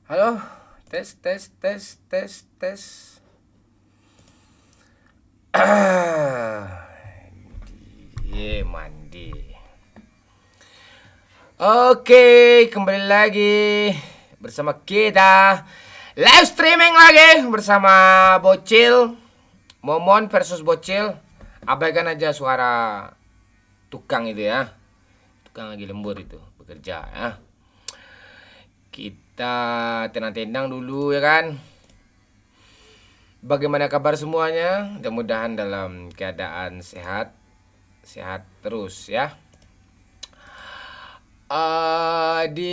Halo, tes tes tes tes tes. Ah, mandi. Oke, kembali lagi bersama kita live streaming lagi bersama Bocil, Momon versus Bocil. Abaikan aja suara tukang itu ya. Tukang lagi lembur itu bekerja ya. Kita tenang-tenang dulu ya kan. Bagaimana kabar semuanya? Mudah-mudahan dalam keadaan sehat, sehat terus ya. Adi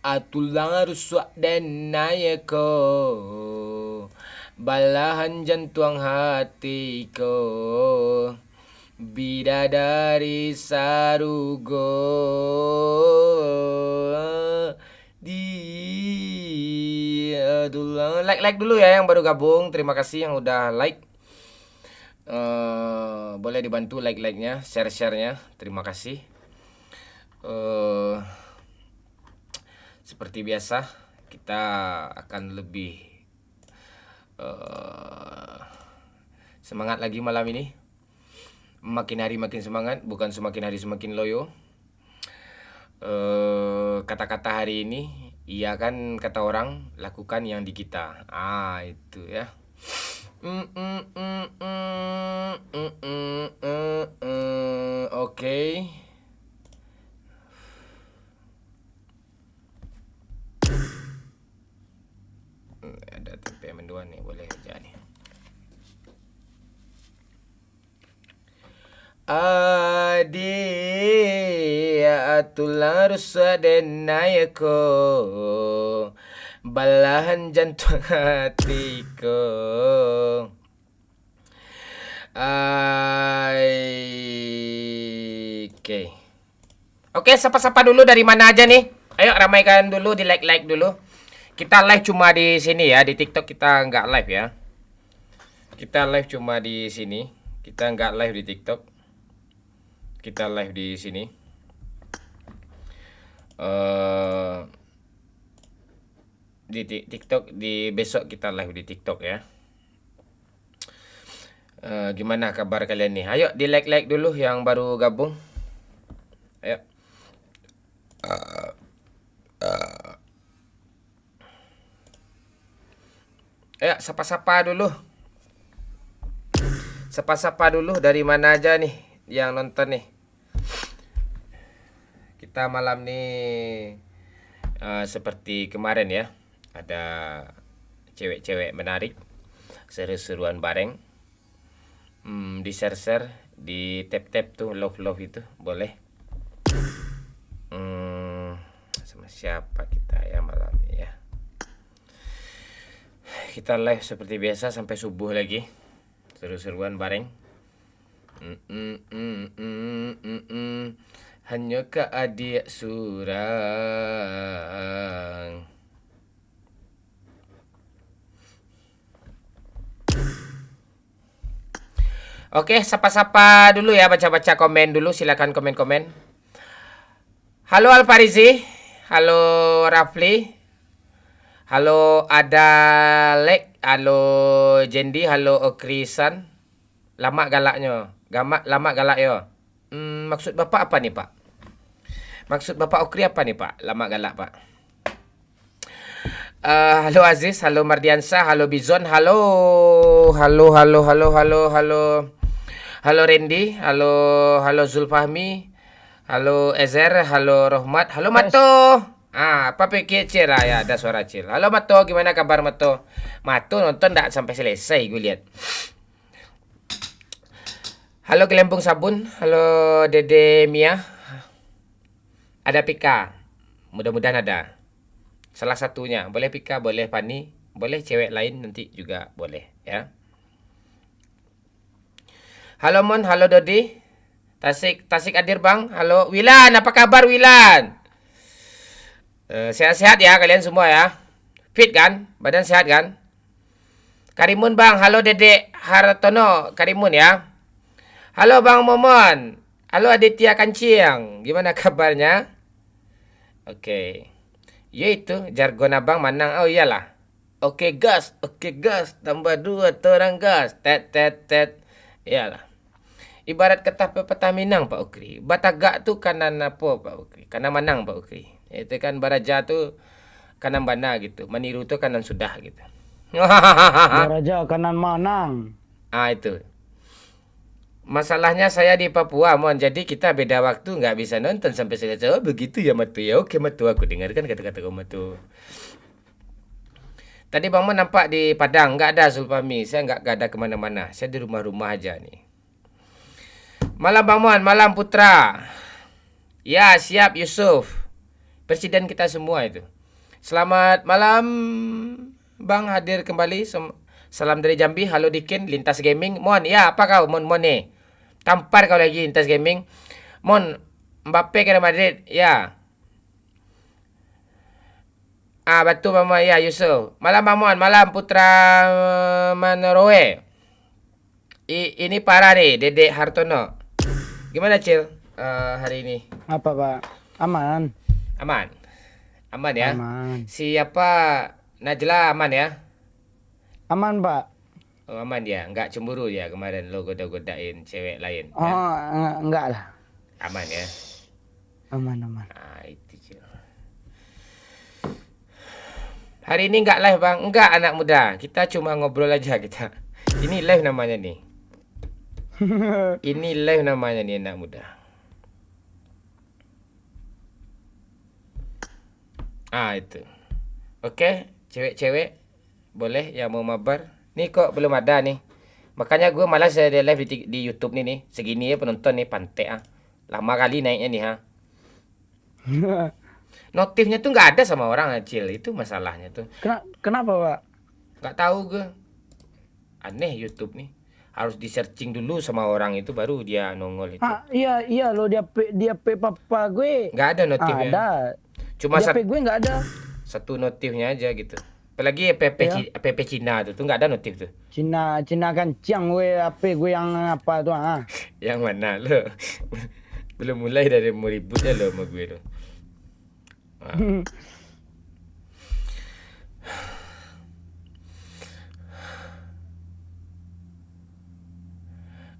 atulang rusak dan nayako balahan jantung hatiku bidadari sarugo di dulu like dulu ya yang baru gabung. Terima kasih yang udah like. Boleh dibantu like-nya, share-nya. Terima kasih. Seperti biasa kita akan lebih semangat lagi malam ini. Makin hari makin semangat, bukan semakin hari semakin loyo. Kata-kata hari ini, iya kan kata orang, lakukan yang di kita. Itu ya. Oke. Ada tempe mendoan nih, boleh aja nih. Adi atulah rusa denayako balahan jantung hatiku. Oke, sapa-sapa dulu dari mana aja nih? Ayo ramaikan dulu, di like dulu. Kita live cuma di sini ya, di TikTok kita nggak live ya. Kita live cuma di sini. Kita nggak live di TikTok. Kita live di sini. Di TikTok, di besok kita live di TikTok ya. Gimana kabar kalian nih? Ayo di like dulu yang baru gabung. Ayo. Ayo sapa-sapa dulu. Sapa-sapa dulu dari mana aja nih yang nonton nih. Kita malam nih seperti kemarin ya. Ada cewek-cewek menarik. Seru-seruan bareng. Di share, di tap tuh love itu boleh. Sama siapa kita ya malam ini ya? Kita live seperti biasa sampai subuh lagi. Seru-seruan bareng. Hanya ke adik surang. Oke, sapa-sapa dulu ya, baca-baca komen dulu, silakan komen-komen. Halo Alfarizi, halo Rafli, halo Adalek, halo Jendi, halo Okrisan. Lama galaknya, lama galak yo. Maksud Bapak apa nih Pak? Maksud Bapak Okri apa nih Pak? Lama galak Pak. Halo Aziz, halo Mardiansa, halo Bizon, halo Halo Randy, halo Zulfahmi, halo Ezer, halo Rohmat, halo Mato. Apa pikir Cil lah ya, ada suara Cil. Halo Mato, gimana kabar Mato? Mato nonton enggak sampai selesai gue lihat. Halo Gelembung Sabun, halo Dede Mia. Ada Pika. Mudah-mudahan ada. Salah satunya, boleh Pika, boleh Fani, boleh cewek lain nanti juga boleh ya. Halo Mon, halo Dodi. Tasik hadir Bang. Halo Wilan, apa kabar Wilan? Sehat-sehat ya kalian semua ya. Fit kan? Badan sehat kan? Karimun Bang, halo Dedek Hartono, Karimun ya. Halo Bang Momon. Halo Aditya Kancing, gimana kabarnya? Oke. Ya itu, jargon abang Manang. Oh iyalah. Oke gas, tambah dua orang gas. Tet, tet, tet. Iyalah. Ibarat kata pepatah Minang Pak Ukri. Batagak tu kanan apa Pak Ukri? Kanan Manang Pak Ukri. Itu kan Baraja tu kanan bana gitu. Meniru tu kanan sudah gitu. Baraja kanan manang. Ah itu. Masalahnya saya di Papua, Mon. Jadi kita beda waktu, nggak bisa nonton sampai selesai. Oh, begitu ya, Matu. Ya, oke, Matu. Aku dengarkan kata-kata kamu, Matu. Tadi Bang Mon nampak di Padang, nggak ada Zulfami. Saya nggak ada kemana-mana. Saya di rumah-rumah aja nih. Malam Bang Mon, malam Putra. Ya, siap Yusuf. Presiden kita semua itu. Selamat malam, Bang hadir kembali. Salam dari Jambi. Halo Dikin, Lintas Gaming. Mon, ya apa kau? Mon, Mon nih. Tampar kau lagi Lintas Gaming. Mon, Mbappe ke Madrid. Ya. Ah, betul Mama. Ya, Yusuf. Malam Bang Mon, malam Putra Manoroe. Ini parah nih, Dedek Hartono. Gimana, Cil? Hari ini? Apa Pak? Aman. Aman. Aman ya. Aman. Siapa Najla aman ya? Aman Pak. Oh, aman dia, nggak cemburu ya kemarin lo goda-godain cewek lain Oh ya? enggak lah. Aman ya. Aman. Ah, itu Cil. Hari ini nggak live bang, nggak anak muda. Kita cuma ngobrol aja kita. Ini live namanya nih. Ini live namanya nih anak muda. Ah itu. Oke, cewek-cewek boleh yang mau mabar. Nih kok belum ada nih. Makanya gue malas ada live di YouTube nih nih. Segini ya penonton nih pantai ah. Lama kali naiknya nih ha. Notifnya tuh nggak ada sama orang Acil. Itu masalahnya tuh. Kenapa Pak? Nggak tahu gue. Aneh YouTube nih. Harus di searching dulu sama orang itu baru dia nongol itu. Iya lo dia papa gue. Nggak ada notifnya. Ada. Cuma Di HP gue nggak ada. satu notifnya aja gitu. Apalagi PP Cina tuh nggak ada notif tuh. Cina kencang gue HP gue yang apa tuh Yang mana lo? Belum mulai dari mau ributnya lo sama gue tuh.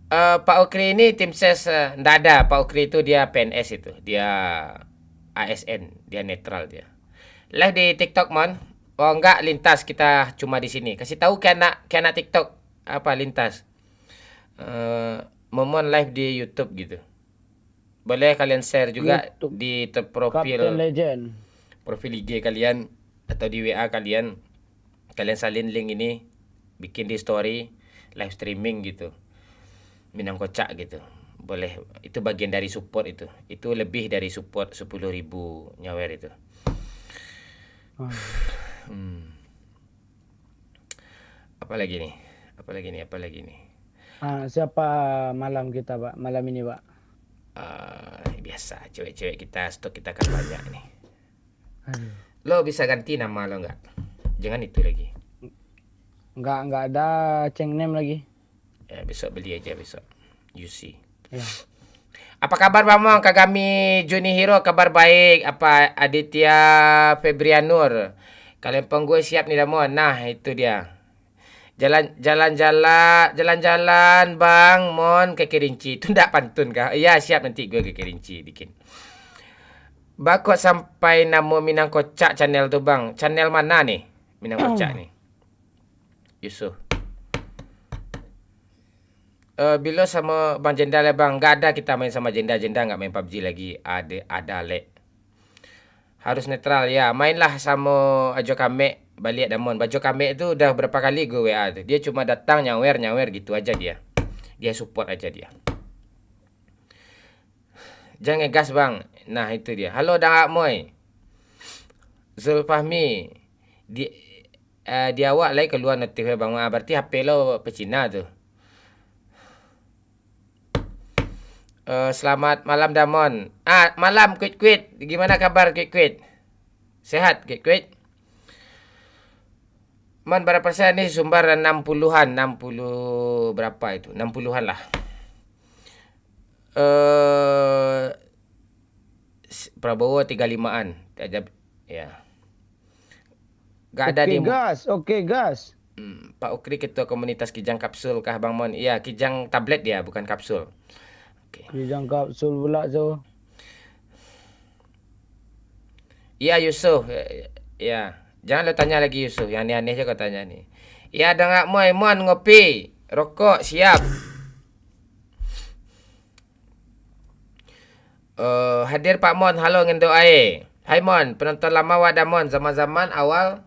Pak Okri ini tim ses nggak ada. Pak Okri itu dia PNS itu. Dia ASN, dia netral dia. Live di TikTok, Mon. Oh, enggak lintas kita cuma di sini. Kasih tahu ke anak TikTok apa lintas. Momon live di YouTube gitu. Boleh kalian share juga YouTube. di Captain Legend. profil IG kalian atau di WA kalian. Kalian salin link ini, bikin di story, live streaming gitu. Minang kocak gitu. Boleh, itu bagian dari support itu. Itu lebih dari support 10.000 nyawer itu. Apa lagi nih? Siapa malam kita Pak? Malam ini Pak. Biasa, cewek-cewek kita, stok kita kan banyak nih. Aduh. Lo bisa ganti nama lo nggak? Jangan itu lagi. Nggak ada ceng name lagi. Ya, besok beli aja besok. You see. Ya. Apa kabar Bang Mong? Kagami Juni Hero kabar baik. Apa Aditya Febrianur? Kalian penggue siap nih Damon. Nah, itu dia. Jalan-jalan Bang Mon ke Kerinci. Itu ndak pantun kah? Iya, siap nanti gue ke Kerinci bikin. Bakot sampai namo Minang Kocak channel tuh Bang. Channel mana nih? Minang Kocak nih. Yusuf. Bila sama Bang Jenda lah Bang. Gak ada kita main sama Jenda nggak main PUBG lagi. Ada lek. Harus netral ya. Mainlah sama Ajo Kame balik Damon. Bajo Kame itu udah berapa kali gue WA tuh. Dia cuma datang nyawer gitu aja dia. Dia support aja dia. Jangan ngegas Bang. Nah itu dia. Halo Dang Moy. Zulfahmi. Dia awak lagi keluar notifnya Bang. Berarti HP lo pecina tuh. Selamat malam Damon. Malam Quit. Gimana kabar Quit? Sehat Quit? Man berapa persen nih sumber 60-an, 60 berapa itu? 60-an lah. Prabowo 35-an. Ya. Gak ada Oke di gas, oke gas. Pak Ukri ketua komunitas Kijang kapsul kah Bang Mon? Iya, Kijang tablet dia, bukan kapsul. Oke. Kijang kapsul pula tu. Iya Yusuf, ya. Jangan lo tanya lagi Yusuf, yang aneh-aneh aja kau tanya nih. Iya ada nggak Mon ngopi, rokok siap. Hadir Pak Mon, halo ngendo ae. Hai Mon, penonton lama wadah Mon, zaman-zaman awal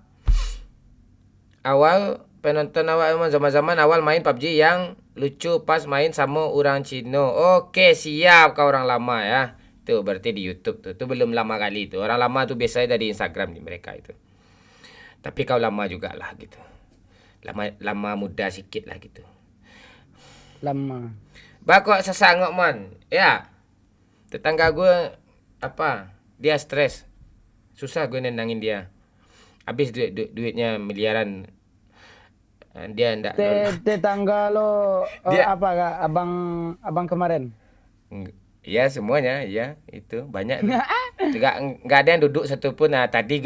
penonton awal Mon, zaman-zaman awal main PUBG yang lucu pas main sama orang Cino. Oke, siap kau orang lama ya. Tuh berarti di YouTube tuh. Tuh belum lama kali itu. Orang lama tuh biasanya dari Instagram di mereka itu. Tapi kau lama juga lah gitu. Lama muda sikit lah gitu. Lama. Bakok sesangok Mon. Ya. Tetangga gue apa? Dia stres. Susah gue nenangin dia. Habis duitnya miliaran. Dia ndak Tetangga lo dia apa kak? Abang kemarin. ya semuanya ya itu banyak tuh. Nggak ada yang duduk satu pun. Nah, tadi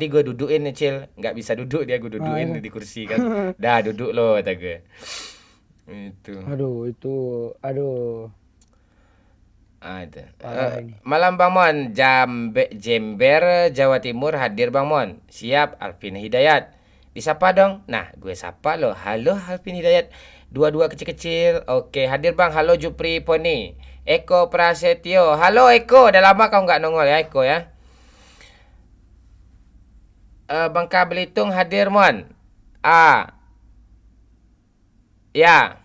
gue dudukin nih, Cil. Nggak bisa duduk dia, gue dudukin di kursi kan. Dah duduk lo kata gue. Itu. Aduh. Ada. Parah ini. Malam Bang Mon, Jember, Jawa Timur hadir Bang Mon. Siap, Alvin Hidayat. Disapa dong. Nah, gue sapa lo. Halo Alvin Hidayat. Dua-dua kecil-kecil. Oke, hadir Bang. Halo Jupri Poni. Eko Prasetyo. Halo Eko, udah lama kau nggak nongol ya Eko ya. Bangka Belitung hadir Mon. Ya.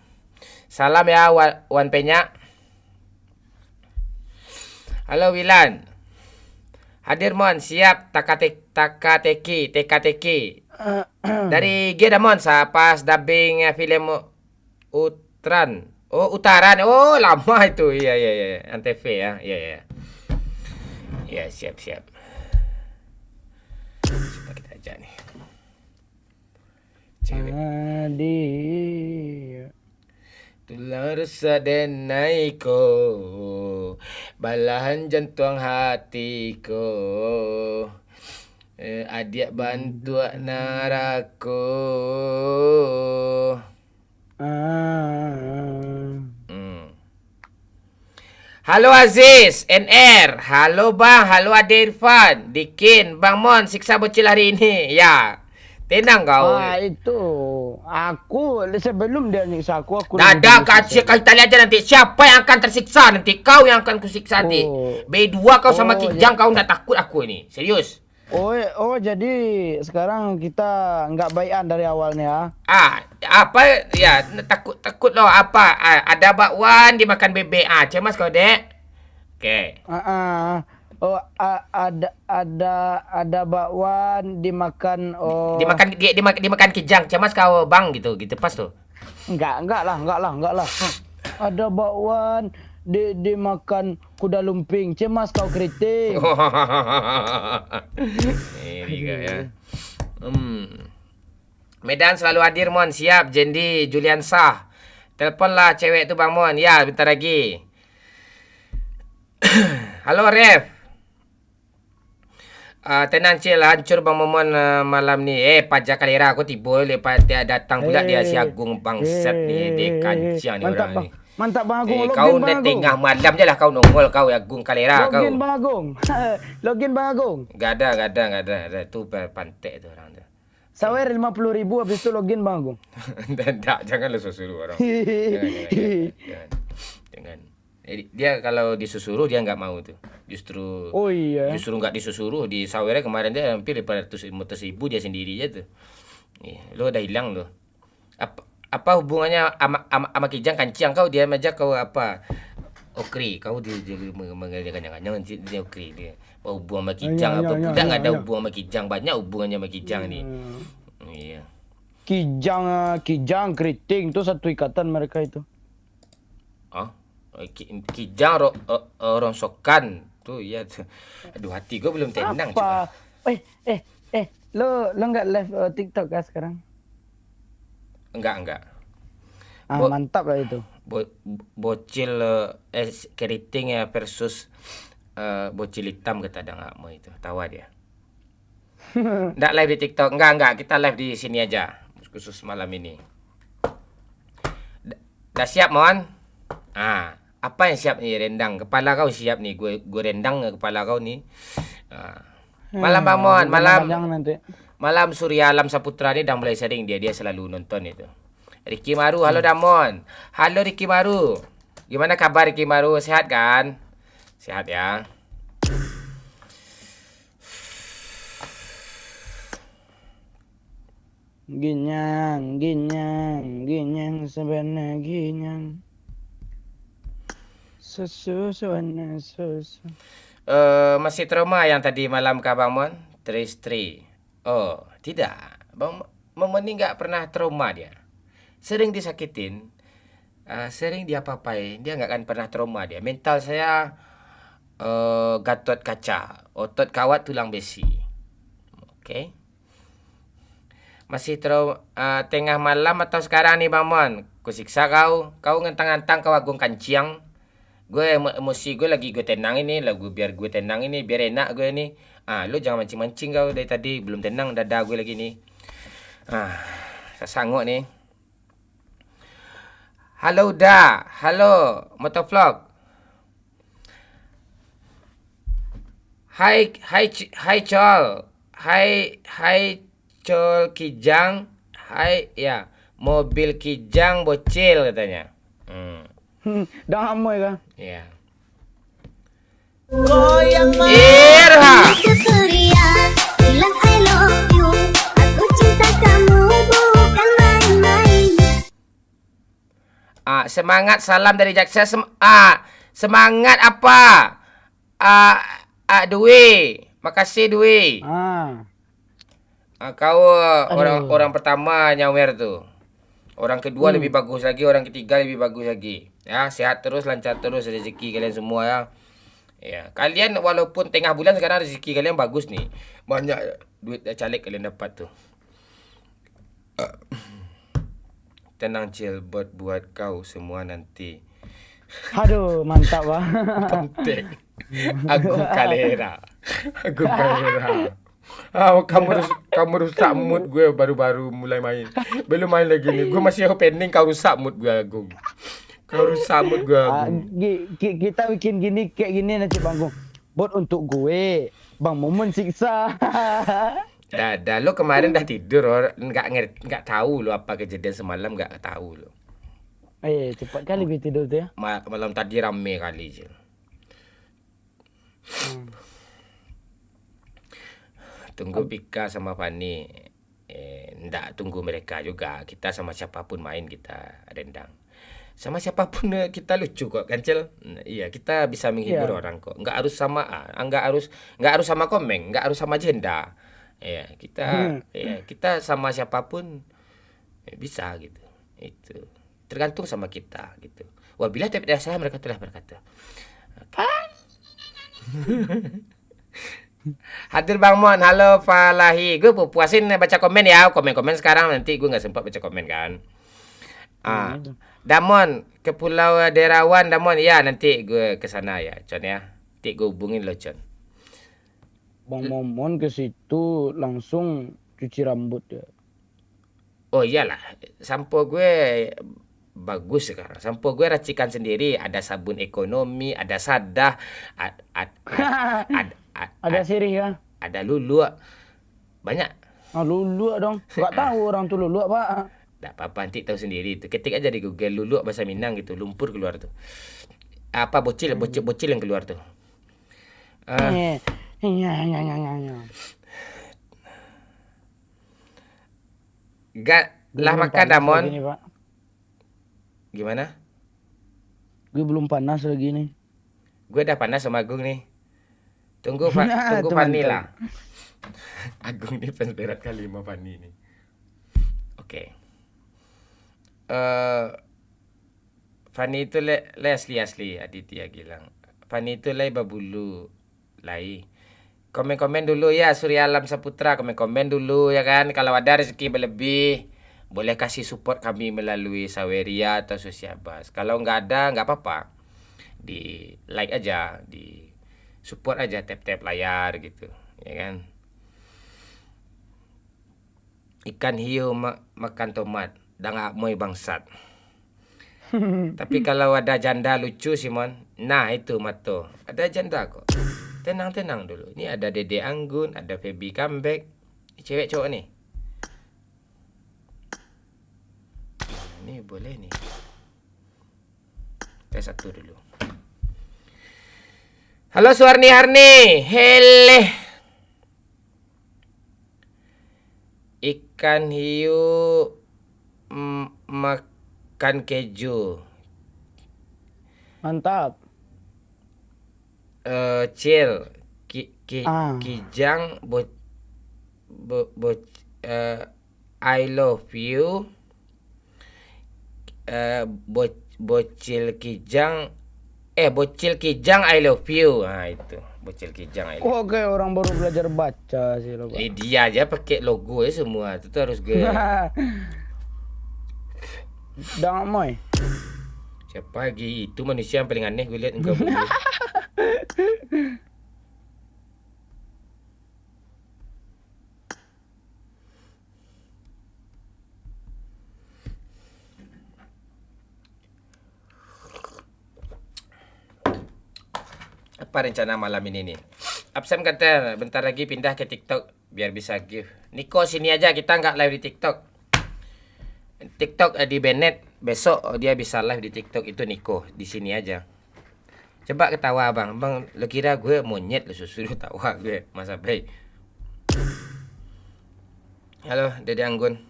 Salam ya Wan Penya. Halo Wilan. Hadir Mon, siap TK-TK. Dari Gedamon pas dubbing film Utran. Oh, Utaran. Oh, lama itu. Iya. Antv ya. Iya. Ya, siap. Coba kita aja nih. Cewek. Tulang rusak dan naiko, balahan jantung hatiku. Adik bantu narako. Halo Aziz, NR. Halo Bang, halo Ade Irfan. Dikin, Bang Mon, siksa bocil hari ini. Ya, tenang kau. Itu aku sebelum dia nyiksa aku Dadah kasih kita lihat aja nanti siapa yang akan tersiksa nanti, kau yang akan kusiksa nanti. B2 kau sama Kijang kau nggak takut aku ini, serius. Jadi sekarang kita nggak baikan dari awalnya. Apa ya takut loh apa? Ada bakwan dimakan bebek. Cemas kau dek. Oke. Ada bakwan dimakan dimakan Kijang. Cemas kau Bang gitu pas tuh. Enggak lah. Ada bakwan dimakan kuda lumping. Cemas kau keriting. Juga ya. Medan selalu hadir Mon, siap. Jendi Juliansah. Teleponlah cewek tu Bang Mon. Ya, bentar lagi. Halo Ref. Tenang Cil, hancur Bang Momon malam ni. Pajak kalera aku tiba lepas dia datang pula dia si Agung bangsat ni. Dia kancang ni orang ni. Mantap Bang Agung. Kau nak tengah malam je lah kau nongol kau Agung kalera kau. Login Bang Agung. Login Bang Agung. Gak ada. Tu pantek tu orang tu. Sawer 50.000 habis tu login Bang Agung. Tak, jangan lu suruh orang. Jangan. Dia kalau disusuruh dia nggak mau tuh. Justru nggak disusuruh di Sawernya kemarin dia hampir 500.000 dia sendiri aja tuh. Lo udah hilang lo. Apa hubungannya sama Kijang kancing kau dia aja kau apa? Okri, kau dia mengajarkan jangan dia Okri dia. Hubungan sama Kijang apa? Udah nggak ada hubungan sama Kijang, banyak hubungannya sama Kijang nih. Iya. Kijang keriting itu satu ikatan mereka itu. Kijang rongsokan tuh ya. Aduh hati gue belum tenang apa? Lo nggak live TikTok kan sekarang? Enggak. Mantap lah itu. Bocil keriting ya versus bocil hitam kata ada nggak mau itu tawa dia. Nggak live di TikTok. Enggak. Kita live di sini aja. Khusus malam ini. Dah siap, Mon? Apa yang siap nih? Rendang. Kepala kau siap nih. Gue rendang kepala kau nih. Malam, Bang Mon. Nanti. Malam Surya Alam Saputra nih udah mulai sering dia selalu nonton itu. Ricky Maru, halo Damon. Halo Ricky Maru. Gimana kabar Ricky Maru? Sehat kan? Sehat ya. Ginyang sebenarnya ginyang. Susu. Masih trauma yang tadi malam kah Bang Mon? Tristri. Oh, tidak. Bang Mon ini nggak pernah trauma dia. Sering disakitin, sering diapa-apain, dia nggak akan pernah trauma dia. Mental saya Gatot kaca, otot kawat tulang besi. Oke. Masih tengah malam atau sekarang nih Bang Mon? Kusiksa kau ngentang-ngentang kau agung kanciang. Gue emosi gue lagi gue tenang ini, lagu biar gue tenang ini, biar enak gue ini. Lu jangan mancing-mancing kau dari tadi, belum tenang dada gue lagi nih. Saya sanggup nih. Halo Da, halo Motovlog. Hai Col. Hai Col Kijang. Hai ya, mobil Kijang bocil katanya. Dah amoy kah? Iya. Goyang Irha. ceria, bilang I love you. Aku cinta kamu bukan main-main. Semangat salam dari Jaksa. Semangat apa? Dwi. Makasih Dwi. Kau orang pertama nyawer tuh. Orang kedua lebih bagus lagi, orang ketiga lebih bagus lagi. Ya, sehat terus, lancar terus rezeki kalian semua ya. Ya, kalian walaupun tengah bulan sekarang rezeki kalian bagus nih. Banyak duit caleg kalian dapat tuh. Tenang Cil, buat kau semua nanti. Aduh, mantap Bang. Penting. Agung Kalera. Kamu rusak mood gue baru mulai main. Belum main lagi nih. Gue masih opening, kau rusak mood gue Agung. Kau rusak mood gue Agung. Kita bikin gini kayak gini nanti Bang Gung. Buat untuk gue, Bang Momon siksa. Dah lo kemarin dah tidur, nggak tahu lo apa kejadian semalam, nggak tahu lo. Cepat kali gue tidur tuh ya. Malam tadi rame kali Cil. Tunggu Pika sama Fani. Ndak tunggu mereka juga. Kita sama siapapun main kita rendang. Sama siapapun kita lucu kok kan Cil. Iya, kita bisa menghibur orang kok. Nggak harus sama nggak harus sama Komeng, nggak harus sama Jenda. Ya, kita sama siapapun bisa gitu. Itu tergantung sama kita gitu. Wabillahi taufiq hidayah, mereka telah berkata. Hadir Bang Mon, halo Falahi. Gue puasin baca komen ya, komen-komen sekarang, nanti gue nggak sempat baca komen kan. Damon ke Pulau Derawan, Damon ya, nanti gue ke sana ya, Con ya. Nanti gue hubungin lo, Con. Bang Momon ke situ langsung cuci rambut ya. Oh iyalah, sampo gue bagus sekarang. Sampo gue racikan sendiri, ada sabun ekonomi, ada sadah, ada sirih ya. Ada lulu. Banyak. Lulu dong. Enggak tahu orang tuh lulu apa. Enggak apa-apa, nanti tahu sendiri itu. Ketik aja di Google lulu bahasa Minang gitu, lumpur keluar tuh. Apa bocil yang keluar tuh. Gak lah makan Damon. Gini, Pak. Gimana? Gue belum panas lagi nih. Gue udah panas sama Agung nih. Tunggu Fani lah. Agung nih fans berat kali sama Fani nih. Oke. Fani itu asli Aditya Gilang. Fani itu babulu lai. Komen-komen dulu ya Surya Alam Saputra, komen-komen dulu ya kan. Kalau ada rezeki berlebih, boleh kasih support kami melalui Saweria atau Sosiabas. Kalau nggak ada, nggak apa-apa. Di like aja, di support aja, tap-tap layar gitu, ya kan. Ikan hiu makan tomat. Dah ngak moy bangsat. Tapi kalau ada janda lucu Simon. Nah itu Mato. Ada janda kok. Tenang-tenang dulu. Ini ada Dede Anggun. Ada Feby Comeback. Ini cewek cowok nih. Ini boleh nih. Tes satu dulu. Halo Suwarni Harni. Hele. Ikan hiu makan keju. Mantap. Cil. Ah. Kijang I love you. Bocil kijang I love you. Nah itu bocil kijang I love you. Kok kayak orang baru belajar baca sih lo, Bang? Dia aja pakai logo ya semua. Itu tuh harus gue. Dah moy. Siapa lagi? Itu manusia yang paling aneh gue lihat enggak boleh. Apa rencana malam ini nih? Absen kata bentar lagi pindah ke TikTok biar bisa give. Niko sini aja, kita nggak live di TikTok. TikTok di Bennett besok dia bisa live di TikTok itu Niko di sini aja. Coba ketawa bang, lo kira gue monyet lo suruh tawa gue masa baik. Halo Dede Anggun.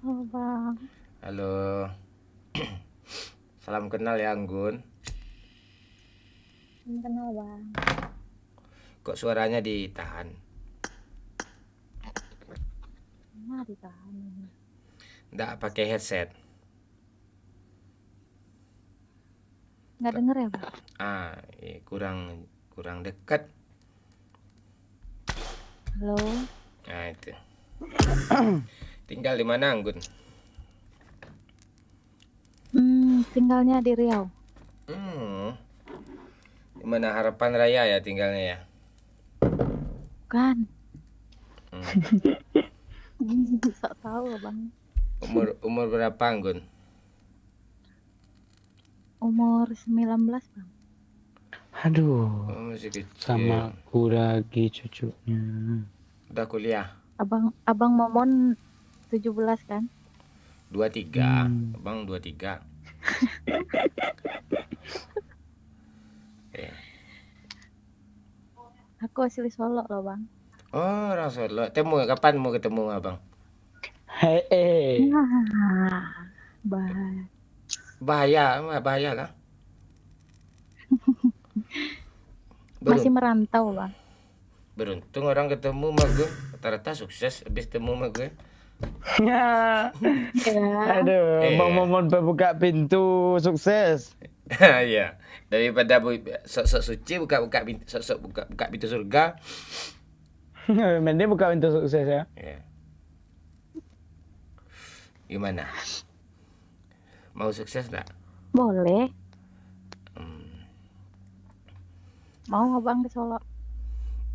Oh, Bang. Halo. Salam kenal ya Anggun. Kenal, Bang. Kok suaranya ditahan? Nah, ditahan ini. Nggak pakai headset. Nggak denger ya, Bang? Kurang dekat. Halo. Nah itu. Tinggal di mana Anggun? Tinggalnya di Riau. Di mana Harapan Raya ya tinggalnya ya? Bukan. Sok tahu, Bang. Umur berapa Anggun? Umur 19, Bang. Aduh. Oh, masih kecil. Sama aku lagi cucunya. Udah kuliah? Abang Momon 17 kan? 23. Abang 23. Aku asli Solo loh, Bang. Oh, orang Solo. Kapan mau ketemu Abang? Hei. Nah, Bang. Bahaya lah. Masih merantau, Bang. Beruntung orang ketemu sama gue. Rata-rata sukses habis ketemu sama gue. Ya. Aduh, Bang Momon buka pintu sukses. Iya. Daripada sok-sok suci buka pintu surga. Mending buka pintu sukses ya. Ya. Gimana? Mau sukses enggak? Boleh. Mau nggak, Bang, ke Solo?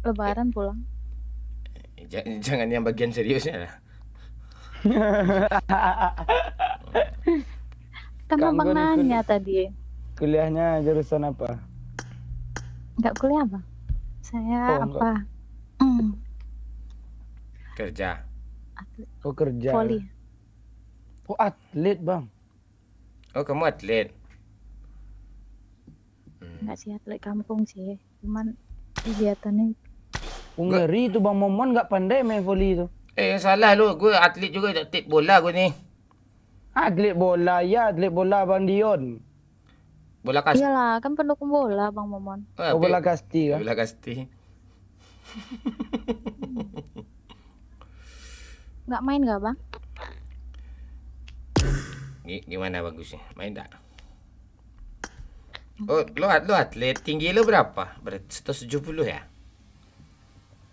Lebaran pulang. Jangan yang bagian seriusnya lah. Kan Abang nanya tadi. Kuliahnya jurusan apa? Nggak kuliah, Bang. Saya apa? Kerja. Oh, kerja. Voli. Oh, atlet, Bang. Oh, kamu atlet. Nggak sih atlet kampung sih. Cuman kegiatannya Ngeri tuh Bang Momon nggak pandai main voli itu. Salah lu. Gue atlet juga. Atlet bola gue nih. Atlet bola Bang Dion. Bola kasti. iyalah, kan pendukung bola Bang Momon. Oh, bola kasti kan? Bola kasti. Nggak main nggak, Bang? Gimana bagusnya? Main enggak? Oh, lu atlet. Tinggi lu berapa? Berarti 170 ya?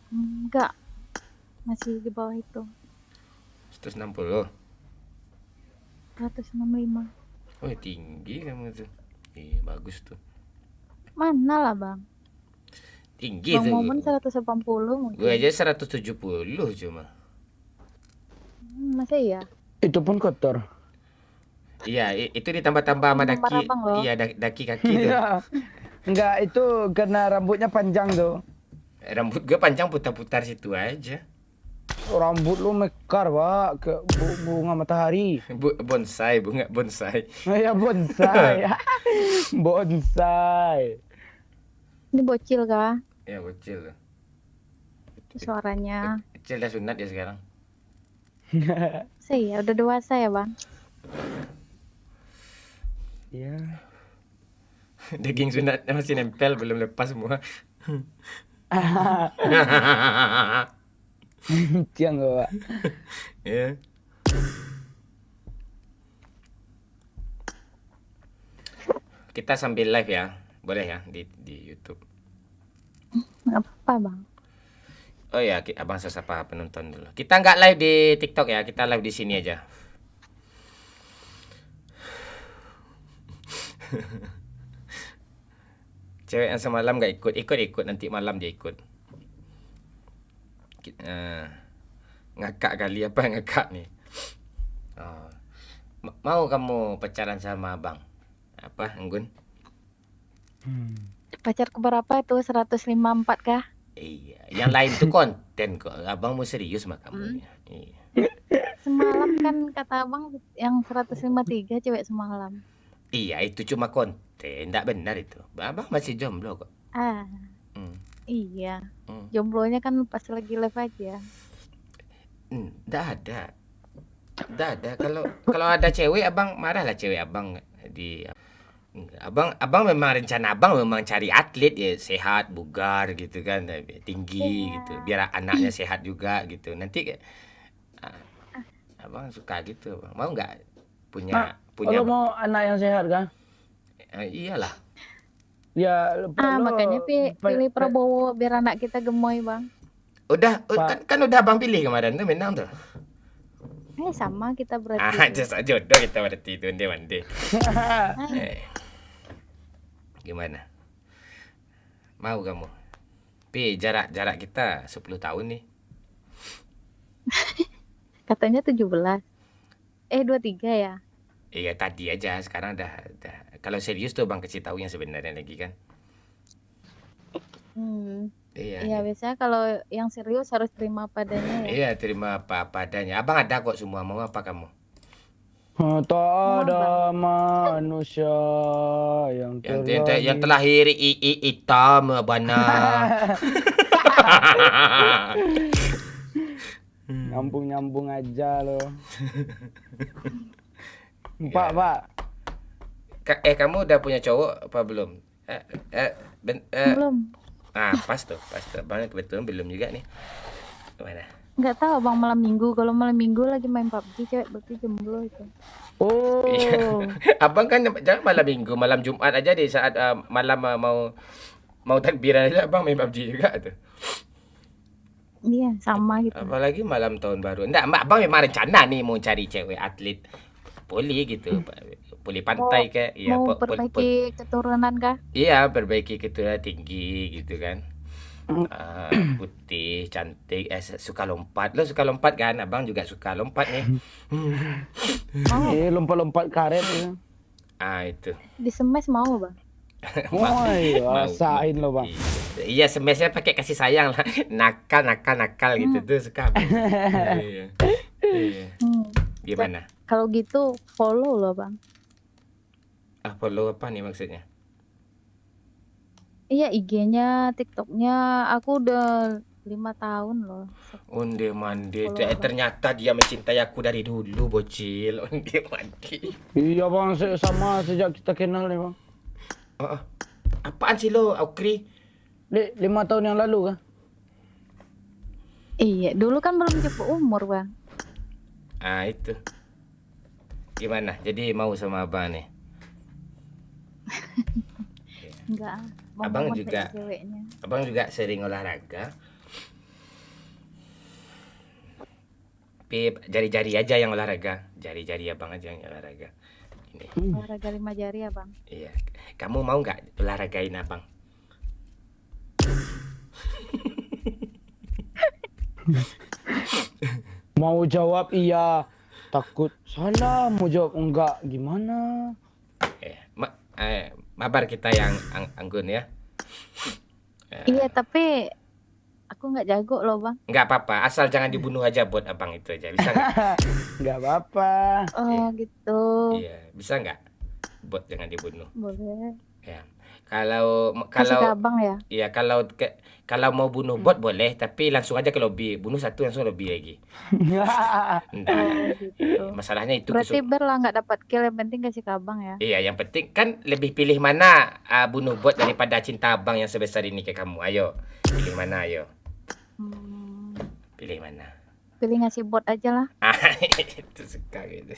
Enggak. Masih di bawah itu. 160. 165. Oh, tinggi kamu tuh. Iya, bagus tuh. Mana lah, Bang? Tinggi Bang tuh. Momon 180 mungkin. Gue aja 170 cuma. Masa iya? Itu pun kotor. Iya, itu ditambah-tambah sama Nomor daki. abang loh. Iya, daki kaki tuh. Iya. Enggak, itu karena rambutnya panjang tuh. Rambut gue panjang putar-putar situ aja. Rambut lu mekar, Pak, ke bunga matahari. Bonsai, bunga bonsai. Ya bonsai. Bonsai. Ini bocil kah? Ya bocil. Suaranya. Kecil dah sunat ya sekarang. Saya udah dewasa ya bang. Ya. Daging sunatnya masih nempel, belum lepas semua. Tiang gua, Pak. Ya. Kita sambil live ya, boleh ya di YouTube. Nggak apa-apa bang. Oh ya, abang sapa penonton dulu. Kita nggak live di TikTok ya, kita live di sini aja. Cewek yang semalam nggak ikut nanti malam dia ikut. Ngakak kali apa ngakak nih. Oh. Mau kamu pacaran sama abang? Apa, Enggun? Pacar keberapa tuh 154 kah? Iya, yang lain tuh konten kok. Abang mau serius sama kamu. Iya. Semalam kan kata abang yang 153 cewek semalam. Iya, itu cuma konten, enggak benar itu. Abang masih jomblo kok. Ah, Hmm. iya. Hmm. Jomblonya kan pas lagi live aja. Enggak ada. Enggak ada. Kalau ada cewek abang marahlah cewek abang di abang memang rencana abang memang cari atlet ya, sehat, bugar gitu kan, tinggi gitu. Biar anaknya sehat juga gitu. Nanti abang suka gitu. Mau nggak punya Kalau mau anak yang sehat kan? Iyalah. Ya, Makanya pilih Prabowo biar anak kita gemoy bang. Udah Pak. kan udah abang pilih kemarin tuh menang tuh. Sama kita berarti. Jodoh kita berarti itu mandi. Gimana? Mau kamu? Jarak kita 10 tahun nih. Katanya 17. 23 ya? Iya tadi aja, sekarang udah. Kalau serius tuh bang kasih tahu yang sebenarnya lagi kan. Iya. Iya biasanya kalau yang serius harus terima padanya ya. Iya terima apa adanya. Abang ada kok semua. Mau apa kamu? Tak ada manusia yang Yang terlahir hitam bana. Nyambung aja lo. Pak. Kamu udah punya cowok apa belum? Belum. Pas tuh. Bang kebetulan belum juga nih. Gimana? Nggak tahu bang malam minggu. Kalau malam minggu lagi main PUBG cewek berarti jomblo itu. Oh. Abang kan jangan malam minggu, malam Jumat aja di saat malam mau takbiran aja abang main PUBG juga tuh. Iya sama gitu. Apalagi malam tahun baru. Enggak, abang memang rencana nih mau cari cewek atlet poli gitu. Poli pantai kayak iya, Mau perbaiki keturunan kah? Iya, perbaiki keturunan tinggi gitu kan. Putih, cantik, suka lompat. Lo suka lompat kan? Abang juga suka lompat nih. Lompat-lompat karet ya. Itu. Di semes mau bang? Rasain lo bang. Iya, semesnya pakai kasih sayang lah. Nakal gitu tuh suka. Iya. Gimana? Kalau gitu follow loh bang. Follow apa nih maksudnya? Iya IG-nya, TikTok-nya aku udah 5 tahun loh. Onde mandi. Follow apa? Ternyata dia mencintai aku dari dulu, bocil. Onde mandi. Iya bang, sama sejak kita kenal nih bang. Apaan sih lo, Aukri? 5 tahun yang lalu kan? Iya, dulu kan belum cukup umur bang. Itu. Gimana? Jadi mau sama abang nih? Enggak. Abang juga. Ceweknya. Abang juga sering olahraga. Tapi jari-jari aja yang olahraga. Jari-jari abang aja yang olahraga. Ini. Olahraga 5 jari ya bang. Iya. Kamu mau nggak olahragain abang? Mau jawab iya, takut salah. Mau jawab enggak, gimana? Mabar kita yang anggun ya. Iya, tapi aku nggak jago loh, Bang. Nggak apa-apa, asal jangan dibunuh aja buat abang itu aja. Bisa nggak? Enggak apa-apa. Oh, gitu. Iya, bisa nggak? Buat jangan dibunuh. Boleh. Ya. Kalau Kasih ke kalau Abang ya. iya kalau mau bunuh bot boleh, tapi langsung aja ke lobby. Bunuh satu langsung lobby lagi. Nggak. Oh, gitu. Masalahnya itu Berarti ber lah nggak dapat kill, yang penting kasih ke Abang ya. Iya, yang penting kan lebih pilih mana bunuh bot daripada cinta abang yang sebesar ini ke kamu. Ayo, pilih mana ayo. Hmm, Pilih mana? pilih ngasih bot aja lah. Itu suka gitu.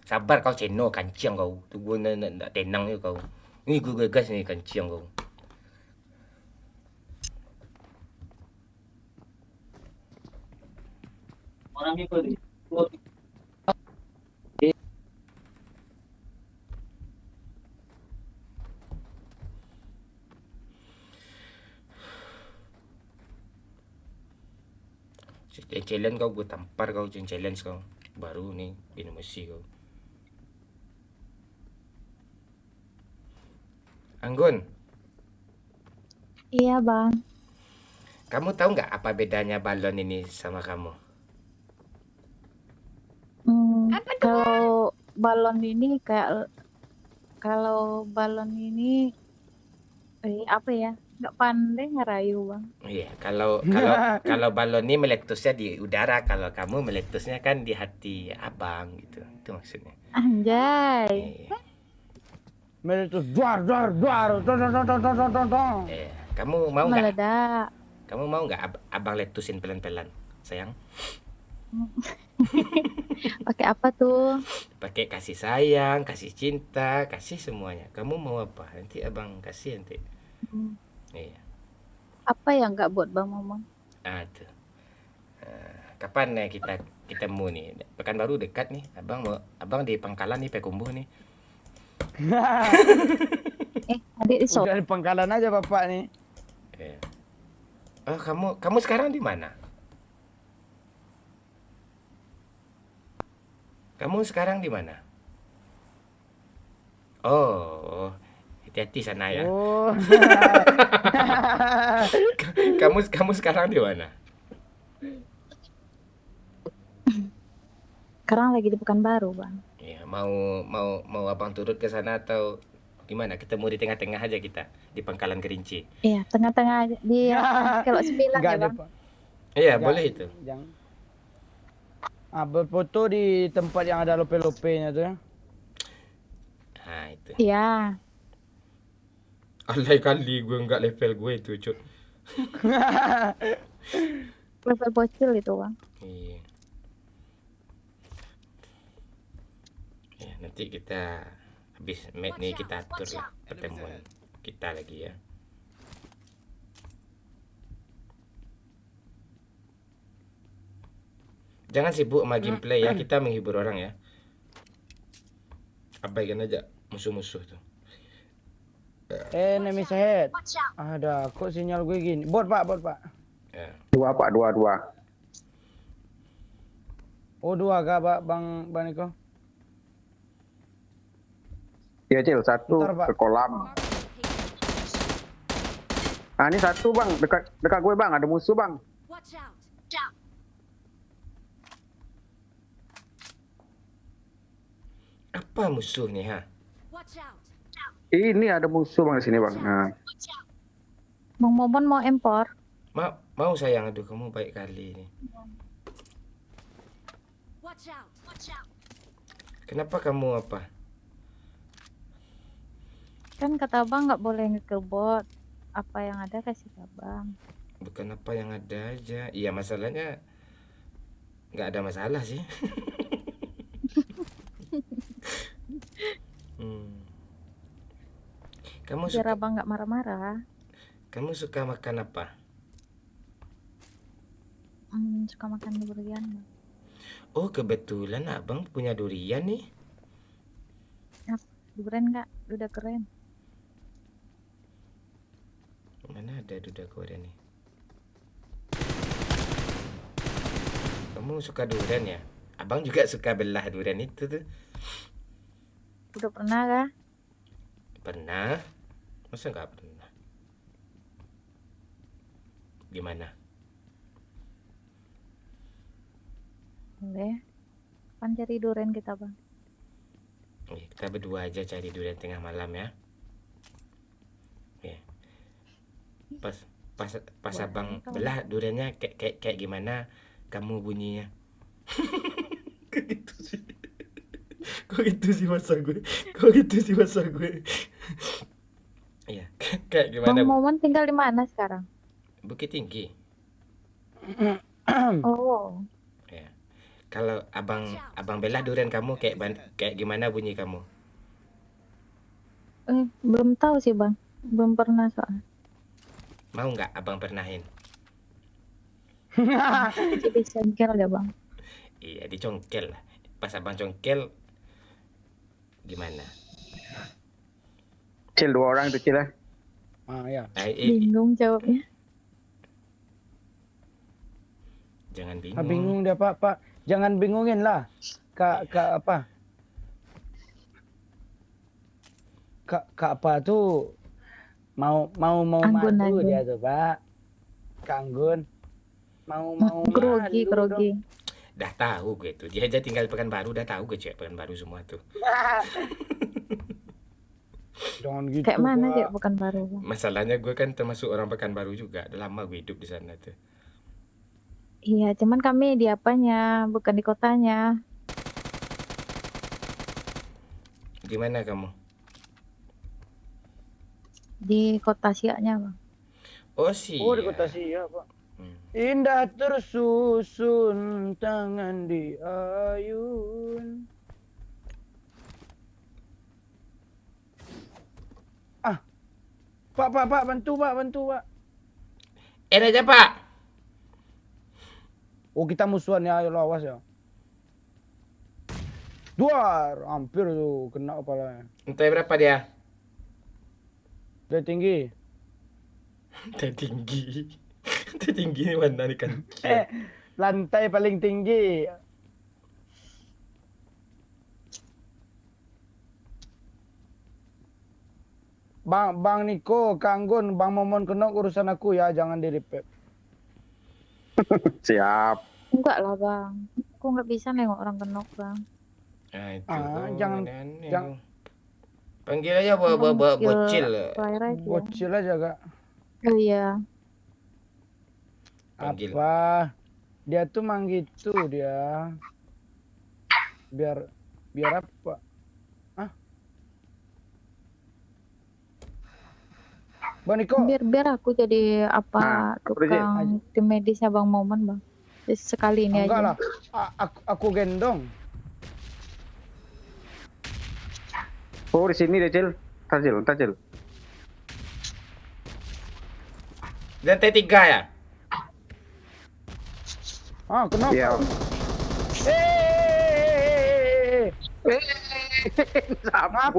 Sabar kau ceno kancing kau. Tunggu nak tenang je kau. Ni gue gagas ni kancing kau. Challenge kau gue tampar kau challenge kau. Baru ni bina mesi kau. Anggun, Iya, Bang. kamu tahu nggak apa bedanya balon ini sama kamu? Kalau balon ini kalau balon ini apa ya? Nggak pandai ngerayu, Bang. Iya, kalau balon ini meletusnya di udara, kalau kamu meletusnya kan di hati abang gitu. Itu maksudnya. Anjay. Iya. Meletus duar duar duar dong dong dong dong dong dong dong. Iya. Kamu mau nggak? Meledak. Kamu mau nggak abang letusin pelan-pelan, sayang? Pakai apa tuh? Pakai kasih sayang, kasih cinta, kasih semuanya. Kamu mau apa? Nanti abang kasih nanti. Hmm, Iya. Apa yang nggak buat Bang ngomong? Tuh. Kapan kita ketemu nih? Pekanbaru dekat nih. Abang di Pangkalan nih, Payakumbuh nih. Adik di Udah di Pangkalan aja bapak nih. Iya. Oh, kamu sekarang di mana? Kamu sekarang di mana? Oh, hati-hati sana ya. Oh. Kamu sekarang di mana? Sekarang lagi di Pekanbaru, Bang. Iya, mau abang turut ke sana atau gimana? Ketemu di tengah-tengah aja kita di Pangkalan Kerinci. Iya, tengah-tengah aja di Kelok 9 Enggak ya, ada Bang. pak. Iya, Jangan- boleh itu. Jangan. Berfoto di tempat yang ada lope-lopenya tuh ya. Nah, itu. Iya. Alay kali gue nggak level gue itu, Cut. Level bocil itu, Bang. Iya. Ya, nanti kita habis match nih kita atur lah pertemuan kita lagi ya. Jangan sibuk sama gameplay ya, kita menghibur orang ya. Abaikan aja musuh-musuh tuh. Enemy ahead. Ada kok sinyal gue gini. Bot pak. Ya. Dua pak, dua. Oh dua kak bang Niko. Iya Cil, satu Bentar, Pak. ke kolam. Nah ini satu bang, dekat gue bang, ada musuh bang. Apa musuh nih ha? Ini ada musuh bang di sini bang. Nah, Bang Momon mau impor. Mau sayang, aduh kamu baik kali ini. Kenapa kamu apa? Kan kata Bang nggak boleh nge-kill bot. Apa yang ada kasih ke Bang. Bukan apa yang ada aja. Iya masalahnya nggak ada masalah sih. Kamu Biar suka Abang nggak marah-marah. kamu suka makan apa? Suka makan durian. Bang. Oh kebetulan abang punya durian nih. Durian nggak? Udah keren. Mana ada duda Korea nih? Kamu suka durian ya? Abang juga suka belah durian itu tuh. Udah pernah kah? Pernah? Masa nggak pernah? Gimana? Boleh. Kapan cari durian kita, Bang? Kita berdua aja cari durian tengah malam ya. Oke. Pas Boleh, abang kawan. belah duriannya kayak gimana kamu bunyinya? Kok gitu sih? Kok gitu sih masa gue? Kok gitu sih masa gue? Iya, kayak gimana? Bang Momon tinggal di mana sekarang? Bukit Tinggi. Oh, Ya. Kalau abang belah durian kamu kayak gimana bunyi kamu? belum tahu sih, Bang. Belum pernah soalnya. Mau nggak abang pernahin? Jadi sengkel ya, Bang. Iya, dicongkel lah. Pas abang congkel gimana? Cil 2 orang itu Cil ya. Ya. Bingung jawabnya. Jangan Bingung dia Pak. Jangan bingungin lah. Kak apa? Kak apa tuh mau Anggun, madu Anggun. dia tuh Pak. Kak Anggun. Mau Grogi, madu grogi. Dah tahu gue tuh. Dia aja tinggal Pekanbaru, udah tahu gue cewek Pekanbaru semua tuh. Jangan gitu. Kayak mana Pak. sih bukan baru, Bang? Masalahnya gue kan termasuk orang Pekanbaru juga. Udah lama gue hidup di sana tuh. Iya, cuman kami di apanya, bukan di kotanya. Di mana kamu? Di kota Siaknya, Bang. Oh sih. Oh di kota Siak Pak. Hmm. Indah tersusun tangan di ayun. Pak, bantu Pak. Aja Pak. Oh kita musuhan ya, ayo lawas ya. Duar, hampir tuh kena kepalanya. Lantai berapa dia? Dia tinggi. Lantai tinggi. Lantai tinggi mana nih kan? Lantai paling tinggi. Bang Niko, Kang Gun, Bang Momon kena urusan aku ya, jangan di-repair. Siap. Enggak lah, Bang. Aku nggak bisa nengok orang kenok, Bang. Nah itu. Jangan- aneh-aneh. jangan- Panggil aja bocil. Fire aja. Bocil aja Kak. Oh iya. Panggil. Apa? Dia tuh mang gitu dia. Biar apa? Bang Niko, Biar aku jadi apa Nah, udah, Ji. tukang tim medisnya Bang Momon, Bang. Jadi sekali ini enggak aja. lah. Aku gendong. Oh di sini deh Cil. Entar Cil. Lantai 3 ya? Kenapa? Iya. Apa?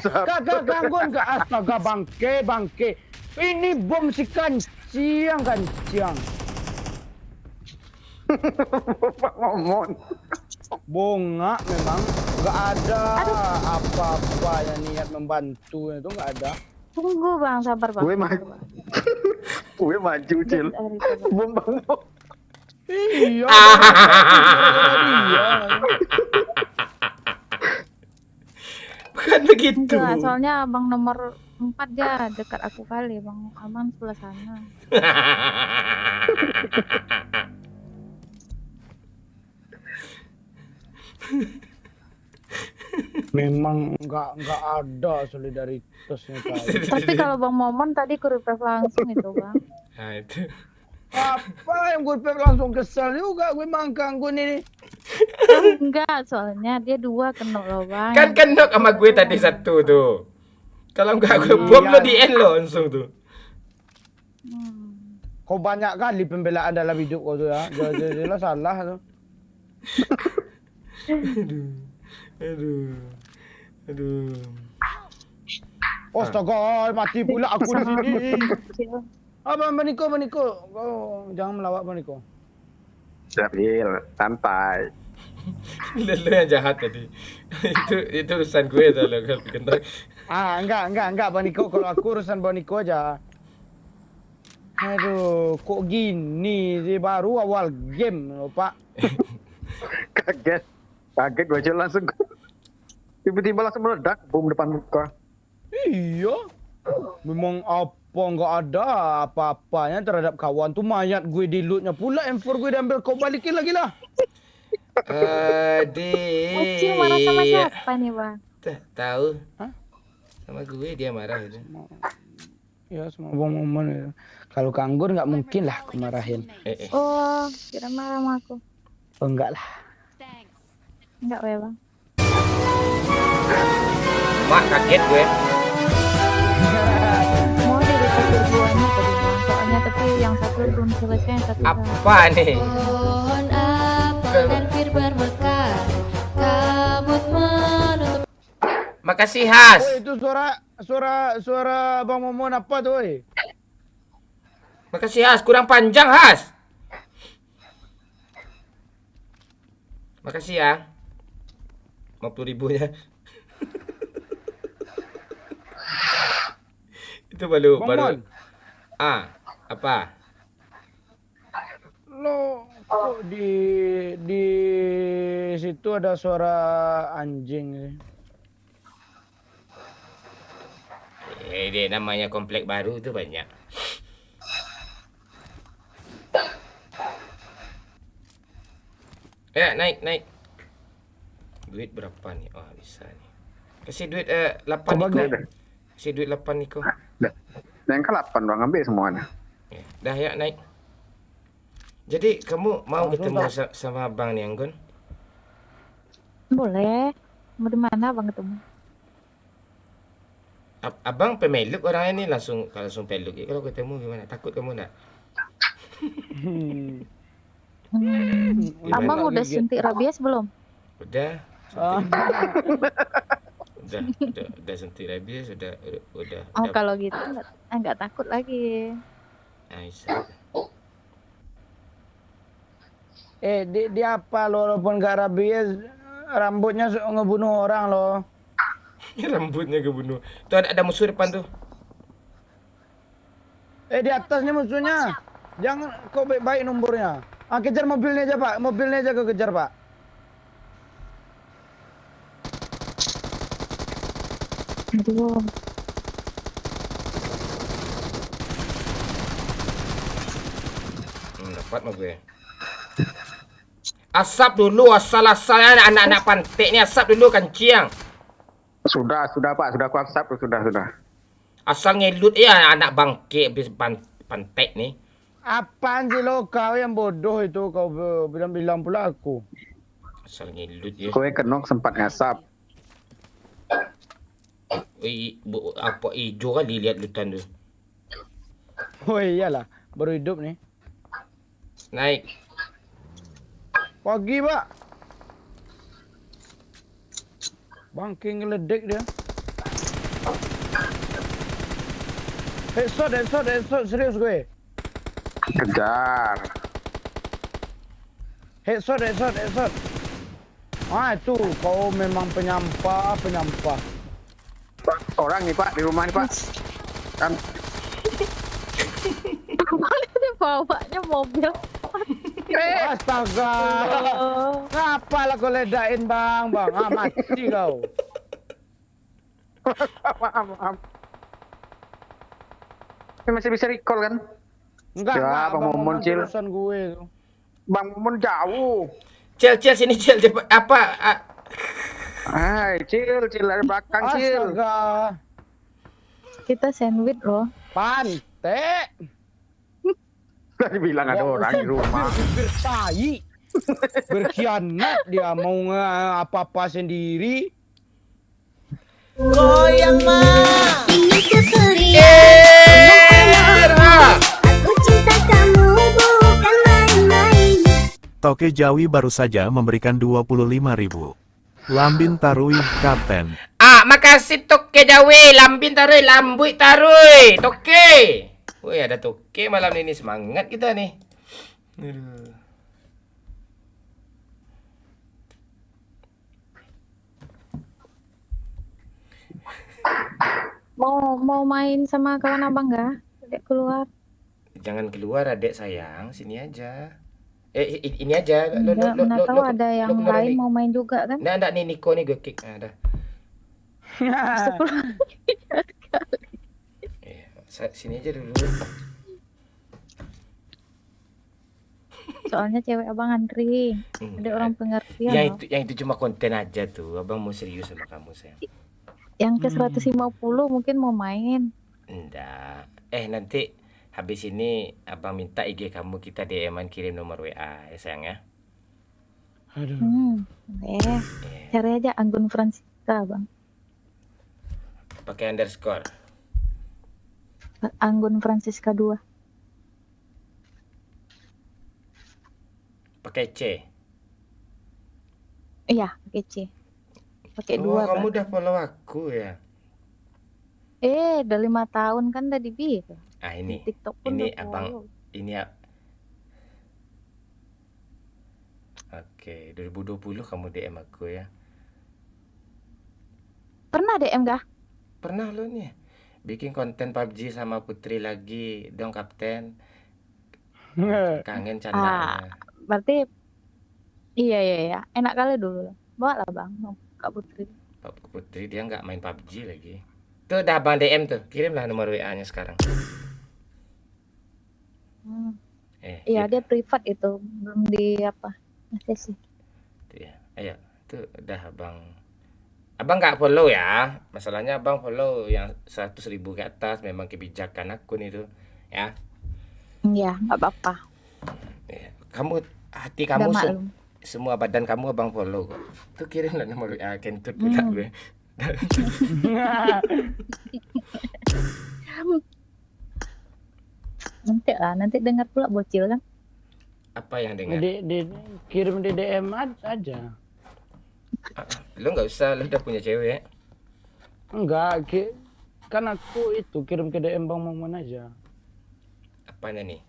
Kagak gangguan ke astaga bangke. Ini bom si kanciang. Pak Momon. Bunga memang nggak ada apa-apa yang niat membantu itu nggak ada. Tunggu, Bang, sabar, Bang. Gue Sabar, maju. Bang. Gue maju Cil. Dari itu, Bang. Bom Bang Mo. Iya. Bukan begitu. Enggak, soalnya Bang nomor 4 ya dekat aku kali, Bang. Aman sebelah sana. Memang nggak ada solidaritasnya tadi. Tapi kalau Bang Momon tadi ku revive langsung itu, Bang. Nah itu. Apa yang gue langsung kesel juga gue mangkang gue ini. Enggak, soalnya dia 2 kena loh, Bang. Kan kenok sama gue tadi 1 tuh. Kalau enggak gue bom lo di end lo langsung tuh. Kau banyak kali pembelaan dalam hidup kau tuh ya. Jelas salah tuh. Aduh. Astaga, mati pula aku di sini. Kecil. Bang Niko. Oh, jangan melawak Bang Niko. Steril, santai. Lu yang jahat tadi. itu urusan gue tuh lo kalau kena. Enggak Bang Niko. Kalau aku urusan Bang Niko aja. Aduh, kok gini sih baru awal game loh, Pak. Kaget gue aja langsung. Tiba-tiba langsung meledak, bom depan muka. Iya. Memang apa nggak ada apa-apanya terhadap kawan tuh mayat gue di lootnya pula M4 gue diambil kau balikin lagi lah. Kecil marah sama siapa nih bang? Tahu. Hah? Sama gue dia marah itu. Ya semua momen itu. Kalau ke Anggur nggak mungkin lah aku marahin. Oh, kira marah sama aku. Oh enggak lah. Enggak ya bang. Mak kaget gue. Mau dikasih duanya tadi bang. Soalnya tapi yang satu belum selesai, yang satu udah. Apa nih? Pohon apel dan pir bermekar, kabut menutup. Makasih Has. Oh itu suara Bang Momon apa tuh? Makasih Has, kurang panjang Has. Makasih ya. 50.000-nya. Itu baru. Momon. Apa? Lo kok di situ ada suara anjing sih. Dia namanya komplek baru itu banyak. Ya, naik. Duit berapa nih? Oh, bisa nih. Kasih duit 8 Coba Niko. gue. Kasih duit 8 Niko. Yang ke-8 bang, ambil semuanya. Ya, dah ya, naik. Jadi kamu mau Langsung, ketemu Pak. sama Abang nih, Anggun? Boleh. Mau di mana bang ketemu? Abang pemeluk orangnya nih langsung peluk. Kalau ketemu gimana? Takut kamu enggak? Abang Gimana? udah suntik rabies belum? Udah. Ah, Udah suntik rabies, udah. Oh kalau gitu enggak takut lagi. Nice. dia apa lo walaupun gak rabies rambutnya ngebunuh orang loh. Rambutnya kebunuh. Tuh ada musuh depan tuh. Di atasnya musuhnya. Jangan kau baik-baik nomornya. Kejar mobilnya aja Pak. Mobilnya aja kau kejar Pak. Aduh. Dapat mah gue. Asap dulu, asal-asalnya anak-anak pantek nih, asap dulu kanciang. Sudah Pak, sudah aku WhatsApp, sudah. Asal ngelut ya anak bangke habis pantek nih. Apaan sih lo kau yang bodoh itu kau bilang pula aku. Asal ngelut ya. Kowe kenok sempat ngasap. Apa hijau kali lihat lutan tu. Oh iyalah, baru hidup nih. Naik. Pagi Pak. Bangking ngeledek dia. Headshot, serius gue. Kejar. Headshot. Itu kau memang penyampah. Orang nih Pak, di rumah nih Pak. Kan Ini bawanya mobil. Astaga. Ngapa lah kau ledakin bang? Mati kau. maaf. Ini masih bisa recall kan? Enggak, Ya, Bang Momon, Cil. urusan gue itu. Bang Momon jauh. Cil sini Cil cepat apa? Hai, Cil dari belakang Cil. Astaga. Kita sandwich loh. Pantek. Tadi bilang ada orang di rumah. Tai. Berkhianat dia mau apa-apa sendiri. Ingin keperian Aku cinta kamu bukan main-main. Toke Jawi baru saja memberikan 25.000. Lambin Tarui, Kapten. makasih toke jawe, lambin taruh, lambui taruh, toke. Wih, ada toke malam ini, semangat kita nih. Aduh. Mau main sama kawan abang nggak? Dek keluar. Jangan keluar adek sayang, sini aja. Ini aja. Mana tahu ada yang lain mau main juga kan? Nggak, nih Niko nih gue kick. Nah, dah. Sini aja dulu. Soalnya cewek abang antri. Ada orang pengertian. Yang itu cuma konten aja tuh. Abang mau serius sama kamu sayang. Yang ke 150 mungkin mau main. Enggak. Nanti habis ini abang minta IG kamu, kita DM-an, kirim nomor WA ya sayang ya. Aduh. Cari aja Anggun Francisca bang. Pakai underscore. Anggun Francisca 2. Pakai C. Iya, pakai C. Pakai 2 kamu bang. udah follow aku ya. Udah 5 tahun kan tadi bilang. Ini. Di TikTok pun Ini udah abang. follow. Ini ya. Oke, 2020 kamu DM aku ya. Pernah DM gak? Pernah lo nih. Bikin konten PUBG sama Putri lagi dong Kapten. Kangen candanya. Berarti iya. Enak kali dulu. Bawa lah bang, Kak Putri. Putri dia nggak main PUBG lagi. Tuh udah abang DM tuh. Kirimlah nomor WA-nya sekarang. Iya dia privat itu, belum di apa sih. Tuh ya. Ayo, tuh udah abang nggak follow ya. Masalahnya abang follow yang 100.000 ke atas, memang kebijakan akun itu ya. Iya, nggak apa-apa. Ya. Kamu hati kamu Udah maklum. semua badan kamu abang follow kok. Tuh kirimlah nomor WA kentut pula gue. Nanti dengar pula bocil kan. Apa yang dengar? Kirim di DM aja. Lu nggak usah, lu udah punya cewek. Enggak, kan aku itu kirim ke DM Bang Momon aja. Apanya nih?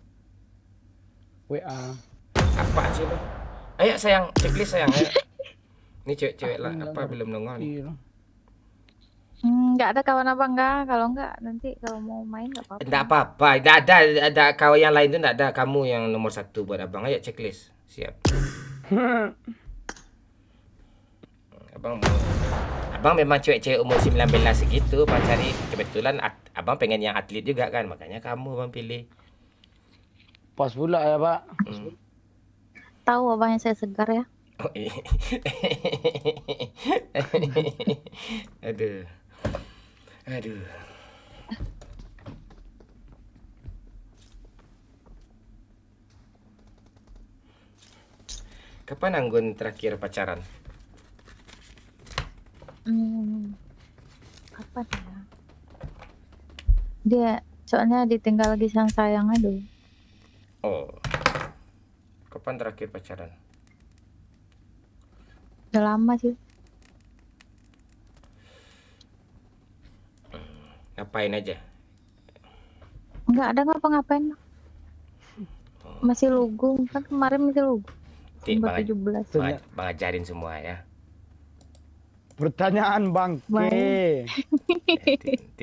WA. Apa sih lu? Ayo sayang, checklist sayang. Ayo. Ini cewek-cewek lah, apa belum nongol nih? Iya. Nggak ada kawan abang nggak? Kalau nggak nanti kalau mau main nggak apa-apa. Enggak apa-apa, enggak ada kawan yang lain tuh enggak ada, kamu yang nomor 1 buat abang. Ayo checklist. Siap. Abang memang cewek-cewek umur 19 segitu, abang cari kebetulan abang pengen yang atlet juga kan, makanya kamu abang pilih. Pas pula ya, Pak. Tahu abangnya saya segar ya. Oh, iya. Aduh. Kapan Anggun terakhir pacaran? Kapan ya? Dia soalnya ditinggal lagi sang sayangnya dulu. Oh. Kapan terakhir pacaran? Udah lama sih. Ngapain aja? Nggak ada ngapa-ngapain. Masih lugu kan kemarin masih lugu. Sampai 17. Bang ajarin semua ya. Pertanyaan Bang. Nanti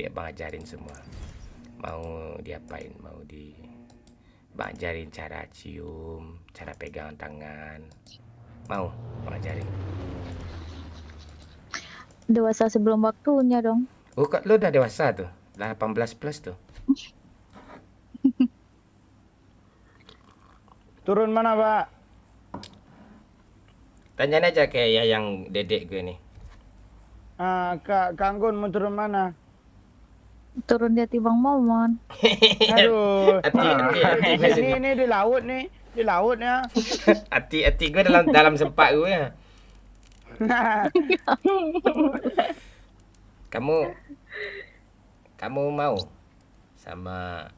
Bang ajarin semua. Mau diapain? Bang ajarin cara cium, cara pegang tangan. Mau Bang ajarin. Dewasa sebelum waktunya dong. Oh, kok lu udah dewasa tuh? 18 plus tuh. Turun mana, Pak? Tanyain aja kayak yang dedek gue nih. Kak Anggun mau turun mana? Turun di hati Bang Momon. Aduh. Hati Ini di laut nih. Di laut ya. hati gue dalam sempak gue ya. Kamu mau sama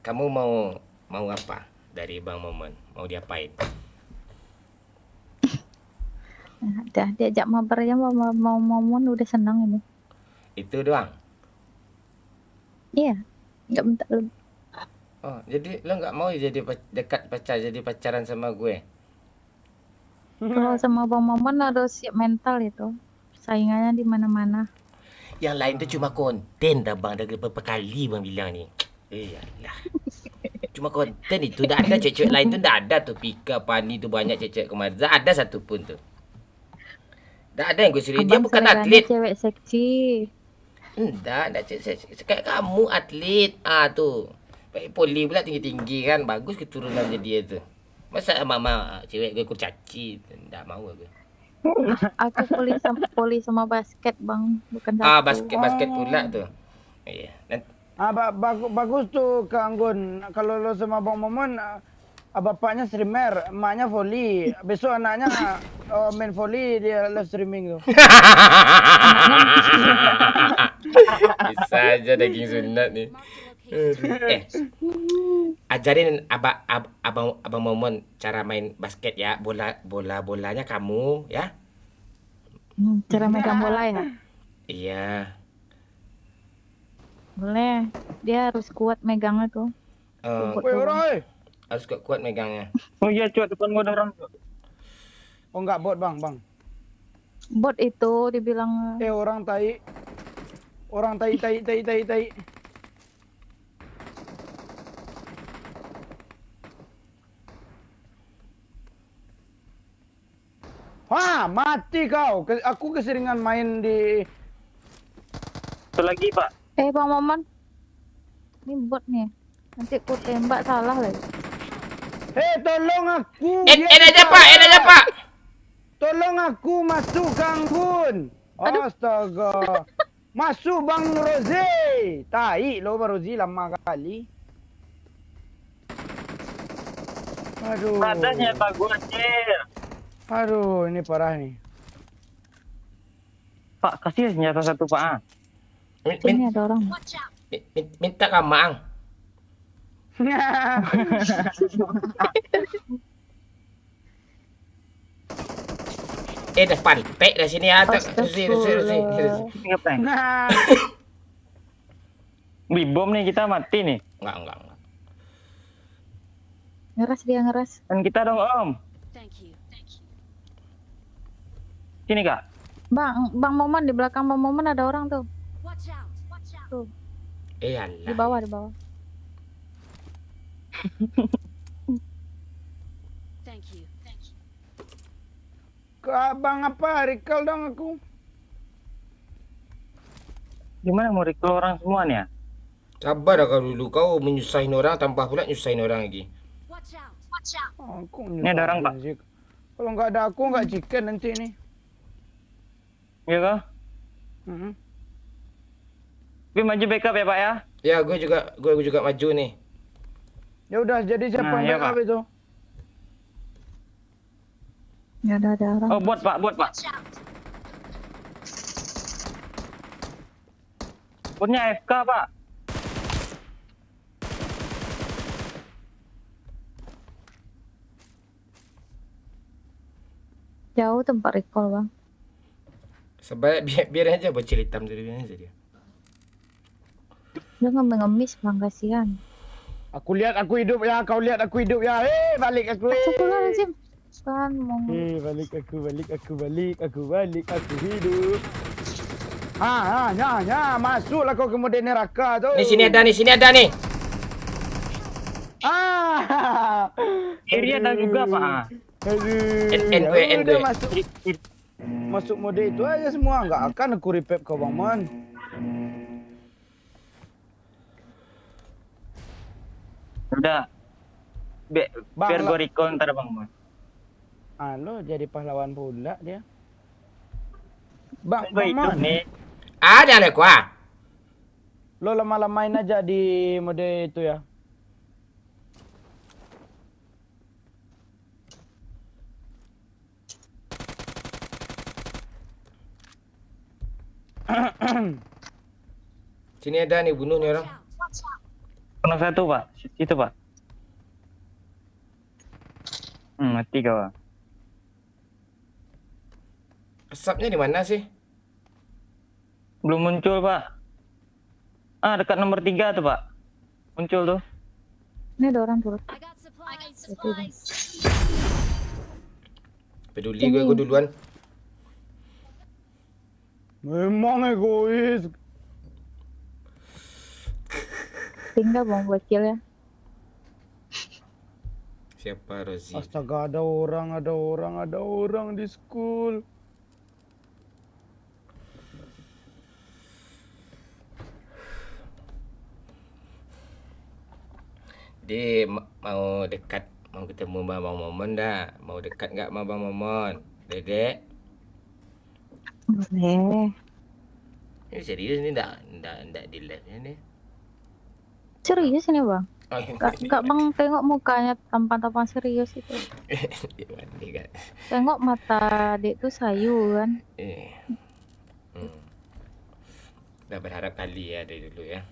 kamu mau apa dari Bang Momon? Mau diapain? Nah, udah diajak mabar aja mau momon udah senang ini. Itu doang. Iya, nggak minta lebih. Oh, jadi lo nggak mau jadi dekat jadi pacaran sama gue? Kalau sama Bang Momon harus siap mental itu. Saingannya di mana-mana. Yang lain tuh cuma konten dah bang. Dah beberapa kali bang bilang ni. Iyalah. Cuma konten itu. Dah ada cewek-cewek lain tu dah ada tu. Pika, Pani tu banyak cewek-cewek kemarin. Dah ada satu pun tu. Dah ada yang gue suruh. Dia Abang bukan seleranya atlet. cewek seksi. Enggak cewek. Kayak kamu atlet. Ah tu. Baik poli pula tinggi-tinggi kan. Bagus keturunan dia tu. Masa mama cewek gue kurcaci. Tak mau aku. Aku poli sama basket bang, bukan satu. Ah, basket pula tu. Iya. Bagus tuh Kak Anggun. Kalau lo sama Bang Momon, bapaknya streamer, emaknya volley. Besok anaknya main volley, dia live streaming tuh. Bisa aja daging sunat nih. Ajarin abang Momon cara main basket ya. Bolanya kamu ya. Cara megang bola ya? Iya. Boleh. Dia harus kuat megangnya tuh. Woi orang, Harus kuat megangnya. Oh iya, cuat depan gua ada orang. oh enggak bot bang. Bot itu dibilang Orang tai. Orang tai. Wah, mati kau. Aku keseringan main di... Satu lagi, Pak. Bang Momon. Ini bot nih. Nanti aku tembak salah lagi. Tolong aku. Aja pak. Tolong aku masuk Kang Gun. Astaga. Masuk Bang Rozi. Tai lo Bang Rozi lama kali. Aduh. Padanya Pak gua anjir. Aduh, ini parah nih. Pak, kasih senjata satu, Pak. Sini ada orang. Minta kamang. Depan. Pek dari sini ya. Terus. Ngepeng. Nah, Wih, bom nih kita mati nih. Enggak. Ngeras dia ngeras. Dan kita dong, Om. Sini, Kak. Bang Momon di belakang Bang Momon ada orang tuh. Tuh, di Iyalah. bawah. ke abang apa? Recall dong aku. Gimana mau recall orang semua nih ya? Sabar dah kau dulu. Kau menyusahin orang tambah pula nyusahin orang lagi. Aku Ini ada orang, Pak. Kalau nggak ada aku nggak chicken nanti nih. Iya kah? Mhm. Tapi maju backup ya, Pak ya? Ya, gue juga maju nih. Ya udah, jadi siapa Nah, yang iya, backup Pak. itu? Ya ada orang. Oh, bot, Pak. Botnya AFK, Pak. Jauh tempat recall bang. Sebaik biar aja bocil hitam tadi aja dia. Dia ngemis bang, kasihan. Aku lihat aku hidup ya, kau lihat aku hidup ya. Balik aku. Astagfirullahaladzim. Kan mau Balik aku hidup. Masuklah kau ke mode neraka tu. Nih sini ada nih. Kiri ada juga, Pak. Aduh. End gue. Udah masuk mode itu aja semua, enggak akan aku repep kau Bang Mon. Udah. Bang, Biar gue recall ntar, Bang. Lo jadi pahlawan pula dia. Bang Gue hidup Mon. nih. Ada gua. Lo lama-lamain aja di mode itu ya. Sini ada nih, bunuh nih orang. Penuh satu, Pak. Situ, Pak. Mati kau. Asapnya di mana sih? Belum muncul, Pak. Ah, dekat nomor 3 tuh, Pak. Muncul tuh. Ini ada orang turut. Peduli gue duluan. Memang egois. Tinggal bang buat kill ya. Siapa Rozi? Astaga, ada orang di school. Dia mau dekat, mau ketemu Bang Momon dah. Mau dekat nggak sama Bang Momon? Dedek? Boleh. Ini serius ini ndak di live ini. Serius ini bang? Oh, iya. Gak bang tengok mukanya tampan-tampan serius itu. Mandi kan. Tengok mata adik tuh sayu kan. Udah berharap kali ya dari dulu ya.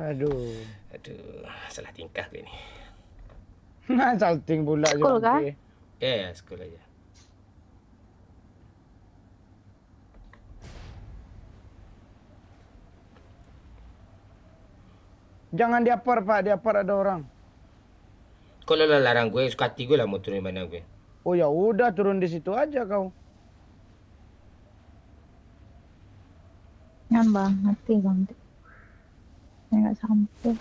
Aduh. Salah tingkah gue ini. Nah, salting pula School kah? Ya, sekolah aja. Jangan diapar, Pak. Diapar ada orang. Kalau lo larang gue, suka hati gue lah mau turun di mana gue. Oh ya udah, turun di situ aja kau. Jangan bang, mati bang. Saya nggak sampai.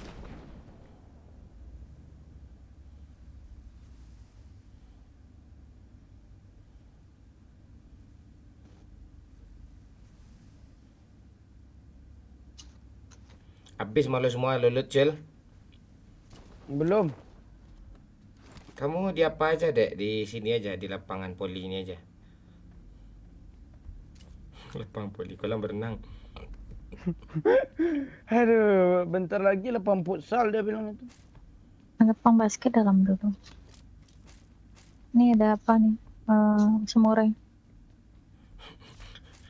Habis malu semua lulut cel. Belum. Kamu di apa aja dek? Di sini aja, di lapangan poli ini aja. Lapangan poli, kolam berenang. Aduh, bentar lagi lapangan futsal dia bilang itu. Lapang basket dalam dulu. Ini ada apa nih? Samurai.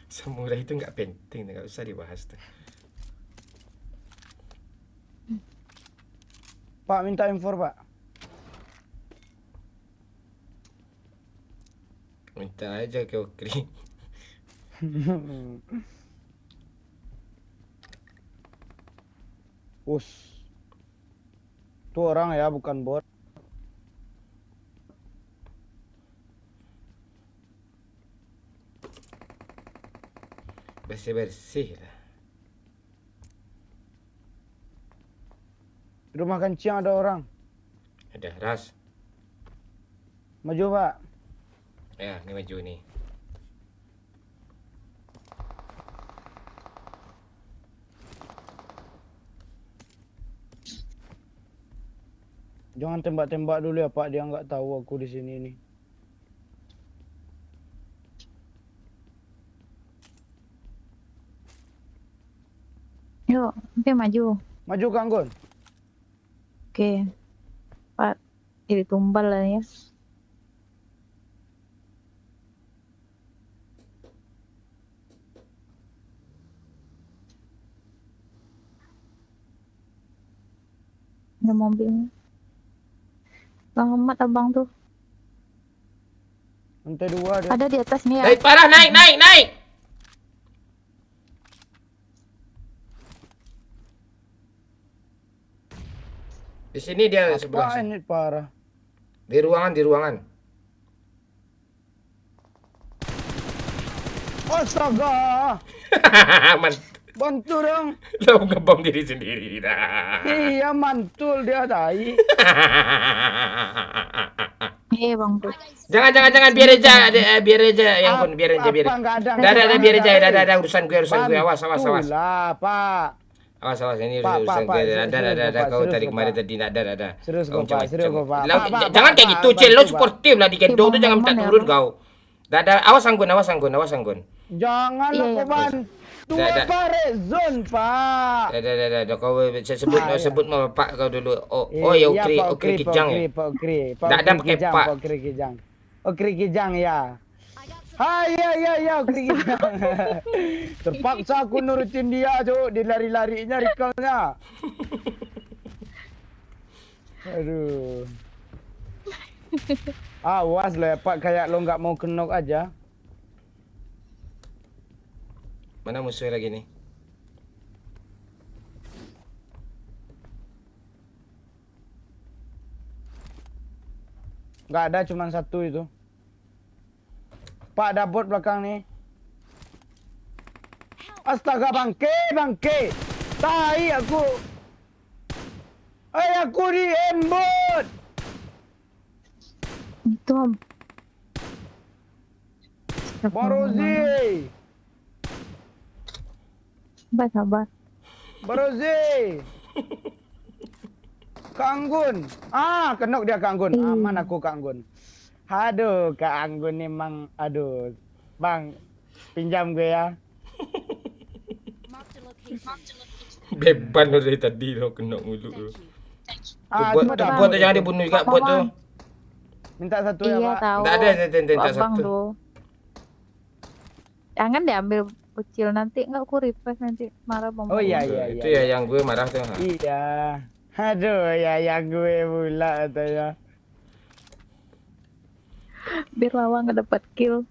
Samurai itu nggak penting, nggak usah dibahas tuh. Pak, minta info, Pak. Minta aja ke Okri. Us. Itu orang ya, bukan bot. Bersih-bersih lah. Di rumah kencing ada orang. Ada ras. Maju, Pak. Ya, ini maju nih. Jangan tembak-tembak dulu ya, Pak. Dia nggak tahu aku di sini nih. Yuk, nanti maju. Maju, Kang Gun. Oke. Pak, jadi tumbal lah ya. Ada mobilnya. Bang Ahmad abang tuh. Lantai 2 dia. Ada di atas nih ya. Naik parah, naik. Di sini dia sebelah. Wah, ini parah. Di ruangan. Astaga. Man, Bantu dong. lo ngebom diri sendiri dah. Iya, mantul dia tai. Bang tuh. Jangan biar aja yang pun biar aja. Apa enggak ada? Dah biar aja. Dah urusan gue. Awas. Mantul lah, Pak. Awas ini Pak, urusan Pak, gue. serius, Dah Pak, kau serius, tadi Pak. kemarin tadi dah. Serius, Kau Pak, serius, Pak. Pak, Jangan kayak gitu, Cel. Lo bantu, suportif lah di gendong tuh, jangan minta Bang, turun ya, kau. Dah. Awas anggun. Jangan Iya, aku iya. bantu. Dah. Pak, red zone, Pak. Dah. Kau sebut nama Pak kau dulu. Oh ya, Iya, Pak Okri Kijang ya. Pak Okri. Dah pakai Pak. Pak Okri Kijang. Okri Kijang ya. Hai, ya, Okri Kijang. Terpaksa aku nurutin dia, Cuk. Dia lari-larinya recall-nya. Aduh. Awas lo ya Pak, kayak lo nggak mau kenok aja. Mana musuh lagi nih? Nggak ada, cuma satu itu. Pak, ada bot belakang nih. Astaga, bangke. Tai aku. Aku di embot. Itu Om. Bang Rozi. Sabar. Bang Rozi. Kak Anggun. Kenok dia Kak Anggun. Aman aku Kak Anggun. Aduh, Kak Anggun memang, aduh. Bang, pinjam gue ya. Beban lo dari tadi lo kena mulu. Buat Cuma dah. buat tu jangan dibunuh juga buat tu. Minta satu ya, Iya Pak. tahu. Tak ada minta Abang satu. tuh. Jangan diambil kecil nanti nggak aku request nanti marah Bang. Oh iya. Itu ya yang gue marah tuh. Iya. Aduh, ya yang gue pula katanya. Biar lawan nggak dapat kill.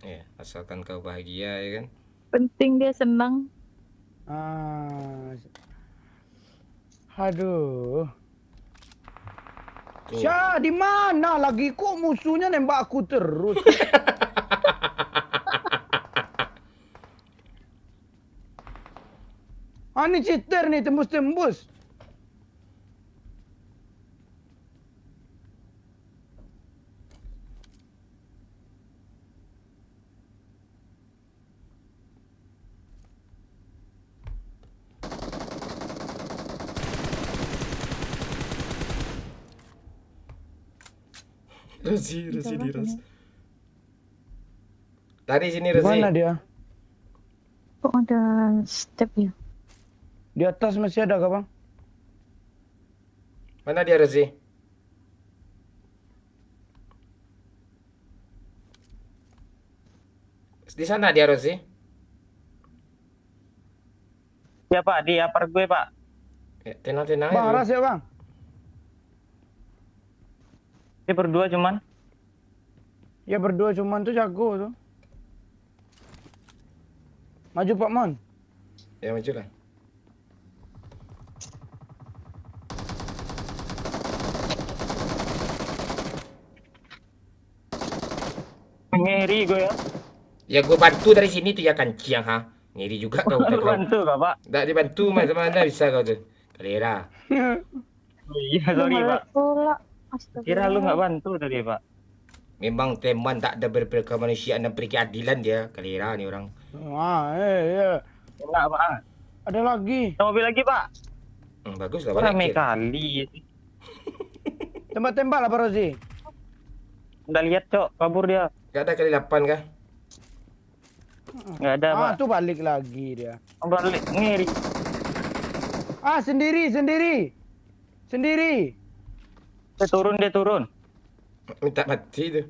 Ya, asalkan kau bahagia ya kan. Penting dia senang. Aduh. Tuh. Syah, di mana lagi kok musuhnya nembak aku terus? Ini cheater nih, tembus-tembus. Rezi diras. Tadi sini Rezi. Mana dia? Kok ada step ya? Di atas masih ada kah, Bang? Mana dia Rezi? Di sana dia Rezi. Ya Pak, di upper gue Pak. Ya, tenang-tenang Bang, aja. Ras ya, Bang? Dia berdua cuman. Ya berdua cuman tuh jago tuh. Maju Pak Mon. Ya maju lah. Ngeri gue ya. Ya gue bantu dari sini tuh ya kanciang ha. Ngiri juga kau. Bantu Kak, Pak. Tak dibantu mana bisa kau tuh. Kalera. Oh, iya, sorry Pak. Pula. Astaga. Kira lu nggak bantu tadi Pak. Memang teman tak ada berkemanusiaan dan berkeadilan dia. Kalera nih orang. Iya. Enggak Pak. Ada lagi. Ada mobil lagi Pak. Bagus lah Rame banyak. kali. Tembak-tembak lah Pak Rozi. Udah lihat Cok, kabur dia. Gak ada kali 8 kah? Nggak ada Pak. Tuh balik lagi dia. Balik ngeri. Sendiri. Dia turun. Minta mati tuh.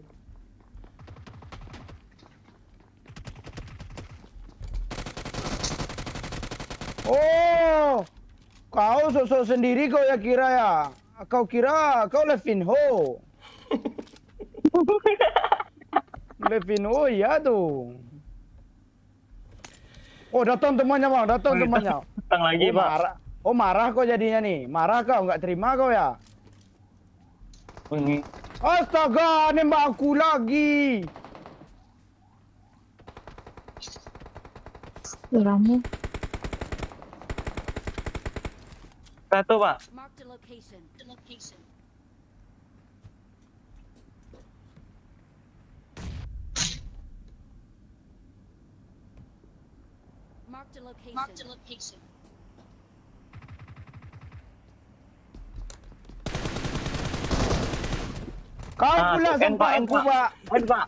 Oh, kau sok-sok sendiri kau ya kira ya. Kau kira kau Levinho. Levinho ya tuh. Oh datang temannya Bang, temannya. Datang lagi Pak. Marah. Oh marah kau jadinya nih. Marah kau, nggak terima kau ya. Oh, ini. Astaga, nembak aku lagi. Rame. Satu Pak. Marked a location. Marked a location. Kau pula sampai aku Pak. Pak.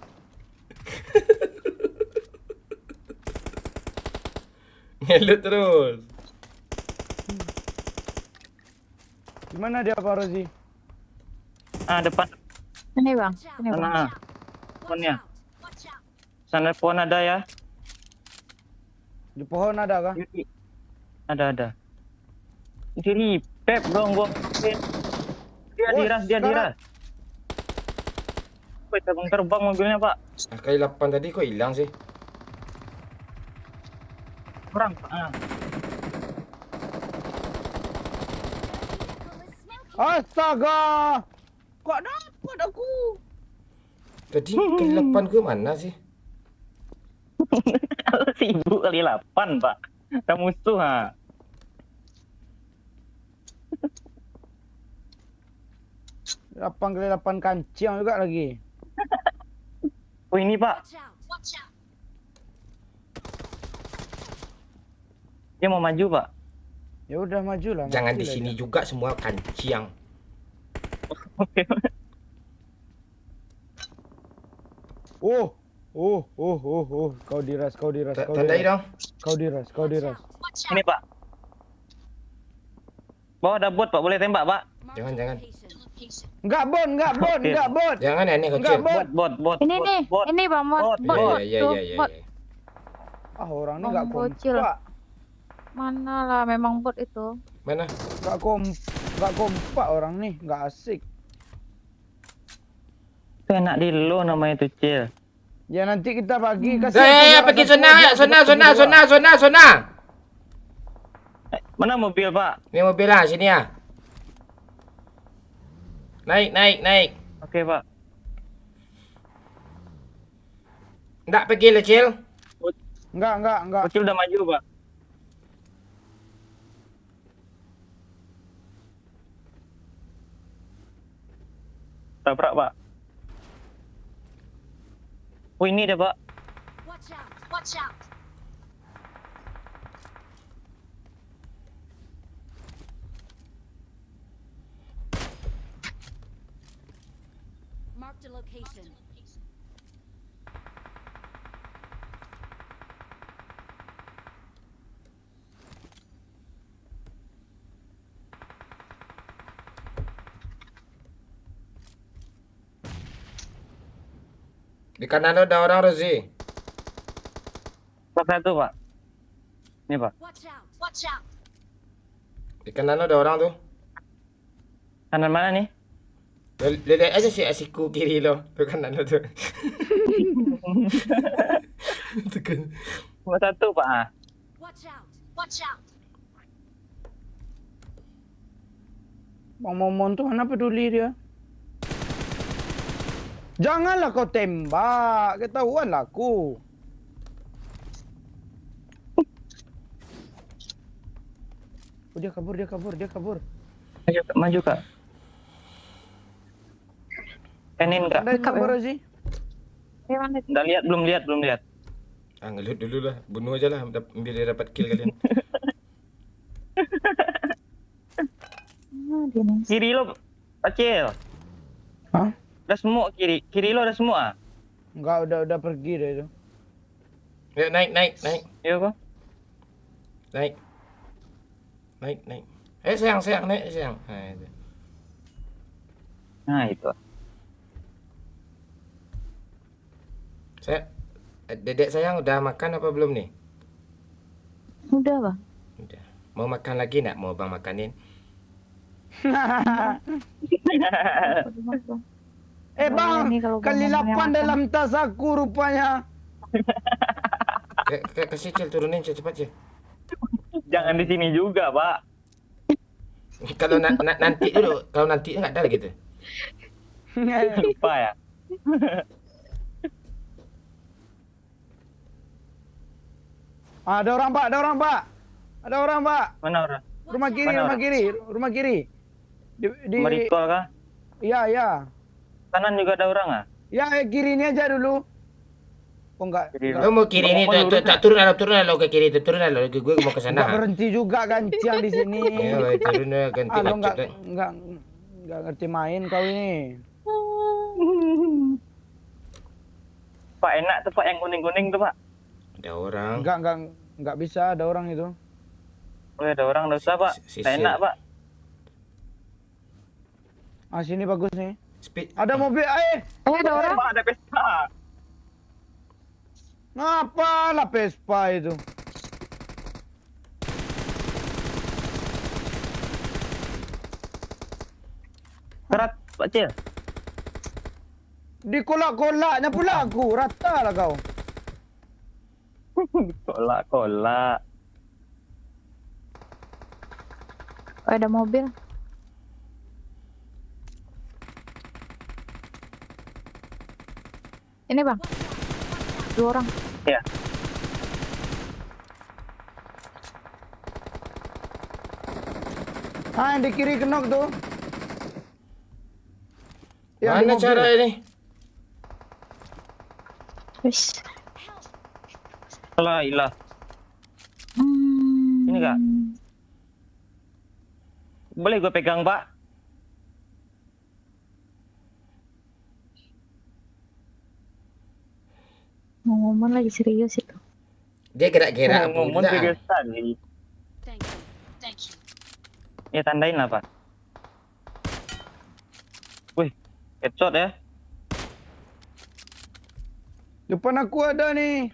Ngelut terus. Gimana dia Pak Rozi? Depan Ini Bang. Ini Bang. sana. Depannya. Sana pohon ada ya. Di pohon ada kah? Ada. Jadi Pep dong gua. Dia Oh, diras. sekarang- Wih, terbang mobilnya, Pak. Kali 8 tadi kok hilang sih? Orang. Ah. Astaga. Kok dapat aku? Tadi kali 8 ke mana sih? Kalau sibuk kali 8, Pak. Kita musuh, ha. Delapan kali 8 kancing juga lagi. Oh, ini, Pak. Watch out. Watch out. Dia mau maju, Pak. Ya udah maju lah. Jangan mati di lah sini dia. juga semua kanciang. Oke. Kau diras. Tandai dong. Kau diras. Watch Ini, out. Pak. Bawah ada bot, Pak. Boleh tembak, Pak. Mark Jangan, the jangan. location. Enggak bot. Jangan ini Enggak, kecil. Bot. Ini nih, Bot. ini bang bot, Bot. bot, Iya, tuh, iya, iya, bot. iya. Ah, orang ini Bang enggak bocil. kompak. Mana lah, memang bot itu. Mana? Enggak kompak orang nih, enggak asik. Itu enak di lo namanya itu, Cil. Ya nanti kita bagi kasih. Ya, pergi zona. Mana mobil, Pak? Ini mobil lah, sini ya. Naik. Oke, Pak. Nggak pergi lah, Cil. Enggak. Kecil udah maju, Pak. Tabrak, Pak. Oh, ini dia, Pak. Watch out. Watch out. Mark the location. Di kanan lo ada orang, Rozi. Satu, Pak. Ini, Pak. Watch out. Watch out. Di kanan lo ada orang tuh. Kanan mana nih? Lihat aja si asiku kiri lo. Tuh kanan lo tuh. Tuh kan. Cuma satu, Pak. Ah. Watch out. Watch out. Bang Momon tuh mana peduli dia? Janganlah kau tembak, ketahuan lah aku. Oh, dia kabur. Maju, Kak. Maju, Kak. Kanin, Kak. Ada kabur sih. Mana sih? Udah lihat, belum lihat. Ah, ngelut dulu lah. Bunuh aja lah. Biar dia dapat kill kalian. Mana dia nih? Kiri lo, Acil. Hah? Ada semua kiri. Kiri lo ada semua. Enggak, udah pergi dia itu. Ya, naik. Iya, kok. Naik. Sayang, naik sayang. Nah, itu. Nah, itu. Dedek sayang udah makan apa belum nih? Udah bang. Udah. Mau makan lagi nak? Mau bang makanin? Bang, Ini kalau kali Bang Momon 8 yang dalam tas aku rupanya. Kasih Cil, turunin Cil, cepat Cil. Jangan di sini juga, Pak. Kalau nanti dulu, kalau nanti nggak ada lagi tuh. Lupa ya. Ada orang Pak. Mana orang? Rumah kiri, Mana rumah kiri. Di Merikol kah? Ya. Kanan juga ada orang ah? Ya, kiri ini aja dulu. Oh enggak. Kiri. Lo mau kiri ini, turun lo ke kiri itu, turun lo, gue mau ke Enggak sana. berhenti juga kancian di sini. Ya, baik, turun lo ganti Lo macet. enggak ngerti main kau ini. Pak enak tuh Pak yang kuning-kuning tuh Pak. Ada orang. Enggak bisa ada orang itu. Oh ada orang enggak usah Pak. Sisil. Tak enak Pak. Ah sini bagus nih. Speed. Ada mobil. Ada orang. Pak ada pesta. Ngapalah Vespa itu? Kerat Pak Cil. Di kolak-kolaknya pula aku. Rata lah kau. Kolak-kolak. Oh, ada mobil. Ini bang, 2 orang. Ya. Ah, yang di kiri kenok tuh. Yang di Mana mobil. cara ini? Wis. Alah, ilah. Ini kak. Boleh gue pegang pak? Mau ngomong lagi serius itu. Dia gerak-gerak Ngomong pula. serius tadi. Thank you. Thank you. Ya tandain lah pak. Wih, headshot ya. Depan aku ada nih.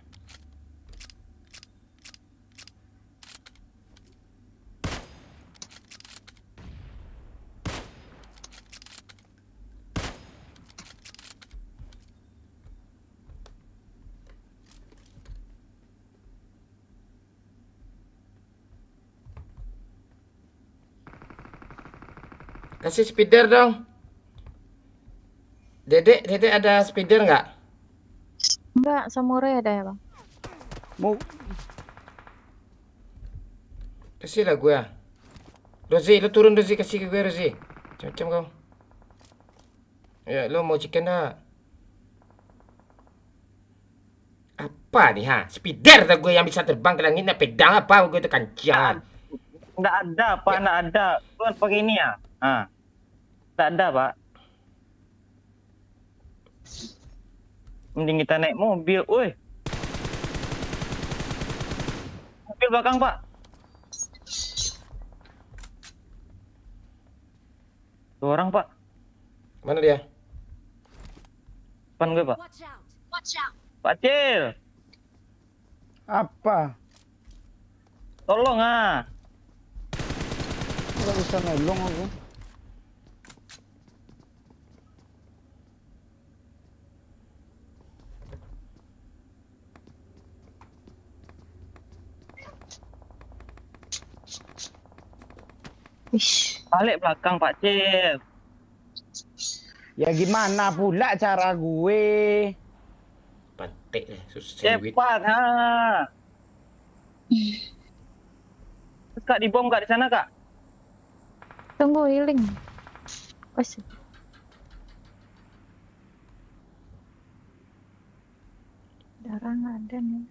Kasih speeder dong. Dedek ada speeder nggak? Enggak, samurai ada ya bang? Mau Kasih lah gue. Rozi, lu turun Rozi, kasih ke gue Rozi. Macam kau. Ya, lu mau chicken dah. Apa nih ha? Speeder tak gue yang bisa terbang ke langit, nak pedang apa gue itu kancang. Nggak ada pak, nggak ada. Gue pakai ini ya. Ah, nggak ada pak. Mending kita naik mobil. Woi, mobil belakang pak. Dua orang pak. Mana dia? Depan gue pak. Watch out. Watch out. Pak Cil, apa? tolong ah. Nggak bisa nolong aku. Wish. Balik belakang Pak Cil. Ya gimana pula cara gue? Pantek deh, susah duit. Cepat ha. Terus kak dibom kak di sana kak? Tunggu healing. Wes. Darah nggak ada nih.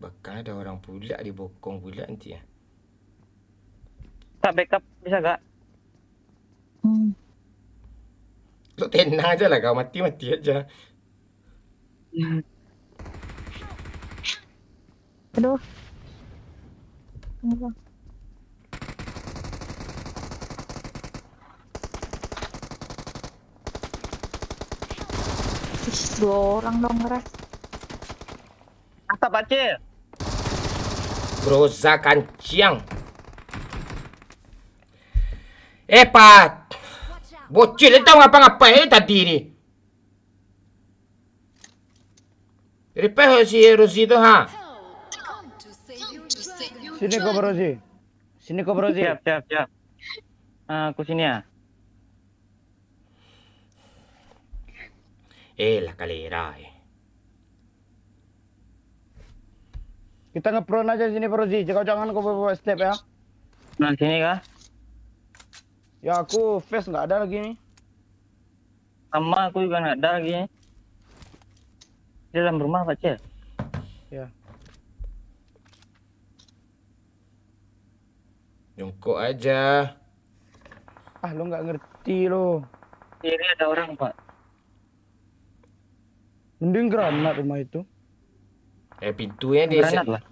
Bakal ada orang pula di bokong pula nanti ya. Kak backup bisa kak? Lu tenang aja lah kau, mati-mati aja. Aduh. Tunggu bang. Wish, 2 orang dong ngeras. Asap Pak Cil. Groza kanciang. Pat. Watch out. Bocil tahu ngapa-ngapain tadi ni. Repair si Rozi tu ha. Come to save your dragon. Sini kau Brozi. Sini kau Brozi. Siap. Aku sini ya. La kalera Kita ngepron aja sini Brozi. Jangan kau bawa step ya. Nah sini kah? Ya aku face nggak ada lagi nih. Sama aku juga nggak ada lagi. Di dalam rumah Pak Cil. Ya. Jongkok aja. Ah lo nggak ngerti lo. Kiri ada orang Pak. Mending granat rumah itu. Pintunya dia Granat lah.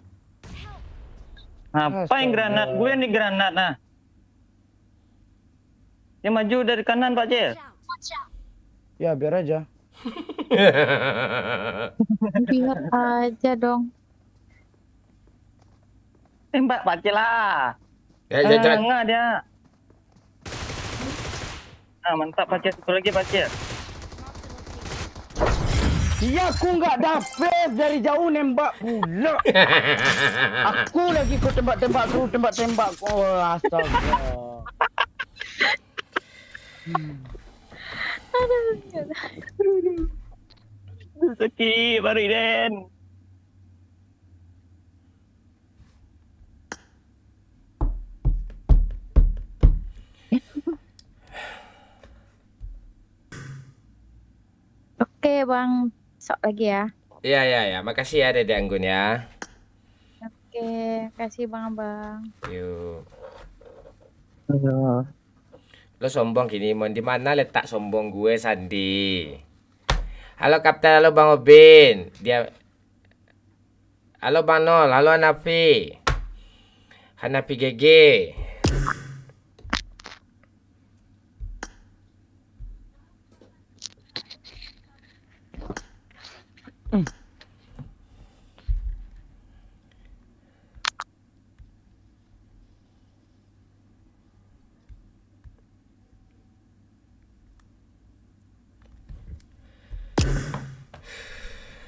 Ngapain Astaga. granat? Gue yang di granat nah. Dia maju dari kanan Pak Cil. Watch out. Watch out. Ya biar aja. Biar aja dong. Tembak Pak Cil lah. Jangan. Enggak dia. Ah, mantap Pacar. Satu lagi Pacar. Ya aku nggak dapet dari jauh nembak pula. Aku lagi kau tembak-tembak kau. Astaga. Sakit baru Den. Oke bang, sok lagi ya. Ya. Makasih ya Dede Anggun ya. Oke, kasih bang abang. Yuk. Lo sombong gini, mon di mana letak sombong gue Sandi? Halo Kapten, halo Bang Obin. Halo Bang Nol, halo Hanafi. Hanafi GG.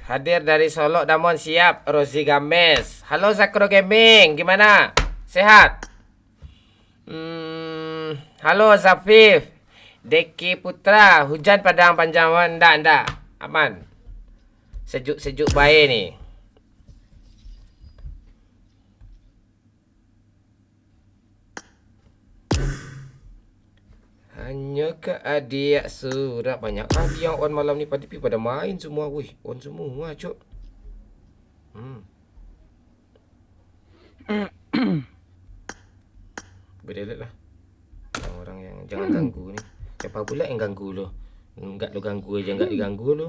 Hadir dari Solo, Damon siap. Rozi Games. Halo Zakro Gaming, gimana? Sehat? Halo Zafif. Deki Putra, hujan Padang Panjaman, ndak. Aman. Sejuk baik nih. Hanya ke adik surat banyak kali yang on malam ni pada main semua. Wih, on semua, cuk. Beda lah. Orang yang jangan ganggu ni. Siapa pula yang ganggu lo? Enggak lo ganggu aja, enggak diganggu lo.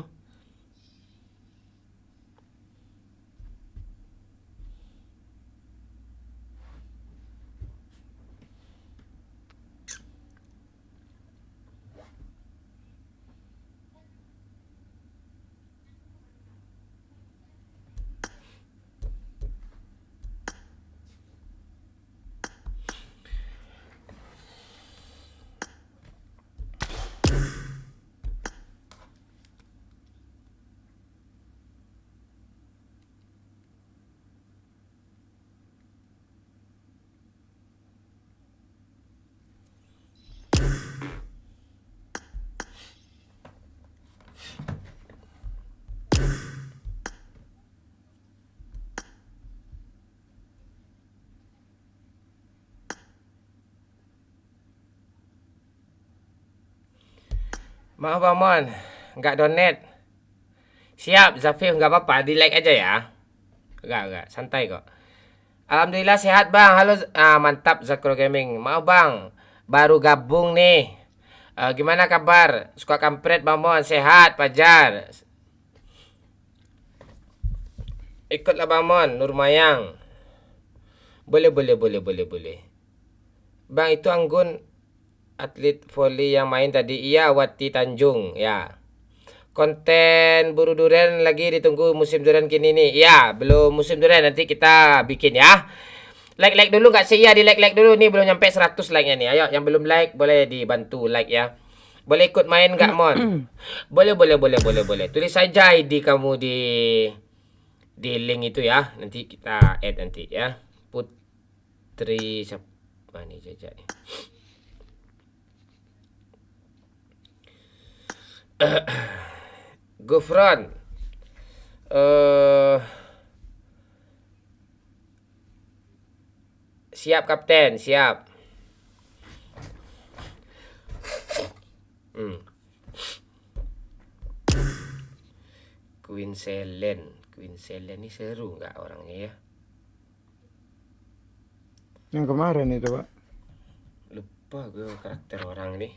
Maaf Bang Mon, enggak donate. Siap, Zafif enggak apa-apa, di like aja ya. Enggak, santai kok. Alhamdulillah sehat Bang. Halo, mantap Zakro Gaming. Maaf Bang, baru gabung nih. Gimana kabar? Suka kampret Bang Mon, sehat, Pajar. Ikutlah Bang Mon, Nurmayang. Boleh. Bang, itu Anggun atlet volley yang main tadi. Iya, Wati Tanjung, ya. Konten buru durian lagi ditunggu musim durian kini nih. Ya, belum musim durian, nanti kita bikin ya. Like dulu nggak sih ya, di like dulu nih, belum nyampe 100 like-nya nih. Ayo, yang belum like boleh dibantu like ya. Boleh ikut main nggak Mon? Boleh. Tulis saja ID kamu di link itu ya. Nanti kita add nanti ya. Putri siapa nih Jaja nih? Gufron. Siap Kapten, siap. Queen Selen ini seru nggak orangnya ya? Yang kemarin itu Pak. Lupa gue karakter orang ini.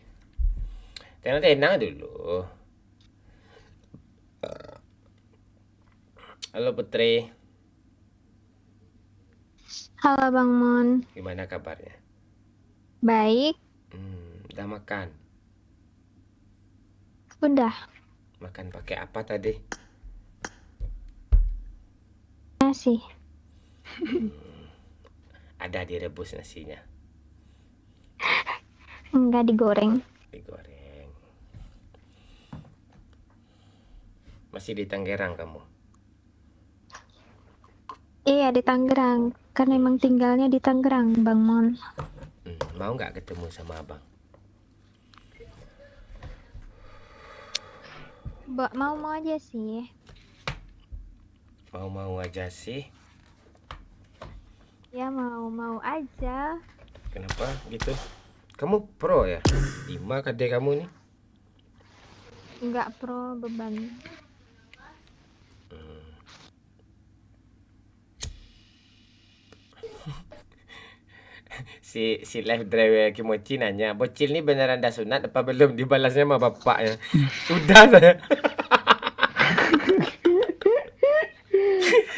Tenang dulu. Halo Putri, Halo Bang Mon. gimana kabarnya? Baik, Udah makan? udah. Makan pakai apa tadi? Nasi. Ada direbus nasinya. Enggak digoreng. Digoreng. Masih di Tangerang kamu? Iya di Tangerang. Kan emang tinggalnya di Tangerang, Bang Mon. Mau nggak ketemu sama abang? Mau aja sih. Mau aja sih. Ya mau aja. Kenapa gitu? Kamu pro ya? 5 KD kamu nih. Enggak pro beban. Si live driver Kimochi nanya, bocil nih beneran dah sunat apa belum? Dibalasnya sama bapaknya. Udah saya.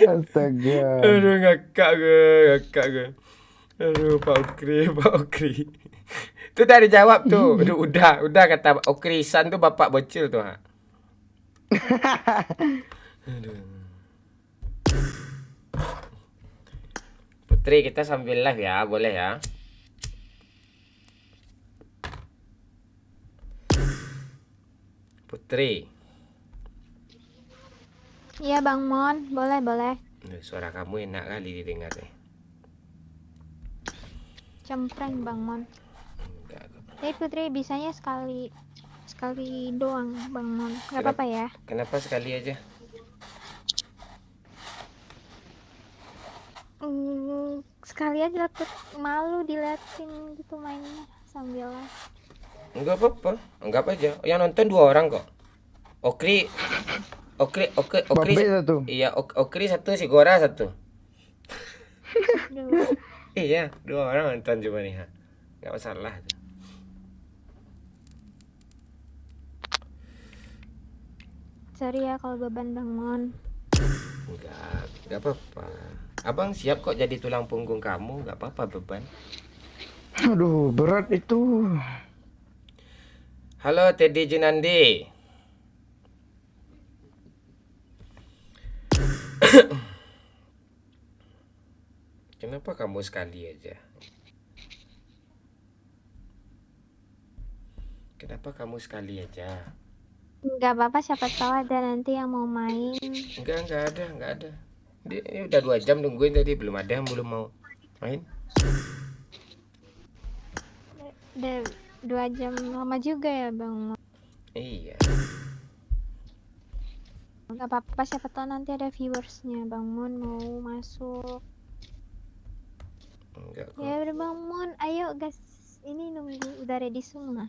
Astaga. Aduh ngakak gue. Aduh Pak Okri. Tuh tadi jawab tuh. Aduh, udah kata Okrisan tuh bapak bocil tuh. Ha. Aduh. Putri kita sambil live ya, boleh ya? Putri. Iya Bang Mon, boleh. Suara kamu enak kali didengar deh. Cempreng Bang Mon. Enggak. Tapi Putri bisanya sekali doang Bang Mon. Gak apa-apa ya. Kenapa sekali aja? Sekali aja takut malu diliatin gitu mainnya sambil live. Enggak apa-apa, anggap aja. Yang nonton 2 orang kok. Okri. Babe satu. Iya, Okri 1, si Gora 1. Aduh. Iya, 2 orang nonton cuma nih. Ha. Enggak masalah. Sorry ya kalau beban Bang Mon. Enggak apa-apa. Abang siap kok jadi tulang punggung kamu, enggak apa-apa beban. Aduh, berat itu. Halo Teddy Junandi. Kenapa kamu sekali aja? Kenapa kamu sekali aja? Nggak apa-apa, siapa tahu ada nanti yang mau main. Enggak ada. Ini udah 2 jam nungguin tadi, belum ada yang belum mau main. Udah 2 jam lama juga ya Bang Mon. Iya. Nggak apa-apa, siapa tahu nanti ada viewersnya Bang Mon mau masuk. Enggak kok. Ya udah Bang Mon, ayo guys, ini nunggu udah ready semua.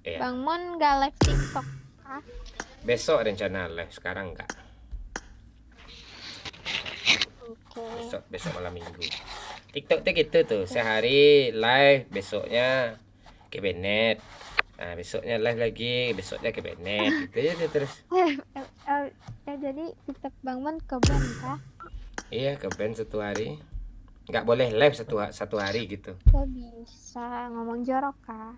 Iya. Bang Mon nggak live TikTok kah? Besok rencana live, sekarang enggak. Oke. Besok malam minggu. TikTok tuh gitu tuh, sehari live, besoknya ke Bennett. Nah, besoknya live lagi, besoknya ke Bennett. Gitu aja terus. Jadi TikTok Bang Mon keban kah? Iya, ke band 1 hari. Nggak boleh live satu hari gitu. Kok bisa ngomong jorok kah?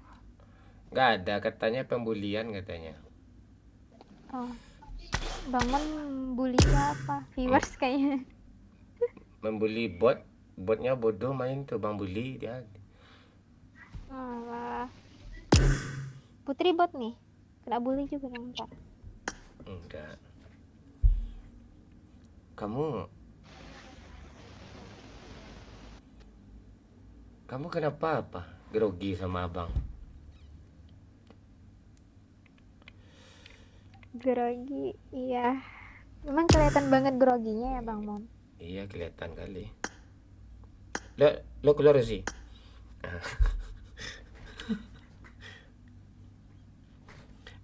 Nggak ada, katanya pembulian katanya. Oh, Bang Mon bully siapa? Viewers kayaknya. Membuli botnya bodoh main tuh Bang Bully dia. Alah. Putri bot nih, kena bully juga dong ntar. Enggak. Kamu kenapa apa? Grogi sama abang? Grogi, iya. Memang kelihatan banget groginya ya Bang Mon. Iya kelihatan kali. Lo keluar sih.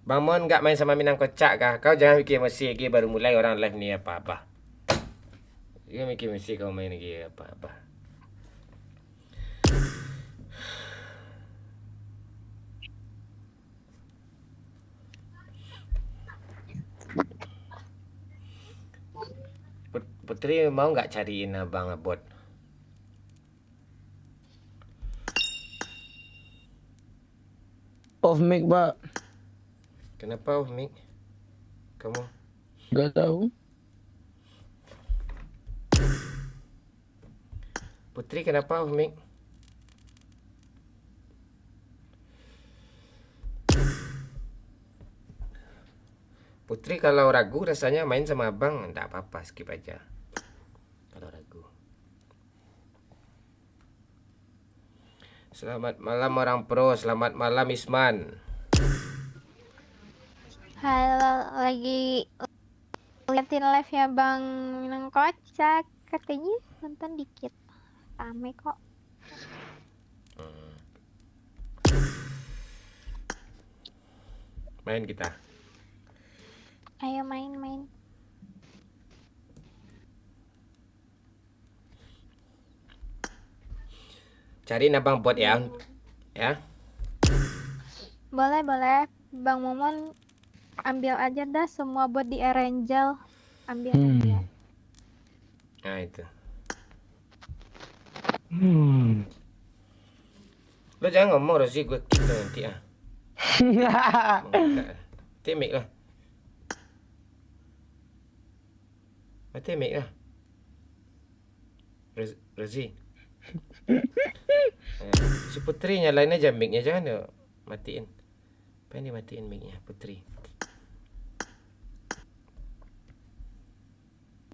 Bang Mon nggak main sama Minang Kocak kah? Kau jangan mikir emosi lagi, baru mulai orang live nih apa-apa. Dia mikir emosi kau main lagi apa-apa. Putri mau nggak cariin abang bot? Off mic, Pak. Kenapa Mik? Kamu? Gak tahu. Putri kenapa off mic? Putri kalau ragu rasanya main sama abang, enggak apa-apa, skip aja. Kalau ragu. Selamat malam orang pro, selamat malam Isman. Halo, lagi liatin live ya Bang Minang Kocak. Katanya nonton dikit. Rame kok. Main kita. Ayo main-main. Cariin abang bot ya. Ya. Boleh, boleh. Bang Momon ambil aja dah semua bot di Erangel. Ambil aja. Nah itu. Lo jangan ngomong Rosi, gue kick lo nanti ah. Mati mic lah. Mati mic lah. Rosi. Si Putri nyalain aja mic-nya, jangan ya matiin. Pengen dimatiin mic-nya Putri.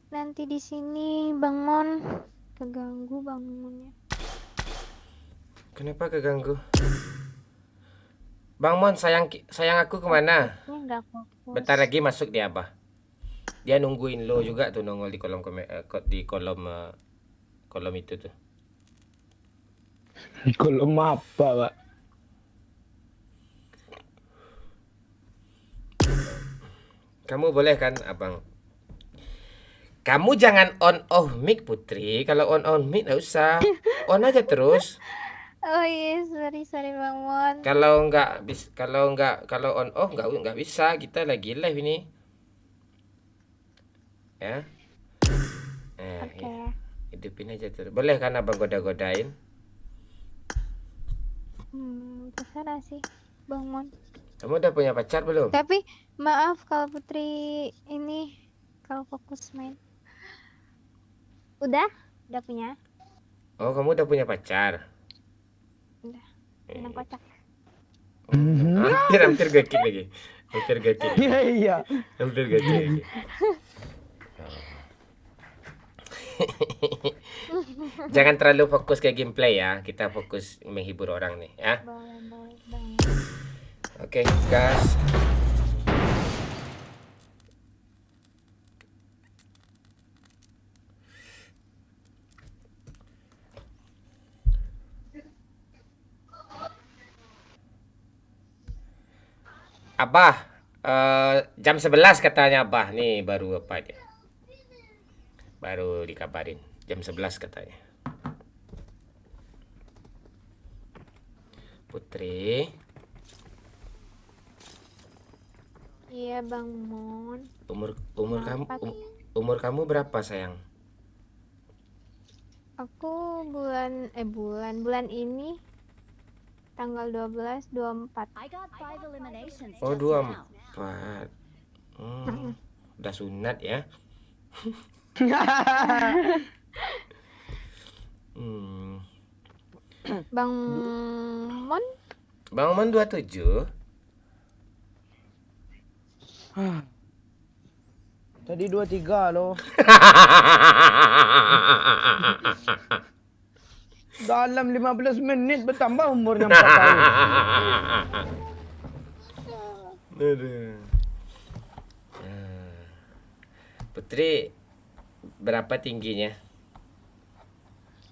Nanti di sini Bang Mon keganggu Bang Monnya. Kenapa keganggu? Bang Mon, sayang aku kemana? Ini nggak fokus. Bentar lagi masuk dia Abah. Dia nungguin lo juga tuh, nongol di kolom kolom itu tuh. Kolom apa, Pak? Kamu boleh kan, Abang? Kamu jangan on off mic Putri. Kalau on mic nggak usah. On aja terus. Oh iya, sorry Bang Mon. Kalau on off nggak bisa. Kita lagi live ini. Ya. Oke. Ya. Hidupin aja terus. Boleh kan Abang goda-godain? Terserah sih Bang Mon. Kamu udah punya pacar belum? Tapi maaf kalau Putri ini kalau fokus main. Udah punya. Oh, kamu udah punya pacar? Udah. Minang Kocak. Hampir gue kick lagi. Iya. Hampir gue kick lagi. Jangan terlalu fokus ke gameplay ya. Kita fokus menghibur orang nih ya. Boleh Bang. Oke, guys. Abah, jam 11 katanya Abah. Nih baru apa dia? Baru dikabarin. Jam 11 katanya. Putri. Iya Bang Mon. Umur kamu berapa sayang? Aku bulan ini tanggal 12 24. I got 5 eliminations Oh, just now. 24. Udah sunat ya. Bang Mon Bang Oman 27. Tadi 23 loh. Dalam 15 menit bertambah umurnya 4 tahun. Aduh. Putri berapa tingginya?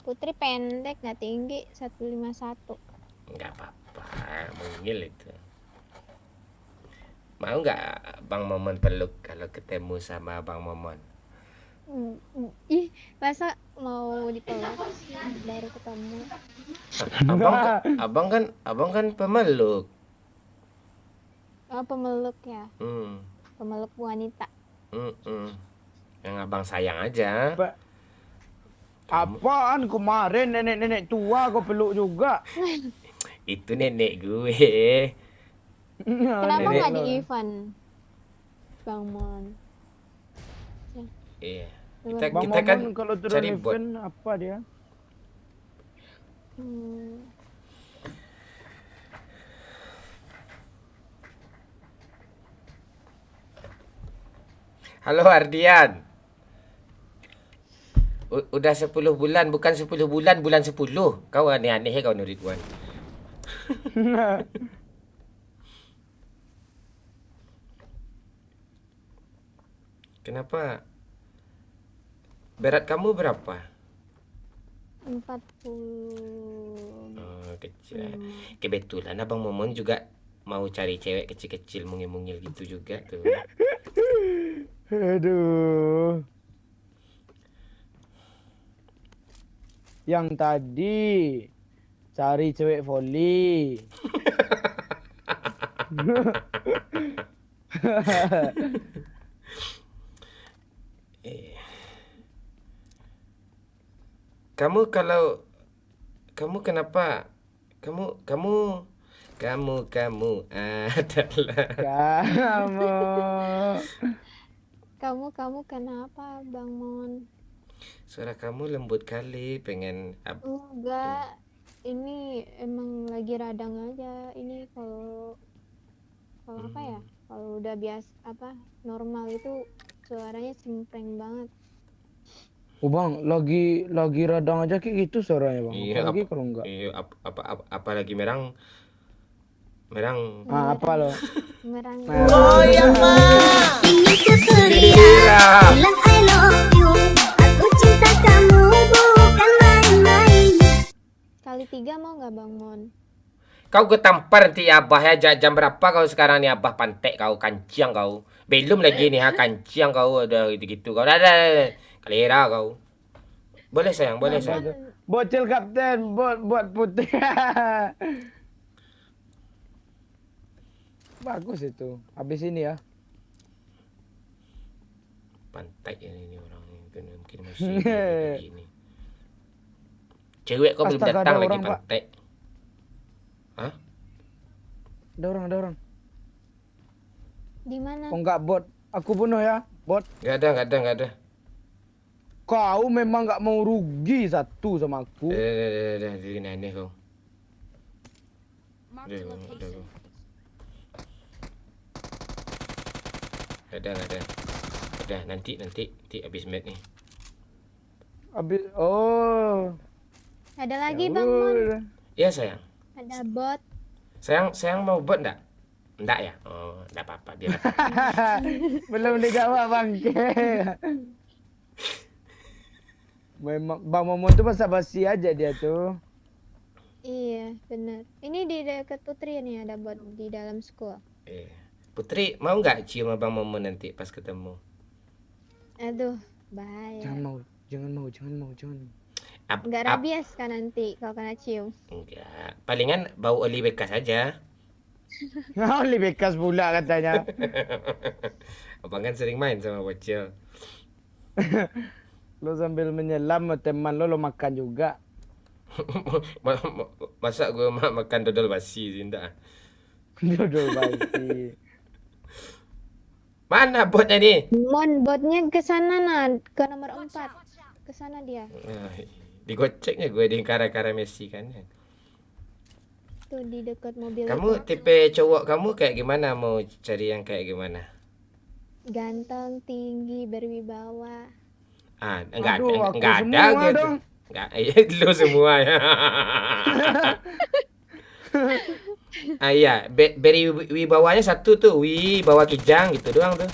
Putri pendek nggak tinggi 151. Enggak apa-apa, mungil itu. Mau nggak Bang Momon peluk kalau ketemu sama Bang Momon? Ih, masa mau dipeluk sih baru ketemu. Abang kan pemeluk. Oh, pemeluk ya. Hmm. Pemeluk wanita. Yang abang sayang aja. Apaan kemarin nenek-nenek tua kau peluk juga. Itu nenek gue. Kenapa nenek nggak di lo. event Bang Mon? Iya. Coba. Kita Bang kan Momon kalau turun cari bot. event apa dia? Hmm. Halo Ardian. Udah 10 bulan, bukan 10 bulan, bulan 10. Kau aneh-aneh ya kau Nuridwan. Kenapa? Berat kamu berapa? 40. Oh, kecil. Kebetulan Abang Momon juga mau cari cewek kecil-kecil mungil-mungil gitu juga tuh. Aduh. Yang tadi cari cewek volley. Kamu kamu kenapa? Kamu adalah Kamu kenapa, Bang Mon? suara kamu lembut kali, pengen Enggak, ini emang lagi radang aja. Ini kalau apa ya? Kalau udah biasa apa normal itu suaranya cempreng banget. Oh bang, lagi radang aja kayak gitu suaranya bang. Iya, Apalagi kalau enggak. Iya, apalagi merang. Ah, apa lo? Merang. Ingin ku Gila. bilang I love you. Aku cinta kamu bukan main-main. Kali 3 mau nggak Bang Mon? Kau gue tampar nanti Abah ya. Jam berapa kau sekarang nih Abah pantek kau, kanciang kau. Belum lagi nih ha, kanciang kau udah gitu-gitu kau. Dah. Kalera kau. Boleh sayang, boleh sayang. Bocil kapten, buat putih. Bagus itu. Habis ini ya. Pantai ini orang mungkin masih begini. Cewek kok belum Astaga, datang ada lagi orang, Pak. pantai. Hah? Ada orang. Di mana? Oh enggak bot. Aku bunuh ya, bot. Gak ada. Kau memang enggak mau rugi satu sama aku. Dah, jadi aneh kau. Marked a Udah, location. Gak ada. Udah, nanti habis match nih. Habis oh. Ada Ya lagi Bang Mon. udah. Iya sayang. Ada bot. Sayang mau bot enggak? Enggak ya? Oh, enggak apa-apa, biar apa. Belum dijawab bangke. Memang Bang Momon tuh basa-basi aja dia tuh. Iya, benar. Ini di dekat Putri nih ada bot di dalam school. Putri, mau nggak cium Abang Momon nanti pas ketemu? Aduh, bahaya. Jangan mau. Nggak rabies kan nanti kalau kena cium. Enggak. Palingan bau oli bekas aja. Oli bekas pula katanya. Abang kan sering main sama bocil. Lo sambil menyelam teman lo makan juga. Masa gue makan dodol basi sih enggak? Dodol basi. Mana botnya nih? Mon, botnya ke sana nah, ke nomor 4. Ke sana dia. Digoceknya gue di kara-kara Messi kan. Tuh di dekat mobil Kamu itu. tipe cowok kamu kayak gimana? Mau cari yang kayak gimana? Ganteng, tinggi, berwibawa. Enggak Aduh, ada, aku enggak ada semua gitu. dong. Enggak, lu semua ya. Iya, beri wibawanya satu tuh, wibawa kijang gitu doang tuh.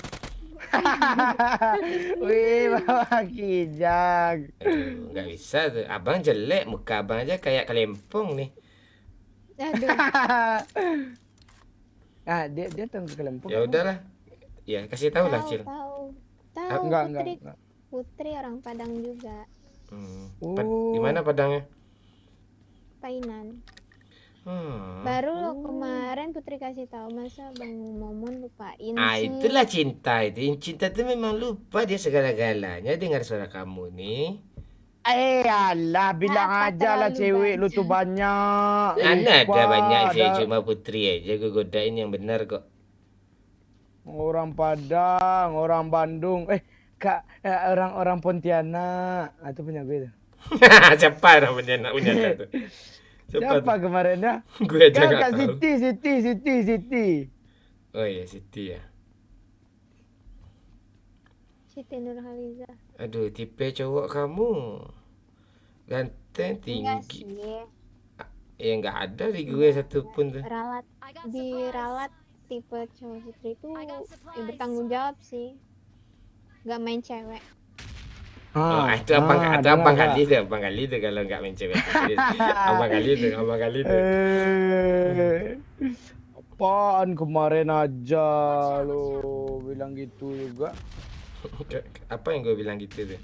Wih, bawa kijang. Aduh, nggak bisa tuh. Abang jelek, muka abang aja kayak kelempong nih. Aduh, Ah, dia tahu kelempong. Ya udahlah. Ya, kasih tahu lah, Cil. tahu. Enggak. Putri orang Padang juga. Oh. Di mana Padangnya? Painan. Hmm. Baru lo kemarin Putri kasih tahu masa Bang Momon lupain sih. Itulah cinta itu. Cinta itu memang lupa dia segala-galanya. Dengar suara kamu nih. Alah, bilang Apa aja lah terlalu cewek lu banyak? tuh banyak. Mana ada Lupa, banyak sih, ada cuma Putri aja gue godain yang benar kok. orang Padang, orang Bandung, orang Pontianak. Ah, itu punya gue tuh. Siapa namanya nak punya Anda tuh? Siapa tuh? kemarin ya? Gue aja Kan nggak Kak tahu. Siti. Oh iya, Siti ya. Siti Nurhaliza. Aduh, tipe cowok kamu ganteng, Enggak tinggi. sih. Ya nggak ada di gue satupun tuh. Ralat I got diralat tipe cowok Putri itu bertanggung jawab sih. Gak main cewek. Oh, itu abang dengar, Kak. abang kali itu kalau nggak main cewek. Serius. abang kali itu. Apaan kemarin aja lo bilang gitu juga. Apa yang gue bilang gitu tuh?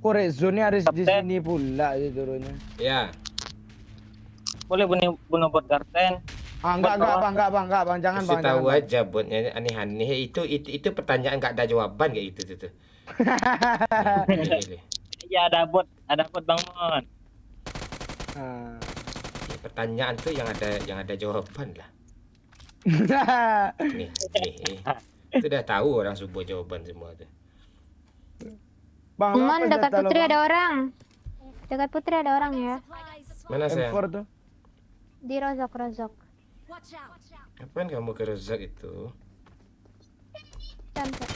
Kok Rezonnya harus di Kapten. sini pula sih turunnya. Ya, Boleh bunuh bot Garten. Enggak bang, jangan kasih bang. tahu Jangan, Bang. aja buatnya aneh-aneh. Itu pertanyaan nggak ada jawaban kayak gitu tuh. Nih. Ya ada bot Bang Mon. Ah. Pertanyaan tuh yang ada jawaban lah. Nih. Itu udah tahu orang sebuah jawaban semua tuh. Bang, Mon, apa dekat senjata lo, Putri Bang? ada orang. Dekat Putri ada orang ya. Mana saya? M4 tuh. Di rozok. Watch out. Apaan kamu ke Rozak itu? Cantik.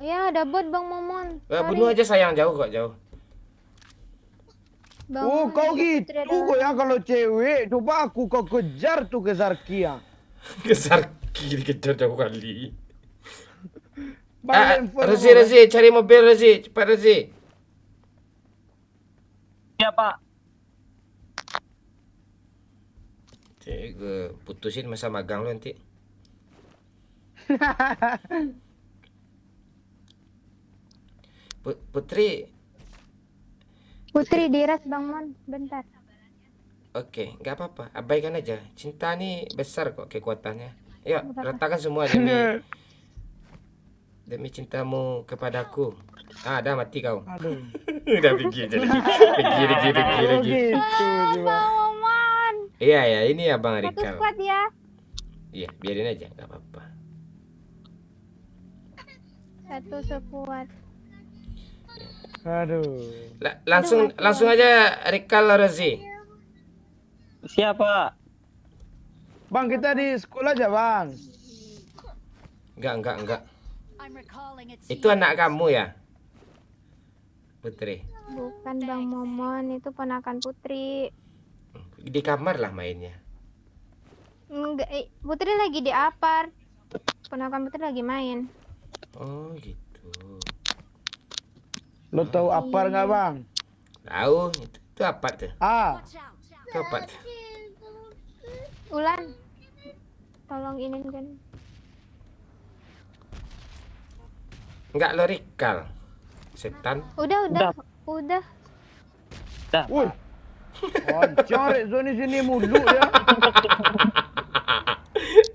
Ya ada bot Bang Momon. Bunuh aja sayang, jauh kok jauh. Bang Oh, Momon, kau dekat Putri ada gitu kok ya kalau cewek. Coba aku kau kejar tuh ke Zarkia. Kesar kiri kejar jauh kali. Bang, M4 Rezi, cari mobil Rezi, cepat Rezi. Ya Pak. Cik, gue putusin masa magang lo nanti. Putri, Putri diras Bang Mon, bentar. oke, nggak apa-apa, abaikan aja. Cinta nih besar kok kekuatannya. Yuk, Nggak apa-apa. ratakan semua demi cintamu kepadaku. Dah mati kau. Aduh. Udah pergi aja lagi. Pergi Oh, lagi. gitu coba. Bang Momon, Iya ya, ini Abang satu Rikal. squad ya. Iya, biarin aja, nggak apa-apa. Satu squad. Aduh. Langsung aja Rikal Rezi. Siapa? Bang, kita di sekolah aja, Bang. Enggak. I'm recalling it. Itu anak kamu ya? Putri. Bukan Bang Momon, itu ponakan Putri. Di kamar lah mainnya. Enggak, Putri lagi di apart. Ponakan Putri lagi main. Oh gitu. Lo tahu apa nggak, Bang? Tahu itu apa tuh? Watch out. Itu apa tuh? Ulan, tolong inin kan. Enggak lo Rikal. Setan. Udah. Woi. Cari zoni sini mulu ya.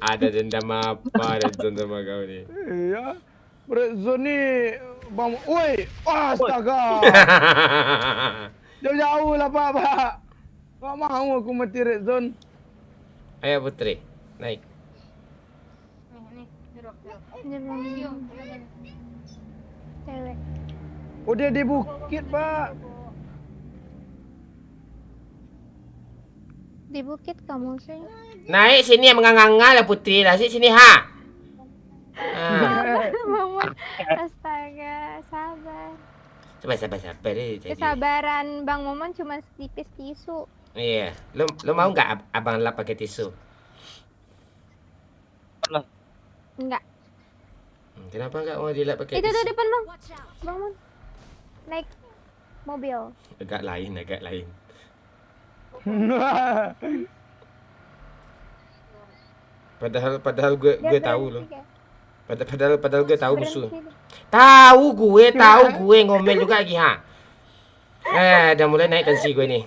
Ada dendam apa? Ada dendam sama kau nih. Iya. Zoni Bang. Woi, astaga. Jauh-jauh lah, Pak. Gak mau aku mati red zone. Ayo Putri, naik. Cewek. Oh, dia di bukit, Pak. Di bukit kamu sih. Naik sini yang menganga lah Putri. Lah sini ha. Mama, astaga, sabar. Sabar deh. Kesabaran Bang Momon cuma setipis tisu. Iya. Lo mau nggak abang lap pakai tisu? Enggak. Kenapa nggak mau dilap pakai Itu tuh tisu? depan Bang. Watch out. Bang Mon. Naik mobil. Agak lain. Padahal gue Dia tahu berhenti, loh. guys. Padahal gue tahu musuh. Berhenti. Tahu gue ngomel juga lagi ha. Udah mulai naik tensi gue nih.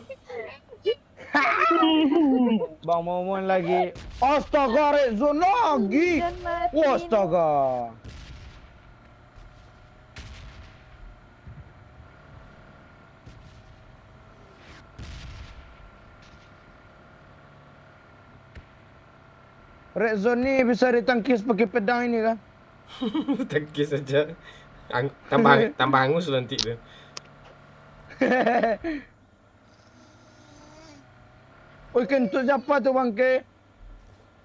Bang Momon lagi. Astaga, red zone lagi. Dan mati. Wah, astaga. Red zone ni bisa ditangkis pakai pedang ini kan? Tangkis saja. Tambah hangus nanti tuh. Oi, kentut siapa tuh bangke?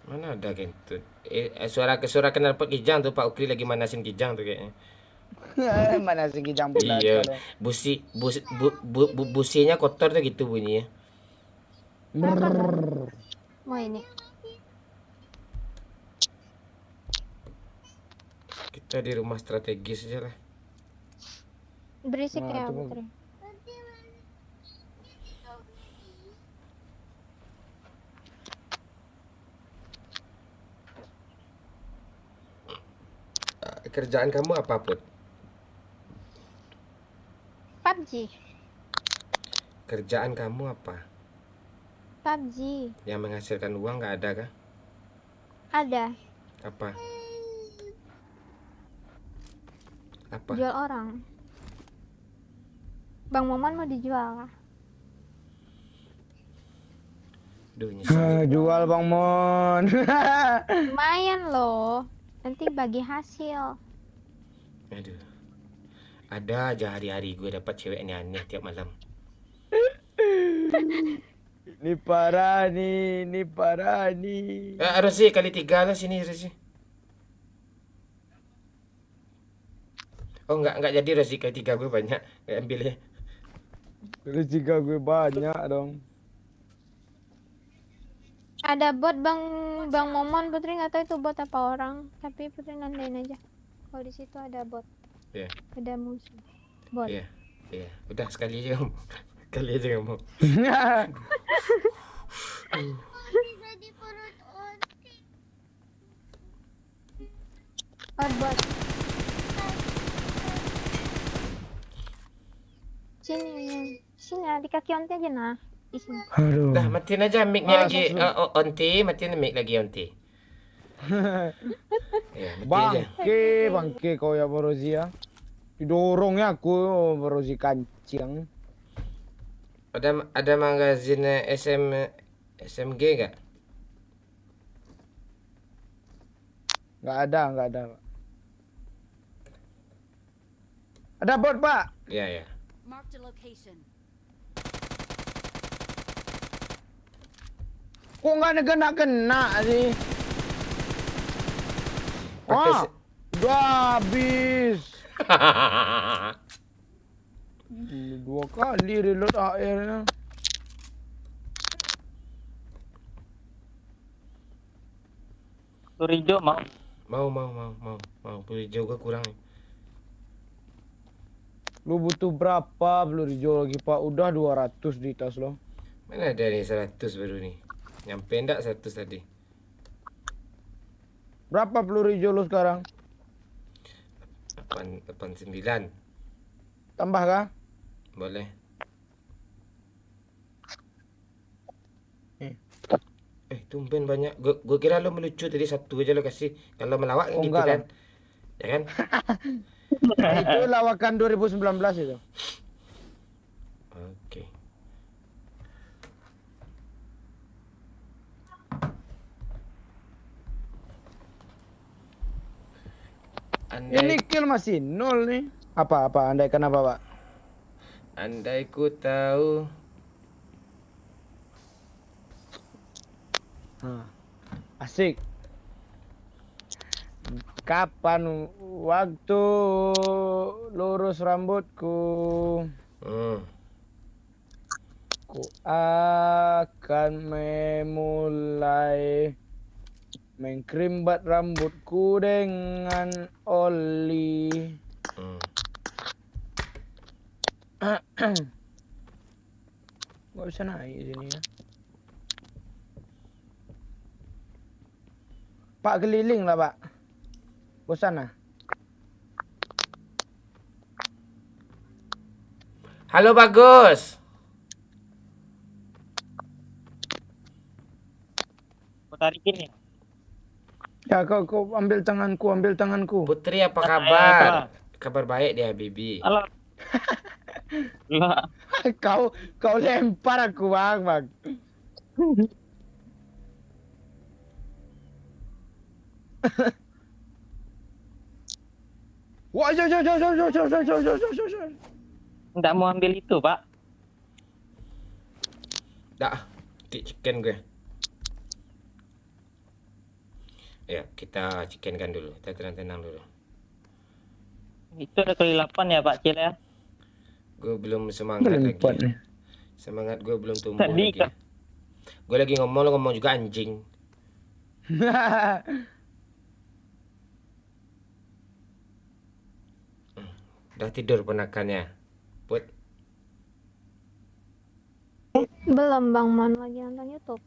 Mana ada kentut? Suara kenal pot Kijang tuh, Pak Ukri lagi manasin Kijang tuh kayaknya. Mana si Kijang pula Iya, sekarang. businya kotor tuh gitu bunyinya. Kenapa bang? Mau ini. Kita di rumah strategis aja lah. Berisik Nah, ya itu mah- Putri. Kerjaan kamu apa, Put? PUBG. Kerjaan kamu apa? PUBG. Yang menghasilkan uang nggak ada kah? Ada. Apa? Apa? Jual orang. Bang Momon mau dijual kah? Duh, nyesel. Jual Bang Mon. Lumayan loh. Nanti bagi hasil. Aduh. Ada aja hari-hari gue dapat cewek aneh tiap malam. Ini parah nih. Rosi kali 3 lah sini Rosi. Oh enggak jadi Rosi kali 3 gue banyak. Gak ambil ya. Rezeki gue banyak dong. Ada bot Bang Momon, Putri nggak tahu itu bot apa orang, tapi Putri nandain aja. Kalau di situ ada bot, Iya. ada musuh. Bot. Iya. Iya. Udah sekali aja kamu. Kali aja kamu. Oh, bot. Sini di kaki onti aja nah. Di sini. Aduh. Dah matiin aja mic-nya lagi onti, matiin mic lagi onti. Ya, matiin aja. Bangke kau ya Barozi ya. Didorongnya aku Barozi kancing. Ada magazin SMG enggak? Nggak ada. Ada bot, Pak. Iya. Marked a location. Kok nggak kena sih? Pakai Wah, udah habis. 2 kali reload akhirnya. Peluru hijau mau. Mau. Peluru hijau gua kurang. Lu butuh berapa peluru hijau lagi, Pak? Udah 200 di tas lo. Mana ada nih 100 baru nih. Nyampe enggak 100 tadi? Berapa peluru hijau lu sekarang? 89. Tambah kah? Boleh. Tumben banyak. Gua kira lo melucu tadi 1 aja lo kasih. Kalau melawak Oh, gitu enggak kan. Ya kan? Itu lawakan 2019 itu. Oke. Ini kill masih 0 nih. Apa? Andaikan apa, Pak? Andai ku tahu. Asik. Kapan waktu lurus rambutku? Ku akan memulai mengkerimbat rambutku dengan oli. Gak bisa naik sini ya. Pak keliling lah, Pak. Bosan lah. Halo Bagus. Kau tarikin ya. Ya, kau ambil tanganku. Putri apa Apa? kabar? Kabar baik dia, Bibi. Alah. Lah. kau lempar aku, Bang. Wah, nggak mau ambil itu, Pak. Dah, chicken gue. Ya, kita chickenkan dulu. Kita tenang-tenang dulu. Itu ada kelilapan ya, Pak Cil ya. Gue belum semangat lagi. Semangat gue belum tumbuh Tadi lagi. Gue lagi ngomong, lo ngomong juga anjing. Udah tidur ponakannya. Put. Belum Bang Mon, lagi nonton YouTube.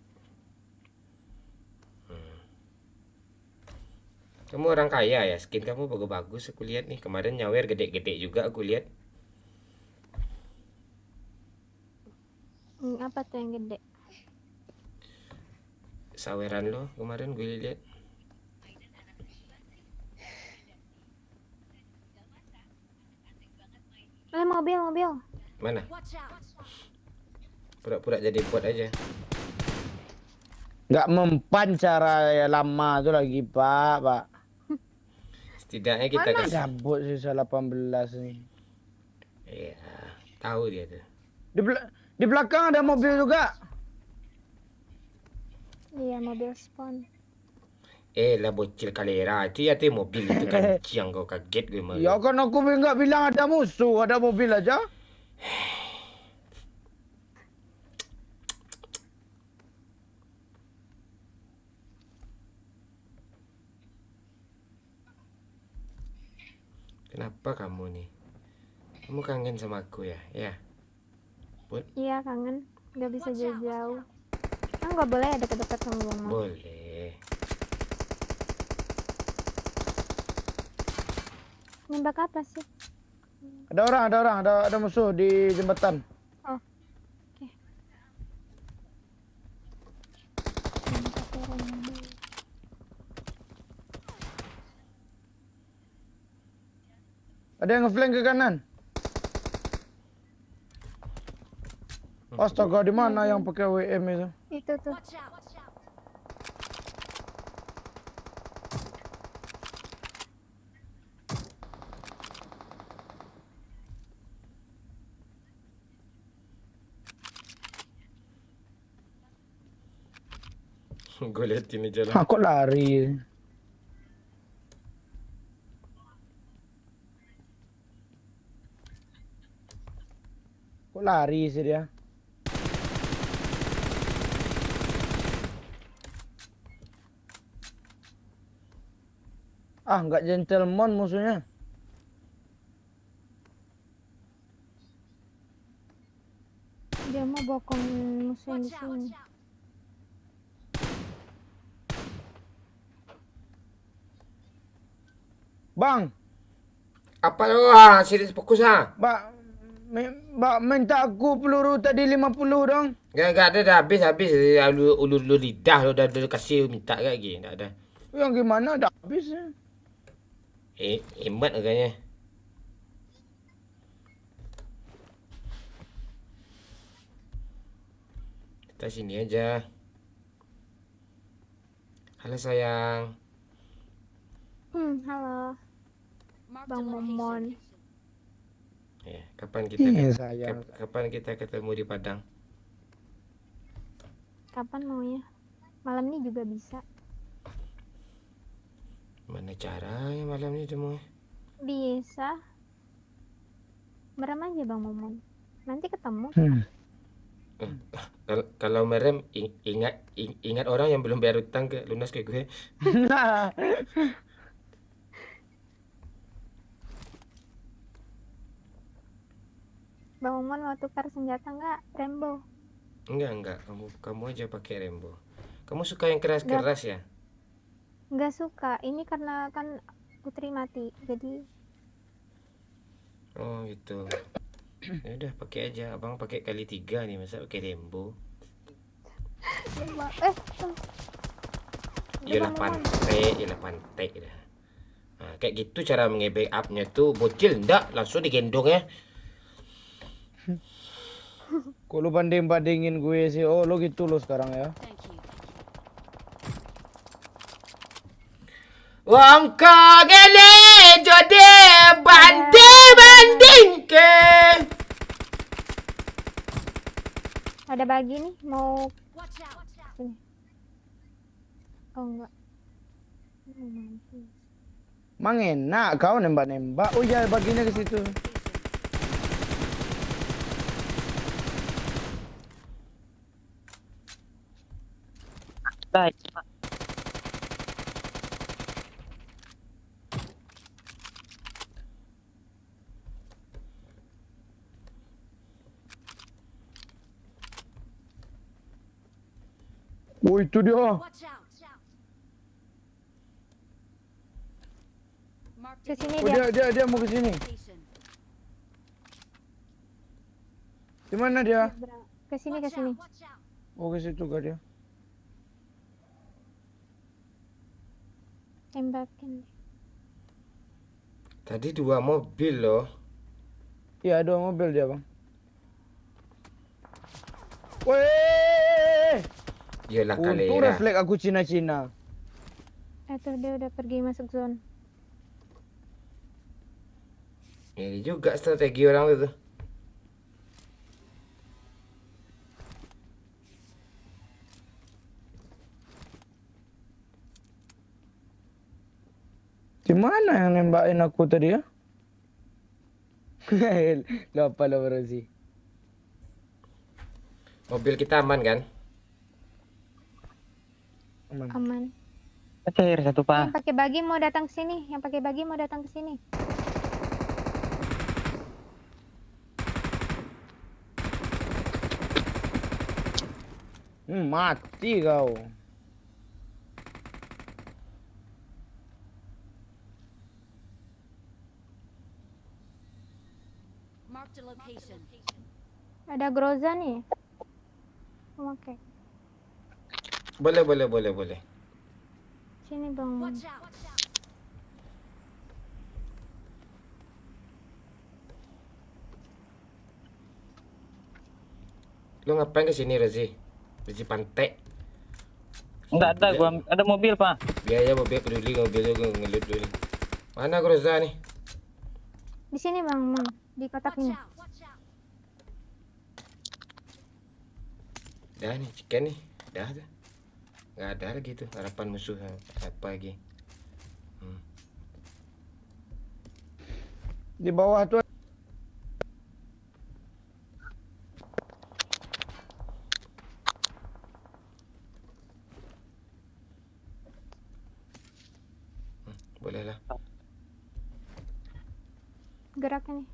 Kamu orang kaya ya, skin kamu bagus-bagus aku lihat nih. Kemarin nyawer gede-gede juga aku lihat. Apa tuh yang gede? Saweran lo kemarin gue lihat. Mobil. Mana? Watch out! Pura-pura jadi bot aja. Nggak mempan cara ya lama tuh lagi Pak. Setidaknya kita kasih. Gabut sisa 18 nih. Iya, tahu dia tuh. Di belakang ada mobil juga. Iya, mobil spawn. Lah bocil kalera itu ya tuh mobil itu kancing kau kaget gue malu. Ya kan aku nggak bilang ada musuh, ada mobil aja. Kenapa kamu nih? Kamu kangen sama aku ya? Ya. Iya, kangen. Nggak bisa jauh-jauh. Kan nggak boleh ada deket-deket sama Bang Mon. Boleh. Nembak apa sih? Ada musuh di jembatan. Oh, oke. Ada yang ngeflank ke kanan. Astaga, di mana yang pakai WM itu? Itu tuh. Watch out! Gue liatin aja lah. Aku lari. Kok lari sih dia? Nggak gentleman musuhnya. Dia mau bokong musuh yang di Watch out! sini. Watch out! Bang, Apa lo? Serius fokus ah. Mbak minta aku peluru tadi 50 dong. Gak ada dah habis. Ulur lidah lo udah kasih minta lagi. Tak ada. Yang gimana dah habis ya? Hemat agaknya. Kita sini aja. Halo sayang. Halo. Mark Bang the Momon. location. Ya, kapan kita Iya, sayang. kapan kita ketemu di Padang? Kapan maunya? Malam ini juga bisa. Mana caranya malam ini temu? Bisa. Merem aja Bang Momon. Nanti ketemu. Kalau merem ingat orang yang belum bayar utang ke lunas ke gue. Bang Momon mau tukar senjata nggak? Rembo. Enggak. Kamu aja pakai Rembo. Kamu suka yang keras-keras ya? Nggak suka. Ini karena kan Putri mati. Jadi Oh gitu. Ya udah pakai aja. Abang pakai kali 3 nih, masa pakai Rembo? Iyalah pantai dah. Nah, kayak gitu cara mengebek upnya tuh. Bocil enggak langsung digendong ya. Kok lu banding-bandingin gue sih? Oh, lu gitu lo sekarang ya. Thank you. Wong kagene jode banding ke. Ada bagi nih, mau Watch out! sini. Oh enggak. Mampus. Mang enak kau nembak-nembak. Oh ya, baginya ke situ. Dah, Pak. Oh itu dia. Watch out! Marked Ke sini Oh dia mau ke sini. location. Di mana dia? Ke sini, ke Watch sini. out! Watch out! Oh ke situ kah dia? Tembakin. Tadi 2 mobil loh. Iya, ada mobil dia, Bang. Weh! Yalah kali Untung ya. refleks aku Cina-Cina. Tuh dia udah pergi masuk zone. Ini juga strategi orang itu. Di mana yang nembakin aku tadi ya? Lupa lo Rozi. Mobil kita aman kan? Aman. Aman. Petir satu, Pak. Yang pakai bagi mau datang ke sini. Yang pakai bagi mau datang ke sini. Mati kau. Marked a location. Ada Groza nih. Oke. Boleh. Sini Bang. Watch out! Lu ngapain ke sini Rezi? Rezi pantai. Enggak ada, gua ada mobil, Pak. Biaya mobil peduli mobil gua ngelut dulu. Mana Groza nih? Di sini Bang. Di kotak Watch ini. out! Watch out! Dah nih chicken nih. Dah tuh. Nggak ada lagi tuh harapan musuh apa lagi. Di bawah tuh. Boleh lah. Gerak ini.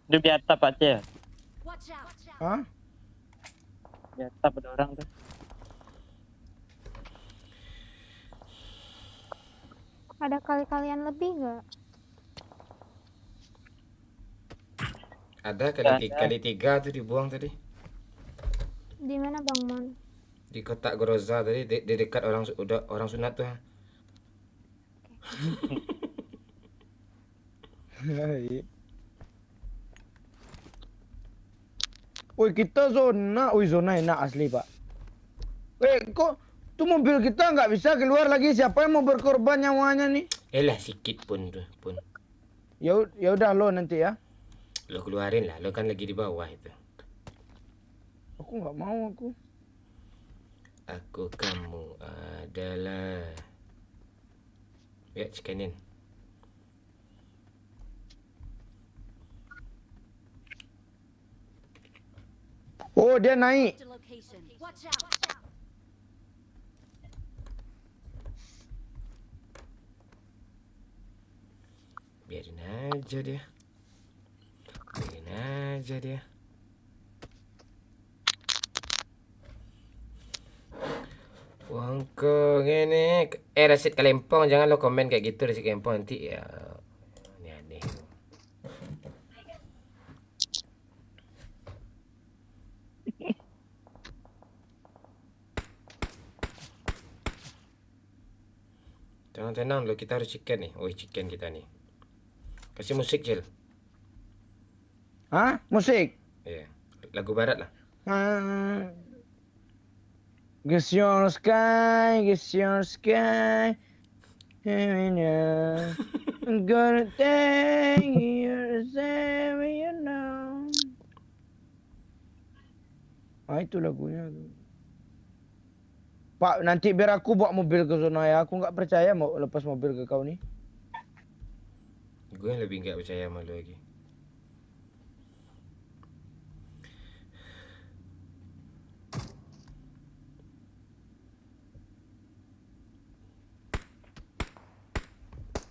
Dia di atap, Pak Cil. Watch out! Hah? Di atap ada orang tuh. Ada kali-kalian lebih nggak? Ada Nggak ada. kali 3 tuh dibuang tadi. Di mana Bang Mon? Di kotak Groza tadi di dekat orang sunat tuh. Woi kita zona, zona enak asli pak. Kok tuh mobil kita nggak bisa keluar lagi? Siapa yang mau berkorban nyawanya nih? Elah sikit pun tuh pun. Ya udah lo nanti ya. Lo keluarin lah, lo kan lagi di bawah itu. Aku nggak mau aku. Aku kamu adalah. Ya cikenin. Oh dia naik. Marked a location. Watch out! Biarin aja dia. Biarin aja dia. Wongkong ini. Rasid Kalempong, jangan lo komen kayak gitu Rasid Kalempong nanti ya. Aneh-aneh. Tenang-tenang lo, kita harus chicken nih. Oh chicken kita nih. Kasih musik Jil. Hah? Musik? Iya. Lagu barat lah. Guess your sky, guess your sky. I'm gonna take you to you know. Itu lagunya tuh. Pak, nanti biar aku bawa mobil ke zona ya. Aku nggak percaya mau lepas mobil ke kau nih. Gue yang lebih nggak percaya sama lu lagi.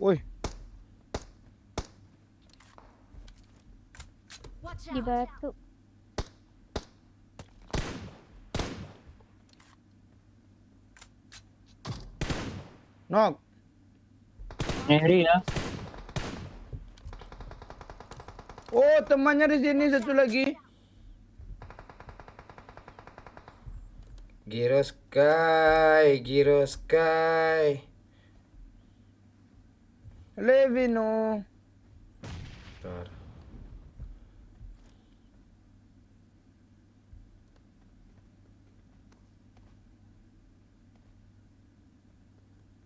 Woi, Watch Di out. batu. nok. Ngeri ya. Oh, temannya di sini satu lagi. Giro Sky, Giro Sky. Levino. Bentar.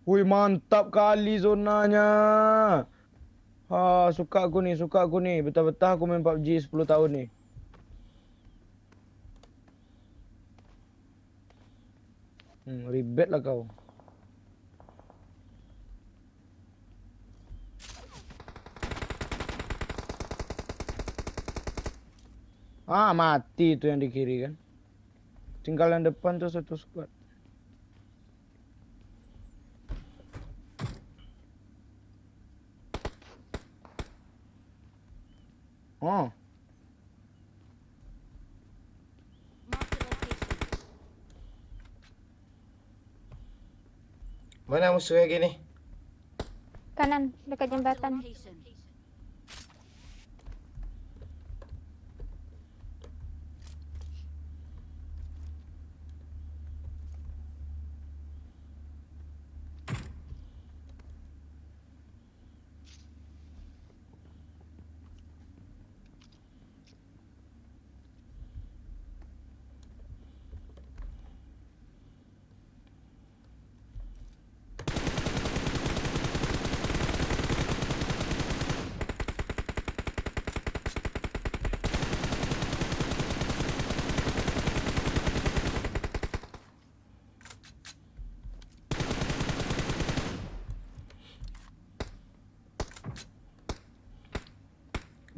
Wih, mantap kali zonanya. Suka aku nih. Betah-betah aku main PUBG 10 tahun nih. Ribet lah kau. Mati itu yang di kiri kan. Tinggal yang depan tuh satu squad. Oh, Mark the location. Mana musuhnya gini? Kanan, dekat jembatan. Location.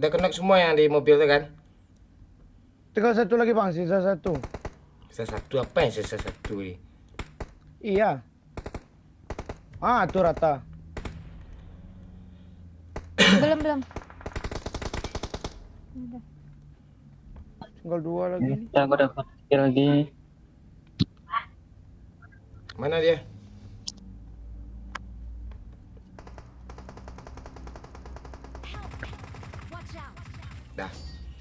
Udah kena semua yang di mobil tuh kan? tinggal satu lagi bang, sisa satu. Sisa satu apa yang sisa satu ini? Iya. Tuh rata. Belum. Udah. Tinggal 2 lagi nih. Ya, aku dapat kill lagi. Mana dia? Watch out. Dah.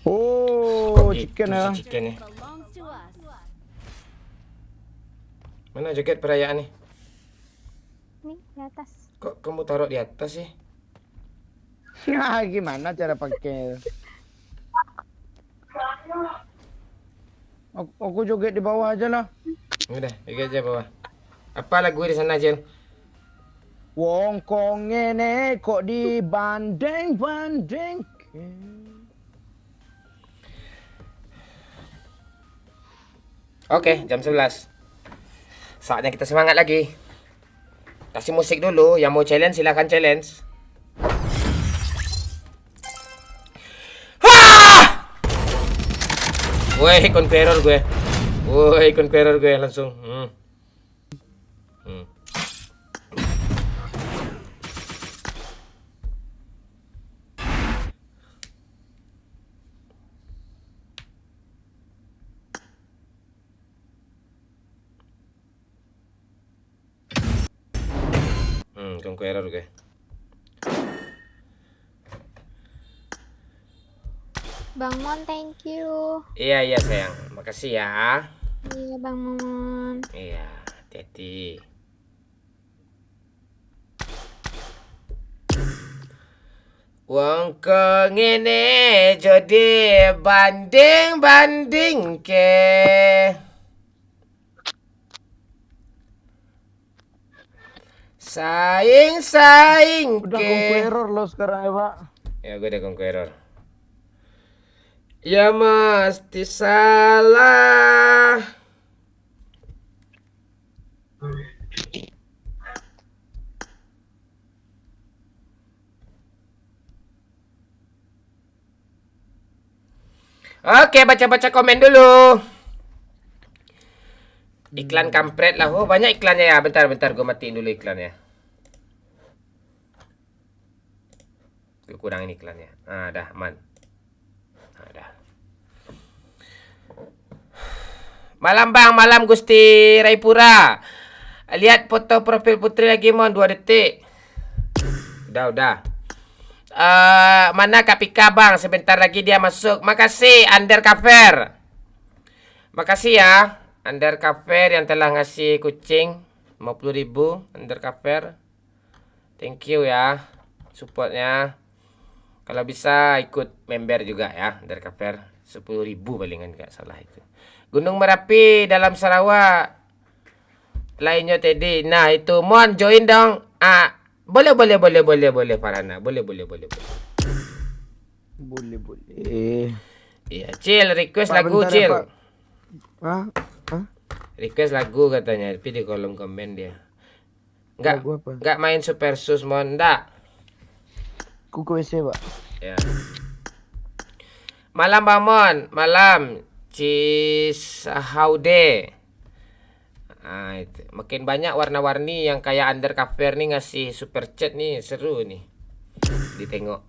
Oh, Kok gitu chicken ya. sih chicken ya? Belongs to us. Mana jaket perayaan nih? Nih, di atas. Kok kamu taruh di atas sih? Gimana cara pakai? Aku joget di bawah aja lah. Udah, pergi aja bawah. Apa lagu di sana, Jen? Wong kong ngene kok dibanding-banding. Oke, jam 11. Saatnya kita semangat lagi. Kasih musik dulu. Yang mau challenge silahkan challenge. Woi, Conqueror gue. Langsung. Conqueror gue. Bang Mon, thank you. Iya sayang. Makasih ya. Iya, Bang Mon. Iya, hati-hati. Wong ngene jadi banding ke. Saing Udah ke. error lo sekarang ya Pak. Ya gue udah error. Ya mesti salah. Oke, baca-baca komen dulu. Iklan kampret lah. Oh, banyak iklannya ya. Bentar, gue matiin dulu iklannya. Gue kurangin iklannya. Ah, dah, aman. Ah, dah. Malam Bang, malam Gusti Raipura. Lihat foto profil Putri lagi, Mon, 2 detik. Udah. Mana Kak Pika Bang? Sebentar lagi dia masuk. Makasih Undercover. Makasih ya Undercover yang telah ngasih kucing 50.000 Undercover. Thank you ya supportnya. Kalau bisa ikut member juga ya Undercover. 10.000 palingan gak salah itu. Gunung Merapi dalam Sarawak. Lainnya tadi. Nah itu Mon join dong. Boleh Farana. Boleh. Boleh. Iya, Cil request Pak, lagu bentar ya, Cil. Pak. Hah? Request lagu katanya, tapi di kolom komen dia. Lagu apa? Enggak main Super Sus Mon, enggak. Kuku WC Pak. Ya. Malam Bamon, malam Cisahaude. Itu. Makin banyak warna-warni yang kayak Undercover nih ngasih super chat nih, seru nih. Ditengok.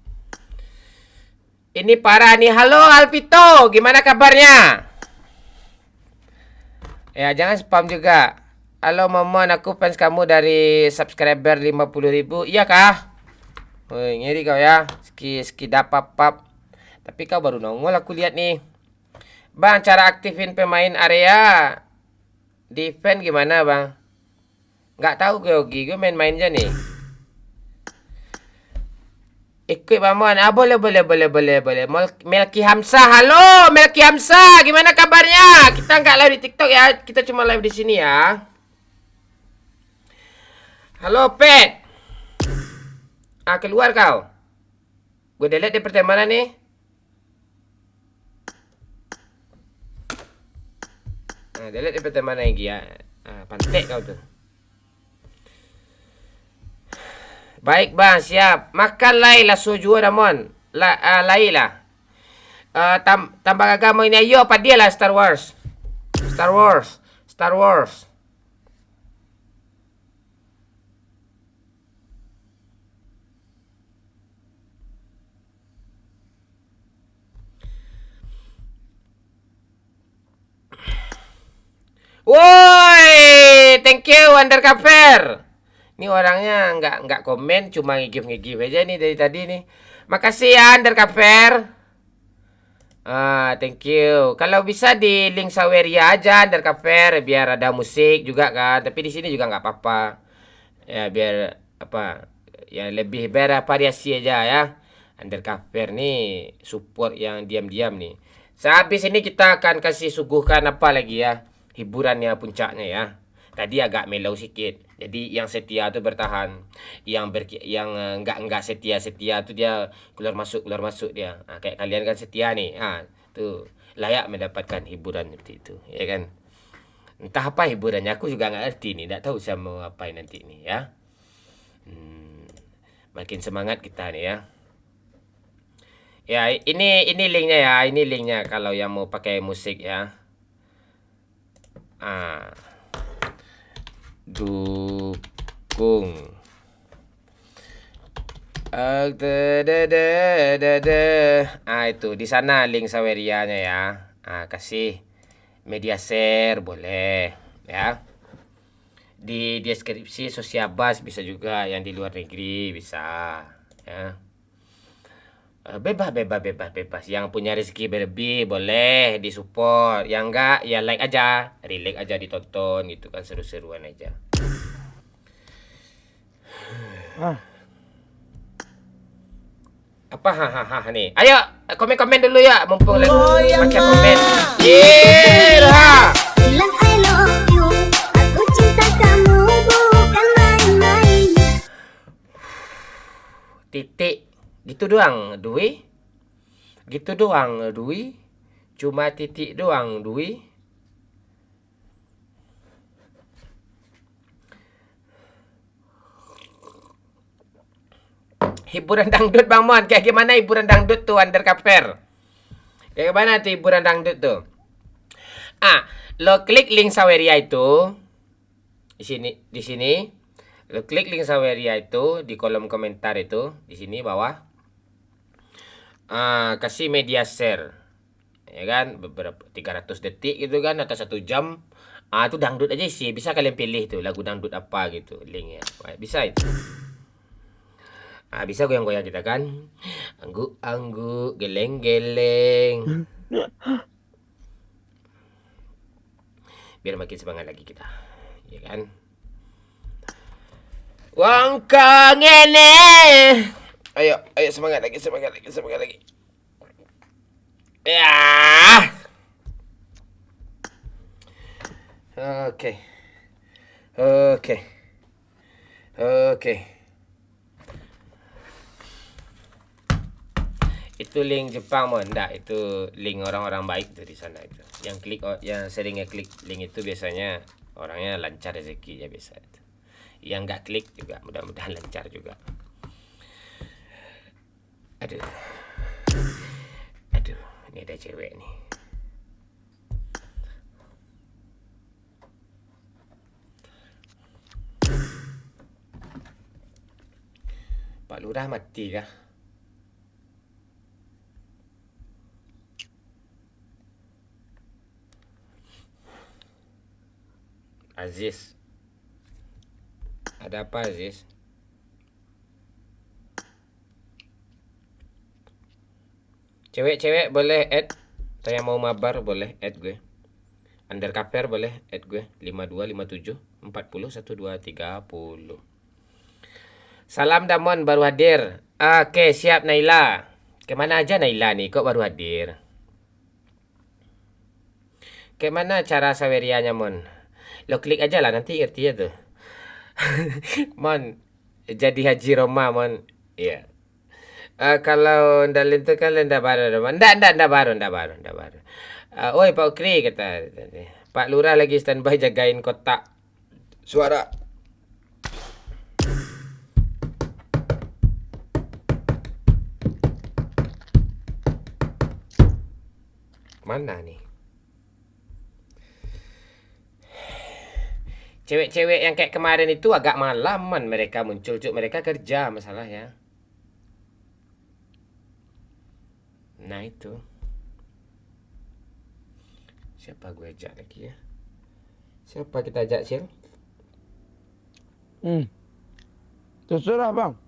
Ini parah nih. Halo Alpito, gimana kabarnya? Ya, jangan spam juga. Halo Momon, aku fans kamu dari subscriber 50.000. Iya kah? Woi, ngeri kau ya. Ski dapap. Tapi kau baru nongol aku lihat nih. Bang, cara aktifin pemain area defend gimana bang? Nggak tahu gue Yogi, gue main-main aja nih. Ikut Bamon, boleh. Melki Hamzah, halo Melki Hamzah, gimana kabarnya? Kita nggak live di TikTok ya, kita cuma live di sini ya. Halo Pet. Keluar kau. Gue delete di pertemanan nih. Delete di pertemanan lagi ya. Pantek kau tuh. Baik bang, siap. Makan Laila sujud Ramon. Laila. Tambah agama ini ayo apa dia lah Star Wars. Woi, thank you Undercover. Ini orangnya nggak komen, cuma ngigif aja nih dari tadi nih. Makasih ya Undercover. Thank you. Kalau bisa di link Saweria aja Undercover biar ada musik juga kan. Tapi di sini juga nggak apa-apa. Ya biar apa? Ya lebih bervariasi aja ya. Undercover nih support yang diam-diam nih. Sehabis ini kita akan kasih suguhkan apa lagi ya? Hiburannya puncaknya ya. Tadi agak mellow sedikit. Jadi yang setia tuh bertahan. Yang enggak setia tuh dia keluar masuk dia. Kayak kalian kan setia nih. Tuh layak mendapatkan hiburan seperti itu, ya kan? Entah apa hiburannya aku juga nggak ngerti nih. Enggak tahu saya mau ngapain nanti nih ya. Makin semangat kita nih ya. Ya, ini linknya ya. Ini linknya kalau yang mau pakai musik ya. Dukung itu di sana link Sawerianya ya. Kasih media share boleh ya. Di deskripsi Sosiabas bisa juga, yang di luar negeri bisa ya. Bebas. Yang punya rezeki berlebih boleh disupport. Yang enggak ya like aja, relax aja ditonton gitu kan, seru-seruan aja. Apa hahaha nih? Ayo komen-komen dulu ya, mumpung lagi baca komen. Yeah. Bilang I love you, aku cinta kamu bukan main-main. Titik. Gitu doang, Dwi. Gitu doang, Dwi. Cuma titik doang, Dwi. Hiburan dangdut Bang Mon. Kayak gimana hiburan dangdut tuh Undercover? Kayak gimana tuh hiburan dangdut tuh? Lo klik link Saweria itu di sini. Lo klik link Saweria itu di kolom komentar itu di sini bawah. Kasih media share. Ya kan? Beberapa 300 detik gitu kan atau 1 jam. Itu dangdut aja sih. Bisa kalian pilih tuh lagu dangdut apa gitu linknya. Bisa itu. Bisa goyang-goyang kita kan. Angguk-angguk, geleng-geleng. Biar makin semangat lagi kita. Ya kan? Wong ngene. Ayo semangat lagi. Ya. Oke. Itu link Jepang Mon, enggak, itu link orang-orang baik tuh di sana itu. Yang seringnya klik link itu biasanya orangnya lancar rezekinya biasa itu. Yang enggak klik juga mudah-mudahan lancar juga. Aduh, ini ada cewek nih. Pak Lurah mati kah? Aziz. Ada apa Aziz? Cewek-cewek boleh add. Saya mau mabar boleh add gue. Undercover boleh add gue. 5257 40 1230. Salam Damon baru hadir. Oke, siap Naila. Kemana aja Naila nih? Kok baru hadir? Kemana cara Sawerianya Mon? Lo klik aja lah nanti ngerti ya tuh. Mon, jadi Haji Roma Mon. Iya. Kalau ndalin itu kan ndak baru. Ndak baru. Oi Pak Ukri kata. Pak Lurah lagi standby jagain kotak suara. Mana nih? Cewek-cewek yang kayak kemarin itu agak malaman mereka muncul, cuk. Mereka kerja masalahnya. Nah itu. Siapa gue ajak lagi ya? Siapa kita ajak, Sil? Terserah bang.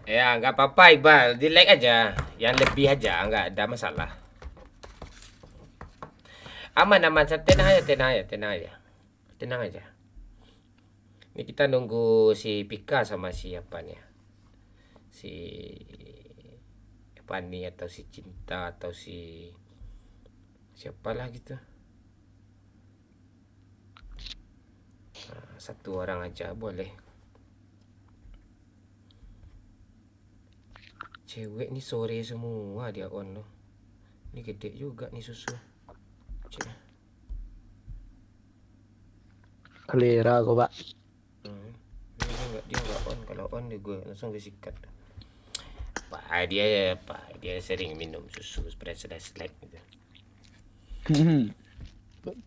Ya, nggak apa-apa Iqbal, di like aja, yang lebih aja, nggak ada masalah. Aman, tenang aja. Ini kita nunggu si Pika sama siapa nih? Si Pani atau si Cinta atau si siapalah gitu. Satu orang aja boleh. Cewek nih sore semua dia on loh. Ini gede juga nih susu. Cek. Kelira kok pak. Dia nggak on. Kalau on dia gue langsung disikat. Dia sering minum susu present like gitu.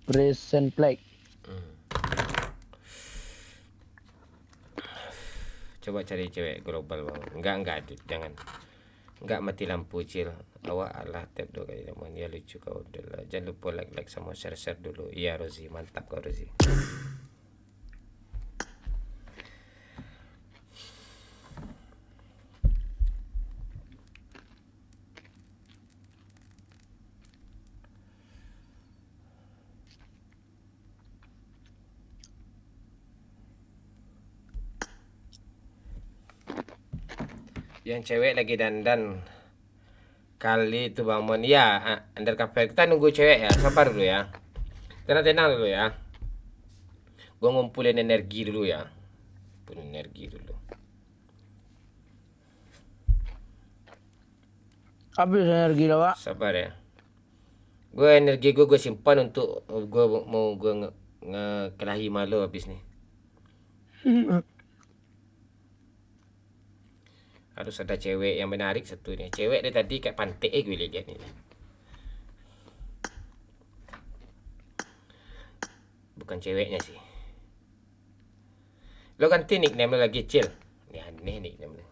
Present plate. Coba cari cewek global bang. Enggak, jangan. Nggak mati lampu, Cil. Awak alah tap 2 kali namun ya lucu kau udah. Jangan lupa like sama share dulu. Iya Rozi, mantap kau Rozi. Yang cewek lagi dandan kali itu Bang Mon. Ya, undercover. Kita nunggu cewek ya. Sabar dulu ya. Tenang dulu ya. Gua ngumpulin energi dulu ya. Ngumpulin energi dulu. Habis energi lah, Pak. Sabar ya. Energi gue simpan untuk gue mau gue ngekelahi malu habis nih. Harus ada cewek yang menarik satu nih. Cewek dia tadi kat pantai gue lihat ni. Bukan ceweknya sih. Lo ganti nickname lo lagi, Cil. Ini aneh nickname lo.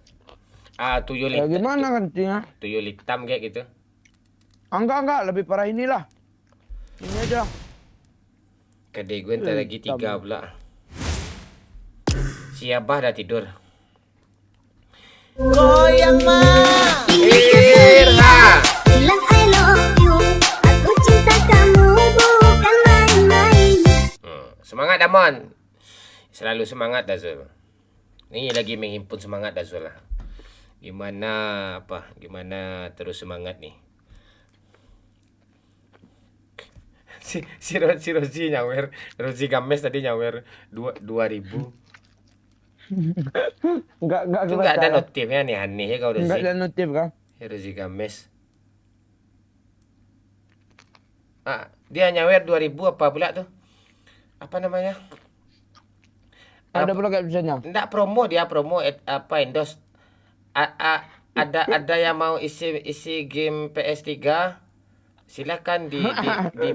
Tuyul Ya hitam. gimana gantinya? Tuyul hitam kayak gitu. Enggak, lebih parah inilah. Ini aja. Kedai gue ntar lagi 3 pula. Si Abah dah tidur. Goyang mah Irha. bilang I love you. Aku cinta kamu bukan main-main. Semangat Damon. Selalu semangat Dazul. Ini lagi menghimpun semangat Dazul lah. Gimana terus semangat nih. Si Rozi nyawer. Rozi Games tadi nyawer 2000. Enggak Itu enggak ada notifnya nih, aneh ya kau Rozi. Enggak ada notif kan? Ya, Rozi Games. Dia nyawer 2000 apa pula tuh? Apa namanya? Ada pula kayak bisanya. Enggak promo dia, endorse. Ada yang mau isi game PS3, silakan di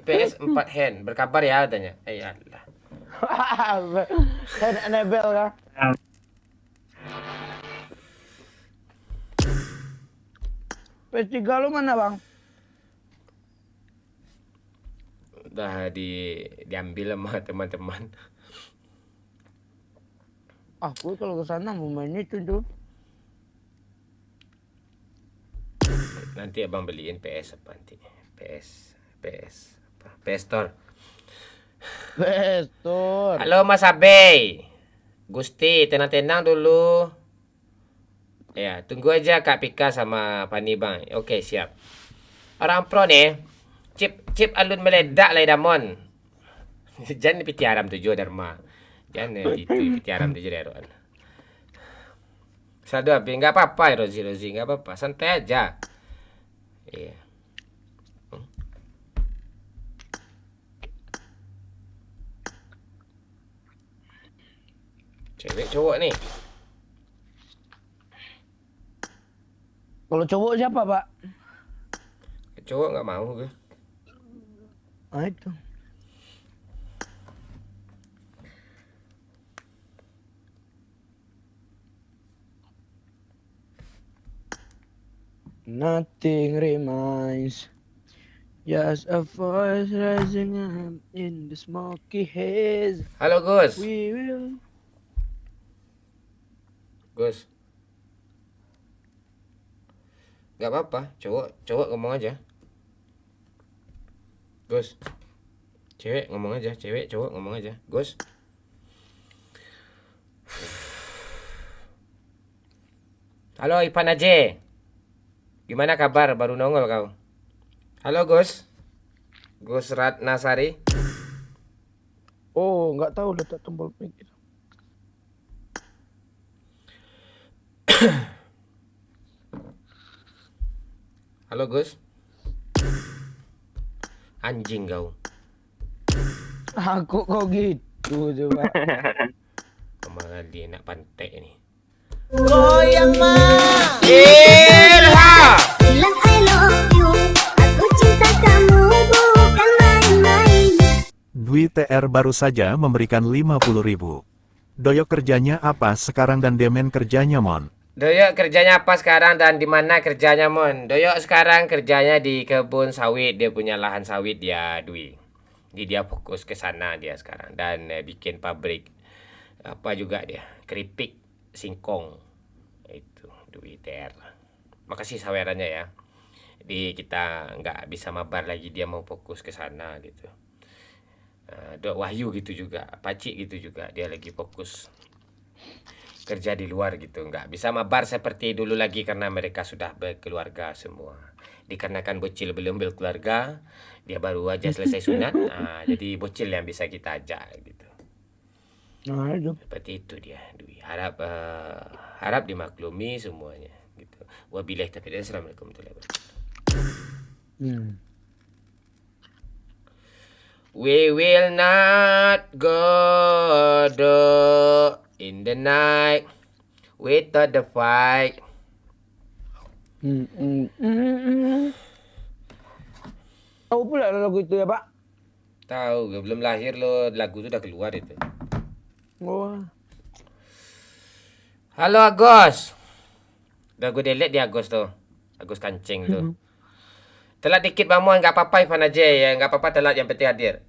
PS4 hand. Berkabar ya katanya. Allah. Enable kan? PS3 lu mana, Bang? Udah diambil sama teman-teman. Aku kalau ke sana mau main itu tuh. Nanti abang beliin PS apa nanti? PS apa? PS Store. Betul. Halo Mas Abe. Gusti, tenang-tenang dulu. Ya, tunggu aja Kak Pika sama Pani Bang. Oke, siap. Orang pro nih. Chip alun meledak lah Damon. Jangan piti aram tujuh Dharma. Jangan piti aram tujuh Daruan. Sadu api enggak apa-apa Rozi enggak apa-apa. Santai aja. Iya. Cewek cowok nih. Kalau cowok siapa, Pak? Cowok nggak mau gue. Itu. Nothing remains. Just a voice rising up in the smoky haze. Halo Gus. We will. Gus. Gak apa-apa, cowok ngomong aja. Gus. Cewek ngomong aja, cowok ngomong aja. Gus. Halo Ipan Aje. Gimana kabar? Baru nongol kau. Halo Gus. Gus Ratnasari. Oh, nggak tahu letak tombol pinggir. Halo Gus. Anjing kau. Aku kok gitu coba. Kemana dia nak pantai ni. Goyang mah Irha. bilang I love you. Aku cinta kamu bukan main-main. Dwi TR baru saja memberikan 50.000. Doyok kerjanya apa sekarang dan Demen kerjanya Mon? Doyok kerjanya apa sekarang dan di mana kerjanya, Mon? Doyok sekarang kerjanya di kebun sawit. Dia punya lahan sawit dia, Dwi. Jadi dia fokus ke sana dia sekarang dan bikin pabrik apa juga dia, keripik singkong. Itu Dwi TR. Makasih sawerannya ya. Jadi kita nggak bisa mabar lagi, dia mau fokus ke sana gitu. Dok Wahyu gitu juga, Pacik gitu juga, dia lagi fokus kerja di luar gitu, nggak bisa mabar seperti dulu lagi karena mereka sudah berkeluarga semua. Dikarenakan bocil belum berkeluarga, dia baru aja selesai sunat, jadi bocil yang bisa kita ajak gitu. Nah, itu. Seperti itu dia, Dwi. Harap dimaklumi semuanya gitu. Wabillahi taufiq. Assalamualaikum warahmatullahi wabarakatuh. We will not go in the night without the fight. Tahu pula lagu itu ya, Pak? Tahu, belum lahir lo, lagu itu udah keluar itu. Oh. Halo Agus. Udah gue delete di Agus tuh. Agus kancing tuh. Telat dikit Bang Mon, nggak apa-apa Ivan aja ya, nggak apa-apa telat, yang penting hadir.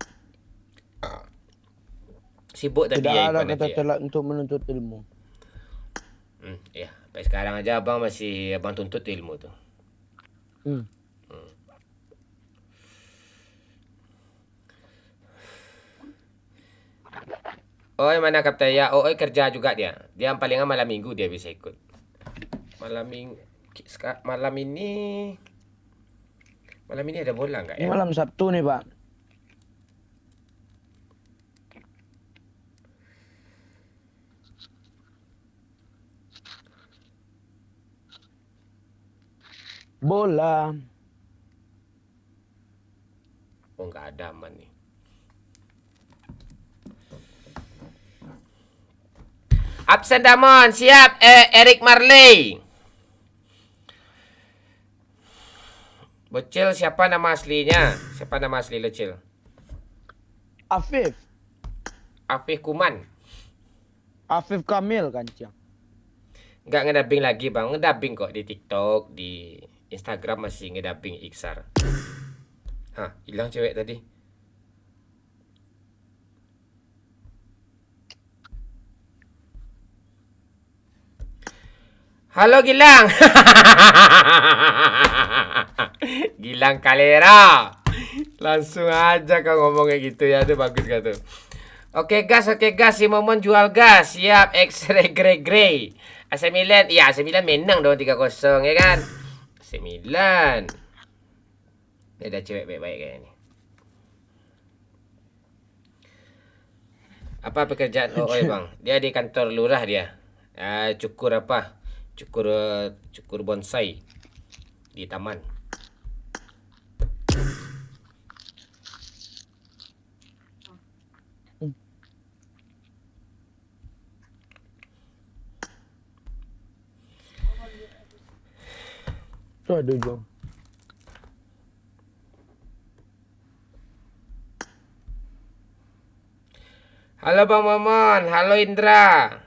Sibuk tadi Tidak ya ada Ivan kata aja. telat untuk menuntut ilmu. Ya, sampai sekarang aja abang masih tuntut ilmu tuh. Oh, mana Kapten ya? Oh, kerja juga dia. Dia yang paling malam minggu dia bisa ikut. Malam ini ada bola nggak ya? Ini malam Sabtu nih, Pak. Bola. Oh, nggak ada aman nih. Absen Damon, siap. Eric Marley. Bocil, siapa nama aslinya? Siapa nama asli lo, Cil? Afif. Afif Kuman. Afif Kamil kan, Ciang. Nggak ngedubbing lagi, Bang. Ngedubbing kok di TikTok, di Instagram masih ngedubbing Iksar. Hah, hilang cewek tadi. Halo Gilang. Gilang Kalera. Langsung aja kau ngomong kayak gitu ya, tuh bagus gak tuh. Oke gas, si Momon jual gas. Siap, X-ray grey. AC Milan, iya AC Milan menang dong 3-0 ya kan. AC Milan. Ini ada cewek baik-baik kayak ini. Apa pekerjaan OOI Bang? Dia di kantor lurah dia. Cukur apa? Cukur bonsai di taman. Tuh ada juga. Halo Bang Momon, halo Indra.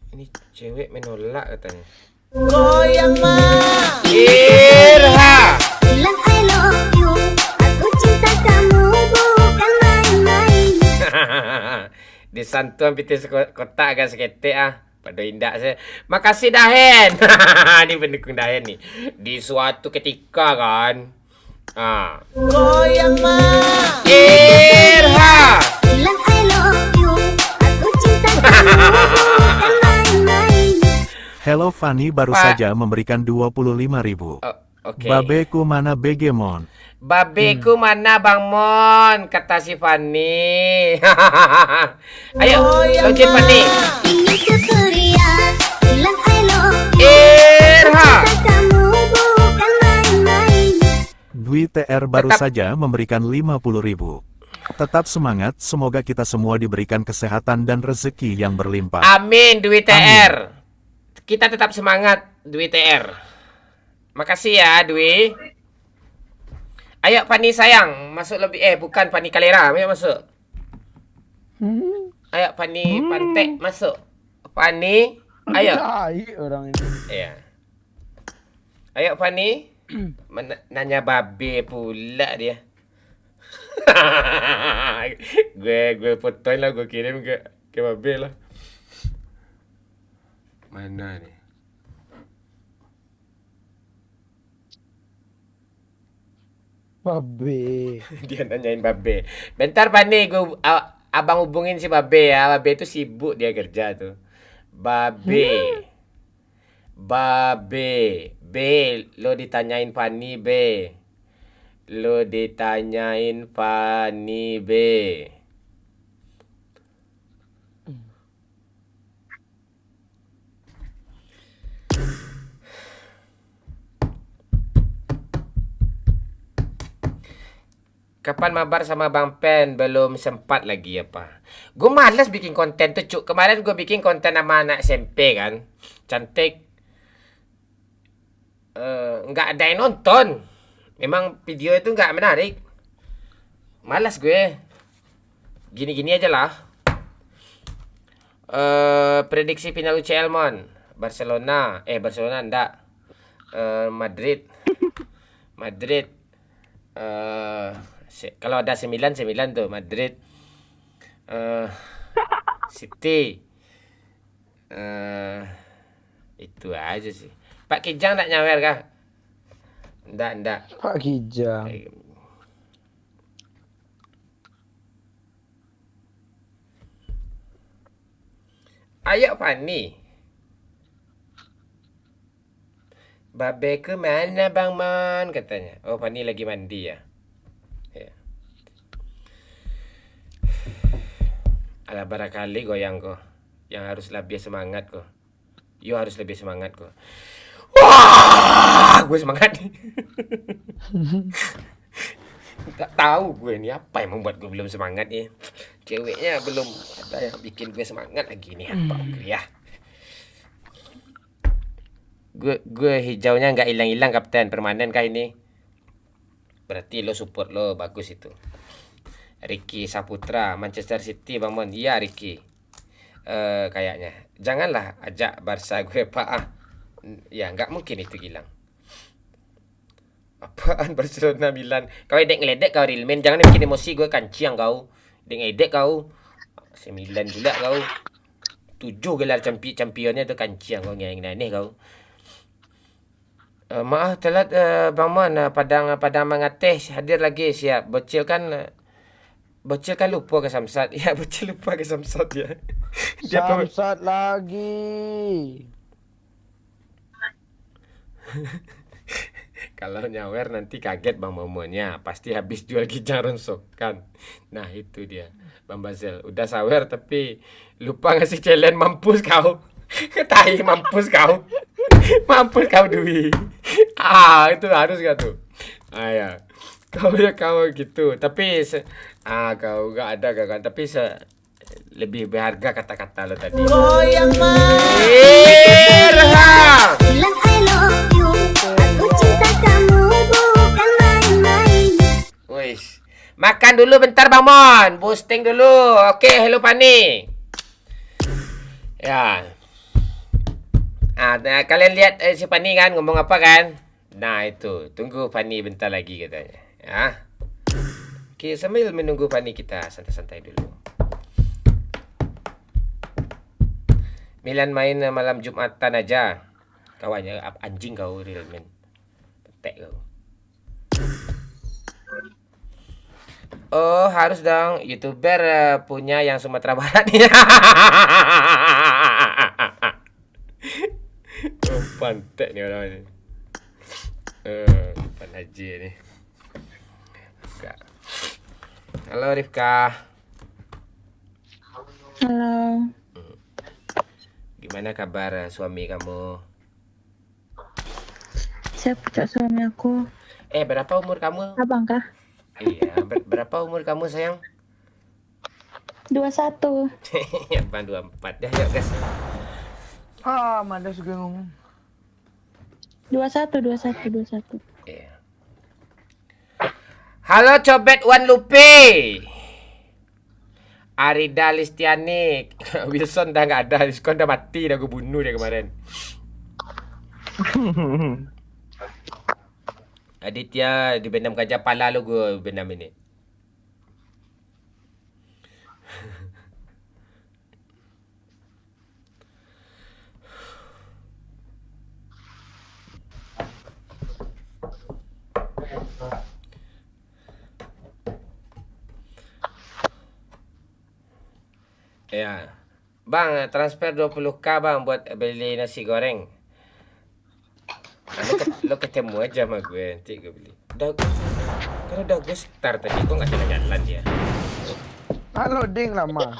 Ini cewek menolak katanya. Goyang mah. Irha. Bilang I love you. Aku cinta kamu bukan main-main. Di santuan pitis kota agak sekete pada indah saya. Makasih Dahen. Ini pendukung Dahen nih. Di suatu ketika kan. Goyang mah. Irha. Bilang I love you. Aku cinta kamu bukan main-main. Hello Fanny baru Pak. saja memberikan 25.000. Oke. Babeku mana Begemon? Babeku mana Bang Mon? Kata si Fanny. Ayo, login Fanny. Ini Cepuria. Bilang I love you. Irha. Cinta kamu bukan main-main. Dwi TR baru Tetap- saja memberikan 50.000. Tetap semangat, semoga kita semua diberikan kesehatan dan rezeki yang berlimpah. Amin Dwi TR. Kita tetap semangat Dwi TR. Makasih ya Dwi. Ayo Fanny sayang, masuk lebih bukan Fanny Kalera, ayo masuk. Ayo Fanny Pantek masuk. Fanny. Ayo. Tai orang ini. Iya. Ayo Fani. Nanya babe pula dia. gue fotoin lah, gue kirim ke babe lah. Mana nih? Babe. Dia nanyain babe. Bentar Fani, abang hubungin si babe ya. Babe itu sibuk dia kerja tuh. Babe. Babe. Be, lo ditanyain Fani, Be. Lo ditanyain Fani, Be. Kapan mabar sama Bang Pen? Belum sempat lagi apa. Gue malas bikin konten tuh, Cuk. Kemarin gue bikin konten sama anak SMP kan. Cantik. Nggak ada yang nonton. Memang video itu nggak menarik. Malas gue. Gini-gini aja lah. Prediksi final UCL Mon. Barcelona enggak. Madrid. Kalau ada 9 tuh Madrid. City. Itu aja sih. Pak Kijang nak nyawer kah? Ndak. Pak Kijang. Ayo Fani. Babe ke mana Bang Man katanya. Oh Fani lagi mandi ya. Ya. Alah barakali goyang kok. Yang harus lebih semangat kok. Yo harus lebih semangat kok. Wah, gue semangat nih. Tak tahu gue ini apa yang membuat gue belum semangat nih. Ceweknya belum ada yang bikin gue semangat lagi nih apa ya. Gue hijaunya nggak hilang-hilang kapten, permanen kah ini? Berarti lo support lo bagus itu. Ricky Saputra, Manchester City Bang Mon. Iya Ricky. Kayaknya. Janganlah ajak Barca gue Pak. Ya nggak mungkin itu Gilang. Apaan Barcelona Milan? Kau edek ngeledek kau Real Man. Jangan bikin emosi gue kanciang kau. Edek kau. AC juga kau. 7 gelar championnya tuh kanciang kau yang aneh kau. Maaf telat Bang Mon. Padang Mangateh hadir lagi siap. Bocil kan lupa ke Samsat. Ya Bocil lupa ke Samsat ya. Samsat lagi. Kalau nyawer nanti kaget Bang Momonya. Pasti habis jual Kijang rongsokan. Nah itu dia Bang Bazel. Udah sawer tapi lupa ngasih challenge. Mampus kau. Tai mampus kau. Mampus kau Dwi. Itu harus gak tuh. Ya. Kau gitu. Tapi kau gak ada kan. Tapi lebih berharga kata-kata lo tadi. Goyang bilang I love you. Aku cinta kamu bukan main-main. Wis. Makan dulu bentar Bang Mon. Boosting dulu. Oke, hello Fani. Ya. Kalian lihat si Fani kan ngomong apa kan? Nah itu, tunggu Fani bentar lagi katanya. Ya. Oke, sambil menunggu Fani kita santai-santai dulu. Milan main malam Jumatan aja. Kawannya anjing kau Real Man. Petek kau. Oh, harus dong YouTuber punya yang Sumatera Barat nih. Oh, pantek nih orang ini. Pan Haji nih. Halo Rifka. Halo. Gimana kabar suami kamu? Siapa suami aku? Berapa umur kamu? Abang kah? Iya, berapa umur kamu sayang? 21. Abang 24 dah, yuk guys. Mana juga ngomong. 21. Iya. Halo Cobet Wan Lupi. Arida Listiani. Wilson dah nggak ada. Diskon dah mati. Dah gue bunuh dia kemarin. Aditya di benam Gajah Pala lo gue benam ini. Ya. Bang, transfer 20k bang buat beli nasi goreng. Lo ketemu aja sama gue, nanti gue beli. Kan udah gue start tadi, kok nggak jalan-jalan ya? Halo ding lama.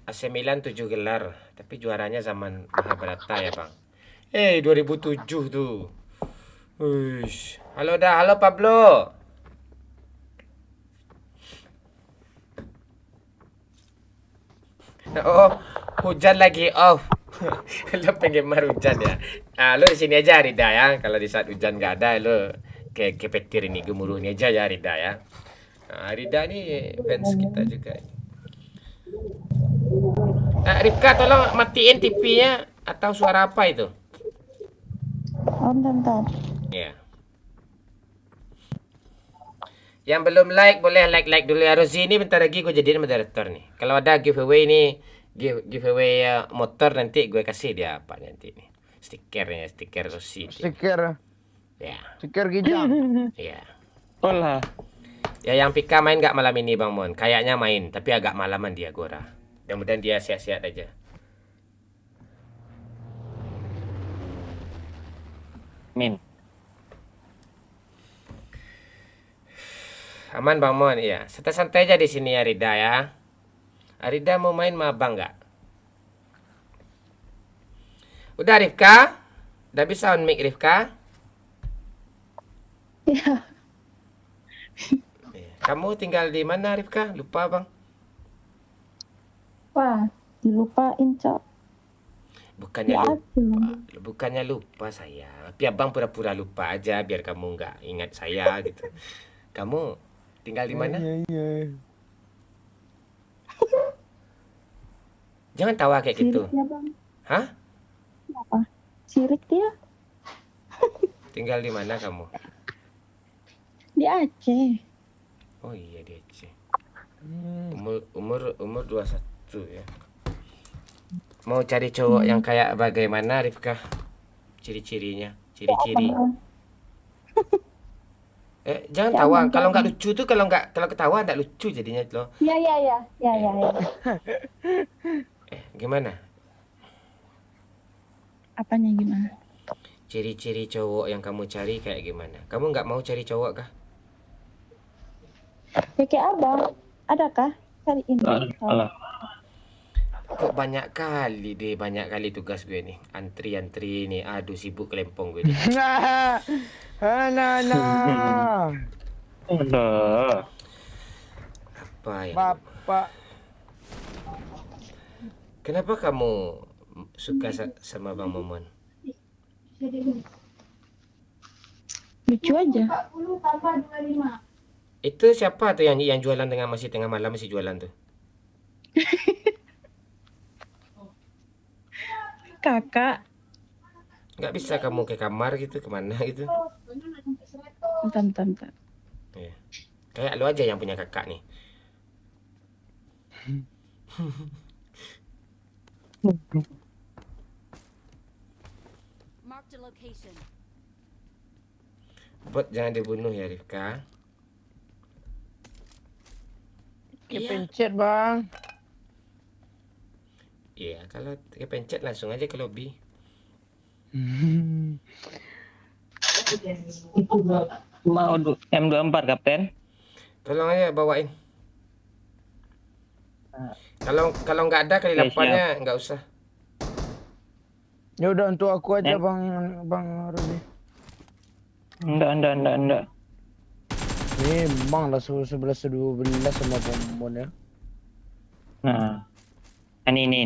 AC Milan 7 gelar, tapi juaranya zaman Mahabharata ya bang. 2007 tuh. Uish. Halo Pablo. Oh, hujan lagi. Oh, lo penggemar hujan ya? Lo di sini aja Rida ya. Kalau di saat hujan nggak ada, lo kayak petir ini gemuruh ini aja ya Rida ya. Rida nih fans kita juga. Rifka, tolong matiin TV-nya atau suara apa itu? Bentar. Ya. Yang belum like boleh like dulu ya. Rozi ini bentar lagi gue jadiin moderator nih. Kalau ada giveaway nih, giveaway motor nanti gue kasih dia apa nanti nih. Stikernya, stiker Rozi. Stiker. Ya. Stiker Gijang. Ya. Olah. Ya yang Pika main nggak malam ini Bang Mon? Kayaknya main, tapi agak malaman dia Gora. Mudah-mudahan dia sehat-sehat aja. Min. Aman Bang Mon, iya. Santai-santai aja di sini ya Rida ya. Rida mau main sama Abang nggak? Udah Rifka? Udah bisa on mic Rifka? Ya. Kamu tinggal di mana Rifka? Lupa Bang. Wah, dilupain, Cok. Bukannya Ya, lupa, bukannya lupa saya. Tapi Abang pura-pura lupa aja biar kamu nggak ingat saya gitu. Kamu tinggal di mana? Iya. Jangan tawa kayak gitu. Sirik ya, Bang. Hah? Apa? Sirik dia? Tinggal di mana kamu? Di Aceh. Oh iya di Aceh. Umur 21 ya. Mau cari cowok yang kayak bagaimana Rifka? Ciri-cirinya, ciri-ciri. Jangan tawa. Kalau nggak lucu tuh kalau ketawa nggak lucu jadinya loh. Ya. Gimana? Apanya gimana? Ciri-ciri cowok yang kamu cari kayak gimana? Kamu nggak mau cari cowok kah? Ya kayak Abang. Adakah? Cariin. Alah. Kok banyak kali tugas gue nih. Antri nih. Aduh sibuk kelempong gue nih. Nah. Udah. Apa ya? Bapak. Kenapa kamu suka sama Bang Momon? Lucu aja. Itu siapa tuh yang jualan masih tengah malam masih jualan tuh? Kakak. Nggak bisa kamu ke kamar gitu kemana gitu? Bentar. Ya. Kayak lu aja yang punya kakak nih. Mark the location. Bot jangan dibunuh ya Rifka. Kepencet Bang. Iya, kalau kepencet langsung aja ke lobby. Mau M24 Kapten? Tolong aja bawain. Kalau nggak ada kali Oke, 8-nya nggak usah. Ya udah untuk aku aja Bang Rudi. Enggak. Memang lah 11-12 sama Pomon ya. Nah. Ini.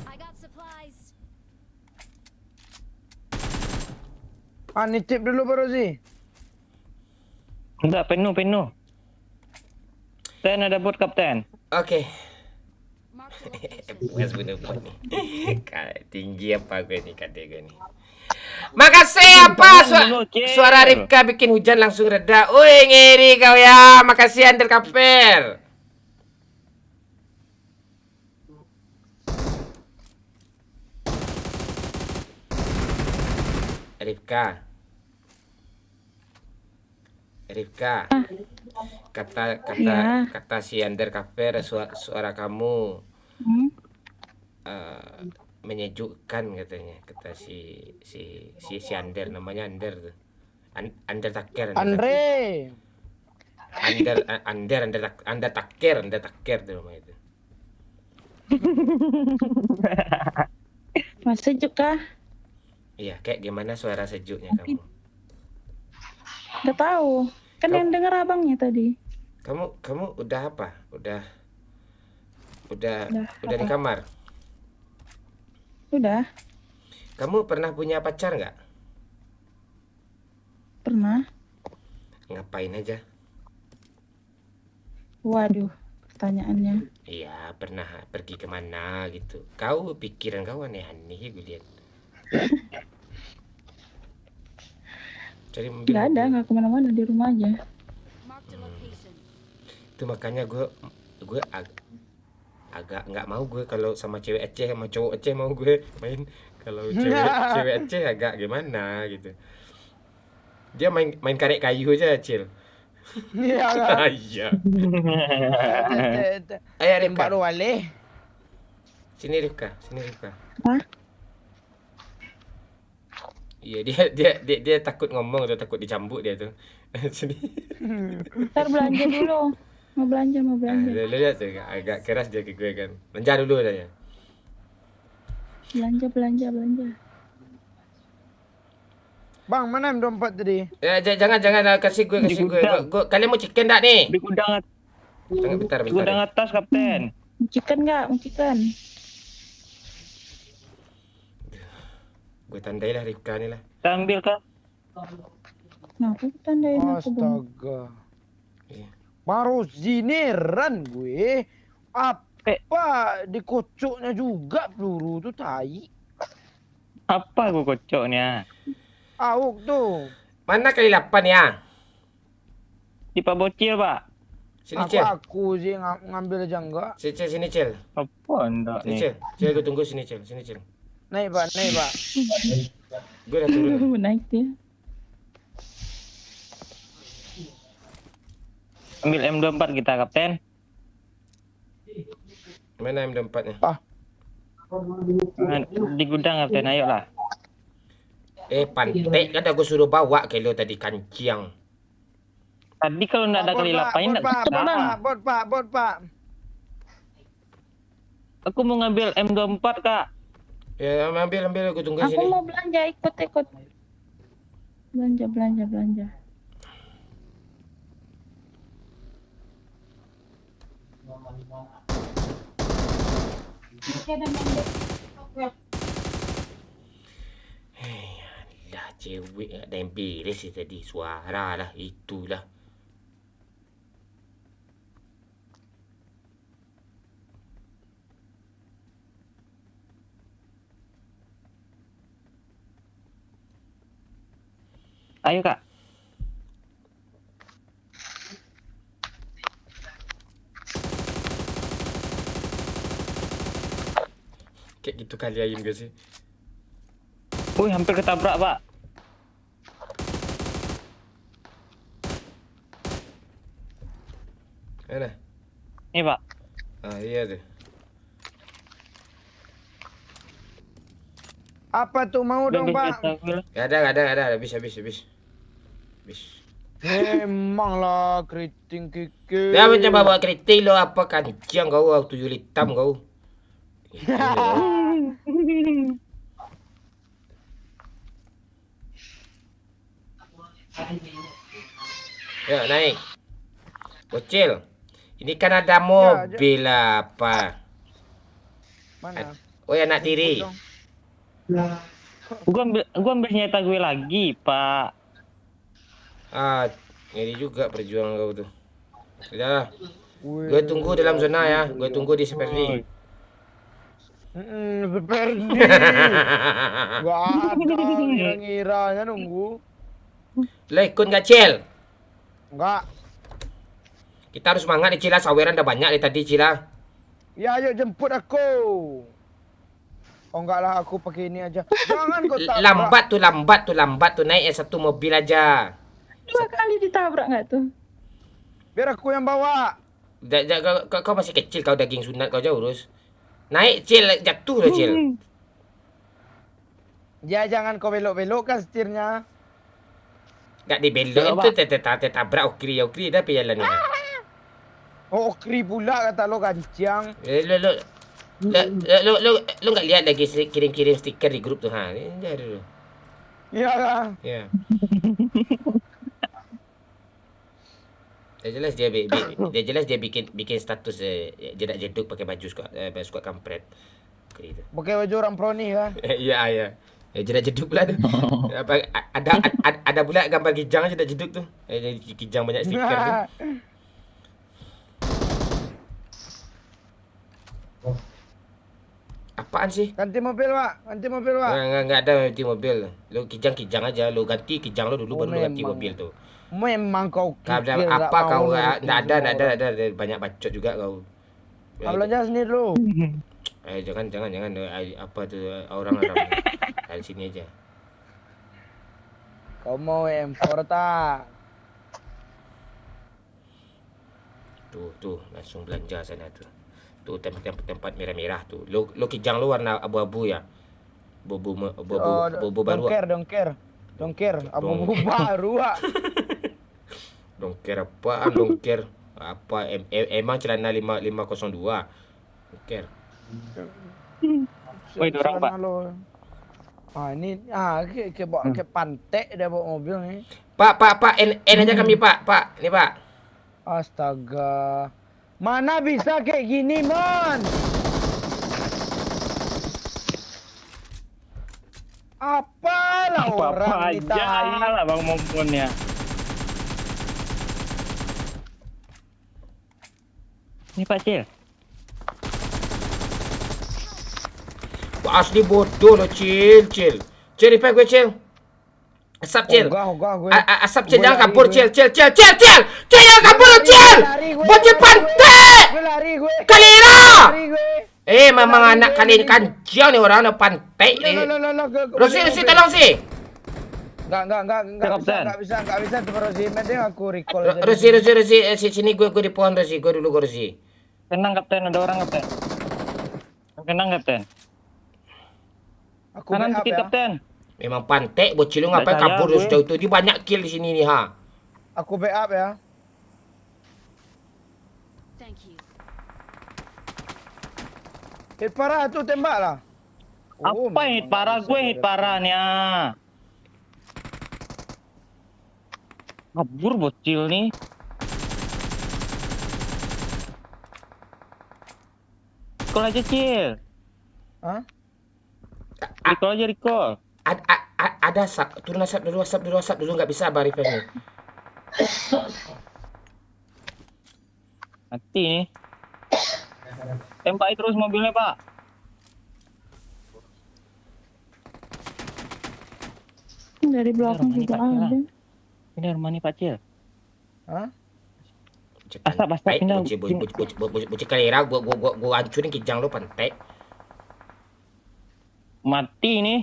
I got supplies. Nitip dulu Pak Rozi. Enggak, penuh. Kapten, ada bot, Kapten. Oke. Mark the location. Bukan sebenernya buat nih. Tinggi apa gue nih kata gue nih. Makasih apa suara Ripka bikin hujan langsung reda. Woi ngeri kau ya. Makasih Under Kaper. Ripka. Kata si Under Kaper suara kamu menyejukkan katanya, kata si Ander, namanya Ander tuh. Ander Taker. Andre. Ander Taker tuh namanya itu. Mas sejuk kah? Iya, kayak gimana suara sejuknya kamu? Nggak tahu. Kan yang denger abangnya tadi. Kamu udah apa? Udah di apa? kamar. Udah. Kamu pernah punya pacar nggak? Pernah. Ngapain aja? Waduh, pertanyaannya. Iya, pernah pergi kemana gitu. Pikiran kau aneh-aneh gue lihat. Cari mobil. Nggak ada, nggak kemana-mana, di rumah aja. Mark the location. Itu makanya gue agak nggak mau gue kalau sama cewek Aceh, sama cowok Aceh mau gue main. Kalau cewek Aceh agak gimana gitu. Dia main karek kayu aja, Cil. Iya kan. Iya. Ayo Ripka. Tembak lu wale. Sini Ripka. Apa? Iya, dia takut ngomong tuh, takut dicambuk dia tuh. Sini. Ntar belanja dulu. Mau belanja. Lihat tuh, agak keras dia ke gue kan. Belanja dulu katanya. Belanja. Bang, mana M24 tadi? Ya, jangan kasih gue. Kalian mau chicken enggak nih? Di gudang, Bentar. gudang atas, Kapten. Mau chicken nggak? Mau chicken. Gue tandai lah Ripka nih lah. Kita ambil, Kak. Nah, aku tandain aku bang. Astaga. Iya. Baru zineran gue. Apa dikocoknya juga peluru tuh tai. Apa gue kocoknya? Awuk tuh. Mana kali 8 ya? Di Pak Bocil, Pak. Sini Cil. Aku sih ngambil aja enggak. Sini Cil. Apa enggak Sini nih? Cil, gue tunggu sini Cil. Naik pak. Gue udah turun. Naik dia. Ambil M24 kita, Kapten. Mana M24-nya? Nah, di gudang, Kapten. Ayolah. Pantek kan aku suruh bawa ke lo tadi kanciang. Tadi kalau enggak ada kali lapain enggak bisa. Bot pak. Aku mau ngambil M24, Kak. Ya, ambil aku tunggu Aku sini. mau belanja, ikut. Belanja. Lah cewek ada yang beres sih tadi, suara lah itulah. Ayo, Kak. Kayak gitu kali ayam gak sih? Wih, hampir ketabrak, Pak. Mana? Nih, Pak. Iya tuh. Apa tuh mau dong pak? Gak ada. Habis. Emang lah keriting kiki. Dia mencoba bawa kritik lo apa kanciang kau, tuyul hitam kau. Itu lo. Yuk naik. Bocil. Ini kan ada mobil apa? Mana? Oh ya anak tiri. Gua ambil senjata gue lagi, Pak. Ah, ini juga perjuangan kau tuh. Udah, Wih. gue tunggu dalam zona ya. Gue tunggu di Seperti. Seperti. Gak ada ngira-ngiranya nunggu. Lah ikut nggak Cil? Enggak. Kita harus semangat nih Cila. Saweran udah banyak nih tadi Cila. Ya ayo jemput aku. Oh enggak lah, aku pakai ini aja. Jangan kau tabrak. Lambat tuh naik satu mobil aja. 2 kali ditabrak nggak tuh? Biar aku yang bawa. Kau masih kecil, kau daging sunat kau jauh urus. Naik Cil, jatuh lah Cil. Ya jangan kau belok-belokkan setirnya. Gak dibelok itu tabrak okri dah jalan ni. Oh, kri pula kata lo gancang. Lu nggak lihat lagi kirim stiker di grup tuh ha? Ini dah dulu. Iya kan? Ya. Dia jelas dia bikin status jedak jeduk pakai baju squad kampret. Okri tu. Pakai baju orang proni kan? Iya. Jedak jeduk pula tu. Ada pula gambar kijang jedak jeduk tu. Kijang banyak stiker tu. Apaan sih? Ganti mobil, Pak. Enggak ada ganti mobil. Lu kijang aja. Lu ganti kijang lu dulu baru lu ganti memang. mobil tu. Memang kau Kau apa kau enggak ada banyak bacot juga kau. Kau belajar sendiri lu. Jangan apa tu orang Arab. Dari sini aja. Kau mau M4 tak? Tuh langsung belanja sana tu. Tu tempat merah-merah tu. Lu kijang lu warna abu-abu ya. Bobo baru. Dongker. Abu-abu baru, Pak. Dongker apaan dongker? Apa emang celana 502. Dongker. Woi, dorang, Pak. Ini ke pantek dia bawa mobil ni. Pak, N aja kami, Pak. Ni, Pak. Astaga. Mana bisa kayak gini, Mon? Apalah orang Apa aja lah Bang Momon ya. Ini Pak Cil. Asli bodoh lo, Cil. Cil, repair gue, Cil. Asap, Cil. Ogah gue. Asap, Cil. Gue Jangan lari, kabur, gue. Cil. Jangan kabur, lo, Cil. Bocil pantai. Gue lari gue. Kalira. Lari gue. Memang anak kalian kanjang nih orang pantai ni. Rosi, tolong sih. Enggak bisa tuh Rosi. Mending aku recall aja. Rosi, sini gue di pohon Rosi. Gue dulu Rosi. Tenang Kapten, ada orang Kapten. Tenang Kapten. Aku Kanan backup dikit ya. Kapten. Memang pantai bocil lu ngapain Nggak kabur saya, sejauh itu? Dia banyak kill di sini nih ha. Aku backup ya. Thank you. Hit parah tuh tembak lah. Apa hit parah gue hit parahnya? Kabur bocil nih. Recall aja Cil. Hah? Recall aja recall. Ada asap, turun asap dulu nggak bisa bari nih. Mati nih. Tembaki terus mobilnya Pak. Dari belakang juga ada. Ini rumah nih Pak Cil. Hah? Asap, pindah. Bocil kalira, gua hancurin kijang lu pantai. Mati nih.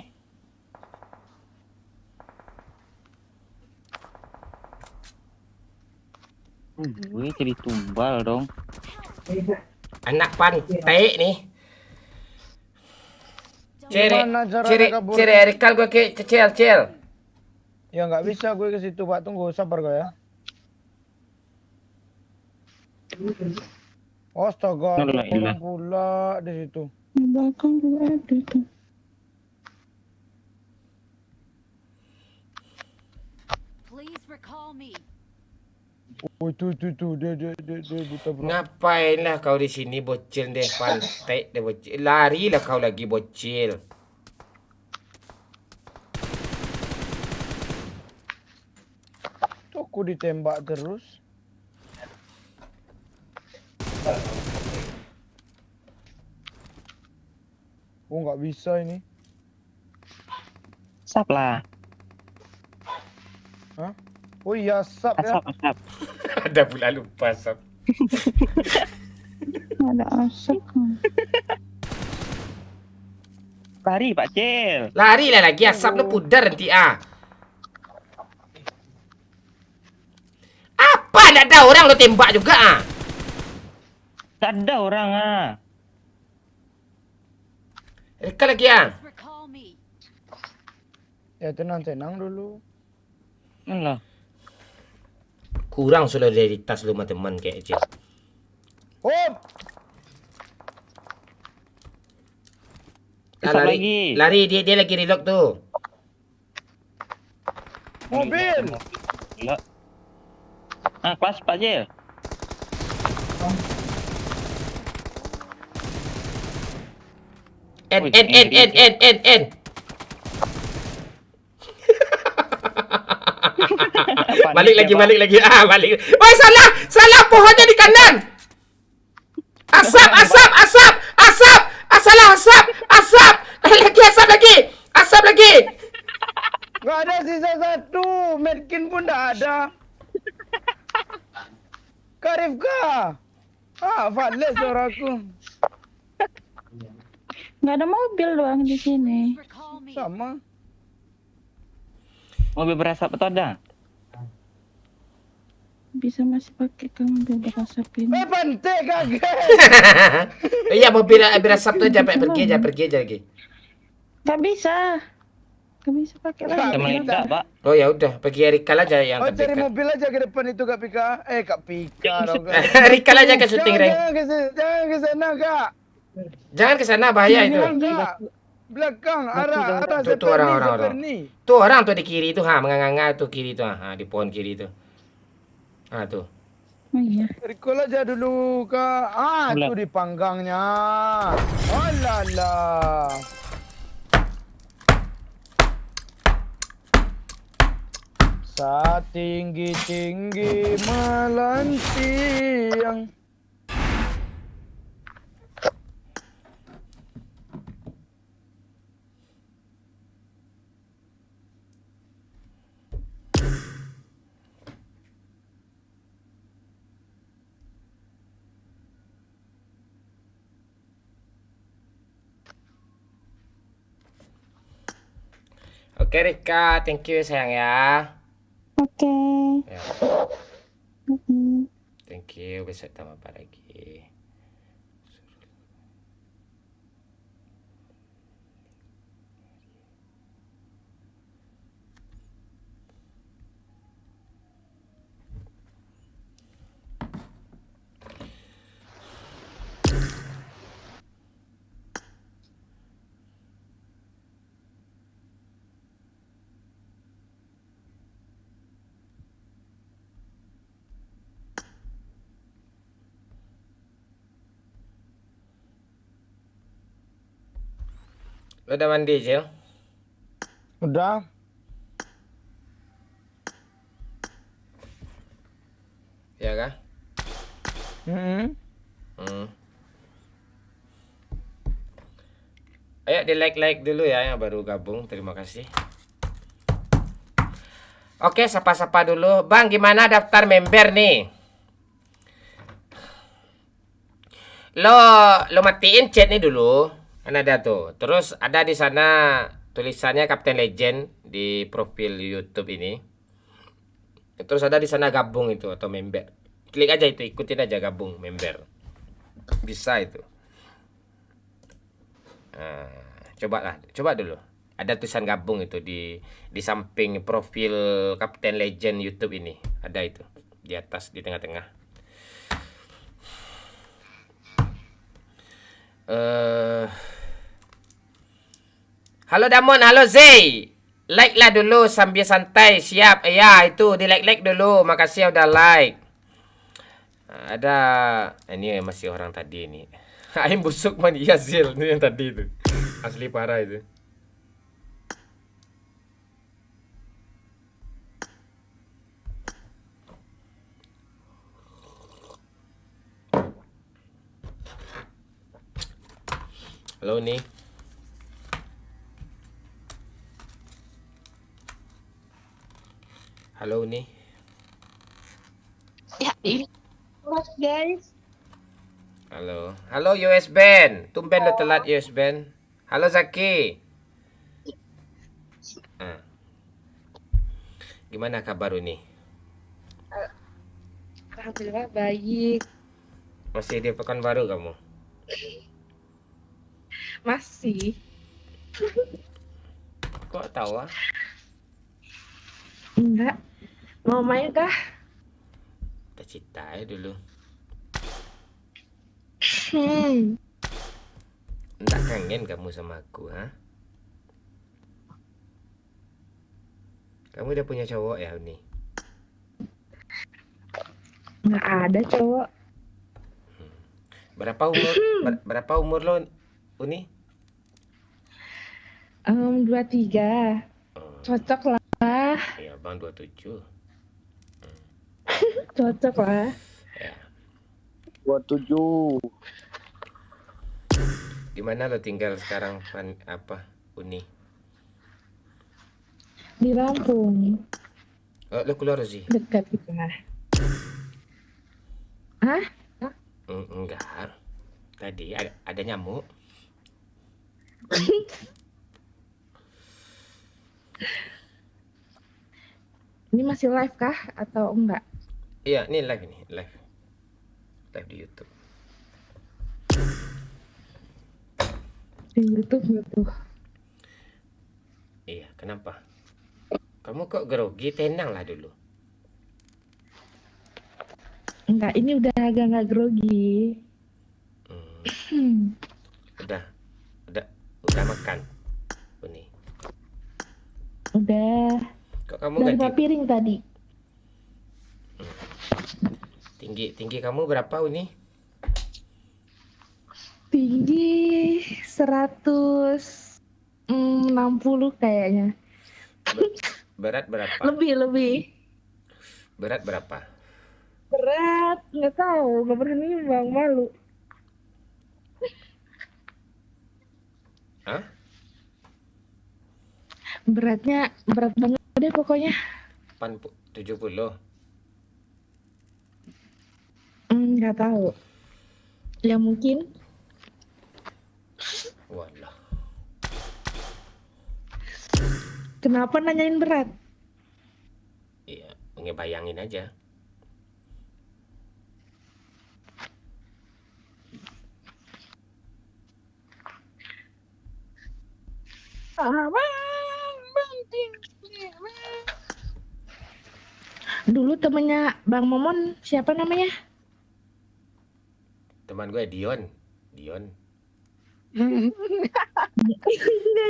Gue jadi tumbal dong. Anak pantai nih. Gimana caranya kabur? Ciri Erikal gue ke Cil. Ya nggak bisa gue ke situ Pak. Tunggu sabar gue ya. Astaga, Alah, ada orang ilah. pula di situ. Di belakang juga ada tuh. Please recall me. Oh tuh dia ditabrak. Ngapain lah kau di sini bocil deh pantai deh bocil. Lari lah kau lagi bocil. Aku ditembak terus. Oh nggak bisa ini. Asap lah. Hah? Oh iya sap ya. Asap. Ada pula lupa Sab. Ada asap. Lari Pak Cil. Lari lah lagi asap lu pudar nanti Apa ndak ada orang lo tembak juga Tak ada orang Reka lagi Please recall me. Ya tenang dulu. Alah. Kurang solidaritas lu sama teman kayak Cil. Oh, Asap lagi. Lari dia lagi reload tuh. mobil. Gila. Kelas Pak Cil. N. Balik lagi. Balik. Woi salah pohonnya di kanan. Asap. Asap lagi. Gak ada sisa satu. Medkin pun nggak ada. Karifka. Fadli suaraku. Nggak ada mobil doang di sini. Please recall me. Sama. Mobil berasap itu ada. Bisa masih pakai ke mobil berasap ini. Pantai kaget. Iya mobil berasap tuh aja pergi aja lagi. Nggak bisa pakai lagi. Nggak Teman bisa. enggak, Pak. Oh ya udah pergi Rikal aja yang Oh cari terdekat. mobil aja ke depan itu Kak Pika. Kak Pika dong. Rikal aja ke syuting rank. Jangan ke sana Kak. Jangan ke sana bahaya itu. Kak. Belakang arah Tuh, orang. Seperni. Tuh orang tuh di kiri itu menganga tuh kiri tuh di pohon kiri itu. Tuh. Oh iya. Recall aja dulu Kak. Itu di panggangnya. Oh lala. Saat tinggi-tinggi melantiang. Oke Rika, thank you sayang ya. Oke. Ya, Mm-mm. thank you. Besok tambah apa lagi? Lo udah mandi, Cil? Udah. Ya kah? Hmm. Ayo di like dulu ya yang baru gabung. Terima kasih. Oke, sapa-sapa dulu. Bang, gimana daftar member nih? Lo matiin chat nih dulu. Kan ada tuh. Terus ada di sana tulisannya Kapten Legend di profil YouTube ini. Terus ada di sana gabung itu atau member. Klik aja itu, ikutin aja gabung member. Bisa itu. Coba dulu. Ada tulisan gabung itu di samping profil Kapten Legend YouTube ini. Ada itu di atas di tengah-tengah. Halo Damon, halo Zay. Like lah dulu sambil santai. Siap. Ya, itu di like dulu. Makasih udah like. Ada ini masih orang tadi ini. Aim busuk man iya Zil, ini yang tadi itu. Asli parah itu. Halo nih. Halo nih. Ya, ini guys. Halo. Halo US Band. Tumben lo telat US Band. Halo Zaki. Ah. Gimana kabar nih? Alhamdulillah baik. Masih di Pekanbaru kamu? Masih. Kok tahu ah? Enggak. Mau main kah? Kita cita ya dulu. Enggak kangen kamu sama aku, ha? Kamu udah punya cowok ya, Uni? Enggak ada cowok. Berapa umur lo, Uni? 23. Oh, Cocok lah. iya, Bang 27. Cocok lah. Ya. 27. Di mana lo tinggal sekarang, Uni? Di Lampung. Oh, lo keluar sih? Dekat kita. Hah? Enggak. Tadi ada nyamuk. Ini masih live kah atau enggak? Iya, ini live nih, live. Live di YouTube. Di YouTube gitu. Iya, kenapa? Kamu kok grogi? Tenang lah dulu. Enggak, ini udah agak nggak grogi. Udah makan, Uni. Udah. Kok kamu Dari ganti piring tadi. tinggi kamu berapa, Uni? Tinggi 160 kayaknya. Berat berapa? Lebih. Berat berapa? Berat, nggak tahu, nggak pernah nimbang, malu. Hah? Beratnya berat banget deh pokoknya. 70. Nggak tahu. Ya mungkin. Walah. Kenapa nanyain berat? Iya, ngebayangin aja. Dulu temennya Bang Momon siapa namanya? Teman gue Dion. Enggak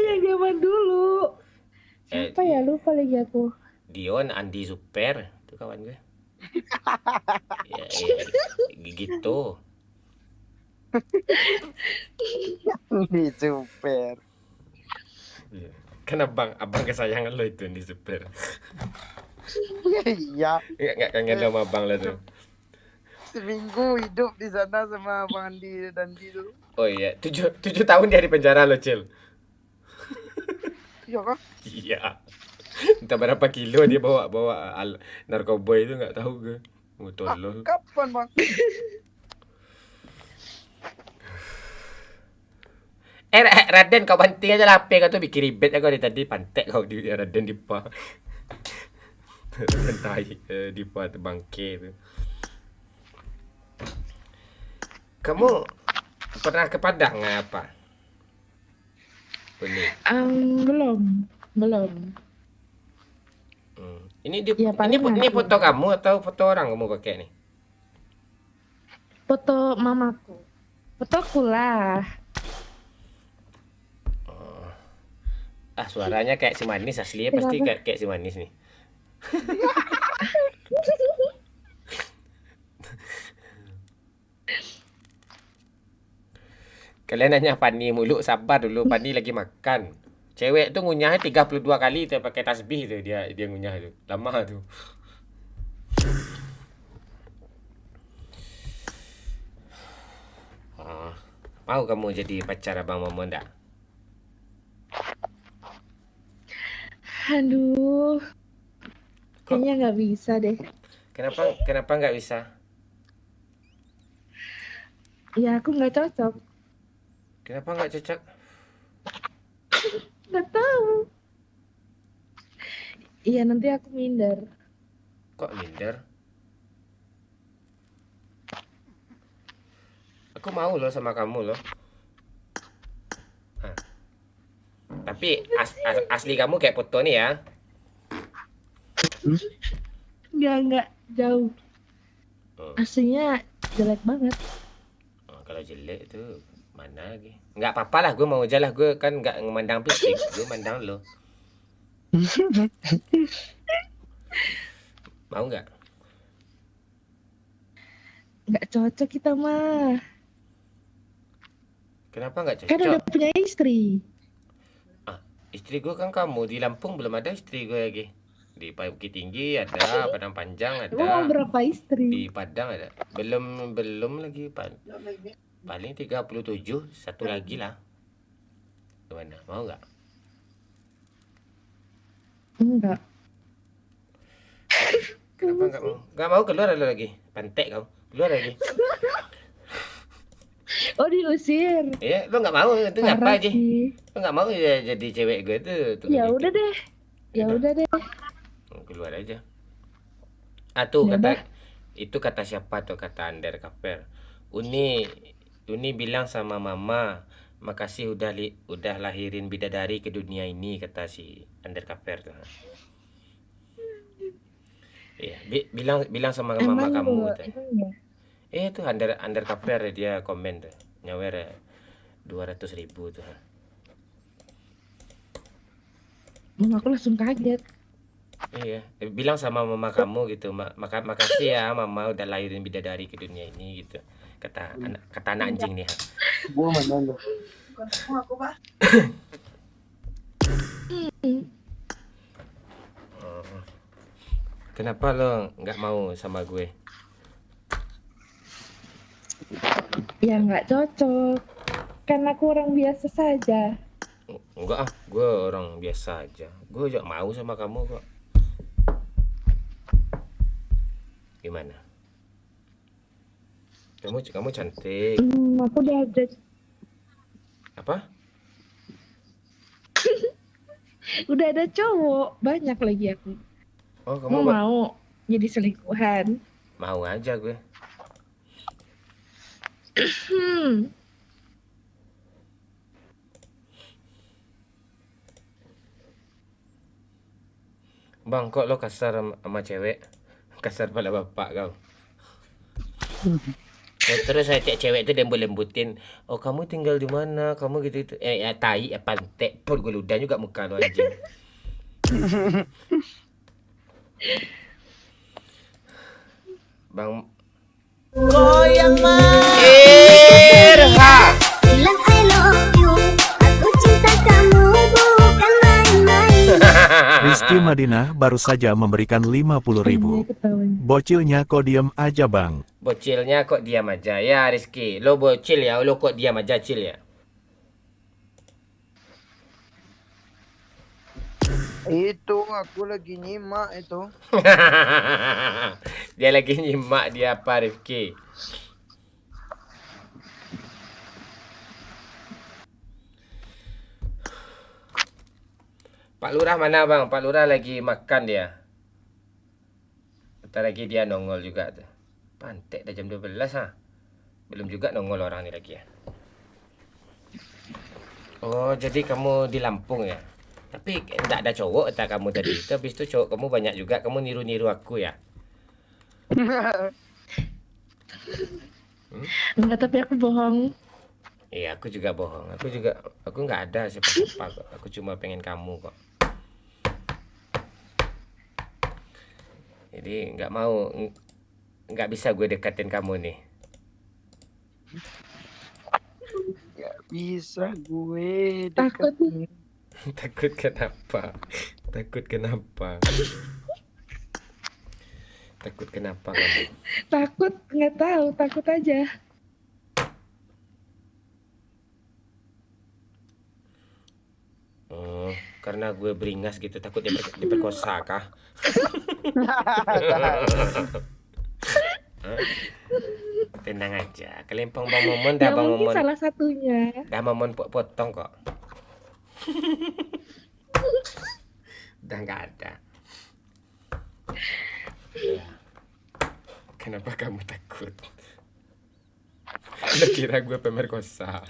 yang zaman dulu. Siapa ya, lupa lagi aku. Dion Andi Super, itu kawan gue. Ya, gitu. Di super. Iya. Kan abang kesayangan lo itu Andi Super. Iya. Nggak kangen sama abang lo tuh. Seminggu hidup di sana sama Bang Andi dan Dido. Oh iya, 7 tahun dia di penjara lo, Cil. Iya kah? Iya. Entah berapa kilo dia bawa narkoba itu nggak tahu gue. Mau tolol. Kapan Bang? Raden kau banting aja lah HP kau tuh bikin ribet aku dari tadi pantek kau di Raden Dipa. Raden tai Dipa tuh bangke tuh. Kamu pernah ke Padang nggak apa? Ini. Belum. Ini Ya, paling ini nanti. foto kamu atau foto orang kamu pakai nih? Foto mamaku. Fotoku lah. Suaranya kayak si Manis aslinya pasti kayak si Manis nih. Kalian nanya Pani mulu, sabar dulu, Pani lagi makan. Cewek tuh ngunyahnya 32 kali tuh pakai tasbih tuh dia ngunyah tuh. Lama tuh. Mau kamu jadi pacar Abang Momo enggak? Aduh, Kok kayaknya nggak bisa deh. kenapa nggak bisa? Ya aku nggak cocok. Kenapa nggak cocok? Nggak tahu. Iya nanti aku minder. Kok minder? Aku mau loh sama kamu loh. Hah. Tapi asli kamu kayak foto nih ya. Nggak jauh. Oh, Aslinya jelek banget. kalau jelek itu mana lagi? Nggak apa-apa lah, gue mau aja lah. Gue kan nggak memandang fisik, gue mandang lo. Mau nggak? Nggak cocok kita mah. Kenapa nggak Kan udah cocok? punya istri. Ah, istri gue kan kamu. Di Lampung belum ada istri gue lagi. Di Bukit Tinggi ada, Padang Panjang Emang mau ada, berapa istri? di Padang ada. Belum lagi paling 37, satu lagi lah. Gimana? Mau nggak? Enggak. Kenapa nggak mau? Nggak mau, keluar lo lagi. Pantek kau. Keluar lagi. Oh diusir. Iya, lo nggak mau itu ngapa Parah aja? sih. Lo nggak mau ya jadi cewek gue tuh. Ya udah deh. Ya udah deh. Keluar aja. Ah tuh Ya kata itu kata siapa tuh, kata Ander Kaper. Uni bilang sama mama, makasih udah lahirin bidadari ke dunia ini, kata si Ander Kaper tuh. Iya, bilang sama mama Emang kamu lo, tuh. emang ya? Tuh Ander Kaper dia komen tuh, nyawer 200.000 tuh. Aku langsung kaget. Iya, bilang sama mama kamu gitu, makasih ya mama udah lahirin bidadari ke dunia ini gitu. Kata anak anjing nih. Gua mana lo? Oh. Kenapa lo nggak mau sama gue? Ya nggak cocok. Karena aku orang biasa saja. Enggak ah, gue orang biasa aja. Gue juga mau sama kamu kok. Gimana? Kamu cantik. Aku udah ada. Apa? Udah ada cowok. Banyak lagi aku. Oh, Kamu mau jadi selingkuhan? mau aja gue. Bang, kok lo kasar sama cewek? Kasar pada bapak kau. Terus saya cewek itu lembut-lembutin. Oh, kamu tinggal di mana? Kamu gitu. Ya tai, ya pantek. Pun gue ludah juga muka lo anjing. Bang Goyang mah Irha. Bilang I love you, aku cinta kamu bukan main-main. Rizky Madinah baru saja memberikan 50.000. Bocilnya kok diem aja bang. Bocilnya kok diam aja ya Rizky. Lo bocil ya, lo kok diam aja cil ya. Itu aku lagi nyimak itu. Dia lagi nyimak dia apa Rifki. Pak Lurah mana bang? Pak Lurah lagi makan dia. Bentar lagi dia nongol juga tuh. Pantek dah jam 12 ha. Belum juga nongol orang ni lagi ya. Oh, jadi kamu di Lampung ya? Tapi tak ada cowok tak kamu tadi. Habis itu cowok kamu banyak juga. Kamu niru-niru aku ya? Enggak, tapi aku bohong. Iya, aku juga bohong. Aku nggak ada siapa-siapa kok. Aku cuma pengen kamu kok. Jadi nggak bisa gue deketin kamu nih. Gak bisa gue Takut deketin. Takut kenapa? Takut kenapa? Takut kenapa kamu? Takut, nggak tahu, takut aja. Karena gue beringas gitu, takut dia diperkosa kah? Hah? Tenang aja, kelempong Bang Momon dah, Ya Bang mungkin Momon. salah satunya. Dah Momon potong kok. Udah nggak ada. Ya. Kenapa kamu takut? Lo kira gue pemerkosa?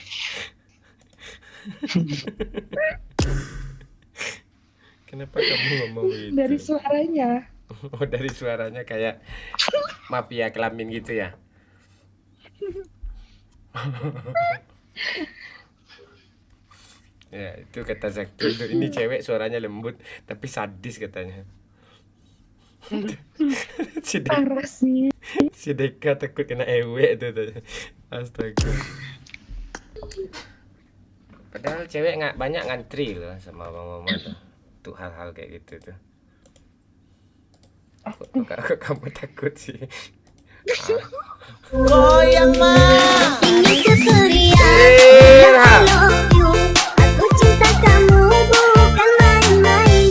Kenapa kamu ngomong gitu? Dari suaranya. Oh, dari suaranya kayak mafia kelamin gitu ya? Ya, itu kata Zakti. Ini cewek suaranya lembut, tapi sadis katanya. Si Parah sih. Si Deka takut kena ewek tuh. Astaga. Padahal cewek nggak banyak ngantri loh sama Bang Momon tuh. Untuk hal-hal kayak gitu tuh. Kok kamu takut sih? Ingin ku teriak Eh, bilang I love you. Aku cinta kamu bukan main-main.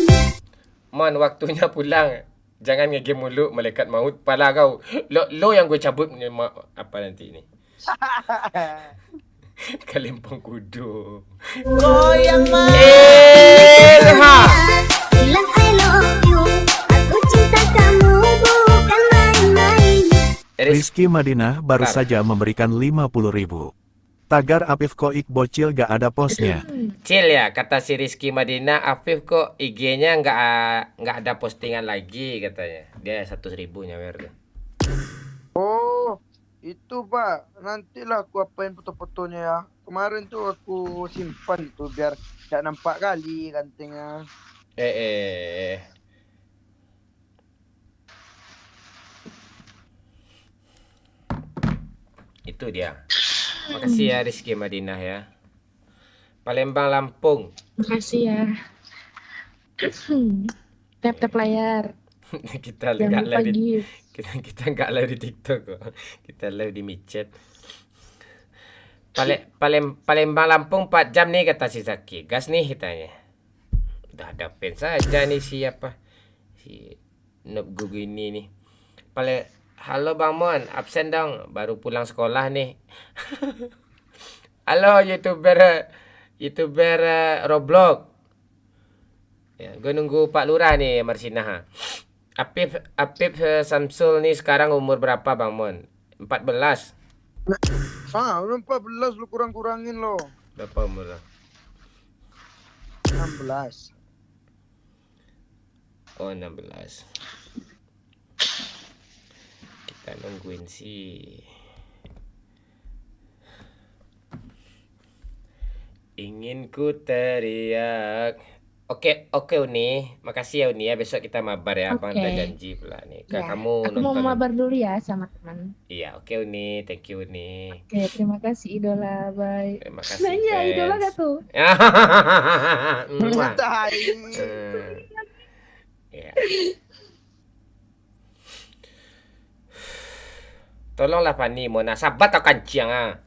Mon, waktunya pulang. Jangan ngegame mulu, malaikat maut. Pala kau. Lo yang gue cabut apa nanti ini? Kalimpong kudu. Elha. Bilang I love you. Aku cinta kamu bukan main-main. Rizky Madinah baru Bentar. saja memberikan 50.000. Tagar Afif Koik bocil gak ada posnya. Cil ya, kata si Rizky Madinah, Afif kok IG-nya nggak ada postingan lagi katanya. Dia 100.000 nyawer tuh. Oh, itu Pak. Nantilah aku apain foto-fotonya ya. Kemarin tuh aku simpan tuh biar tidak nampak kali gantengnya. Itu dia. Makasih ya Rizky Madinah ya. Palembang Lampung. Makasih ya. Tap-tap layar. Kita Jangan nggak lupa live di gift. kita nggak live di TikTok kok. Kita live di micet. Palembang Lampung 4 jam nih kata si Zaki. Gas nih katanya. Udah ada fans saja nih siapa? Si Noob Gugu ini nih. Halo Bang Mon, absen dong. Baru pulang sekolah nih. Halo YouTuber Roblox. Ya, gue nunggu Pak Lurah nih Marsina. Apip Samsul nih sekarang umur berapa Bang Mon? 14. Udah 14 lu kurang-kurangin lo. Berapa umur lo? 16. Oh 16. Kita nungguin sih. Ingin ku teriak. Oke Uni, makasih ya Uni ya, besok kita mabar ya, Abang Oke. udah janji pula nih. Ya, Kamu aku mau nonton. mabar dulu ya sama teman. Iya, oke Uni, thank you Uni. Oke, terima kasih idola. Bye. Terima kasih. Nanya idola fans. gak tuh? Mwah. Tai. Ya. Tolonglah Fani, Mona sabar tau kancing ah.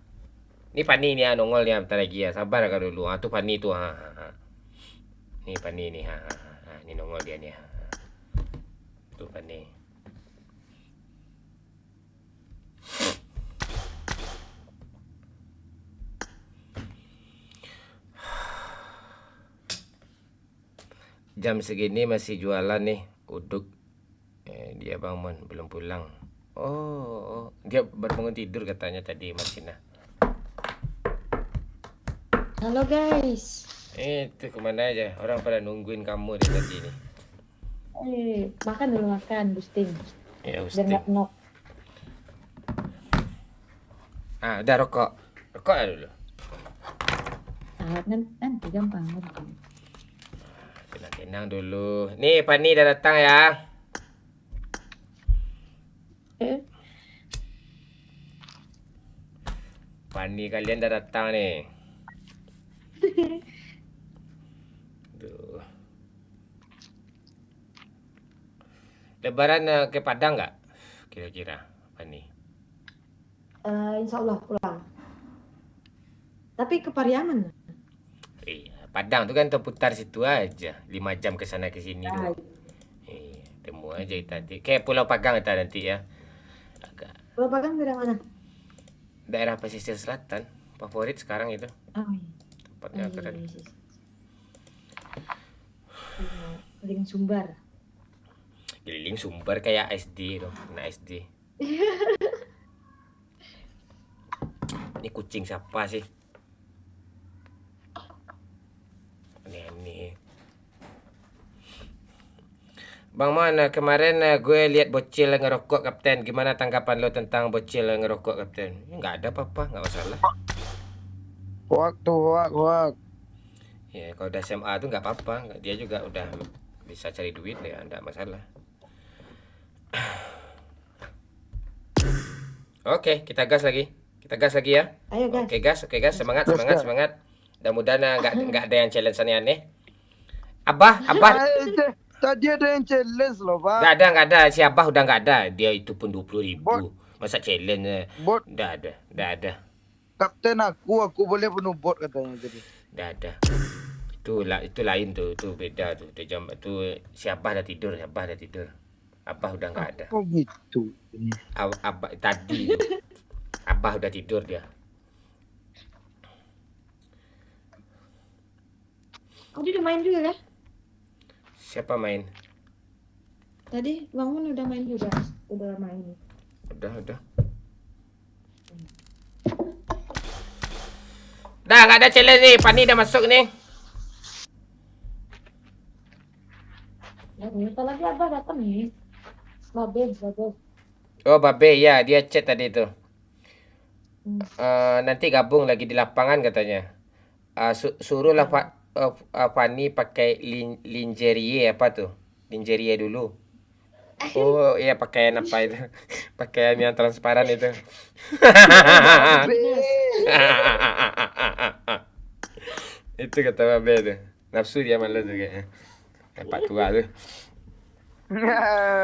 Ini Fani nih nongol nih bentar lagi ya. Sabar kau dulu. Tuh Fani tuh ha. Nih Fani nih ha. Ini nongol dia nih. Tuh Fani. Jam segini masih jualan nih uduk. Dia Bang Mon belum pulang. Oh, dia baru bangun tidur katanya tadi Marsina. Halo guys. Itu kemana aja? Orang pada nungguin kamu dari tadi nih. Makan dulu makan, Busting. Ya Biar Ustin. nggak knock. Udah rokok. Rokok ya dulu. Nanti gampang. Tenang-tenang dulu. Nih Pani udah datang ya. Pani kalian udah datang nih. Duh. Lebaran ke Padang nggak? Kira-kira Pani. Insya Allah pulang. Tapi ke Pariaman. Iya, Padang tuh kan terputar situ aja. 5 jam ke sana ke sini Ya, doang. Temu aja tadi. Kayak Pulau Pagang kita nanti ya. Agak Pulau Pagang daerah mana? daerah pesisir selatan. Favorit sekarang itu. Oh iya. Tempatnya keren. Paling Sumbar. Keliling Sumber kayak SD tuh. Nah SD. Ini kucing siapa sih? Ini. Bang Mon, kemarin gue lihat bocil ngerokok Kapten. Gimana tanggapan lo tentang bocil ngerokok Kapten? Nggak ada apa-apa, nggak masalah. Wak. Ya, kalau udah SMA tuh nggak apa-apa. Dia juga udah bisa cari duit ya, nggak masalah. Oke, kita gas lagi ya. Ayo gas. Oke gas, semangat. Gas. Mudah-mudahan nggak ada yang challenge aneh-aneh. Abah, Tadi ada yang challenge loh, Pak. nggak ada. Si Abah udah nggak ada. Dia itu pun 20.000. Bot. Masa challenge? Bot. Nggak ada. Kapten aku boleh bunuh bot katanya tadi. Nggak ada. Itu lain tuh, itu beda tuh. Dia jam itu si Abah udah tidur. Abah udah nggak ada. Kok gitu? Abah tadi tuh. Abah udah tidur dia. Tadi udah main juga ya? Siapa main? Tadi Bang Mun udah main juga. Udah main. Udah. Dah nggak ada challenge nih. Pani udah masuk nih. Ya, bentar lagi Abah datang nih. Babe. Oh Babe ya, dia chat tadi tuh. Nanti gabung lagi di lapangan katanya. Suruhlah Pak Fani pakai lingerie apa tuh? Lingerie dulu. Oh iya, pakaian apa itu? Pakaian yang transparan itu. Itu kata Babe tuh. Nafsu dia malu tuh kayaknya. Pak tua tuh.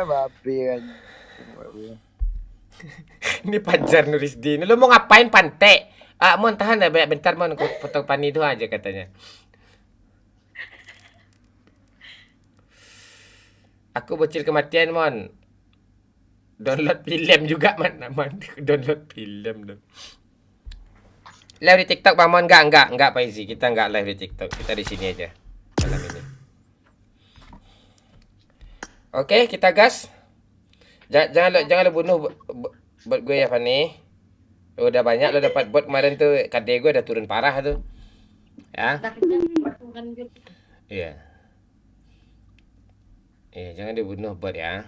Babi kan. Ini Fajar Nurisdin. Lu mau ngapain Pante? Mon tahan dah bentar Mon, aku potong Pani itu aja katanya. Aku bocil kematian Mon. Download film juga mana Mon. Download film dong. Live di TikTok Bang Mon enggak Pak Izi. Kita enggak live di TikTok. Kita di sini aja malam ini. Oke, kita gas. Jangan lo bunuh bot gue ya Fanny. Udah banyak lo dapat bot kemarin tuh. KD gue udah turun parah tuh. Ya. Iya. Jangan dibunuh bot ya.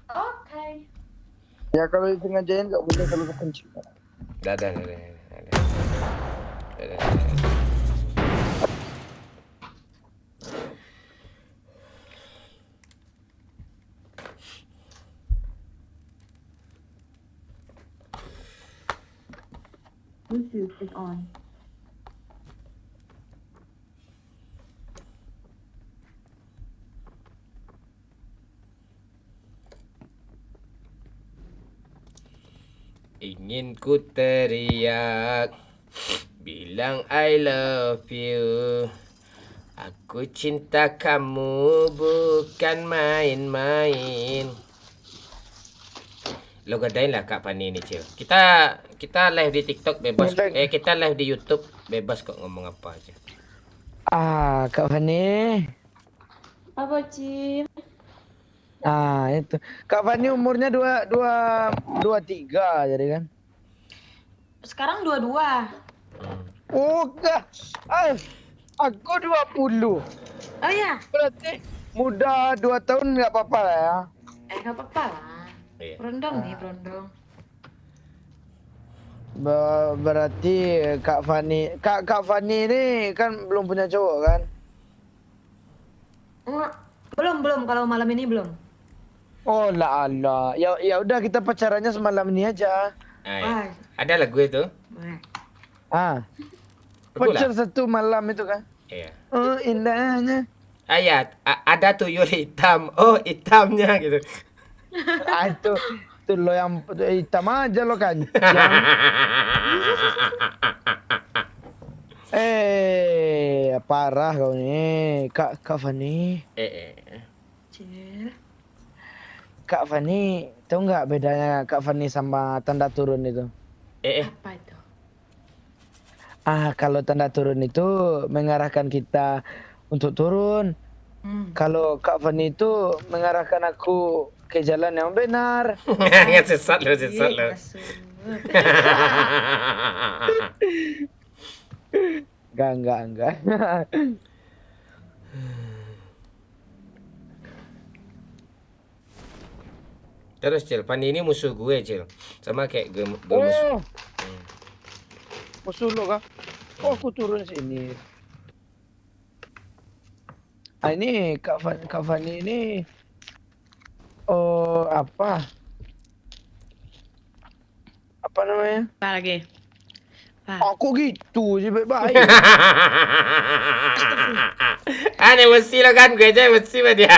Oke. Ya kalau disengajain nggak boleh kalau kekunci. Dadah. Bluetooth is on. Ingin ku teriak, bilang I love you. Aku cinta kamu bukan main-main. Lo gadain lah Kak Fani ini Cil. Kita live di TikTok bebas. Kita live di YouTube bebas kok ngomong apa aja. Kak Fani. Apa Cil? Itu. Kak Fani umurnya 23 jadi kan? Sekarang 22. Oh enggak. Aku 20. Oh iya. Berarti muda 2 tahun nggak apa-apa lah ya. Nggak apa-apa lah. Iya. Berondong nih, berondong. Berarti Kak Fani ini kan belum punya cowok kan? Belum kalau malam ini belum. Oh lah Allah. Ya udah kita pacarannya semalam ini aja. Ada lagu itu? Pacar satu malam itu kan? Iya. Oh indahnya. Ya, ada tuyul hitam. Oh, hitamnya gitu. Itu lo yang hitam aja lo kan. parah kau nih, Kak Fani. Cil. Kak Fani, tahu nggak bedanya Kak Fani sama tanda turun itu? Apa itu? Kalau tanda turun itu mengarahkan kita untuk turun. Kalau Kak Fani itu mengarahkan aku ke jalan yang benar. Ya sesat lo. Enggak. Terus Cil, Fani ini musuh gue Cil. Sama kayak gue musuh. Musuh lo kah? Oh, aku turun sini. Ini Kak Fani ini apa? Apa namanya? Apa lagi? Aku gitu sih baik. Aneh mesti lo kan, gue aja mesti sama dia.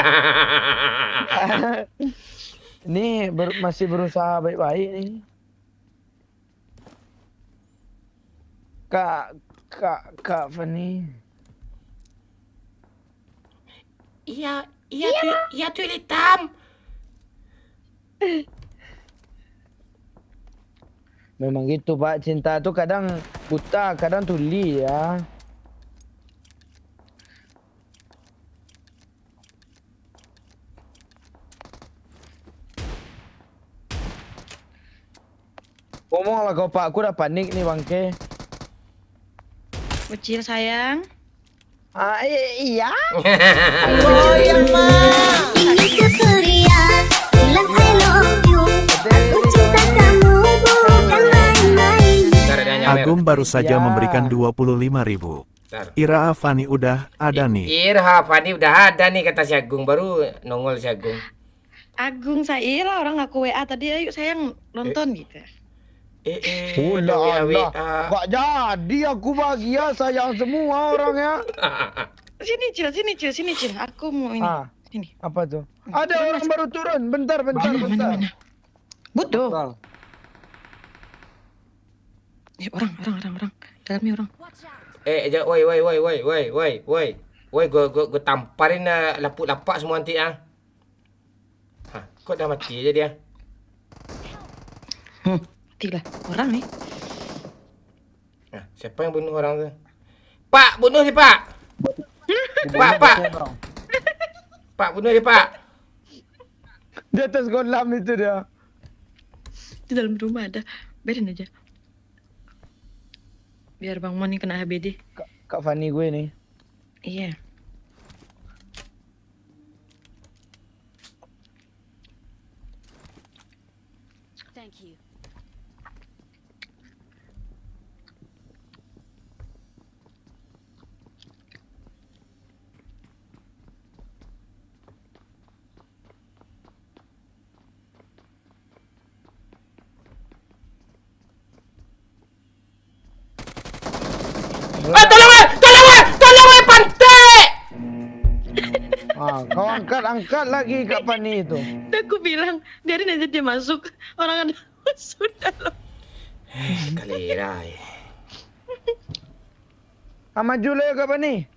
Ini masih berusaha baik-baik nih. Kak Fani. Iya tuh hitam. Memang gitu Pak, cinta tuh kadang buta, kadang tuli ya. Ngomonglah kau Pak, aku udah panik nih bangke. Kecil sayang. Iya. Ini keperian, bilang I love you. Aku cinta kamu bukan main-main. Agung baru saja memberikan 25.000. Ira Fani udah ada nih. Ira Fani udah ada nih kata si Agung, baru nongol si Agung. Agung saya lah orang aku WA tadi, ayo sayang nonton gitu. Ulah, gak jadi aku bahagia sayang semua orangnya. Sini Cil, aku mau ini. Sini. Apa tuh? Ada orang baru turun, bentar. Mana? Butuh. Orang. Dalamnya orang. Woi, gue tamparin lapuk-lapak semua nanti ah. Kok dah mati aja dia? Matilah orang nih. Siapa yang bunuh orang tu? Pak, bunuh dia Pak. Pak, bunuh dia Pak. Di atas kolam itu dia. Di dalam rumah ada. Biarin aja. Biar Bang Moni kena HBD. Kak Fani gue nih. Iya. Thank you. Tolong pantai. Kau angkat lagi Kak Fani itu. Aku bilang, biarin aja dia masuk. Orang ada sudah loh. Kalera. Maju lah ya Kak Fani.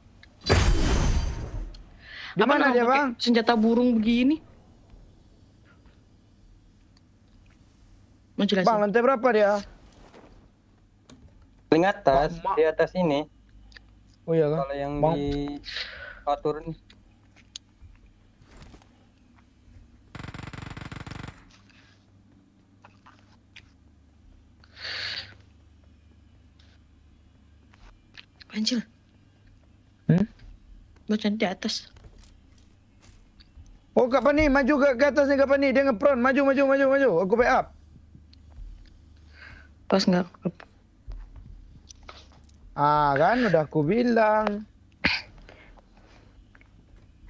Di mana dia Bang? Senjata burung begini. Mau jelasin. Bang, lantai berapa dia? Paling atas, di atas ini. Oh iya kan? Kalau yang Bang. di turun. Anjir. Bacaan di atas. Oh Kak Fani, maju ke atas nih Kak Fani. Dia nge-prone. Maju. Aku backup. Pas nggak? Kan udah aku bilang.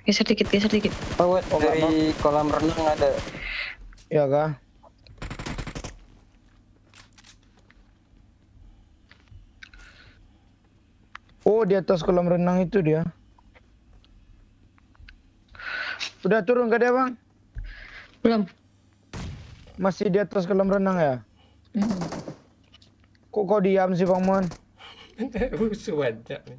Geser dikit. Oh, dari kolam renang ada. Ya kah? Oh, di atas kolam renang itu dia. Udah turun ke dia, Bang? Belum. Masih di atas kolam renang ya? Kok kau diam sih, Bang Mon? Musuh banyak nih.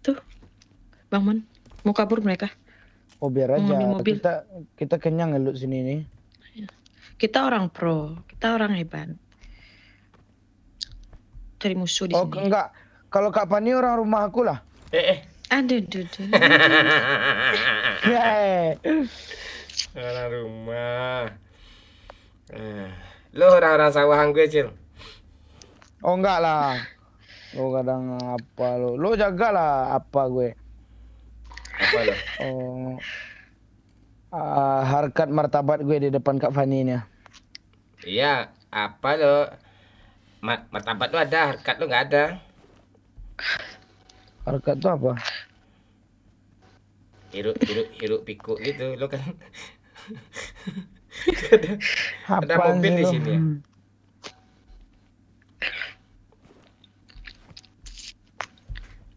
Tuh, Bang Mon. Mau kabur mereka. Oh biar Mau aja. ngambil mobil. Kita kenyang ngelut sini nih. Kita orang pro. Kita orang hebat. Cari musuh di Oh sini. enggak. Kalau Kak Pani orang rumah aku lah. Aduh. Orang rumah. Lo orang-orang sawahan gue, Cil. Oh enggak lah. Lo kadang apa lo? Lo jagalah apa gue. Apa lo? Oh. Harkat martabat gue di depan Kak Fani nih. Iya, apa lo? Martabat lo ada, harkat lo nggak ada. Harkat tuh apa? Hiruk pikuk gitu, lo kan. ada Apaan mobil sih di lo? sini ya.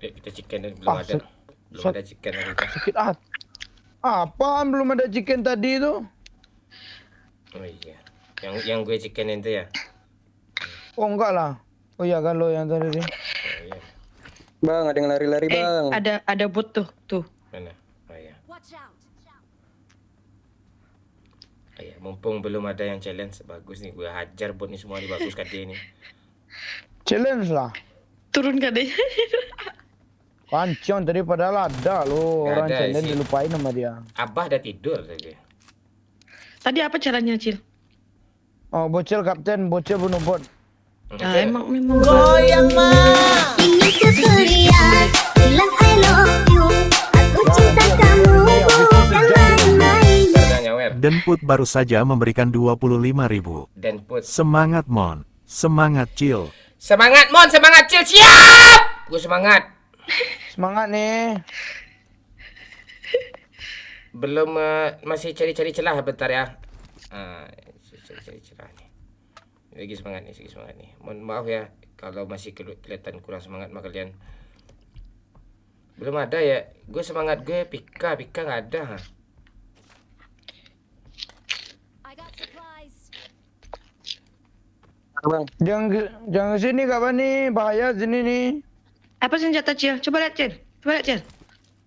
Kita chicken dan belum ada. Belum ada chicken lagi. Sakit hati. Apaan belum ada chicken tadi itu? Oh iya. Yang gue chickenin itu ya. Oh enggak lah. Oh iya kan lo yang tadi. Oh iya. Bang, ada yang lari-lari bang. Ada bot tuh. Mana? Oh iya. Watch out. Oh iya, mumpung belum ada yang challenge, bagus nih gue hajar bot nih semua nih, bagus KD ini. Challenge lah. Turun kadenya. Pancong tadi padahal ada lo. Nggak Orang ada challenge sih. dilupain sama dia. Abah udah tidur tadi. Tadi apa caranya, Cil? Oh bocil kapten, bocil bunuh bot. Memang. Ingin keperian, bilang I love you. Aku cinta kamu, bukan main-main. Udah nyawer. Denput baru saja memberikan 25.000. Denput. Semangat Mon. Semangat Cil. Semangat Mon, semangat Cil, siap. Gue semangat. Semangat nih. Belum masih cari-cari celah bentar ya. Cari celah nih. Lagi semangat nih. Mohon maaf ya kalau masih kelihatan kurang semangat sama kalian. Belum ada ya. Gue semangat gue Pika nggak ada. I got supplies. Bang, Jangan sini Kak Fani, bahaya sini nih. Apa senjata, Cil? Coba lihat, Cil.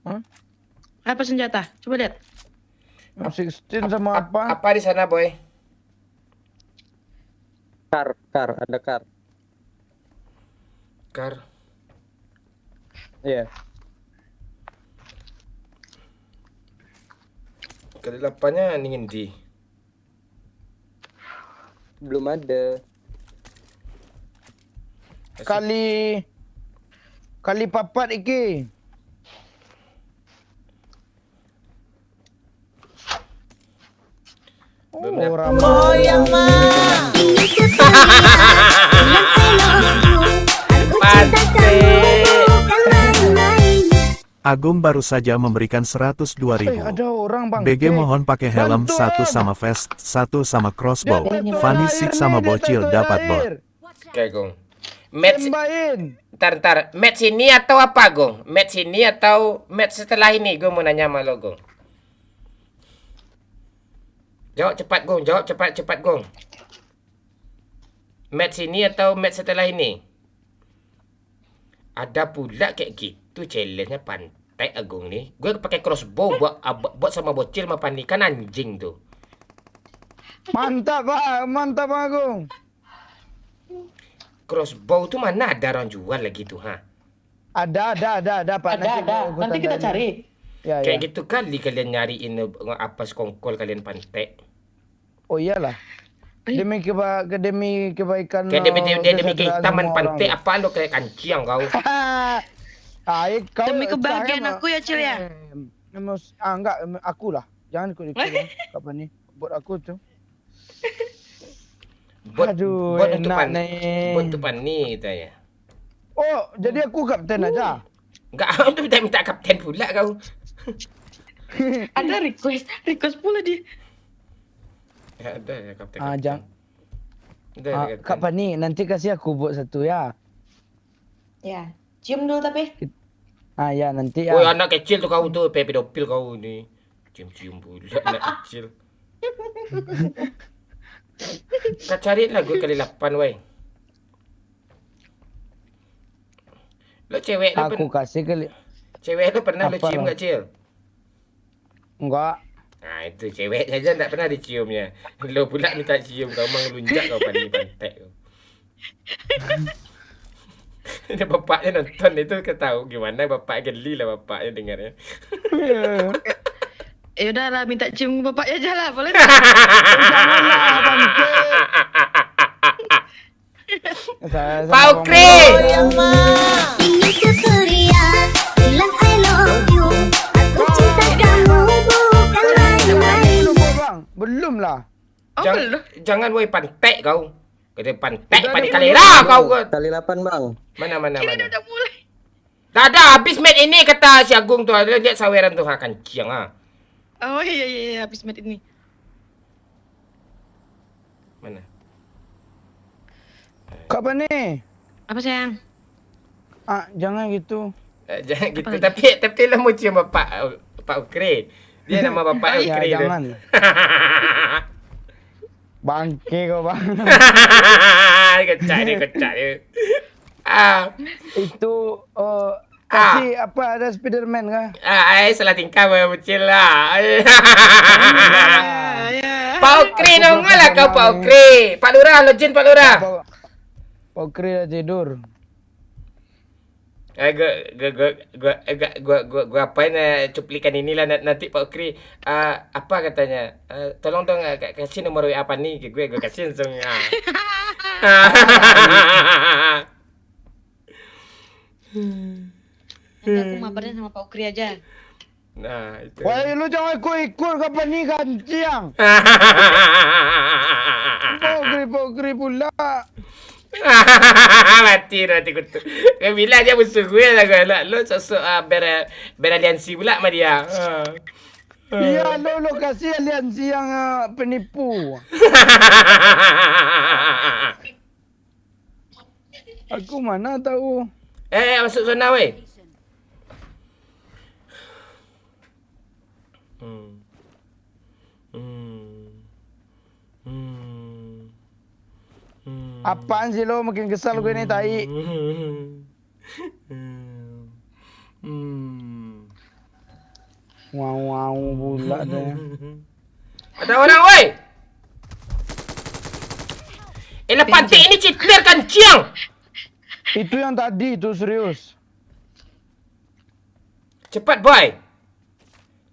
Hah? Apa senjata? Coba lihat. M16 sama apa? Apa di sana, boy? kar, ada kar. Kar. Iya. Kali 8-nya nih di. Belum ada. Kali papat iki. Belum Oh, dapat. ramai. Ingin keperian, bilang I love you. Aku cinta kamu, bukan main-main. Agung baru saja memberikan 102.000. Ada orang bang. BG mohon pakai helm Bantu, 1 Om. sama vest, 1 sama crossbow. Dia Fanny air Six nih, sama dia bocil satu dapat air. bot. Watch out. Oke, Gong. Match Tembakin. Ntar. Match ini atau apa, Gong? Match ini atau match setelah ini? Gue mau nanya sama lo, Gong. Jawab cepat, Gong. Jawab cepat, Gong. Match ini atau match setelah ini? Ada pula kayak gitu challenge-nya pantai Agung nih. Gue pakai crossbow buat sama bocil sama Pandi kan anjing tuh. Mantap Bang Agung. Crossbow tuh mana ada orang jual lagi tuh, ha? Ada Pak. Nanti kita cari. Ya, Kayak ya. gitu kali kalian nyariin apa sekongkol kalian pantai. Oh iyalah. Demi kebaikan. Kayak demi kesejahteraan taman semua pantai orang. apa lo kayak kancing kau. Kau Demi kebahagiaan aku ya, Cil ya. Enggak, aku lah. Jangan ikut ya. Kapan nih? Buat aku tuh. Aduh, Bot untuk enak nih. Bot untuk Pani itu ya. Oh, jadi aku kapten aja. Enggak, tu minta kapten pula kau. Ada request pula dia. Ya, ada ya kapten. Jangan. Ada ya, kapten. Kak Pani, nanti kasih aku buat satu ya. Ya, cium dulu tapi. Ya nanti ya. Oh, anak kecil tuh kau tuh, pedofil kau ni. Cium-cium pula anak kecil. Kau cari lah gue kali 8 weh. Lo cewek lo Aku kasih kali. Cewek lu pernah lu Apa cium lah? gak, Cil? Enggak. Nah, itu cewek aja enggak pernah diciumnya. Lu pula minta cium, kau mau ngelunjak kau pantek kau. Ini bapaknya nonton itu ketahu gimana bapak geli lah bapaknya dengarnya. Ya udahlah, minta cium bapaknya aja lah, boleh? Janganlah, bangke. Saya Pak Ukri! Ingin ku ceria, bilang I love you. Aku cinta kamu bukan main-main. Belum lah. Oh, belum. Jangan woi pantek kau. Kata pantek Udah, pada udah, kalera kau. Kali 8 bang. Mana. Udah mulai. Dah habis match ini kata si Agung tuh, ada lihat saweran tuh kancing ah. Oh iya, habis match ini. Mana? Kapan nih? Apa sayang? Jangan gitu. Jangan gitu. lagi? Tapi lah mau cium Pak Ukri. Dia nama bapak Ya, Ukri tu. jangan. Bangke kau bang. Kocak dia. Ah, Itu kasih apa ada Spiderman kah? ai salah tingkah bocil lah. Ya. Pak Ukri Aku nongol lah kau belum Pak kenal Ukri. Pak Lurah, login Pak Lurah. Pak Kri dah tidur. Gua apain cuplikan inilah nanti Pak Ukri. Apa katanya? Tolong dong kasih nomor WA apa nih ke gue kasih langsung. Nanti aku mabarnya sama Pak Ukri aja. Nah, itu. Wah, lu jangan ikut kapan ni kancing. Pak Kri pula. Mati kutu. Kau bilang dia musuh gue lah kau. Lu sosok beraliansi pula sama dia. Iya, lu kasih aliansi yang penipu. Aku mana tahu. Masuk zona weh. Apaan sih lo makin kesal gue ni tai. Wow pula dia. Ada orang woi. Pantik ini cheater kancing. Itu yang tadi itu serius. Cepat boy.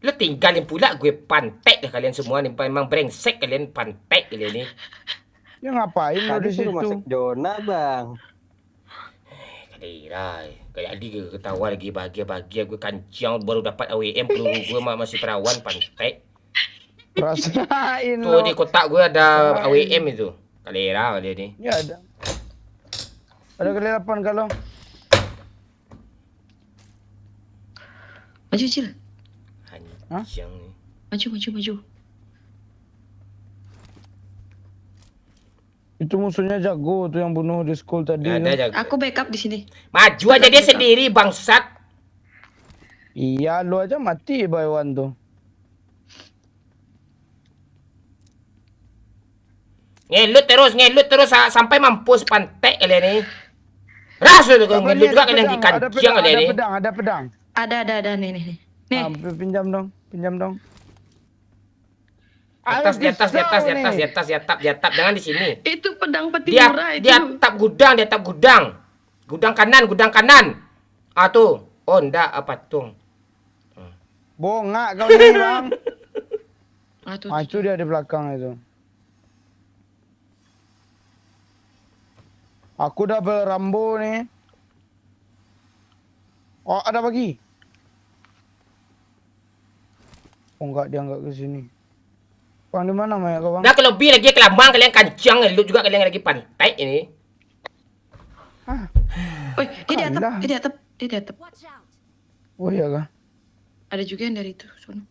Lu tinggalin pula gue pantek dah kalian semua ni. Memang brengsek kalian pantek kalian ni. Ya ngapain lo Tadi di suruh masuk situ? zona bang. Kalirai. Kayak Adi ke ketawa lagi bahagia-bahagia gue kancing baru dapat AWM peluru gue masih perawan pantek. Rasain Tuh lo. di kotak gue ada AWM itu. Kalera dia ni. Ya ada. Ada kelilapan kalau. Maju Cil. Kancing ni. Maju. Itu musuhnya jago tuh yang bunuh di school tadi. Ada tu. jaga. Aku backup di sini. Maju aja dia sendiri bangsat. Iya, lu aja mati by one tuh. Ngelut terus sampai mampus pantek kalian ni. Ras tu kau Apa ngelut ni, juga ada kalian pedang, di kancing kalian ni. Ada pedang. Ada nih. Nih. Pinjam dong. Atas, di atas. Jangan di sini. Itu pedang peti Dia murah itu. di atap gudang. Gudang kanan. Ah tuh. Oh, ndak apa tuh. Bongak kau ni bang. Tuh. Macu dia di belakang itu. Aku dah berambo ni. Oh, ada lagi. Oh enggak, dia enggak ke sini. Bang di mana Maya kau bang? Dah kalau lebih lagi kelambang kalian kancing, ngelut juga kalian lagi pantek ini. Woi, dia di atap. Watch out. Oh iya kah? Ada juga yang dari itu. Sono.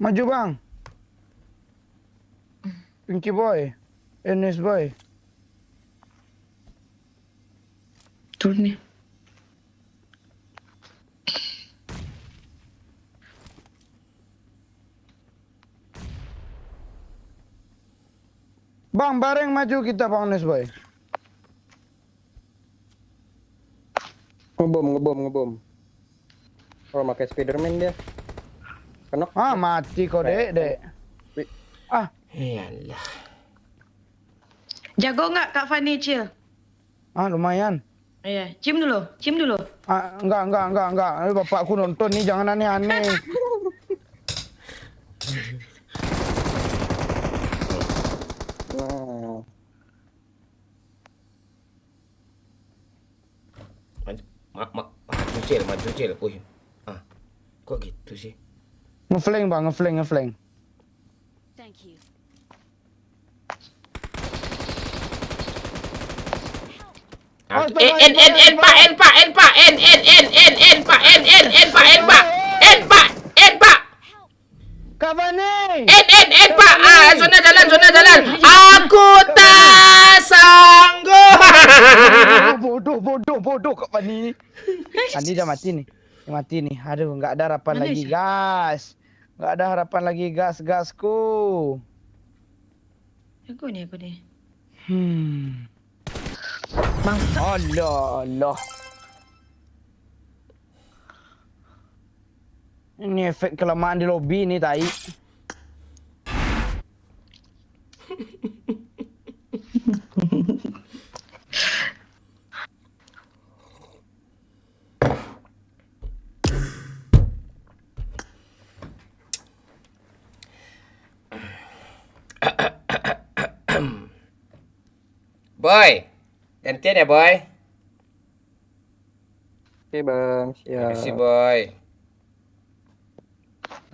Maju bang. Pinky boy. Enes boy. Turun nih. Bang, bareng maju kita bang Enes boy. Ngebom. Oh, pakai Spiderman dia. Kenok. Ah, mati kau, Dek. Ah, Iyalah. Jago nggak Kak Fani Cil? lumayan. Iya, cium dulu. Enggak. Bapakku nonton nih, jangan aneh-aneh. Nah, Maju cil. Wih. Kok gitu sih? Ngeflank, Bang, ngeflank. Thank you. N pak. Kak Fani! N pak. Zona jalan. Aku tak sanggup. Bodoh Kak Fani. Andi udah mati nih. Aduh, nggak ada harapan Mana lagi, sih? gas. Nggak ada harapan lagi, gasku. Aku nih. Bangsa. Allah. Ini efek kelamaan di lobi nih, tai. Boy. Gantian ya, Boy. oke bang, siap. Makasih, Boy.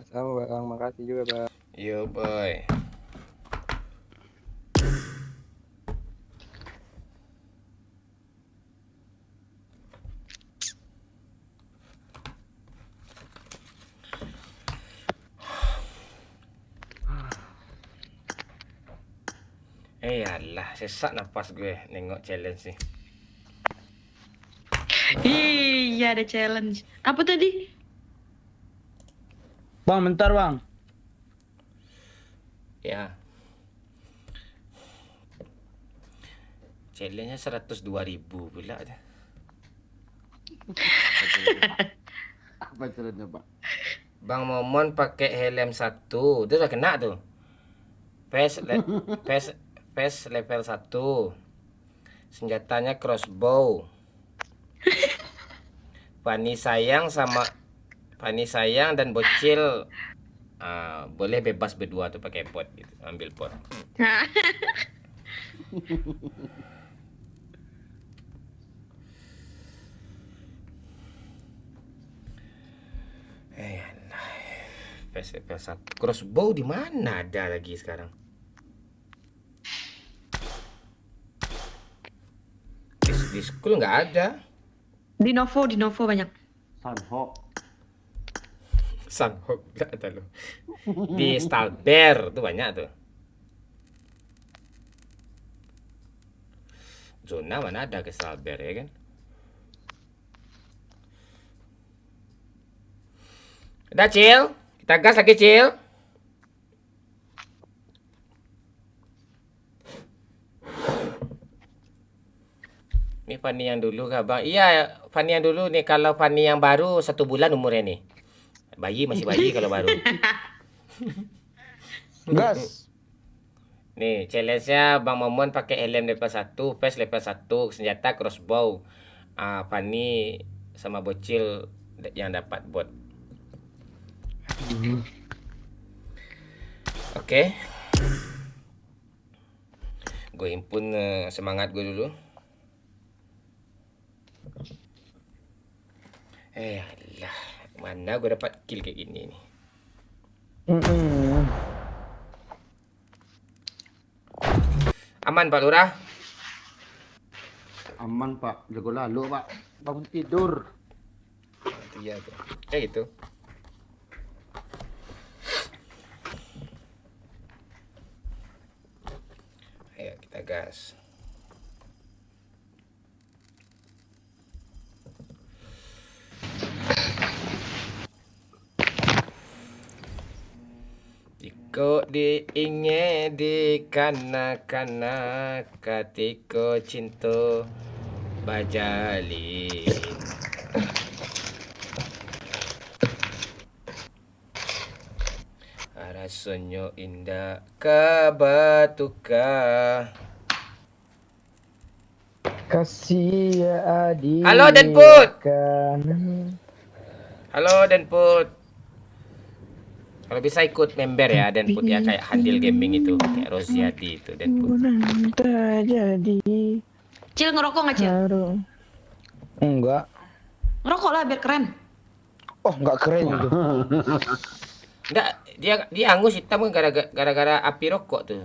Sama bang, makasih juga bang. Yo, Boy. Alah, sesak nafas gue nengok challenge nih. Iya, ada challenge. Apa tadi? Bang, bentar, Bang. Ya. Challenge-nya 102.000 pula ada. Apa challenge, Pak? Bang Momon pakai helm 1. Dia udah kena tuh. Face level 1. Senjatanya crossbow. Fani sayang dan bocil boleh bebas berdua tuh pakai pot gitu. Ambil pot. Face level 1. Crossbow di mana ada lagi sekarang? Di school nggak ada. Di Novo banyak. Sunhawk nggak ada loh. Di Stalber tuh banyak tuh. Zona mana ada ke Stalber ya kan? Udah Cil, kita gas lagi Cil. Ini Fani yang dulu kah bang? Iya Fani yang dulu nih. Kalau Fani yang baru 1 bulan umurnya nih. Masih bayi kalau baru. Gas. Nih challenge-nya Bang Momon pakai helm level 1, face level 1, senjata crossbow. Fani sama bocil yang dapat bot. Oke. Gue himpun semangat gue dulu. Alah, mana gue dapat kill kayak gini nih. Aman Pak Lurah? Aman, Pak. Jago lalu, Pak. Bangun tidur. Iya tuh. Kayak gitu. Ayo kita gas. Jika diingin di kana-kana katiko cinta bajalin. Rasanya indah kabatuka. Kasih ya adik. Halo, Denput. Halo Denput. Kalau bisa ikut member ya Denput ya, kayak Hadil Gaming itu, kayak Rosiadi itu Denput. Terjadi. Cil ngerokok nggak Cil? Enggak. Ngerokok lah biar keren. Oh, enggak keren itu. Enggak, dia angus hitam kan gara-gara api rokok tuh.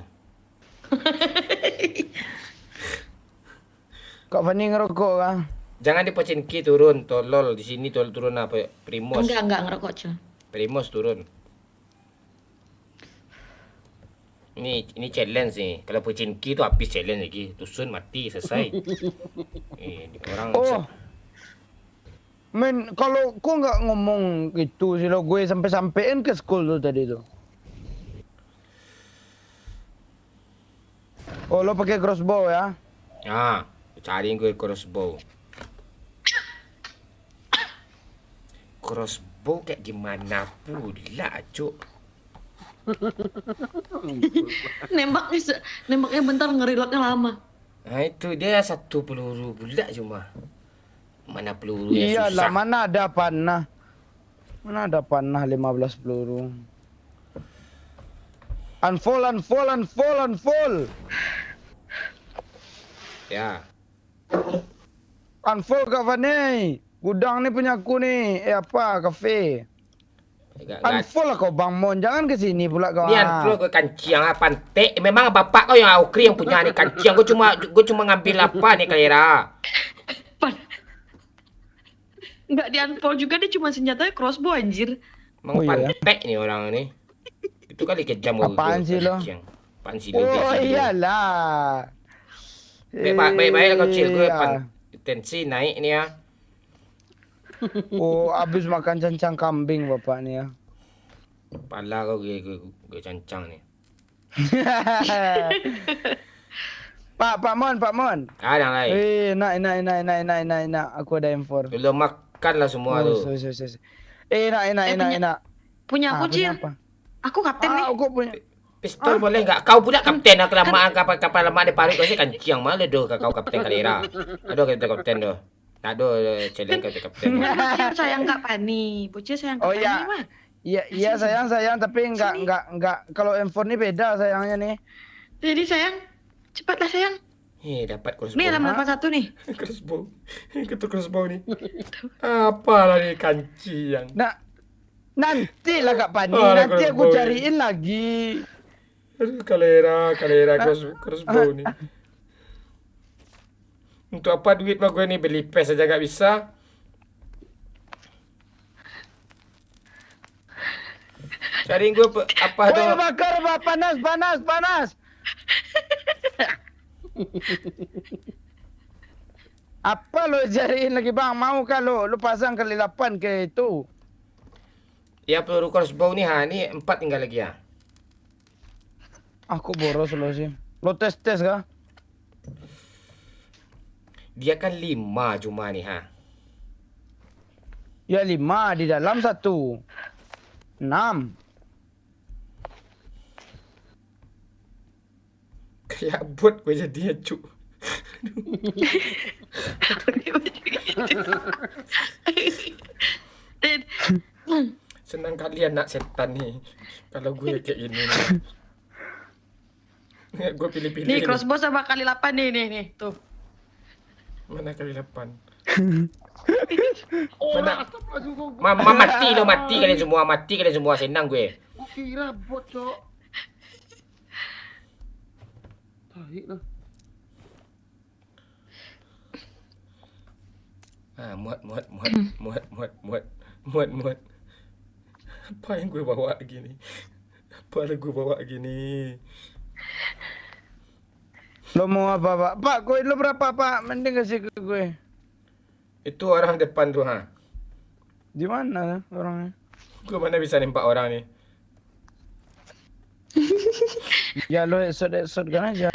Kak Fani ngerokok kah? Jangan di Pocinki turun, tolol di sini turun apa? Primos. Enggak ngerokok Cil. Primos turun. Ini challenge nih. Kalau Pocinki tuh habis challenge lagi. Tusun mati selesai. Orang Oh. Men, kalau kau nggak ngomong gitu sih lo, gue sampai-sampein ke school tuh tadi tuh. Oh, lo pakai crossbow ya? Ah, cariin gue crossbow. Crossbow kayak gimana pula, Cuk? Nembaknya bentar, ngereloadnya lama. Nah itu dia 1 peluru pula cuma. Mana peluru yang Iyalah, susah. mana ada panah. Mana ada panah 15 peluru. Unfold. Ya. Unfold Kak Fani. Gudang nih punya aku nih. Kafe. Unfold lah kau Bang Mon. Jangan ke sini pula kau. Ni unfold gue kanciang lah, pantek. Memang bapak kau yang Aukri yang punya ni kanciang. Gue cuma ngambil apa nih Kalera. Nggak di unfold juga, dia cuma senjatanya crossbow anjir. Emang pantek nih orang ni. Itu kali kejam gue. Apaan sih lo? Apaan sih lo? Oh iyalah. Baik-baik kau cil gue tensi naik ni ya. Oh, habis makan cancang kambing bapak ni ya. Pala kau gue cancang ni. Pak Mon. Ada yang lain. Nak. Aku ada M4. Belum makan lah semua tu. Enak. Punya aku Cil. Aku kapten nih. Aku punya. Pistol boleh enggak? Kau pula kapten, kelamaan kapal lama dia parit kau sih kanciang malah doh kau kapten Kalera. Aduh kita kapten doh. Tak ada challenge kau kapten. Bocil sayang Kak Pani. Bocil sayang Kak Pani mah. Iya sayang tapi enggak kalau M4 ni beda sayangnya nih. Jadi sayang, cepatlah sayang. Dapat crossbow. Nih halaman 1 nih. Crossbow. Itu crossbow ni. Apalah ni kanciang. Nantilah Kak Pani, nanti aku cariin lagi. Aduh Kalera crossbow ni. Untuk apa duit mah gue ni beli PES saja enggak bisa. Cariin gue apa tu? Bakar panas. Apa lo cariin lagi bang? Mau kalau lo pasang kali 8 ke itu? Ya peluru crossbow ni ni 4 tinggal lagi ya. Aku boros lo sih. Lo tes kah? Dia kan 5 cuma ni Ya 5 di dalam 1. 6. Kayak bot gue jadinya Cuk. Senang kalian nak setan ni. Kalau gue kayak gini nih. Gue pilih-pilih. Nih crossbow sama kali 8 nih tuh. Mana kali 8? Mana? Mati kalian semua, senang gue. Kira bocok. Tarik lah. Muat. Apa yang gue bawa gini? Lo mau apa pak? Pak, koin lo berapa pak? Mending kasih ke gue. Itu orang depan tuh Di mana orangnya? Gue mana bisa nempak orang ni? Ya lo headshot kan aja.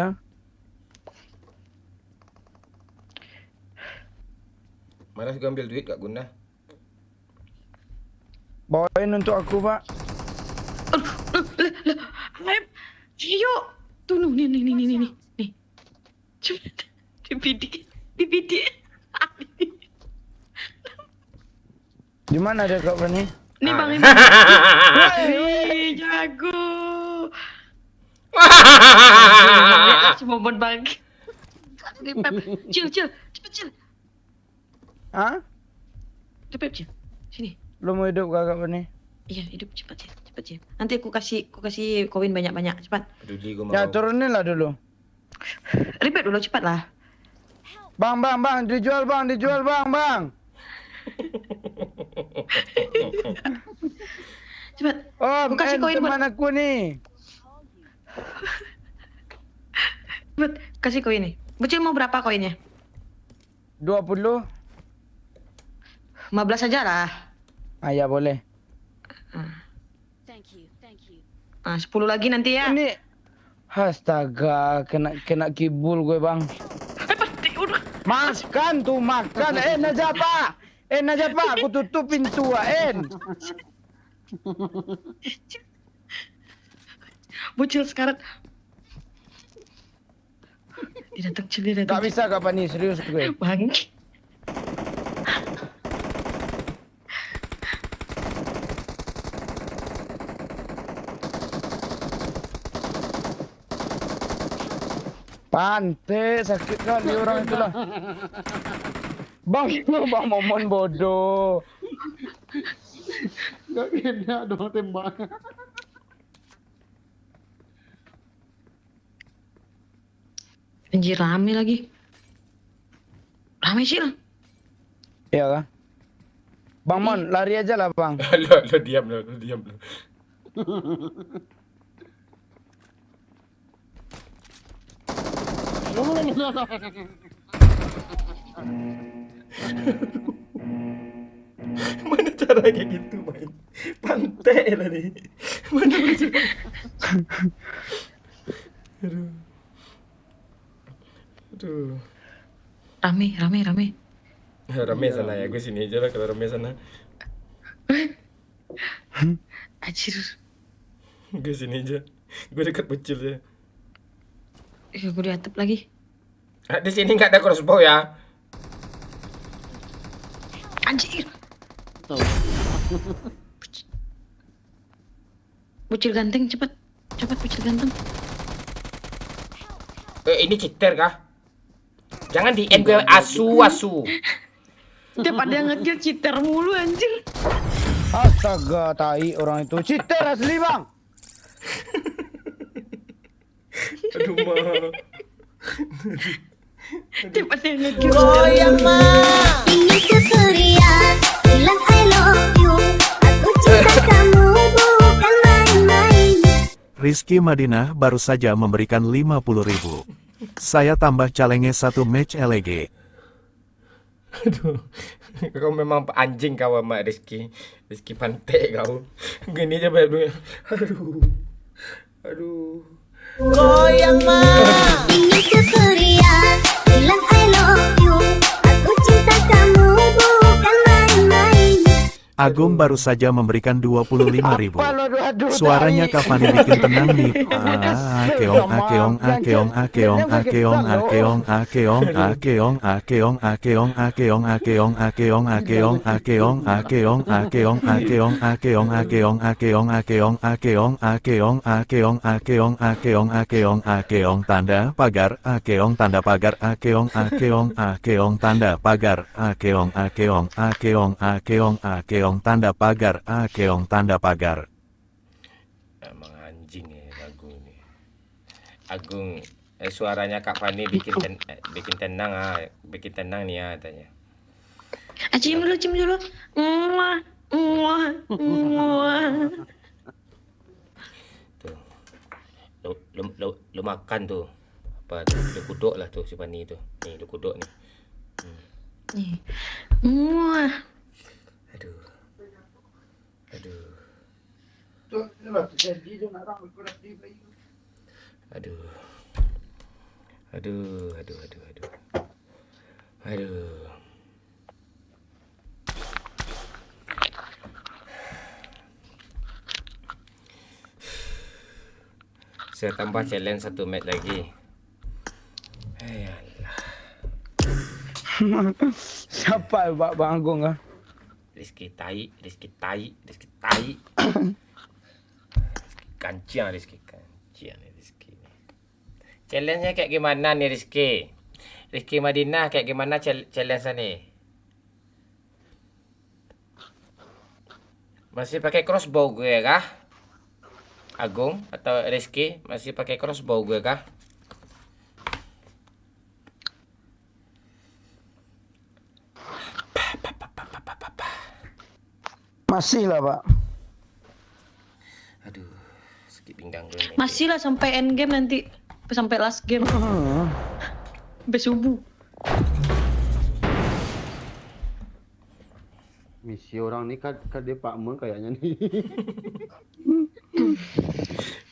Malas gue ambil duit gak guna. Bawain untuk aku, Pak. Yuk. Tuh, nih. Cepet. Di Di mana ada Kak Fani? Nih Bang, Wih, jago. Semua buat Bang. Cil, cepet. Hah? Cepet, Cil. Sini. Lu mau hidup Kak Fani? Iya, hidup cepet, Cil. Nanti aku kasih koin banyak-banyak, cepat. Peduli gue mau. Ya turunin lah dulu. Repair dulu, cepat lah. Bang, dijual bang. Cepat. Oh, Aku kasih koin buat teman aku nih. Cepat, kasih koin nih. Bocil mau berapa koinnya? 20. 15 aja lah. Ah, ya boleh. Thank you. 10 lagi nanti ya. Ini astaga, kena kibul gue, Bang. Makan, Najapa. Aku tutup pintu, En. Bocil sekarang. Dia datang. Gak bisa Kak Fani, serius gue. Bang. Pantai, sakit kali orang itulah. Bang Momon bodoh. Gak kena dong tembak. Anjir, rame lagi. Rame sih lah. Iya kah? Bang Mon, lari aja lah Bang. Lo diam lo. Mana cara kayak gitu main? Pantai lah nih. Mana bisa? Aduh. Rame. Rame sana ya, gue sini aja lah kalau rame sana. Anjir. Gue sini aja. Gue dekat Bocil ya. Gue di atap lagi. Di sini nggak ada crossbow ya. Anjir. Bocil ganteng, cepat bocil ganteng. Ini cheater kah? Jangan di end gue asu. Tiap ada yang ngekill cheater mulu anjir. Astaga, tai orang itu. Cheater asli Bang. Aduh mah. Tiap ada yang ngekill Ini Suria bilang I love you. Aku cinta kamu bukan main-main. Rizky Madinah baru saja memberikan 50.000. Saya tambah calenge 1 match LG. Aduh, kau memang anjing kau sama Rizky pantai kau. Gini aja banyak. Aduh. Goyang mah. Ini Suria bilang I love you. Aku cinta kamu bukan main-main. Agung baru saja memberikan 25.000. Apa lo aduh, Suaranya tai. Kak Fani bikin tenang nih. Akeong. Tanda pagar. Akeong tanda pagar. Akeong tanda pagar. Akeong tanda pagar. Akeong tanda pagar. Emang anjing ya Agung nih. Agung, suaranya Kak Fani bikin tenang nih ya katanya. Cium dulu. Muah. Tuh. Lu makan tuh. Apa tuh? Lu kuduk lah tuh si Fani tuh. Nih, lu kuduk nih. Nih. Muah. Aduh. Saya tambah challenge 1 match lagi. Siapa Bang Agung ah? Rizky tai. Kancian Rizky. Challenge-nya kayak gimana nih Rizky? Rizky Madinah kayak gimana challenge-nya nih? Masih pakai crossbow gue kah? Agung atau Rizky masih pakai crossbow gue kah? Masih lah Pak. Aduh, sakit pinggang gue nih. Masih lah sampai end game nanti. Sampai last game. Sampai subuh. Misi orang nih kan dia Pak Mun kayaknya nih.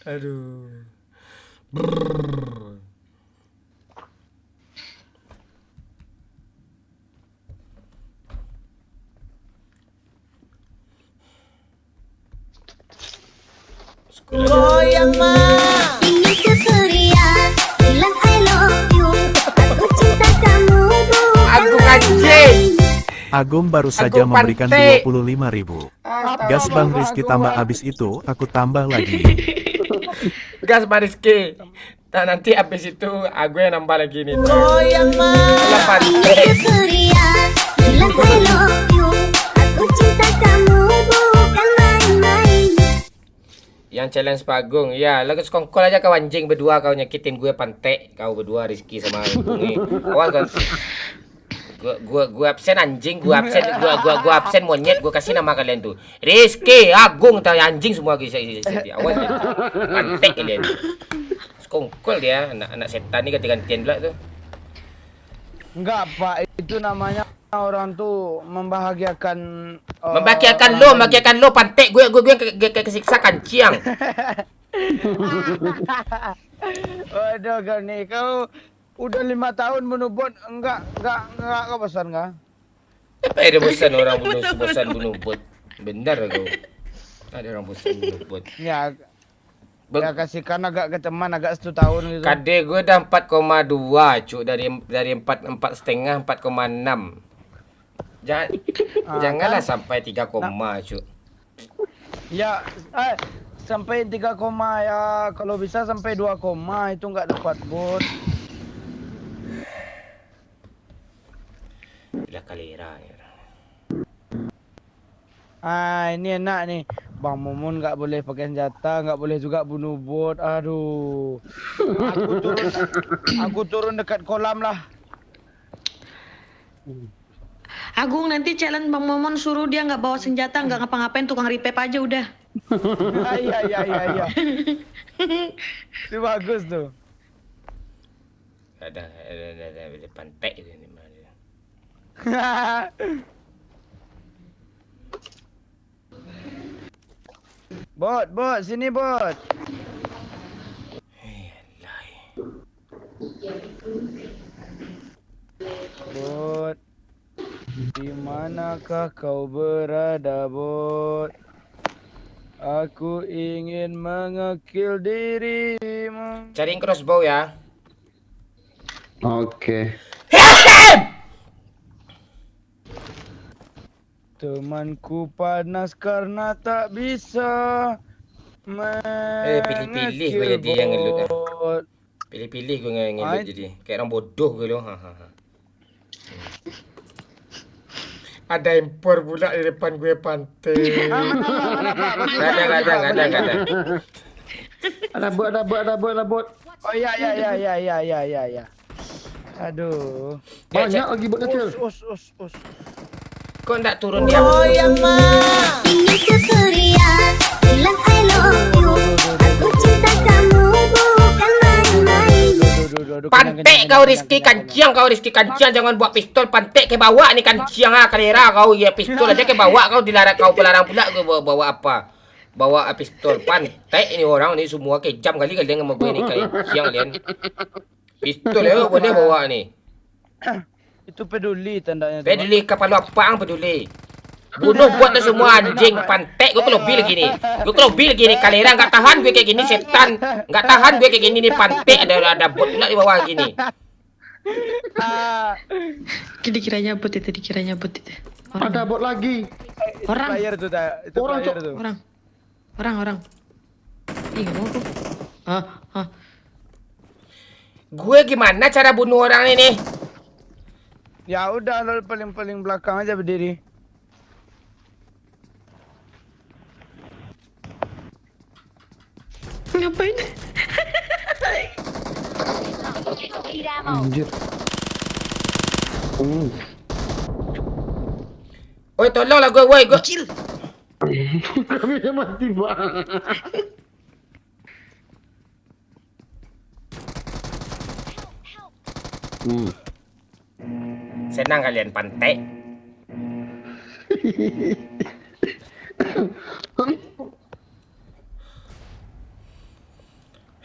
Aduh. Goyang mah. Ini keperian, bilang I love you. Aku cinta kamu bukan Aku main-main. anjing. Agung baru saja Aku memberikan pantai. 25.000. Gas Bang Rizky tambah abis itu, aku tambah lagi. Gas Bang Rizky. Nah, nanti abis itu aku yang nambah lagi nih. Goyang mah. Ini keperian, bilang I love you. Aku cinta kamu bukan main-main. Yang challenge Pak Agung, ya lagu sekongkol aja kau anjing berdua, kau nyakitin gue pantek, kau berdua Rizky sama Agung nih. Awas kan. Gue absen anjing, gue absen monyet, gue kasih nama kalian tuh. Rizky, Agung, tahu anjing semua guys. Awas ya. Pantek kalian. Sekongkol dia, anak setan nih ganti-gantian pula tuh. Enggak Pak, itu namanya orang tuh membahagiakan. Membahagiakan lo pantek, gue kesiksa kanciang. Waduh kau nih, kau udah 5 tahun menubut enggak kau bosan enggak? Apa ada bosan orang bunuh bot? Benar kau. Ada orang bosan bunuh bot. Ya kasihkan agak ke teman agak 1 tahun gitu. KD gue udah 4,2 cuk, dari 4,5 4,6. Janganlah kan? sampai 3, cuk. Ya sampai 3, ya kalau bisa sampai 2, itu enggak dapat bot. Bila kalera ya. Ini enak nih. Bang Mumun nggak boleh pakai senjata, nggak boleh juga bunuh bot. Aduh. Aku turun dekat kolam lah. Agung nanti challenge Bang Momon suruh dia nggak bawa senjata, nggak ngapa-ngapain, tukang repair aja udah. Iya. Itu bagus tuh. Ada pantek ini mana. Bot, sini bot. Bot, di manakah kau berada bot? Aku ingin mengekill dirimu. Cariin crossbow ya. Oke. Temanku panas karena tak bisa pilih-pilih gue jadi yang ngelut dah. Pilih-pilih gue ngelut jadi. Kayak orang bodoh gue loh. Ada impor pula di depan gue pantai. Gak ada. Ada bot. Oh iya. Aduh. Banyak lagi bot kecil. Us. Kok enggak turun dia? Goyang mah. Ini keperian, bilang I love you. Aku cinta kamu bukan main-main. Pantek kau Rizky kanciang, jangan buat pistol pantek ke bawa nih kanciang kalera kau ya pistol aja ke bawa kau dilarang kau pelarang pula kau bawa apa? Bawa pistol pantek ini orang ini semua kejam kali kalian sama gue nih kanciang kalian. Pistol ya boleh bawa nih. Itu peduli tandanya. Peduli kepala apaan peduli? Bunuh bot tu semua anjing pantek. Gue kelobi lagi nih. Gue kelobi lagi nih. Kalera nggak tahan gue kayak gini setan. Nggak tahan gue kayak gini nih pantek. Ada bot pula di bawah gini. Dikiranya bot itu, dikiranya bot itu. Ada bot lagi. Orang. Player tuh, itu Orang, player Cok. tuh. Orang. Ih, nggak mau aku. Gue gimana cara bunuh orang ini? Ya udah, lo paling belakang aja berdiri. Ngapain? Anjir. Oi, tolonglah gue, woi, gue. Kecil. Kami mati, Bang. Senang kalian pantek.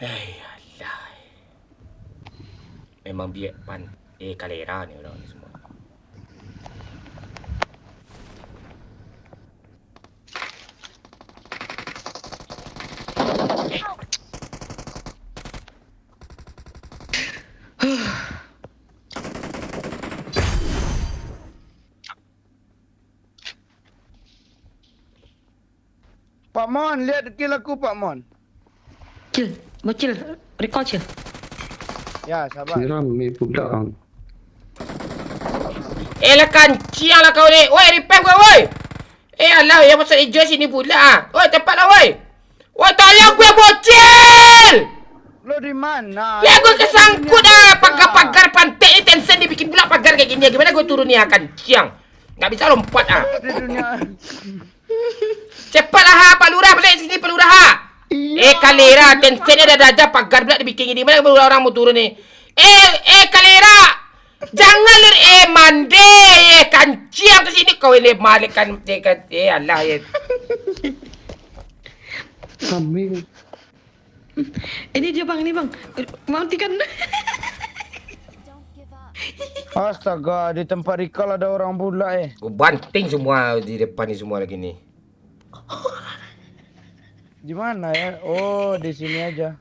Hei, alah. Memang biar kalera nih orang ni semua. Pak Mon, lihat kill aku Pak Mon. Cil, bocil, recall cil. Ya, sabar. Rame budak. Lah kanciang lah kau ni. Woi, repair gue, woi. Alah, yang masuk hijau sini pula. Woi, cepatlah, woi. Woi, tolong gue bocil. Lo di mana? Lah gue kesangkut pagar-pagar pantai ni Tencent dibikin pula pagar kayak gini. Gimana gue turun ni kanciang? Nggak bisa lompat Di dunia. Cepatlah Pak Lurah balik sini Pak Lurah Kalera Tencent ni dah ada pagar pula dibikin gini. Mana orang mau turun ni? Kalera, jangan mande kanciang ke sini kau ini malikan alah ya. Kambing. Ini dia bang, ini bang. Matikan. Astaga, di tempat recall ada orang pula Gue banting semua di depan ni semua lagi ni. Di mana ya? Oh, di sini aja.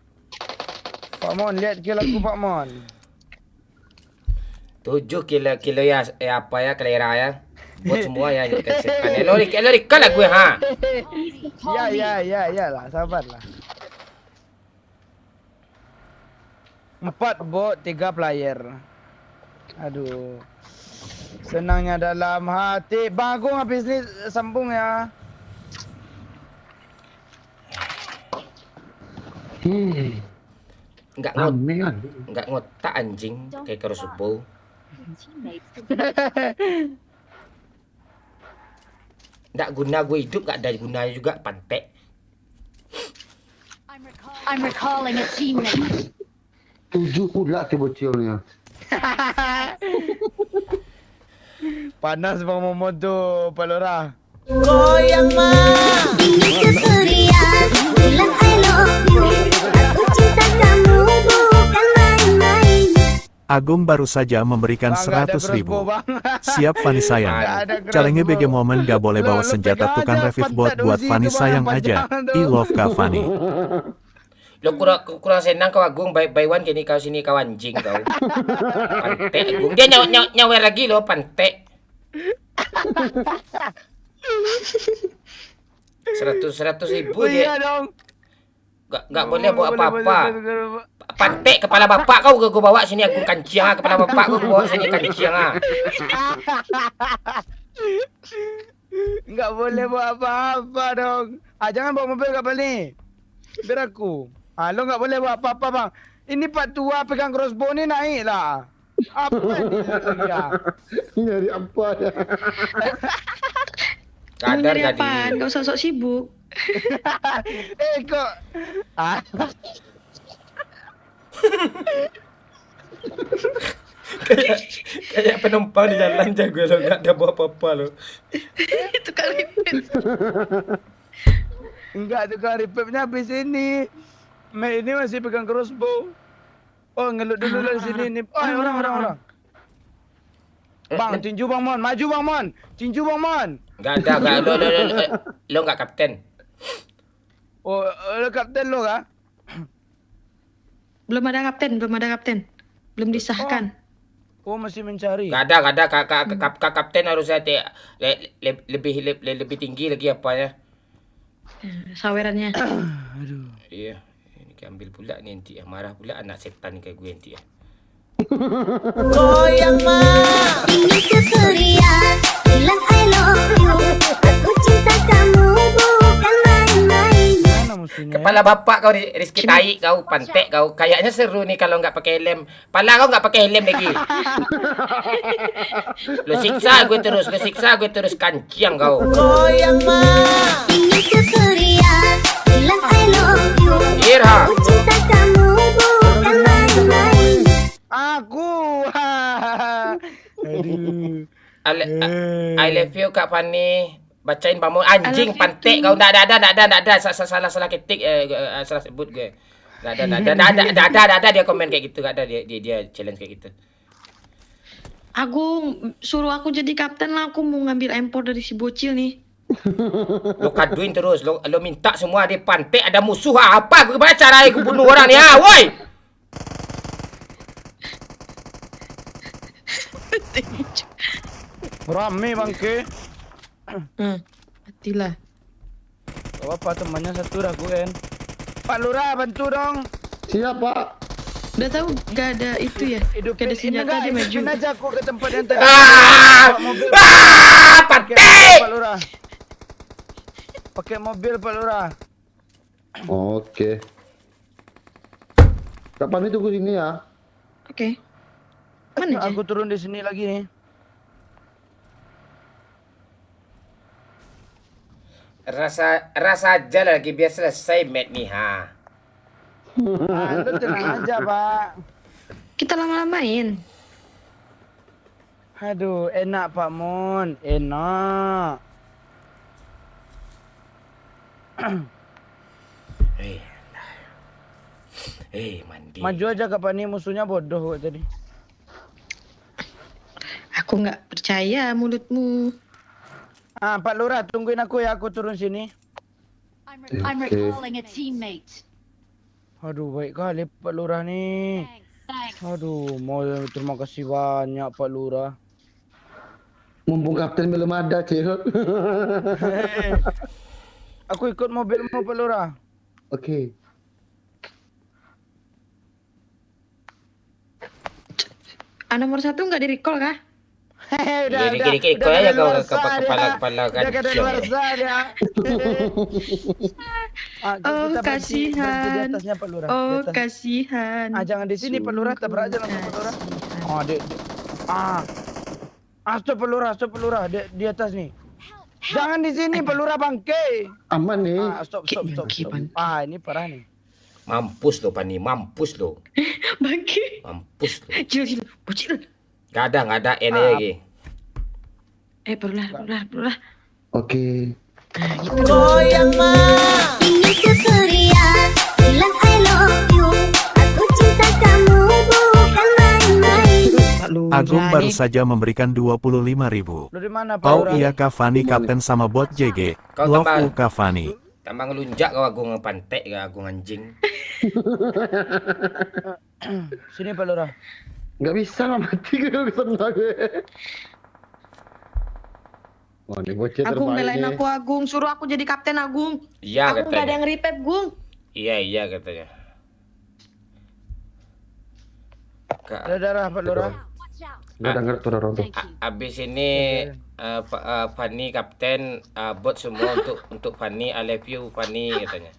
Pak Mon, lihat kill aku Pak Mon. 7 kilo ya apa ya Kalera ya. Buat semua ya kesetan. Elori lah gue Ya lah, sabarlah. 4 bot, 3 player. Aduh. Senangnya dalam hati. Bang Agung habis ni sambung ya. Enggak ngotak anjing kayak crossbow. Enggak guna gue hidup, enggak ada gunanya juga pantek. I'm recalling a teammate. 7 pula ke bocilnya. Panas Bang Momon tu, Pak Lurah. Goyang mah. Ini keceriaan, bilang I love you. Aku cinta kamu bukan main-main. Agung baru saja memberikan 100.000. Siap Fanny sayang. Calengnya BG momen gak boleh bawa senjata tukang revive bot buat Fanny sayang aja. I love Kak Fanny. Lo kurang senang kau Agung by one kini kau sini kau anjing kau. Pantek Agung. Dia nyawer lagi lo pantek. 100.000 dia. Gak boleh bawa apa-apa. Pantek kepala bapak kau gue bawa sini Agung kanciang kepala bapak kau bawa sini kanciang Enggak boleh bawa apa-apa dong. Jangan bawa mobil kapal ni. Biar aku. Lo enggak boleh bawa apa-apa bang. Ini Pak Tua pegang crossbow ni naik lah. Apa ni lagi dah? Nyari apa ya? Kadar Nyari jadi. apaan? Gak usah sok sibuk. Kok. Kayak penumpang di jalan jago lo enggak ada bawa apa-apa lo. Itu kan repeat. Enggak, tukang repairnya habis ini. Mate ini masih pegang crossbow. Oh, ngelut dulu dari sini ni. Oh, orang. Bang, tinju Bang Mon. Maju Bang Mon. Tinju Bang Mon. Enggak ada, enggak lo enggak kapten. Oh, lo kapten lo kah? Belum ada kapten. Belum disahkan. Oh, masih mencari. Enggak ada. Kapten harusnya lebih tinggi lagi apanya. Sawerannya. Aduh. Iya. Ini ambil pula nih nanti. Marah pula anak setan kayak gue nanti ya. Goyang mah. Ini keceriaan, bilang I love you. Aku cinta kamu bukan main-main. Mana musuhnya? Kepala bapak kau Rizky tai kau pantek kau. Kayaknya seru nih kalau nggak pakai helm. Pala kau nggak pakai helm lagi. Lo siksa gue terus kanciang kau. Goyang mah. Ini keceriaan, bilang I love you. Irha. Aku cinta kamu bukan main-main. Aku. Aduh. I love you Kak Fani. Bacain bangun anjing pantek kau. Nggak ada salah ketik salah sebut gue. Nggak ada dia komen kayak gitu. Nggak ada dia challenge kayak gitu. Agung, suruh aku jadi kapten lah. Aku mau ngambil impor dari si bocil nih. Lo kaduin terus, lo minta semua dia pantek ada musuh apa? Gimana cara aku bunuh orang ni woi? Rame bangke. Matilah. Gak apa temannya satu dah Guen. Pak Lurah bantu dong. Siap, Pak. Udah tahu gak ada itu ya? Gak ada senjata dia maju. Hidupin aja aku ke tempat yang tadi. Pantek! Pak Lurah. Pakai mobil Pak Lurah. Oke. Kapan itu tunggu sini ya? Oke. Mana Aku turun di sini lagi nih. Rasa aja lagi biar selesai match nih ha. Lu tenang aja Pak. Kita lama-lamain. Aduh, enak Pak Mon, enak. Mandi. Maju aja Kak Pani, musuhnya bodoh kok tadi. Aku nggak percaya mulutmu. Pak Lurah, tungguin aku ya, aku turun sini. I'm recalling a teammate. Aduh, baik kali Pak Lurah nih. Thanks. Aduh, mau terima kasih banyak Pak Lurah. Mumpung kapten belum ada, Cil. Aku ikut mobilmu Pak Lurah. Oke. Nomor 1 nggak di-recall kah? Udah Dikit-dikit kau aja kau kepala Udah kada luar kancing. sana. Oh, kasihan. Di atasnya Pak Lurah. Oh, di atas. kasihan. Jangan di sini Pak Lurah, tabrak aja langsung Pak Lurah. Stop Pak Lurah, di atas nih. Jangan di sini Pak Lurah bangke. Aman nih. Stop. Ini parah nih. Mampus lo Pani, mampus lo. Bangke. Mampus lo. Cil, bocil. Gak ada N lagi. Perlah. Oke. Goyang mah. Ini keceriaan, bilang I love you. Aku cinta kamu bukan main-main. Agung baru saja memberikan 25.000. Lu di mana Pak Oh Lurah? iya Kavani kapten sama bot JG. Kau Love tambah- you Kavani. Tambah ngelunjak kau Agung pantek kau Agung anjing. Sini Pak Lurah. Nggak bisa lah mati kalau kesana gue. Wah, ini bocil Agung terbaik belain nih. aku Agung, suruh aku jadi kapten Agung. Iya Aku nggak ada katanya. yang repep Gung. Iya katanya. Darah Pak Lurah. Watch out. Nggak ada ngerti orang tuh. Thank you. Abis ini Fanny kapten bot semua untuk Fanny. I love you Fanny katanya.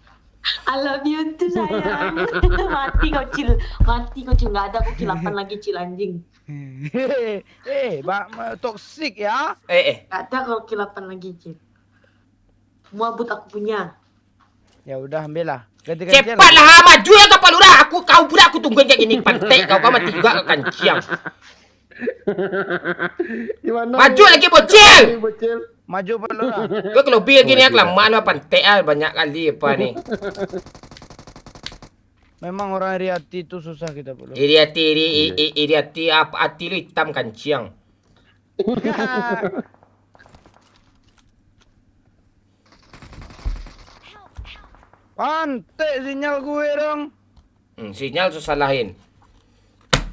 I love you too sayang. Mati kau Cil, nggak ada aku kilapan lagi Cil anjing. Toxic ya. Eh Nggak ada kau kilapan lagi Cil. Semua but aku punya. Ya udah ambil lah. Ganti cepatlah maju ya Kak Lurah. Kau pula aku tungguin kayak gini pantek kau mati juga kau kanciang. Gimana? Maju lagi bocil. Bocil. Maju Pak Lurah. Gue kalau bil gini ya kelamaan apa pantek banyak kali apa nih. Memang orang iri hati itu susah kita Pak Lurah. Iri hati apa hati lu hitam kanciang. Pantek sinyal gue dong. Sinyal susah salahin.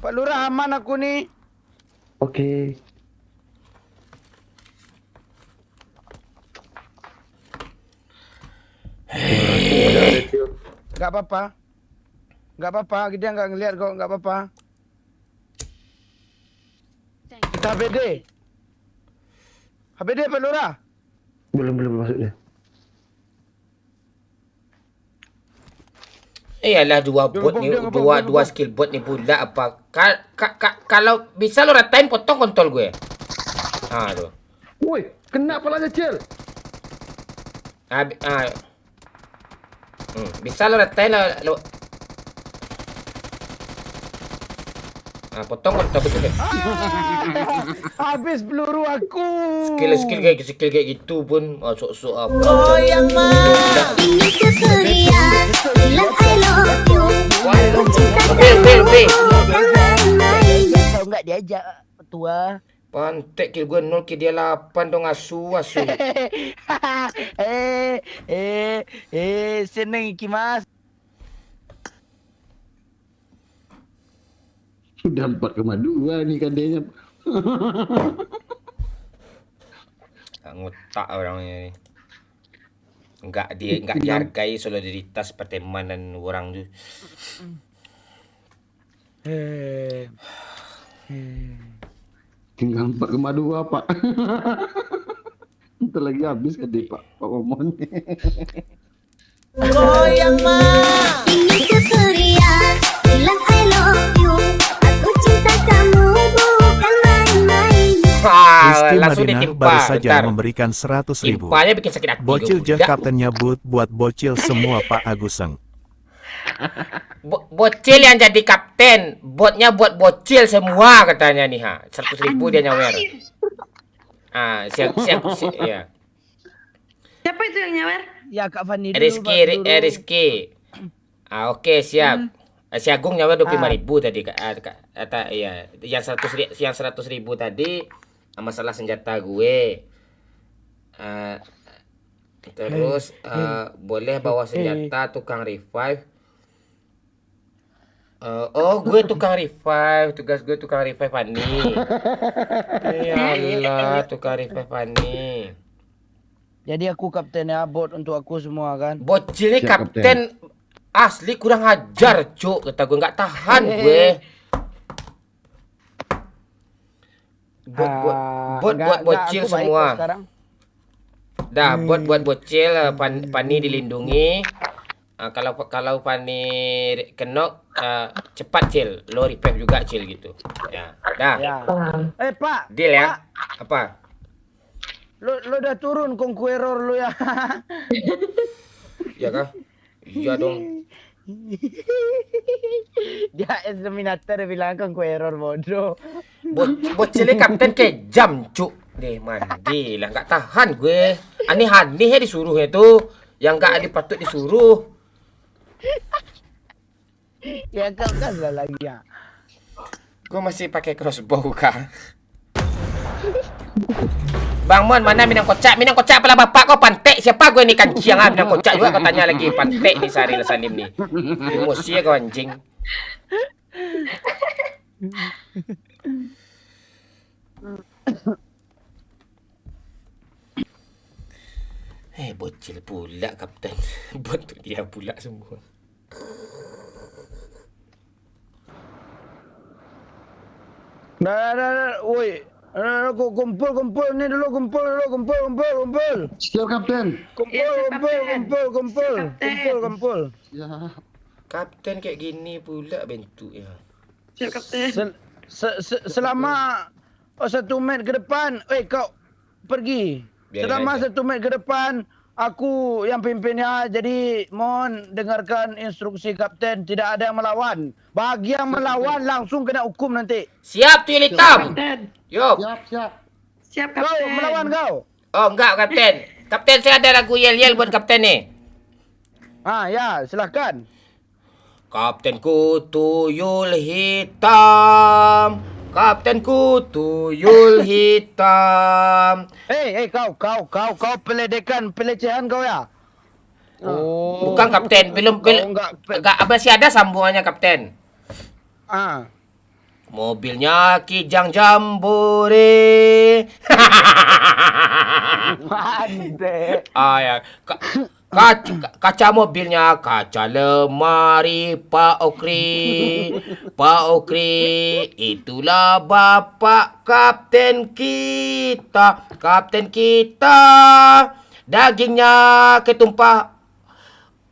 Pak Lurah aman aku nih. Oke. Gak apa-apa. Gak apa-apa, dia nggak ngeliat kok, nggak apa-apa. Kita HBD. HBD Pak Lurah. Belum masuk dia. Iyalah dua bot ni, dua skill bot ni pula apa? Kalau bisa lo ratain potong kontol gue. Tu. Woi, kena palanya Cil. Bisa lo ratain lo. Potong kontol betul. Habis peluru aku. Skill kayak gitu pun sok-sok apa. Goyang mah. Ini keceriaan. Bilang I love you. Aku cinta kamu bukan main-main. Kau nggak diajak tua. Pantek kill gue 0 kill dia 8 dong asu. Seneng iki mas. Sudah 4,2 nih kadenya. Ngutak orangnya ni. Enggak dihargai solidaritas pertemanan orang tu. Tinggal 4,2 Pak. Ntar lagi habis kan deh Pak Momon. Goyang mah. Ini keceriaan. Bilang I love you. Aku cinta kamu bukan main-main. Rizky Langsung Madinah ditimpa. baru saja Bentar. memberikan 100.000. Timpanya bikin sakit hati. Bocil gue, je budak. kaptennya buat bocil semua Pak Aguseng. Bocil yang jadi kapten, botnya buat bocil semua katanya nih 100.000 dia nyawer. Ya. Siapa itu yang nyawer? Ya Kak Fani dulu. Rizky. Oke, siap. Si Agung nyawer 25.000 tadi ya. Yang 100.000 tadi masalah senjata gue. Terus boleh bawa senjata tukang revive. Gue tukang revive. Tugas gue tukang revive Fani. Iyalah, tukang revive Fani. Jadi aku kaptennya bot untuk aku semua kan. Bocil ini kapten asli kurang ajar, Cuk. Kata gue nggak tahan gue. Buat bocil semua. Dah, buat bocil Pani dilindungi. Kalau Pani kenok cepat Cil, lo revive juga Cil gitu. Ya, dah. Ya. Pak. Deal ya. Pak. Apa? Lo udah turun konkueror lo ya. Ya kah? Iya dong. Dia examinator bilang konkueror bodoh. Bocilnya kapten kayak jam, Cuk. Deh mandi lah, nggak tahan gue. Aneh-aneh ya disuruh itu. Yang nggak dipatut disuruh. Ya kau kan lagi ya. Gue masih pakai crossbow kah? Bang Mon, mana Minang Kocak? Minang Kocak apalah bapak kau pantek? Siapa gue ni kanciang Minang Kocak juga kau tanya lagi pantek ni Saril Salim ni. Emosi ya kau anjing. Bocil pula kapten. Buat dia pula semua. Dah, woi. Kumpul ni dulu, kumpul. Siap Kapten. Kumpul. Ya. Kapten kayak gini pula bentuknya. Siap Kapten. Selama 1 minit ke depan, kau pergi. Selama 1 minit ke depan, aku yang pimpinnya. Jadi mohon dengarkan instruksi Kapten. Tidak ada yang melawan. Bagi yang melawan langsung kena hukum nanti. Siap tuyul hitam. Yup. Siap Kau Kapten. melawan kau. Oh enggak Kapten. Kapten saya ada lagu yel-yel buat Kapten ni. Ya, silakan. Kaptenku tuyul hitam. Kaptenku tuyul hitam. Kau pelecehan kau ya. Oh. Bukan kapten, belum masih ada sambungannya kapten. Ah. Mobilnya Kijang Jambore. Pandai. Ya. Kaca mobilnya kaca lemari Pak Okri. Pak Okri, itulah bapak kapten kita. Kapten kita. Dagingnya ketumpah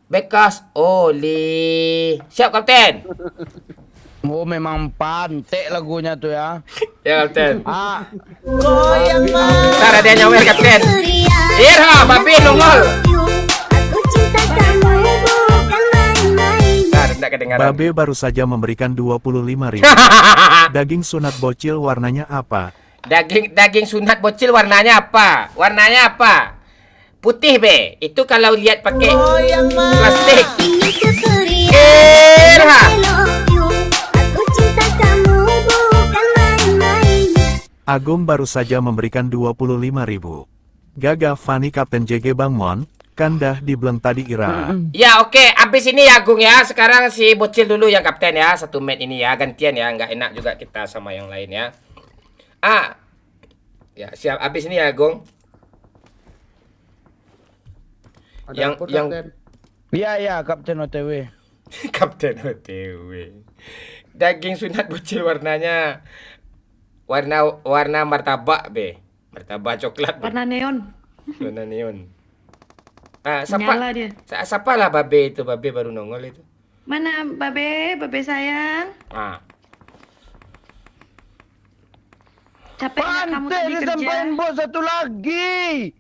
bekas oli. Siap kapten? Oh, memang pantek lagunya tuh ya. Ya kapten. Goyang Ntar ada yang nyawer kapten. Irha, babi nongol. Aku cinta kamu bukan main-main. Ntar enggak kedengaran. Babe baru saja memberikan 25.000. Daging sunat bocil warnanya apa? Daging sunat bocil warnanya apa? Warnanya apa? Putih be. Itu kalau lihat pakai plastik. Ini keceriaan. Irha. I love you. Aku cinta kamu bukan main-main. Agung baru saja memberikan 25.000. Gagah Fani Kapten JG Bang Mon, kandah di Bleng tadi Ira. Ya oke, abis ini ya Agung ya. Sekarang si bocil dulu yang kapten ya. Satu match ini ya, gantian ya. Nggak enak juga kita sama yang lain ya. Ya siap. Abis ini ya Agung. Ada apa, yang Kapten? Iya, Kapten OTW. Kapten OTW. Daging sunat bocil warnanya warna martabak be. Martabak coklat. Warna neon. Warna neon. Nyala dia. Siapa lah babe itu? Babe baru nongol itu. Mana babe sayang? Capek nggak kamu Pantek tadi kerja? disampaikan bos satu lagi.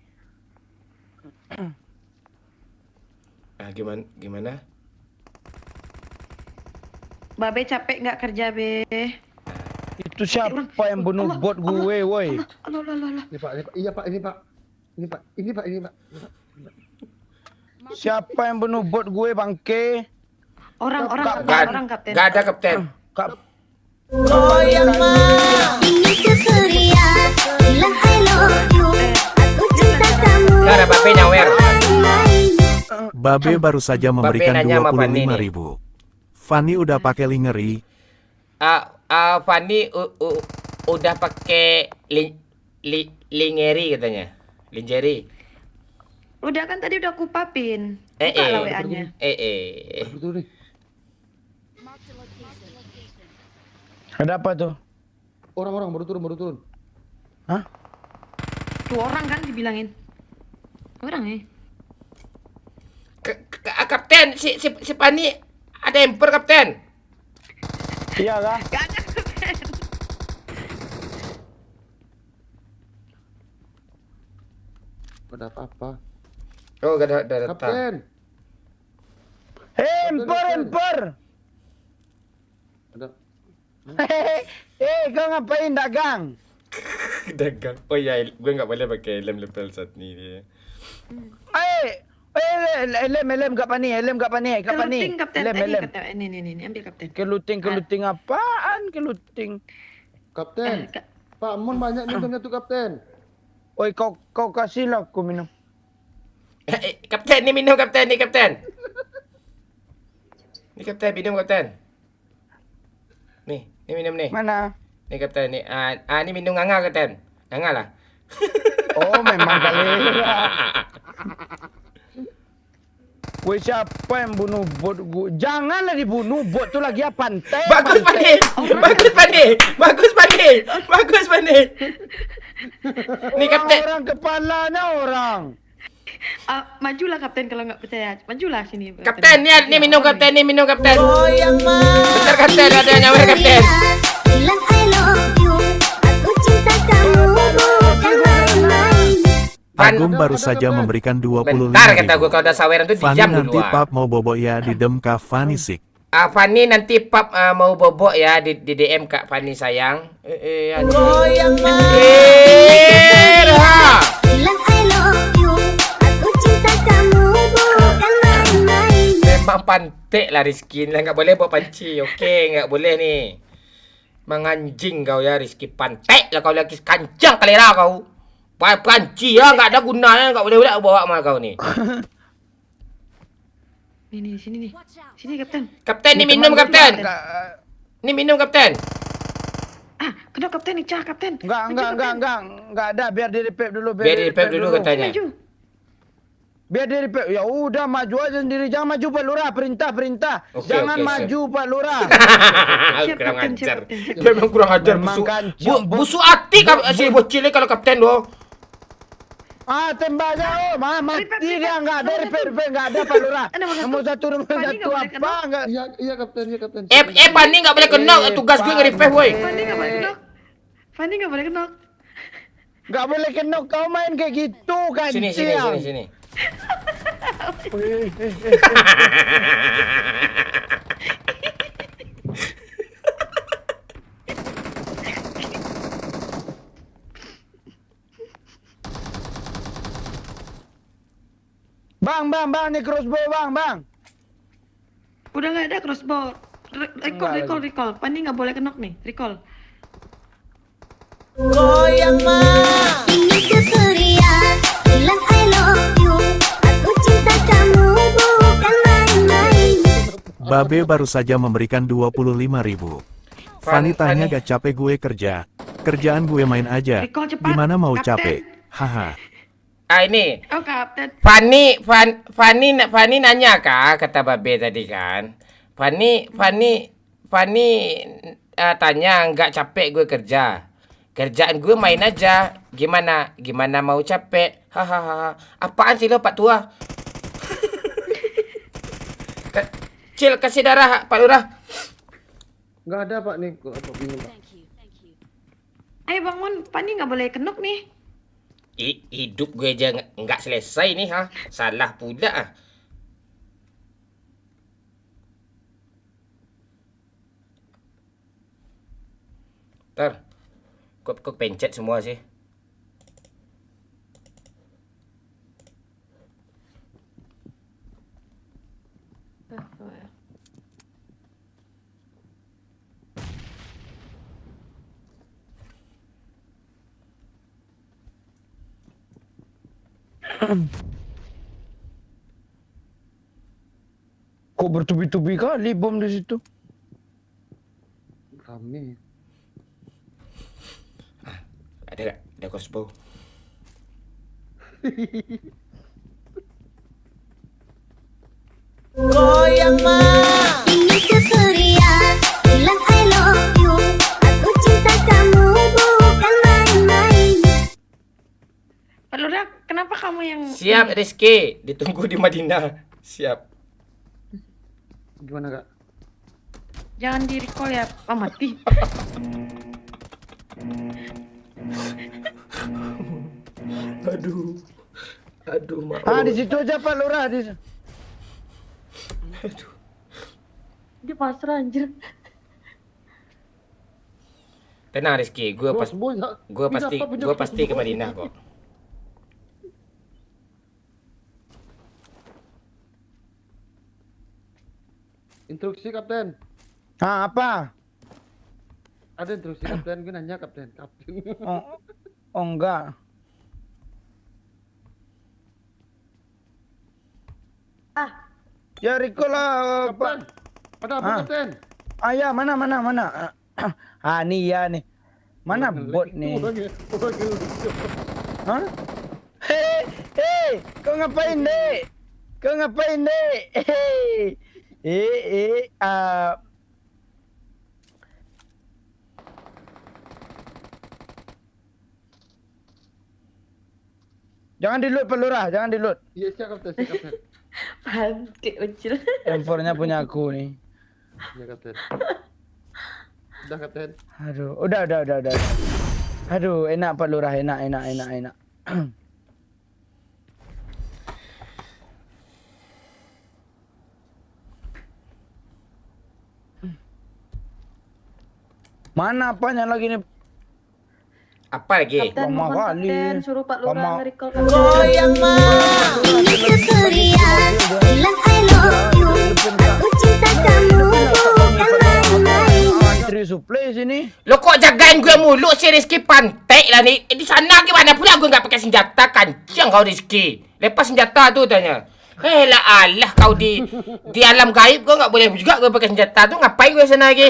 Gimana? Babe capek nggak kerja be? Itu siapa yang bunuh bot gue, woi? Alah. Iya Pak, ini Pak. Siapa yang bunuh bot gue, bangke? Orang kapten. Gak ada kapten. Goyang mah. Ini keceriaan. Bilang I love you. Aku cinta kamu. Gak ada babe nyawer. Babe baru saja memberikan nanya sama Fani 25.000. Fani udah pakai lingeri. Fani udah pakai lingeri katanya. Lingerie. Udah kan tadi udah kupapin. Buka lah WA-nya. Betul nih. Ada apa tuh? Orang baru turun. Hah? Tuh orang kan dibilangin. Orang ya. Kapten, si Fani ada emper kapten. Iya kah? Gak ada kapten. Ada apa-apa. Oh, gak ada datang. Kapten. Emper. Ada. Kau ngapain dagang? Dagang. Oh iya, gue nggak boleh pakai lem level saat ini dia. Lem kat pani. Keluting kapten. Lem. Ini ambil kapten. Keluting apaan? Keluting. Kapten. Pak Mon banyak minumnya tuh Kapten. Oi, kau kasihlah aku minum. Kapten, ni minum kapten, ni kapten. Ni kapten, minum kapten. Ni minum ni. Mana? Ni kapten ni. Ni minum nganga kapten. Nganga lah. Oh, memang kali. Woi, siapa yang bunuh bot gue? Janganlah dibunuh, bot tu lagi apa? Pantai. Bagus Pandi. Ni kapten. Orang kepalanya orang. Majulah kapten kalau nggak percaya. Majulah sini. Kapten, ni minum kapten, Bentar kapten, ada yang nyawer kapten. Bilang I love you. Aku cinta kamu bukan main-main. Agung baru saja memberikan 25.000. Bentar kata gue, kalau udah saweran tuh Fani dijam nanti duluan. pap mau bobo ya di dem Kak Fani sik. Fani nanti pap mau bobok ya di DM Kak Fani sayang. Goyang mah. Bilang I love you. Aku cinta kamu bukan main-main. Memang pantek lah Rizky. Nggak boleh bawa panci. Oke, nggak boleh nih. Menganjing kau ya Rizky. Pantek lah kau lagi kancang kalera kau. Panci ya, nggak ada gunanya. Nggak boleh bawa sama kau nih. Nih, sini nih. Sini, Kapten. Kapten, ni Ni minum, teman Kapten. gua, Ni minum, Kapten. Ah, kenapa Kapten nih, Cah, Kapten? Enggak ada, biar di repair dulu, Biar di repair dulu katanya. Maju. Biar di repair. Ya udah maju aja sendiri, jangan maju Pak Lurah, perintah. Oke, Jangan oke, maju Pak Lurah. Siap, Kurang Kapten, ajar. siap, Kapten. Dia memang kurang ajar Memang busuk. kan, siap, bos. Busuk hati si bocil ni kalau Kapten tu. Tembak aja, mati dia, enggak ada repair, enggak ada Pak Lurah. Nomor satu Pani nggak boleh apa enggak? Iya Kapten, iya Kapten. Pani nggak boleh kena tugas gue nge-repair, woi. Fanny nggak boleh kenok. Fanny nggak boleh kenok. Enggak boleh kena kau main kayak gitu kan. Sini. Bang, nih crossbow bang. Udah nggak ada crossbow. Recall. Fanny nggak boleh kenok nih. Recall. Ini Putria bilang I love you. Aku cinta kamu bukan main-main. Babe baru saja memberikan 25.000. Fanny tanya gak capek gue kerja. Kerjaan gue main aja. Recall cepat, Gimana mau Kapten. capek? Haha. Ini. Oh, Kapten. Fanny nanya kata Babe tadi kan. Fanny tanya nggak capek gue kerja. Kerjaan gue main aja. Gimana mau capek? Hahaha. Apaan sih lo Pak Tua? Cil, kasih darah Pak Lurah. Enggak ada Pak nih, kok apa minum Pak. Ayo bangun, Fanny nggak boleh kenok nih. Hidup gue aja nggak selesai nih, ha? Salah pula ah. Kok pencet semua sih? Kok bertubi-tubi kali bom di situ? Rame. Ada crossbow. Ini Putria bilang I love you. Aku cinta kamu bukan main-main. Pak Lurah, kenapa kamu yang... Siap Rizky, ditunggu di Madinah. Siap. Gimana Kak? Jangan di recall ya, Pak mati. Aduh, maaf. Di situ aja Pak Lurah di. Dia pasrah anjir. Tenang Rizky, gue pasti ke Madinah kok. Instruksi Kapten. Apa? Ada instruksi Kapten, gue nanya Kapten. Oh enggak. Ya recall lah Kapten. Ada apa Kapten? Ya mana. Nih ya nih. Mana bot nih? Hah? Hei, kau ngapain dek? Jangan di loot Pak Lurah, jangan di loot. Iya siap Kapten. Bangke kecil. M4-nya punya aku nih. Iya Kapten. Udah Kapten. Aduh, udah. Aduh, enak Pak Lurah, enak. Mana apanya lagi nih? Apa lagi? Kapten, Lama mohon kali. Kapten, suruh Pak Lurah Lama. nge-recall Ini Putria bilang I love you. Aku cinta kamu bukan main-main. Antri supply sini. Lo kok jagain gue mulu sih Rizky, pantai lah nih. Di sana gimana pula gue nggak pakai senjata, kancang kau Rizky. Lepas senjata tuh tanya. Lah alah kau di alam gaib kau nggak boleh juga gue pakai senjata tuh, ngapain gue sana lagi?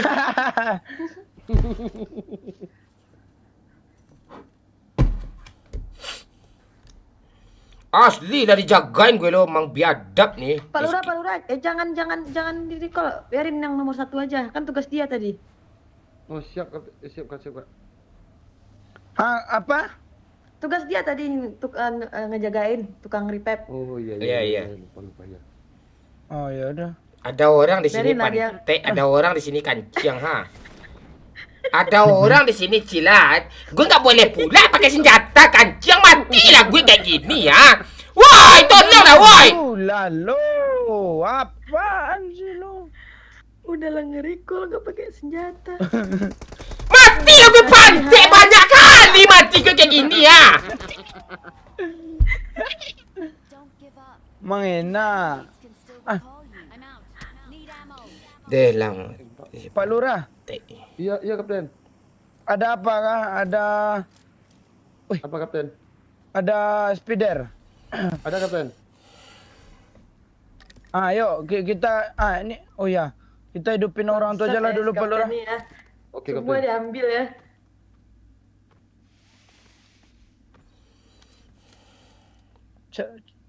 Asli lah dijagain gue lo, emang biadab nih. Pak Lurah, jangan di recall, biarin yang nomor 1 aja, kan tugas dia tadi. Oh siap Kak. Apa? Tugas dia tadi ngejagain tukang repair. Oh iya. Lupa ya. Oh ya udah. Ada orang di sini Biarin lah dia. pantai, ada orang di sini kancing ha. Ada orang di sini cilat. Gue nggak boleh pula pakai senjata kancing, matilah gue kayak gini ya. Woi, tolonglah woi. Lalu, apaan sih lo? Udah lah nge-recall nggak pakai senjata. Mati lah gue pantai banyak kali mati gue kayak gini ya. Mang enak. Delang. Pak Lurah, Iya Kapten. ada apa kah? Apa Kapten? Ada spider. Ada Kapten. Ayo kita ini oh ya. Kita hidupin orang tua aja lah dulu Pak Lurah. Ya. Oke Semua Kapten. diambil ya.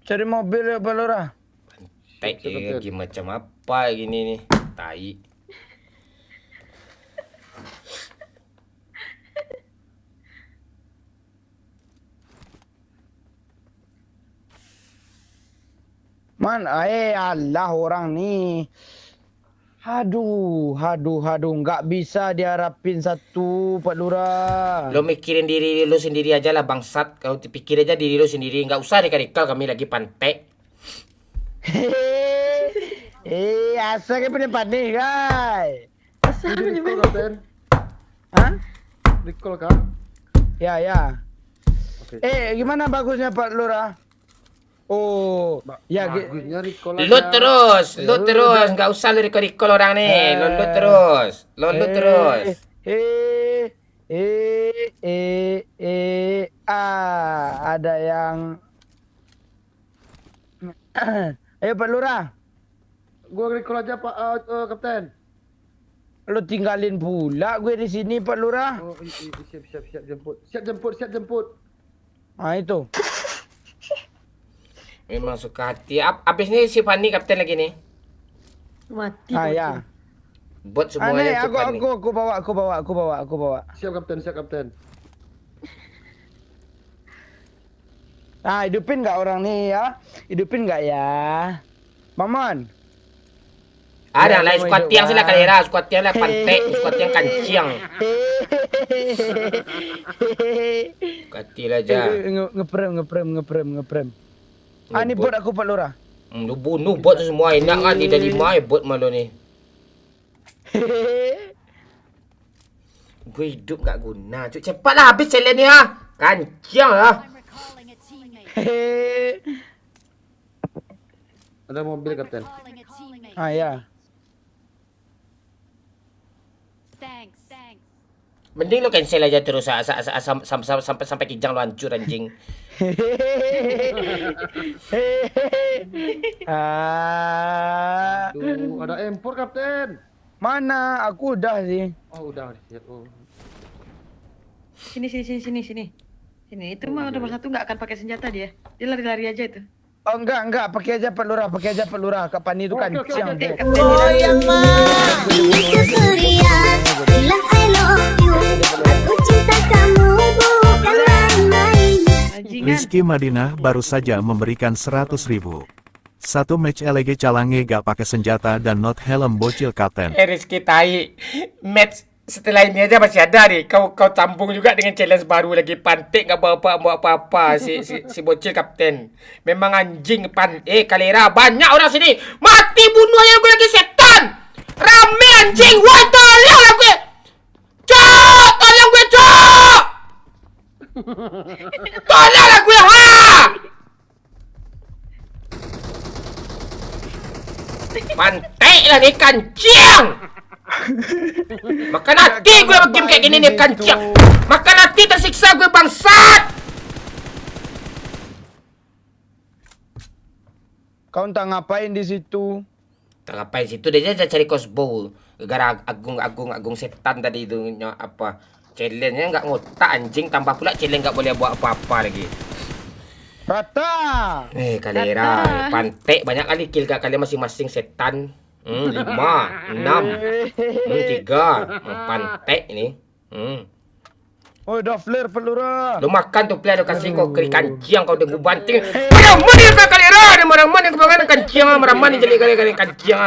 Cari mobil ya Pak Lurah. Tai lagi macam apa gini nih? Tai. Allah orang nih. Aduh, nggak bisa diharapin satu Pak Lurah. Lo mikirin diri lo sendiri aja lah bangsat. Kau pikir aja diri lo sendiri. Nggak usah dikal kami lagi pantai. Asa kayak panik guys. Recall Kapten. Hah? Recall Kak. Ya. Oke. Gimana bagusnya Pak Lurah? Oh, ya Bagusnya recall aja. Lu terus, nggak usah lu recall orang nih, lu terus. Ada yang Ayo Pak Lurah, Gua recall aja Pak Kapten. lu tinggalin pula gue di sini Pak Lurah. Oh, siap jemput. Siap jemput. Ah itu. Memang suka hati. Abis ini si Fanny kapten lagi nih. Mati. Ya. Buat semuanya untuk Fanny. Aku bawa. Siap Kapten. Hidupin nggak orang nih ya? Hidupin nggak ya? Mamon. Ada lah squad tiang sila kalera, squad tiang lah pantai, squad tiang kancing. Katil aja. Ngeprem. Ini bot aku Pak Lurah. Lu bunuh bot semua enak kan tidak 5 bot malu nih. Gue hidup gak guna. Cuk cepatlah habis challenge ni ha. Kancing lah. I'm recalling a teammate. Ada mobil Kapten. Recalling a teammate. Ya. Thanks. Mending lu cancel aja terus sampai kijang lu hancur anjing. Tuh, ada M4 Kapten. Mana? Aku udah sih. Oh, udah siap. Oh. Sini. Sini, itu mah nomor 1 nggak akan pakai senjata dia. Dia lari-lari aja itu. Oh enggak, pakai aja Pak Lurah. Kapan itu kan siang. Goyang Mati Surya bilang I love you. Aku cinta kamu bukan main-main. Rizky Madinah baru saja memberikan 100.000. Satu match LG Calange gak pakai senjata dan not helm bocil kapten. Rizky tai. Match setelah ini aja masih ada nih. Kau tampung juga dengan challenge baru lagi pantik nggak bawa apa-apa si bocil kapten. Memang anjing kalera banyak orang sini. Mati bunuh aja gue lagi setan. Rame anjing. Woi tolonglah gue. Tolong gue Tolonglah gue Pantai lah nih kancing. Makan hati gue game kayak gini nih kancing. Makan hati tersiksa gue bangsat. Kau entah ngapain di situ? Tak ngapain situ dia cari crossbow. Gara agung setan tadi itu apa? Challenge-nya nggak ngotak anjing, tambah pula challenge nggak boleh buat apa-apa lagi. Rata. Kalera, pantek banyak kali kill kalian masing-masing setan. 5, 6, 3, pantek ini. Oh, dah flare pelura. Lu makan tu play, lu kasih kau kiri kancing kau dengu banting. Mana kau kalera, ada mana kau bangan kancing, mana jadi kali kancing.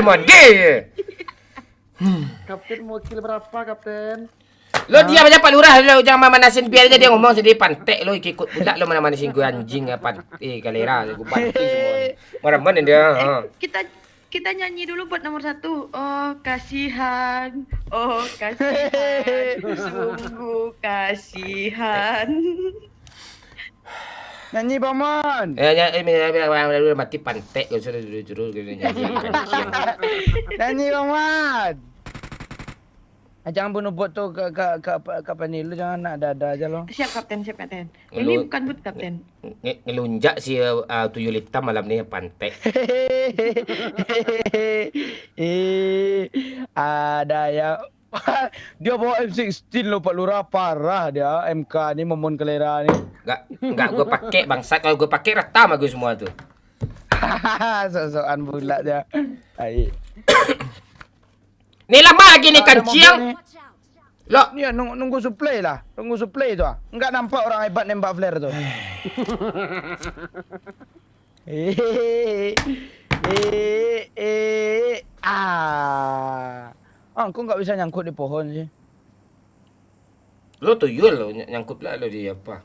Mandi. Kapten mau kill berapa, Kapten? Lo diam aja Pak Lurah, lo jangan manasin, biar aja dia ngomong sendiri. Pantek lo ikut pula lo mana-manasin gue anjing apa? Kalera, gue banting semua. Mana dia? Kita nyanyi dulu buat nomor 1. Oh kasihan, sungguh kasihan. Nyanyi Bang Mon. Mati pantek, gue sudah juru nyanyi. Nyanyi Bang Mon. Jangan bunuh bot tu ke pani lu, jangan nak dada aja lo. Siap Kapten. Ini bukan bot Kapten. Ngelunjak si tuyul hitam malam ni pantek. Ada ya. Dia bawa M16 lo Pak Lurah, parah dia. MK ni Momon Kalera ni. Enggak gue pakai bangsat, kalau gue pakai retam aku semua tu. Sok-sokan bulat dia. Baik. Ni lama lagi ni kancing. Lo, ni nunggu supply lah. Tunggu supply tu ah. Enggak nampak orang hebat nembak flare tu. Kau enggak bisa nyangkut di pohon sih. Lo tuyul lo nyangkut pula lo di apa?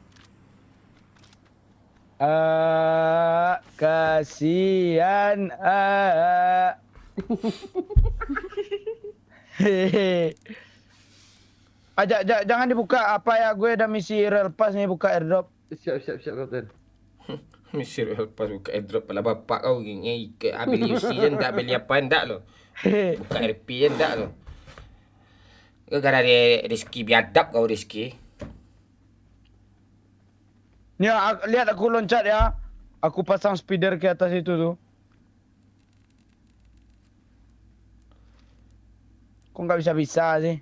Kasihan. Jangan dibuka apa ya, gue ada misi rel pass nih, buka airdrop. Siap Kapten. Misi rel pass buka airdrop pala bapak kau ni ke ambil UC je ndak ambil apa ndak lo. Buka RP je ndak lo. Gara dia Rizky biadab kau Rizky. Ni lihat aku loncat ya. Aku pasang speeder ke atas itu tu. Kok nggak bisa sih?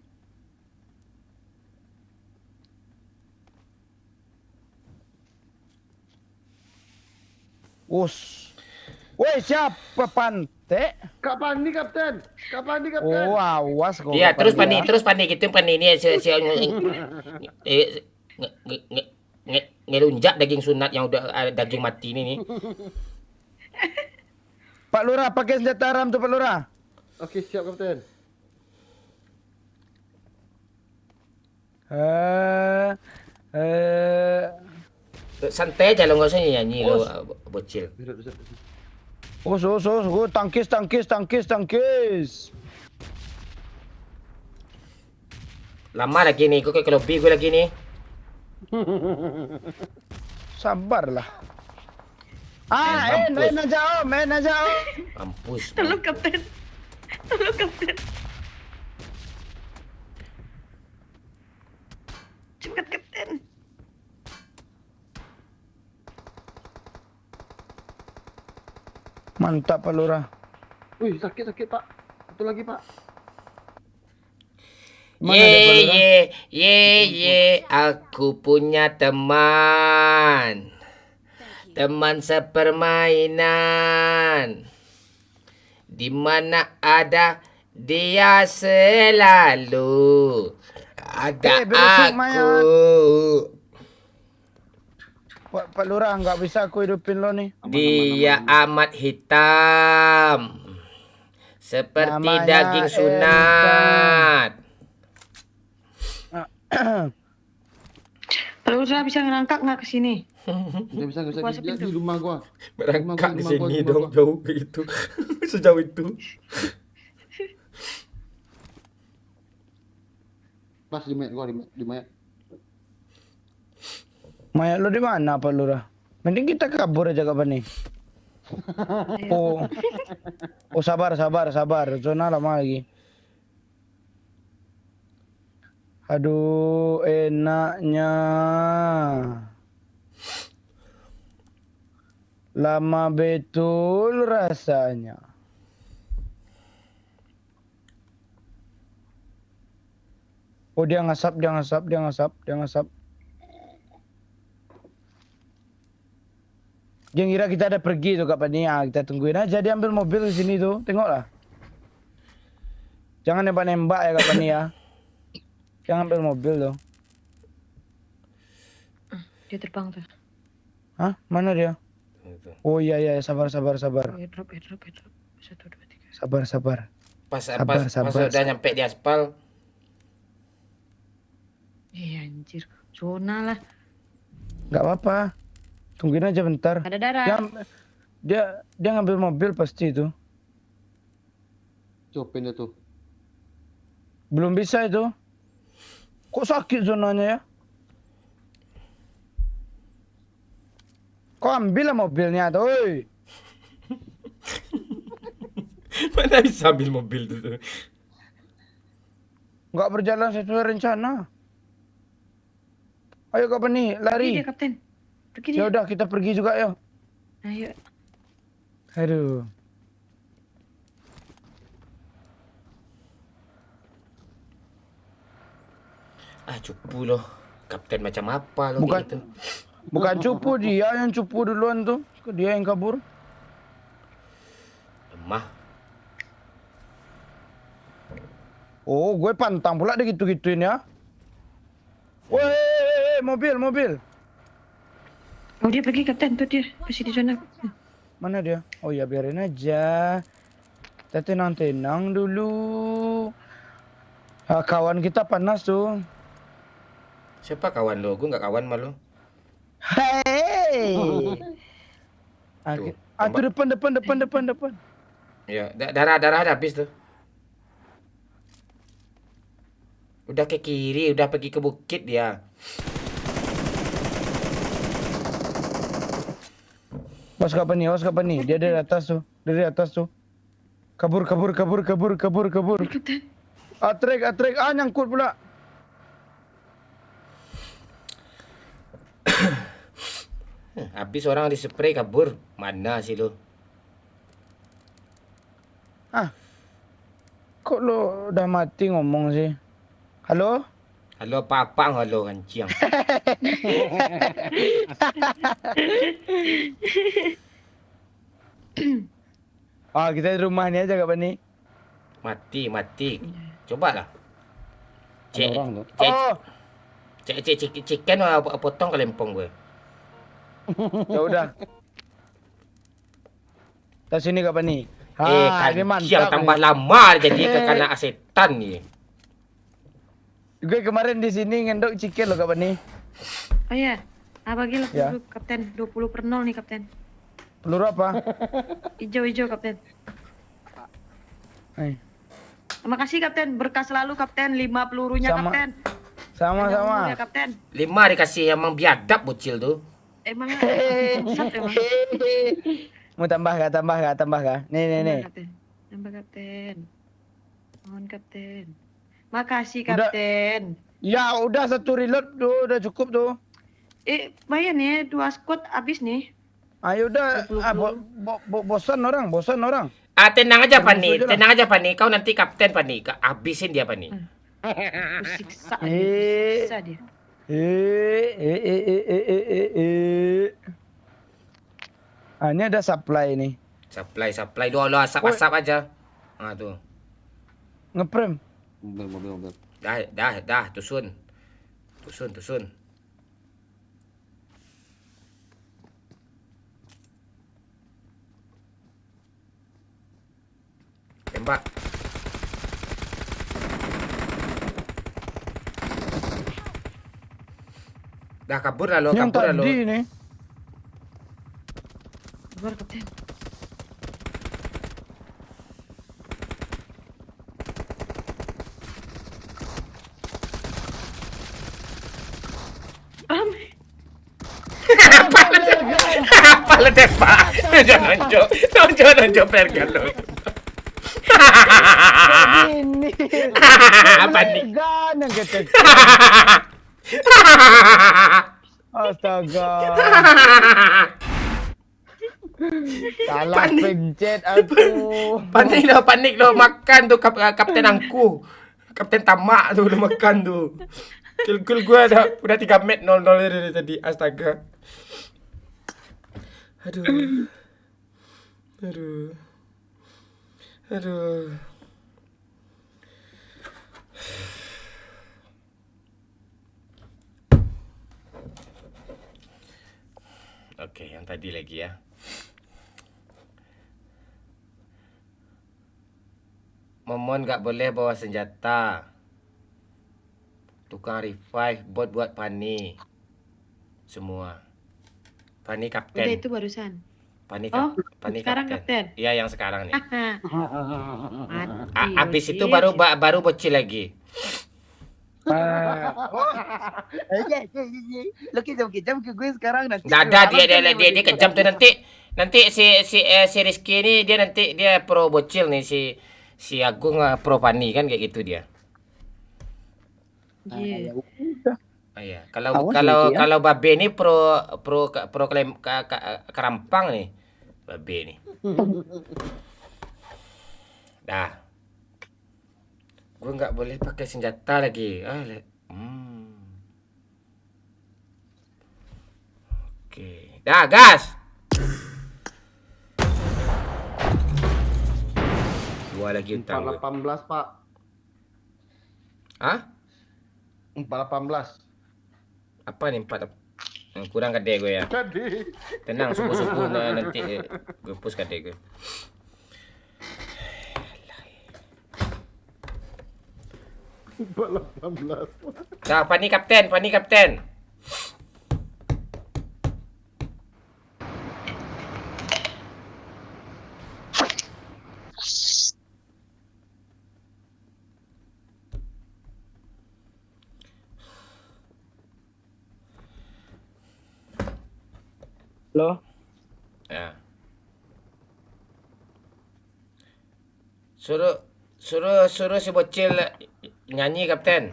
Woi, siapa pantek? Kak Pandi, Kapten. Oh, awas kau. Iya, terus Pandi gitu Pandi ni ngelunjak daging sunat yang udah daging mati ni. Pak Lurah pakai senjata ram tu Pak Lurah. Okey, siap Kapten. Santai aja lo, nggak usah nyanyi lo bocil. Tangkis. Lama lagi nih, gue ke lobby gue lagi nih. Sabarlah. Main aja. Mampus. Tolong Kapten. Cepat Kapten. Mantap Pak Lurah. Wih, sakit Pak. Satu lagi Pak. Ye, aku punya teman sepermainan, di mana ada dia selalu ada aku. Pak Lurah, nggak bisa aku hidupin lo nih. Dia amat hitam, seperti namanya daging sunat. Kalau usaha bisa ngerangkak nggak ke sini? Dia bisa dia di rumah gua. Berangkat di sini dong, jauh itu. Sejauh itu. Pas di mayat gua, di mayat. Mayat lo di mana Pak Lurah? Mending kita kabur aja kapan nih. sabar. Zona lama lagi. Aduh, enaknya. Lama betul rasanya. Oh, dia ngasap. Dia ngira kita ada pergi tuh Kak Pani. Kita tungguin aja, dia ambil mobil di sini tuh. Tengoklah. Jangan nembak-nembak ya Kak Pani ya. Jangan ambil mobil tuh. Dia terbang tuh. Hah? Mana dia? Oh iya, sabar. Airdrop. 1, 2, 3. Sabar. Pas Sabar. udah nyampe di aspal. Iya anjir. Zona lah. Nggak apa-apa. Tungguin aja bentar. Ada darah. Dia ngambil mobil pasti itu. Copin itu. Belum bisa itu. Kok sakit zonanya ya? Kok ambil lah mobilnya tuh, oi. Mana bisa ambil mobil tuh? Nggak berjalan sesuai rencana. Ayo Kak Pani, Pergi lari. dia, Kapten. Pergi Ya dia. udah, kita pergi juga yuk. Ayo. Aduh. Cupu loh. Kapten macam apa loh kayak gitu. Bukan cupu, dia yang cupu duluan tuh. Dia yang kabur. Lemah. Oh, gue pantang pula dia gitu-gituin ya. Woi, mobil. Oh dia pergi Kapten tuh dia masih di zona. Mana dia? Oh ya biarin aja. Kita tenang-tenang dulu. Kawan kita panas tuh. Siapa kawan lo? Gue nggak kawan malu. Hei. Tuh, depan. Ya, darah habis tuh. Udah ke kiri, udah pergi ke bukit dia. Awas Kak Pani. Dia dari atas tuh. Kabur. Kapten. Atrek, nyangkut pula. Habis orang di spray kabur. Mana sih lo? Kok lo udah mati ngomong sih? Halo? Halo papang, halo kanciang. Kita di rumah ini aja Kak Pani. Mati. Cobalah. Cek Oh, chicken potong ke lempong gue. ya udah. Kita sini Kak Pani. Ini Kanciang mantap. tambah nih. lama jadi kena asetan nih. Gue kemarin di sini ngendok chicken loh Kak Pani. Oh iya. Bagilah Ya. dulu Kapten. 20/0 nih Kapten. Peluru apa? Hijau Kapten. Terima kasih Kapten. Berkah selalu Kapten. 5 pelurunya Sama. Kapten. Sama-sama. Panjang umur ya, Kapten. 5 dikasih emang biadab bocil tuh. Emang bangsat emang. Mau tambah kah? Nih. Tambah Kapten. Mohon Kapten. Makasih Udah. Kapten. Ya udah satu reload tuh, udah cukup tuh. Bayar nih 2 squad habis nih. Ayo udah, bosan orang. Tenang aja Pani, Aja lah. Kau nanti kapten Pani, habisin dia Pani. Aku siksa Eh. dia. Ini ada supply nih. Supply dulu asap-asap aja. Tuh. Ngeprem. Mobil. Dah, tusun. Tembak. Dah kabur lah lo. Yang tadi nih. Keluar Kapten. Apa lo tembak? Nonjok pergan lo. Ini. Pani. Gan yang ketek. Astaga. Salah pencet aku. Panik lo makan tuh kapten angku. Kapten tamak tuh udah makan tuh. Kill gua udah 3 menit 0-0 dari tadi. Astaga. Aduh. Oke, yang tadi lagi ya. Momon nggak boleh bawa senjata. Tukang revive bot buat Pani. Semua. Pani kapten. Udah itu barusan. Pani sekarang kapten. Iya, yang sekarang nih. Mati. Abis itu baru bocil lagi. Lo kejam ke gue sekarang nanti. Nggak ada dia kejam tuh nanti si Rizky ini dia pro bocil nih si Agung pro Pani kan kayak gitu dia. Iya. Iya, kalau Babe ini pro kerampang nih. Babe nih. Dah. Gue nggak boleh pakai senjata lagi. Oke. Dah, gas. Dua lagi utang gue. 418 Pak. Hah? 418. Apa nih 4? Kurang gede gue ya. Tadi. Tenang, subuh-subuh nanti gue push gede gue. Empat 18. Dah, Pani kapten. Halo. Ya. Suruh si bocil nyanyi kapten.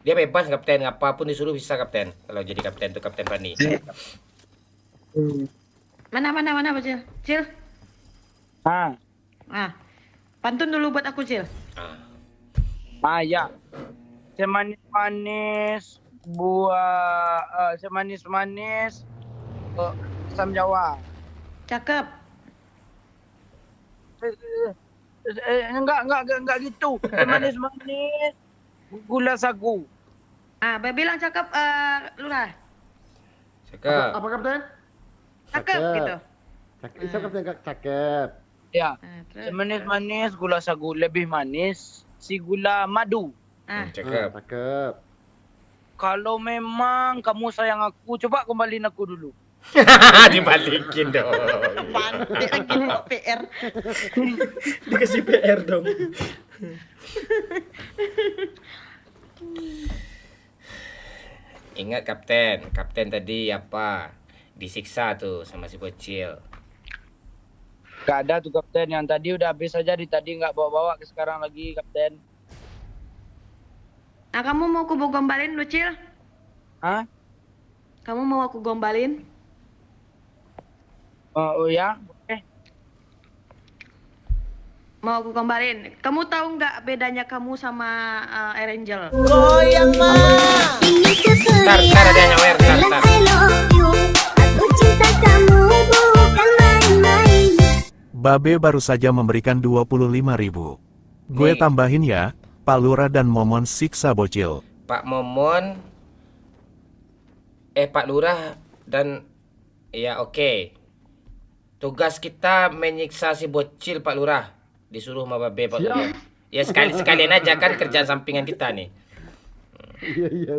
Dia bebas kapten, apapun disuruh bisa kapten. Kalau jadi kapten tuh kapten Pani. Mana bocil? Cil. Pantun dulu buat aku, Cil. Ya. Semanis-manis buah semanis-manis asam Jawa. Cakep. Enggak gitu. Semanis-manis gula sagu. Bilang cakep, Lurah. Cakep. Apa Kapten? Cakep gitu. Cakep. Bisa Kapten cakep. Ya. Terus. Manis-manis gula sagu lebih manis si gula madu. Cakep. Cakep. Kalau memang kamu sayang aku, coba kembaliin aku dulu. Dibalikin dong. Pantai lagi kok PR. Dikasih PR dong. Ingat kapten tadi apa? Disiksa tuh sama si bocil. Gak ada tuh kapten, yang tadi udah habis aja, tadi nggak bawa-bawa ke sekarang lagi kapten. Nah, kamu mau aku gombalin, Lucil? Hah? Kamu mau aku gombalin? Oh ya, oke. Mau aku gombalin. Kamu tahu nggak bedanya kamu sama Angel? Goyang mah. Ini Ntar ada nyawer, ntar. I love you. Aku cinta kamu bukan main-main. Babe baru saja memberikan 25.000. Gue Nih. tambahin ya, Pak Lurah dan Momon siksa bocil. Pak Momon, Pak Lurah dan ya oke. Tugas kita menyiksa si bocil Pak Lurah. Disuruh sama Babe Pak Lurah. Ya sekalian aja kan kerjaan sampingan kita nih. Iya.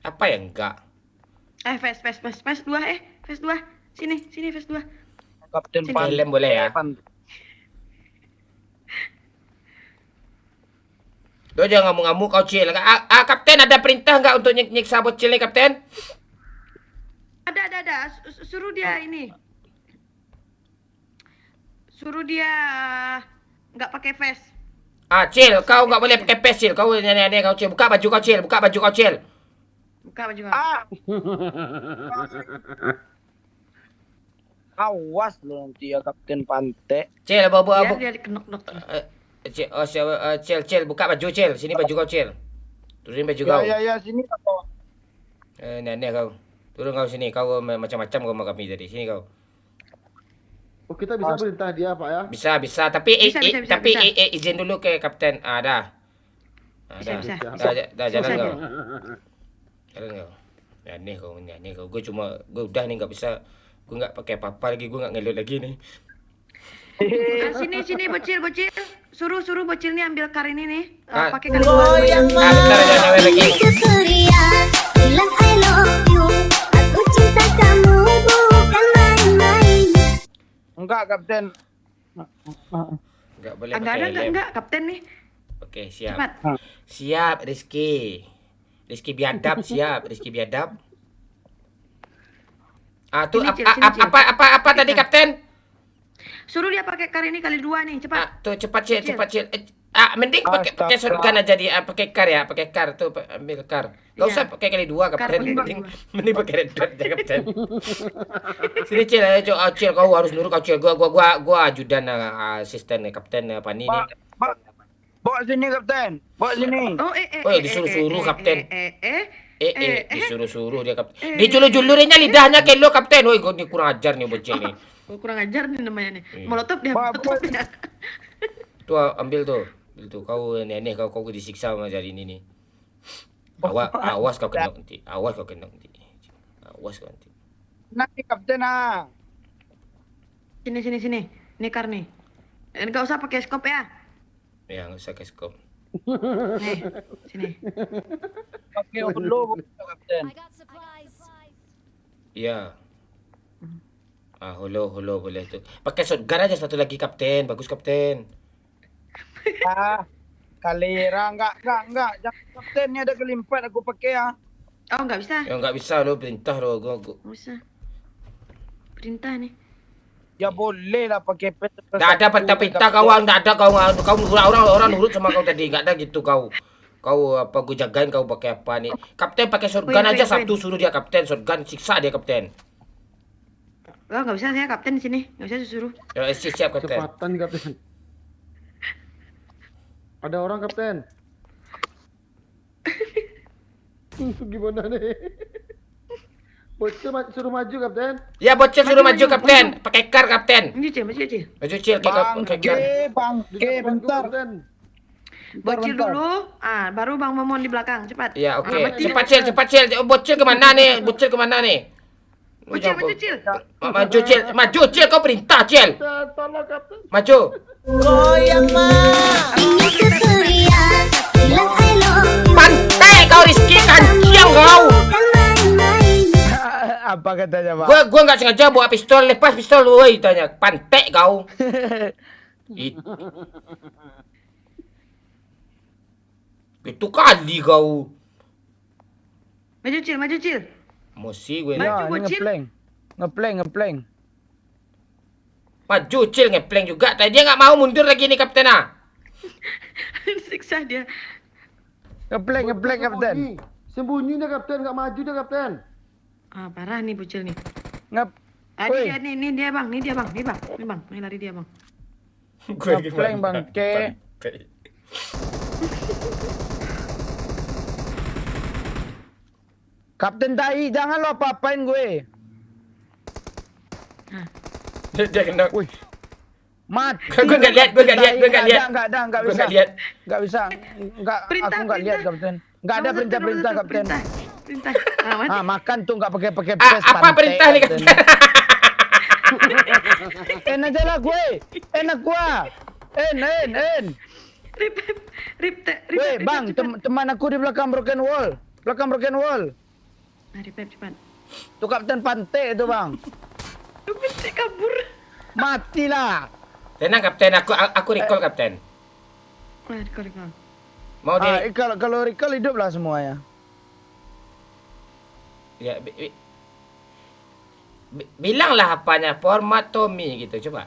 Apa ya enggak? Phase 2 Phase 2. Sini Phase 2. Kapten Sini. Pan. Helm boleh ya? Lo jangan ngamuk-ngamuk kau Cil. Kapten ada perintah nggak untuk nyiksa bocil nih kapten? Ada. Suruh dia ini. Suruh dia nggak pakai vest. Cil, kau nggak boleh pakai pes Cil. Kau aneh-aneh kau Cil. Buka baju kau Cil. Buka baju nggak? Awas lo nanti ya Kapten Pantek. Cil, Biar bawa dia dikenok-nok. Cil, Cil, buka baju Cil. Sini baju kau Cil. Turunin baju kau. Ya sini apa? Nenek kau. Turun kau sini. Kau macam-macam kau sama kami tadi. Sini kau. Oh, kita bisa perintah dia, Pak ya? Bisa. Tapi Bisa. izin dulu ke Kapten. Dah. Bisa. Dah jalan kau. Jalan kau. Aneh kau. Gue udah nih nggak bisa. Gue nggak pakai apa-apa lagi. Gue nggak ngelut lagi nih. Sini bocil. Suruh bocil nih ambil kar ini nih. Pakai kar Bentar aja nyawa lagi. Ceria, bilang I love you. Aku cinta kamu bukan main-main. Enggak Kapten. Nggak boleh Enggak pakai ada lem. enggak kapten nih. Oke, siap. Cepat. Siap, Rizky. Rizky biadab, siap. Rizky biadab. Tuh Sini, Cil. apa tadi Kapten? Suruh dia pakai kar ini kali 2 nih, cepat. Tuh cepat Cil. Mending pakai shotgun aja pakai kar tuh ambil kar. Gak Iya. usah pakai kali 2 Kapten. Kar Mending pakai red dot aja Kapten. Sini Cil, ayo Cil kau harus nurut kau Cil. Gua ajudan asisten Kapten Pani nih. Bawa sini Kapten. Bawa sini. Oh, disuruh-suruh Kapten. Disuruh-suruh dia Kapten. Dijulur-julurinnya lidahnya ke lo Kapten. Woi, ini kurang ajar nih bocil nih. Kurang ajar nih namanya nih. Iya. Molotov dia. Tuh ambil tuh. Kau nenek kau disiksa sama jadi ini nih. Awas kau kena nanti. Awas kau nanti. Nanti Kapten Sini. Ini kar nih. Enggak usah pakai skop ya. Ya, nggak usah ke skop. Nih, sini. Pakai holo Kapten. I got supplies. Iya. Holo boleh tuh. Pakai shotgun aja satu lagi Kapten. Bagus Kapten. Kalera enggak. Jangan Kapten ni ada kelimpat aku pakai ya. Oh, enggak bisa. Ya nggak bisa lo perintah lo. Enggak usah. Perintah nih. Ya boleh lah pakai pet. Nggak ada perintah kau, nggak ada kau orang nurut sama kau tadi, nggak ada gitu kau. Kau apa gue jagain kau pakai apa nih? Kapten pakai shotgun aja satu suruh dia Kapten shotgun siksa dia Kapten. Oh, enggak bisa saya kapten di sini. Enggak usah suruh. Ya siap Kapten. Cepatan, Kapten. Ada orang, Kapten. Gimana nih? Bocil suruh maju, Kapten. Ya bocil suruh maju Kapten. Pakai kar Kapten. Maju Cil. Maju Cil pakai kar. Bangke bentar. Bocil dulu. Baru Bang Momon di belakang. Cepat. Ya oke. Cepat Cil. Bocil kemana nih? Maju Cil. Maju Cil kau perintah Cil. Tolong, Kapten. Maju. Ini ceria, bilang I love you. Pantai kau Rizky kanciang kau. Bukan main-main. Apa katanya Pak? Gua nggak sengaja bawa pistol, lepas pistol woi tanya. Pantai kau. Itu kali kau. Maju Cil. Emosi gue nih. Maju, Ya, ini bocil. ngepleng. Maju Cil ngepleng juga. Tadi dia nggak mau mundur lagi nih Kapten Siksa dia. Ngepleng Kapten. Sembunyi dah, Kapten. Nggak maju dah, Kapten. Parah nih bocil nih. Woi. Ini dia bang. Ini lari dia bang. Ngepleng bangke. Kapten Tai, jangan lo apa-apain gue. Dia kena. Wih. Mati. Gue nggak lihat. Enggak bisa. Gue nggak lihat. Enggak bisa. Aku enggak lihat Kapten. Enggak ada perintah Kapten. Perintah. Makan tuh enggak pakai pes. Apa pantai, perintah nih Kapten? Enak aja lah gue. Enak gua. Rip. Weh, Bang, teman aku di belakang broken wall. Rip, cepat. Tuh Kapten Pantai itu, Bang. Lu mesti kabur. Matilah. Tenang Kapten, aku recall Kapten. Recall. Mau di Kalau recall hidup lah semuanya. ya bilanglah apanya format Tommy gitu coba.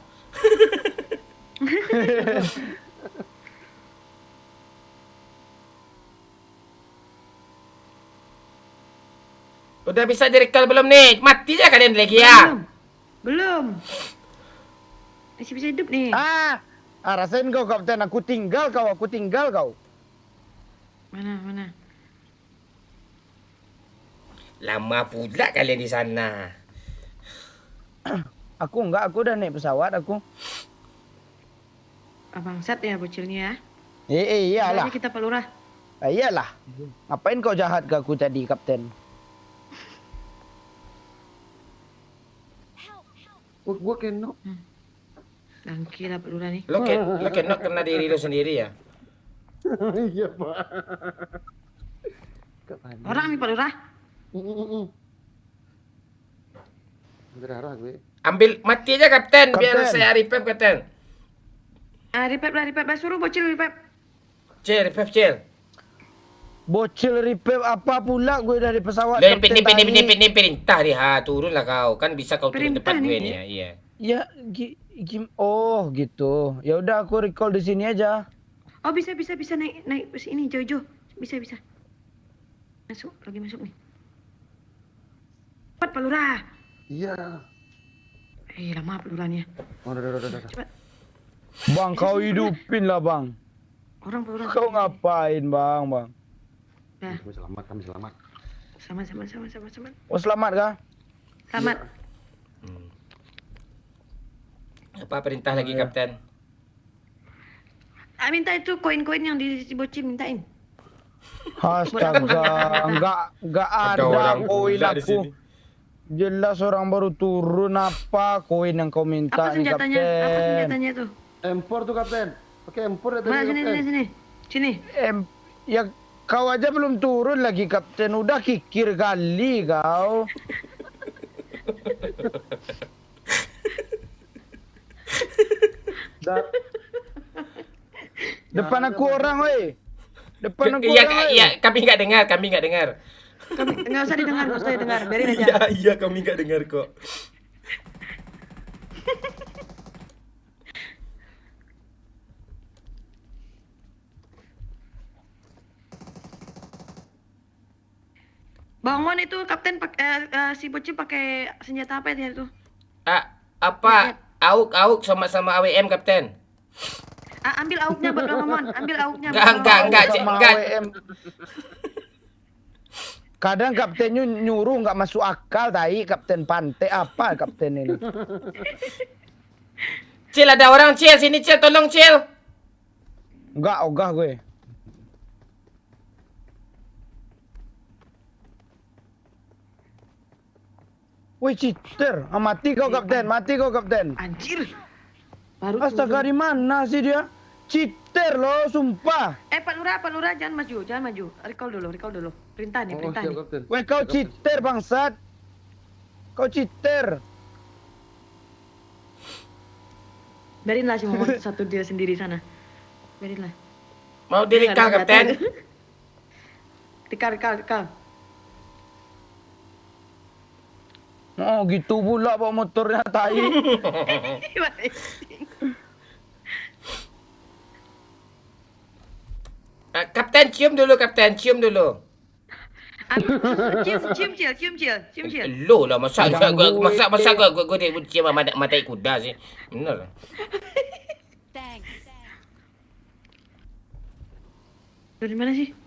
Udah bisa di recall belum nih? Mati ya kalian lagi ya? Belum. Masih bisa hidup nih. Rasain kau kapten, aku tinggal kau. Mana? Lama pula kalian di sana. Aku udah naik pesawat aku. Bangsat ya bocilnya ya. Iyalah. Makanya kita Pak Lurah. Iyalah. Ngapain kau jahat ke aku tadi, kapten? Gua kena. Dangki lah Pak Lurah nih. Lo kena diri lo sendiri ya? Iya, Pak. Orang nih Pak Lurah. Berdarah gue. Ambil mati aja kapten, biar saya revive kapten. Revive lah. Suruh bocil revive. Revive. Bocil revive apa pula gue dari pesawat. Ini perintah dia. Turunlah kau. Kan bisa kau turun Perintah depan gue nih. nih ya. Iya. Ya, oh gitu. Ya udah aku recall di sini aja. Oh bisa naik bus ini jauh. Bisa. Lagi masuk nih. Cepat Pak Lurah. Iya. Lama Pak Lurah nih ya. Udah. Cepat. Bang, kau hidupin lah, Bang. Orang Pak Lurah. Kau ngapain, Bang? Dah. Kami selamat. Sama. Oh, selamat kah? Selamat. Apa perintah lagi kapten? Minta itu koin-koin yang di bocil mintain. Astaga, enggak ada koin aku. Jelas orang baru turun, apa koin yang kau minta Apa nih, senjatanya? kapten? Apa senjatanya tuh? M4 tuh, kapten. Pakai M4 ya tadi, Mana kapten. sini. Ya kau aja belum turun lagi, kapten. Udah kikir kali kau. Depan aku orang, woi. Depan aku orang, woi. Iya, kami nggak dengar. Nggak usah didengar, biarin aja. Iya, kami nggak dengar kok. Bang Mon itu kapten si bocil pakai senjata apa dia itu? Apa? Auk sama AWM kapten. Ambil auknya buat Bang Mon, ambil auknya. Enggak. Kadang kaptennya nyuruh nggak masuk akal, tai. Kapten pantai apa kapten ini? Cil, ada orang Cil, sini Cil, tolong Cil. Enggak, ogah gue. Woi, cheater. Mati kau kapten. Anjir. Baru Astaga, di mana sih dia? Cheater loh, sumpah. Pak Lurah jangan maju. Recall dulu. Perintah nih. Woi, kau cheater bangsat. Kau cheater. Biarinlah si Momon satu dia sendiri sana. Biarinlah. Mau direkal kapten? Rekal. Oh, gitu pula bawa motornya, tai. Kapten, cium dulu. Cium Cil. Lo lah, masa gue cium mata kuda sih. Bener. Thanks. Dari mana sih?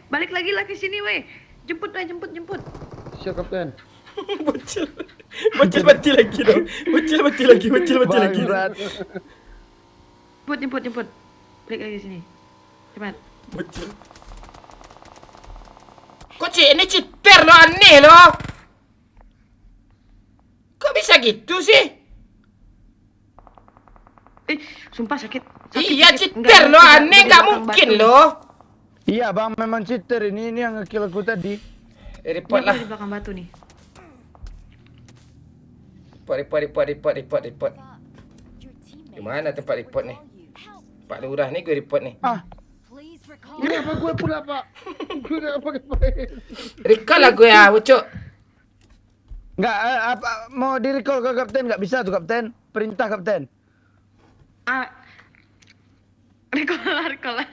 Balik lagi lah ke sini, weh. Jemput. Siap, kapten. Bocil mati lagi dong. Bocil mati lagi. Jemput. Balik lagi sini. Cepat. Bocil. Kok ini cheater lo, aneh lo. Kok bisa gitu sih? Sumpah sakit. Iya, cheater lo, aneh, nggak mungkin lo. Iya, Bang, memang cheater ini yang nge-kill aku tadi. Report lah. Di belakang batu nih. Report. Gimana tempat report nih? Pak Lurah nih gue report nih. Kenapa gue pula, Pak? Gue nggak pakai. Recall lah gue ya, Wucuk. Enggak, apa mau di recall ke kapten? Enggak bisa tuh kapten. Perintah kapten. Recall.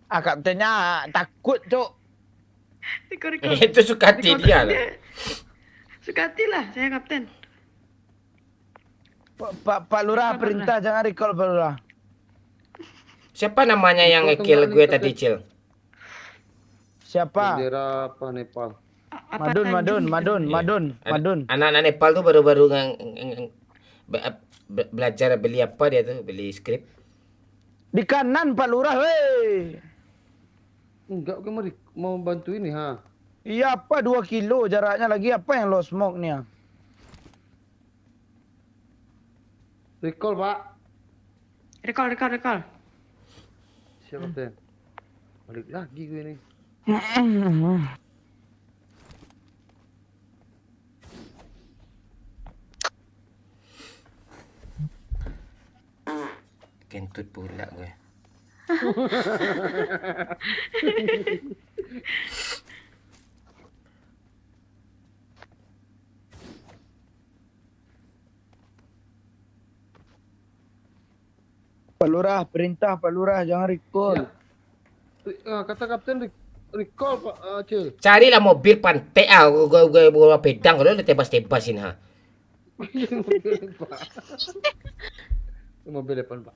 Ah kaptennya takut, Cuk. Recall. Itu suka hati dia lah. Suka hati lah saya kapten. Pak Lurah perintah jangan recall Pak Lurah. Siapa namanya yang nge-kill gue tadi, Cil? Siapa? Bendera apa Nepal? Madun. Anak-anak Nepal tuh baru-baru belajar beli apa dia tuh? Beli skrip. Di kanan Pak Lurah, weh. Enggak, gue mau bantu ini, ha. Iya apa 2 kilo jaraknya lagi apa yang low smoke nih? Recall, Pak. Recall. Siap, Kapten. Balik lagi gue ini. Kentut pula gue. Pak Lurah, perintah Pak Lurah jangan recall. Kata Kapten recall, Pak Cil. Carilah mobil pantai gue bawa pedang kalau lu tebas-tebasin ha. Mobil depan, Pak.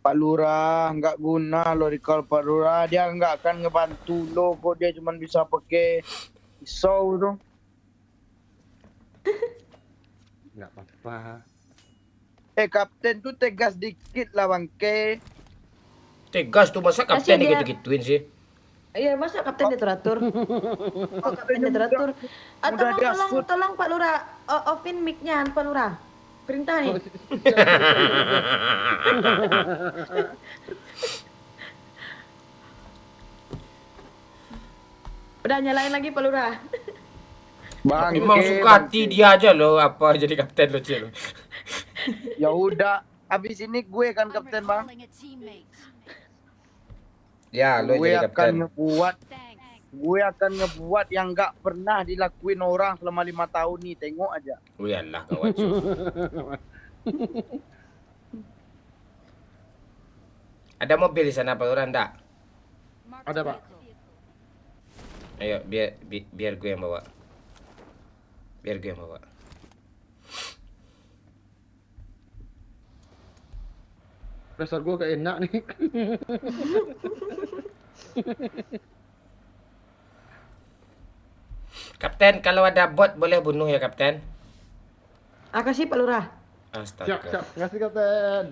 Pak Lurah nggak guna lo recall Pak Lurah, dia nggak akan ngebantu lo kok, dia cuma bisa pakai pisau tuh. Nggak apa-apa. Kapten tuh tegas dikit lah bangke. Tegas tuh masa kapten dia. gitu-gituin sih. Iya, masa kapten diteratur? Oh, kapten diteratur. Tolong Pak Lurah, offin mic-nya Pak Lurah. Perintah nih. Udah nyalain lagi Pak Lurah. Bangke, Memang suka hati dia aja loh apa jadi kapten lo, Cil. Ya udah, habis ini gue kan kapten bang. Calling a teammate. Ya, lo Gue jadi kapten. Gue akan ngebuat yang nggak pernah dilakuin orang selama 5 tahun nih. Tengok aja. Wiyalah kawan. Ada mobil di sana Pak Lurah enggak? Ada, Pak. Ayo biar gue yang bawa. Biar gue yang bawa. Dasar gue kayak enak nih. Kapten, kalau ada bot boleh bunuh ya, Kapten? Kasih Pak Lurah. Astaga. Siap. Ngasih, Kapten.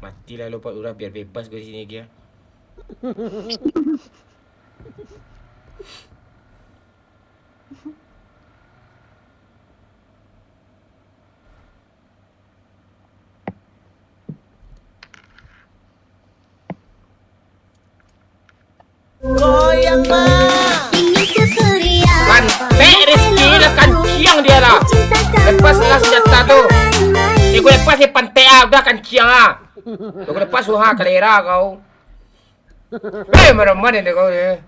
Matilah lo Pak Lurah biar bebas gue di sini dia. Ini keperian Pantai Rizky lah kanciang dia lah. Lepas lah senjata tu. Gue lepas dia pantai udah kanciang ah. Gue lepas suha kalera kau. Mana-mana dia kau ni.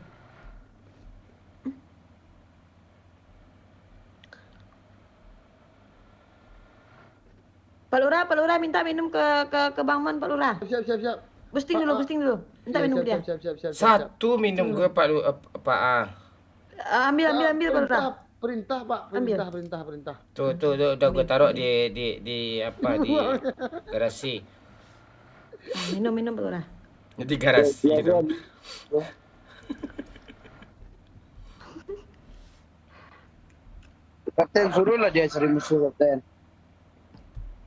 Pak Lurah minta minum ke Bang Man Pak Lurah. Siap. Boosting dulu. Minta minum dia. Siap. Satu minum gue Pak Ambil Pak Lurah. Perintah, Pak. Perintah. Tuh udah gue taruh di apa di garasi. Minum Pak Lurah. Di garasi gitu. Kapten suruhlah dia cari musuh kapten.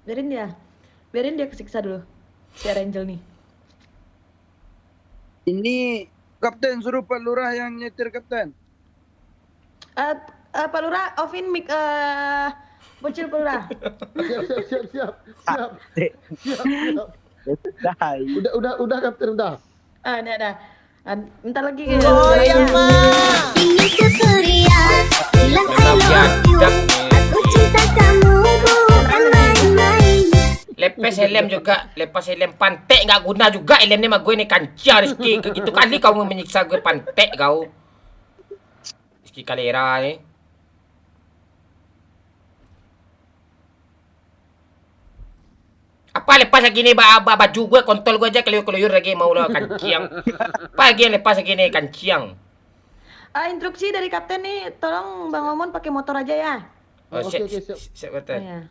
Biarin dia kesiksa dulu. Si Angel nih. Ini kapten suruh Pak Lurah yang nyetir kapten. Pak Lurah, offin mic bocil Pak Lurah. Siap. Dah. Udah, Kapten, udah. Ini ada. Bentar lagi. Ini Supriya, bilang I love you. Aku cinta kamu bukan main-main. Lepas helm juga, lepas helm pantek nggak guna juga helm ni mah gue ni kancah Rizky. Gitu kali kau menyiksa gue pantek kau. Rizky Kalera ni. Apa lepas lagi ni baju gue kontol gue aja keluyur-keluyur lagi mau lah kanciang. Apa lagi yang lepas lagi ni kanciang. Instruksi dari kapten nih, tolong Bang Momon pakai motor aja ya. Oh, Oke, siap, siap. siap kata. Iya.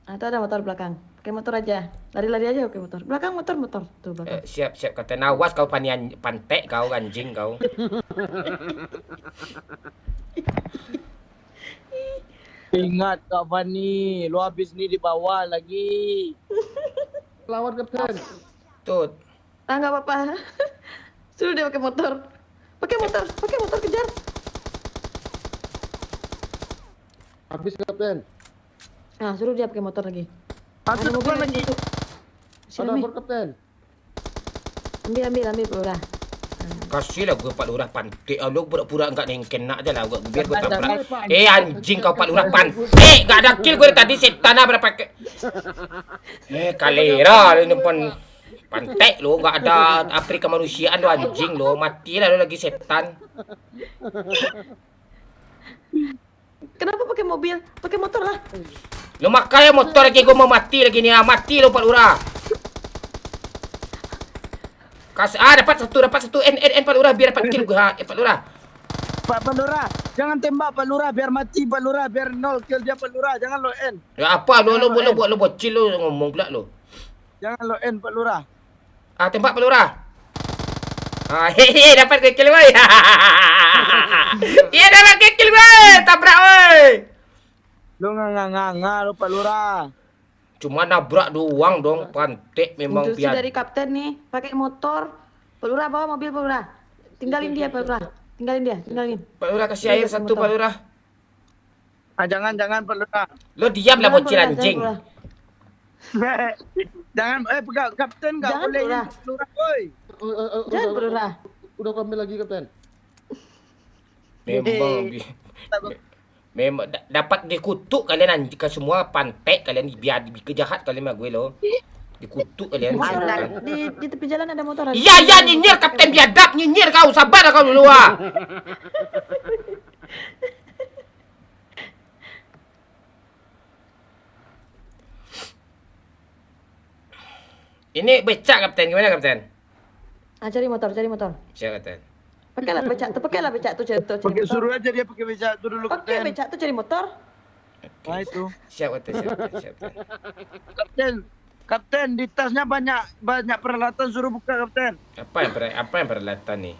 Itu ada motor belakang. Pakai motor aja. Lari-lari aja pakai motor. Belakang motor. Tuh belakang. Siap, siap kata. Nawas kau pantek kau anjing kau. Ingat Kak Fani, lu habis ni di bawah lagi. Lawan kapten. Tut. Enggak apa-apa. Suruh dia pakai motor. Pakai motor kejar. Habis kapten. Nah, suruh dia pakai motor lagi. Ada mobil lagi. Ada Sini, for kapten. ambil pelura. Kasih lah gue Pak Lurah pantik. Lu pura-pura enggak nengken nak je lah. Biar gue tabrak. Anjing kau Pak Lurah pantik. Enggak ada kill gue tadi setan lah berapa ke. Kalera ni pun pantek lu. Enggak ada apri kemanusiaan lu anjing lu. Matilah lu lagi setan. Kenapa pakai mobil? Pakai motor lah. Lu makanya motor lagi gue mau mati lagi ni. Mati lu Pak Lurah. Dapat satu N Pak Lurah biar dapat kill gue Pak Lurah. Pak Lurah, jangan tembak Pak Lurah biar mati Pak Lurah, biar 0 kill dia Pak Lurah, jangan lo N. Ya apa lu buat lu bocil lu ngomong pula lu. Jangan lo N Pak Lurah. Tembak Pak Lurah. Hehe dapat kill woi. Iya dapat kill woi, tabrak woi. Lu nganga lu Pak Lurah. Cuma nabrak doang dong, pantek memang Instruksi biar. dari kapten nih, pakai motor. Pelura bawa mobil pelura. Tinggalin dia pelura. Tinggalin. Pak Lurah kasih air satu Pak Lurah. Jangan Pak Lurah. Lo diam lah bocil anjing. Jangan pegang kapten enggak Jangan, boleh Lurah. Pak Lurah, woi. Jangan pelura. Udah aku ambil lagi kapten. Memang dapat dikutuk kalian anjing semua pantek kalian biar kejahat kalian mah gue lo. Dikutuk kalian. Di tepi jalan ada motor. Iya nyinyir kapten biadab nyinyir kau sabar kau dulu Ini becak kapten gimana kapten? Cari motor. Siap kapten. Pakailah becak tuh cari motor. Suruh aja dia pakai becak tu dulu Pakai kapten. becak tuh cari motor. Nah itu. Siap kapten. Kapten di tasnya banyak peralatan, suruh buka kapten. Apa yang peralatan nih?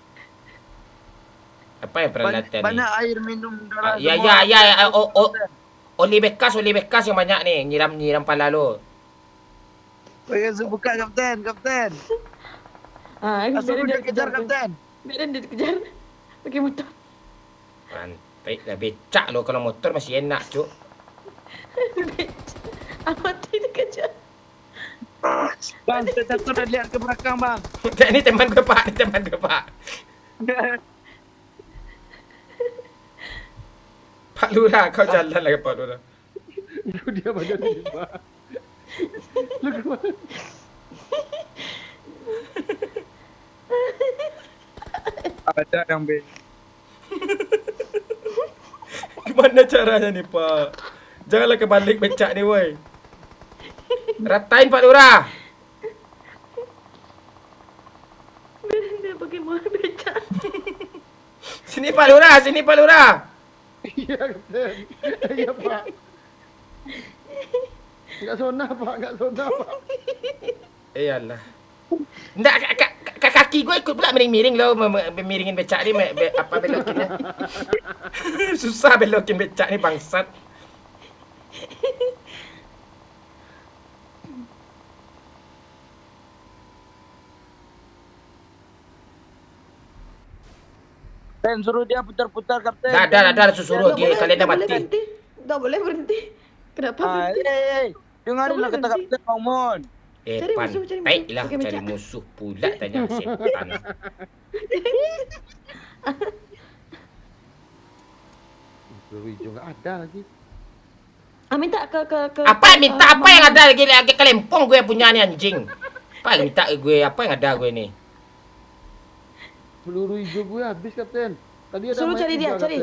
Apa yang peralatan nih? Banyak air minum dalam. Ya. Oli bekas yang banyak nih, nyiram pala lo. Suruh buka kapten. Suruh dia kejar kapten. Biarin dia dikejar. Pakai motor. Pantai lah becak lo kalau motor masih enak cuk. Mati dikejar. Bang, kita sudah lihat ke belakang bang. Ini teman gue pak. Pak Lurah, kau jalan lagi Pak Lurah. Lu dia baca di bawah. Lu kemana? Ada yang B. Gimana caranya nih Pak? Janganlah kebalik becak nih woi. Ratain Pak Lurah. Biarin dia pakai motor becak. Sini Pak Lurah. Iya kapten. Iya pak. Enggak zona pak. Iyalah. Nggak, kaki gue ikut pula miring-miring lo, miringin becak ni, apa belokinnya. Susah belokin becak ni bangsat. Kapten, suruh dia putar-putar kapten. Ada suruh lagi, kalian dah mati. Enggak boleh berhenti. Kenapa berhenti? Dengarilah kata kapten Momon. Cari Pan, musuh, cari musuh. baiklah Pakai cari becak. musuh pula tanya setan. Peluru hijau nggak ada lagi. Minta ke Apa minta apa yang ada lagi kelempong gue punya nih anjing. Apa yang minta gue apa yang ada gue nih? Peluru hijau gue habis kapten. Tadi ada Suruh mayat cari dia, tiga, cari.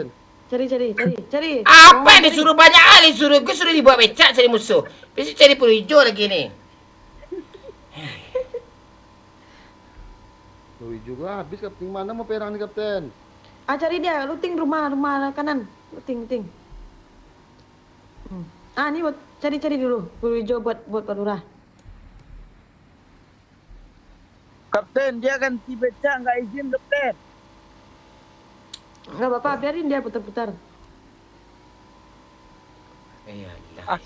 Kapten. Cari. Apa yang disuruh banyak kali suruh gue suruh dibawa becak cari musuh. Bisa cari peluru hijau lagi nih. Peluru hijau gue habis kapten. Mana mau perang nih kapten? Cari dia, looting rumah kanan. Looting. Ini buat cari dulu. Peluru hijau buat Pak Lurah. Kapten, dia ganti becak nggak izin, Kapten. Enggak apa-apa, biarin dia putar-putar. Iyalah.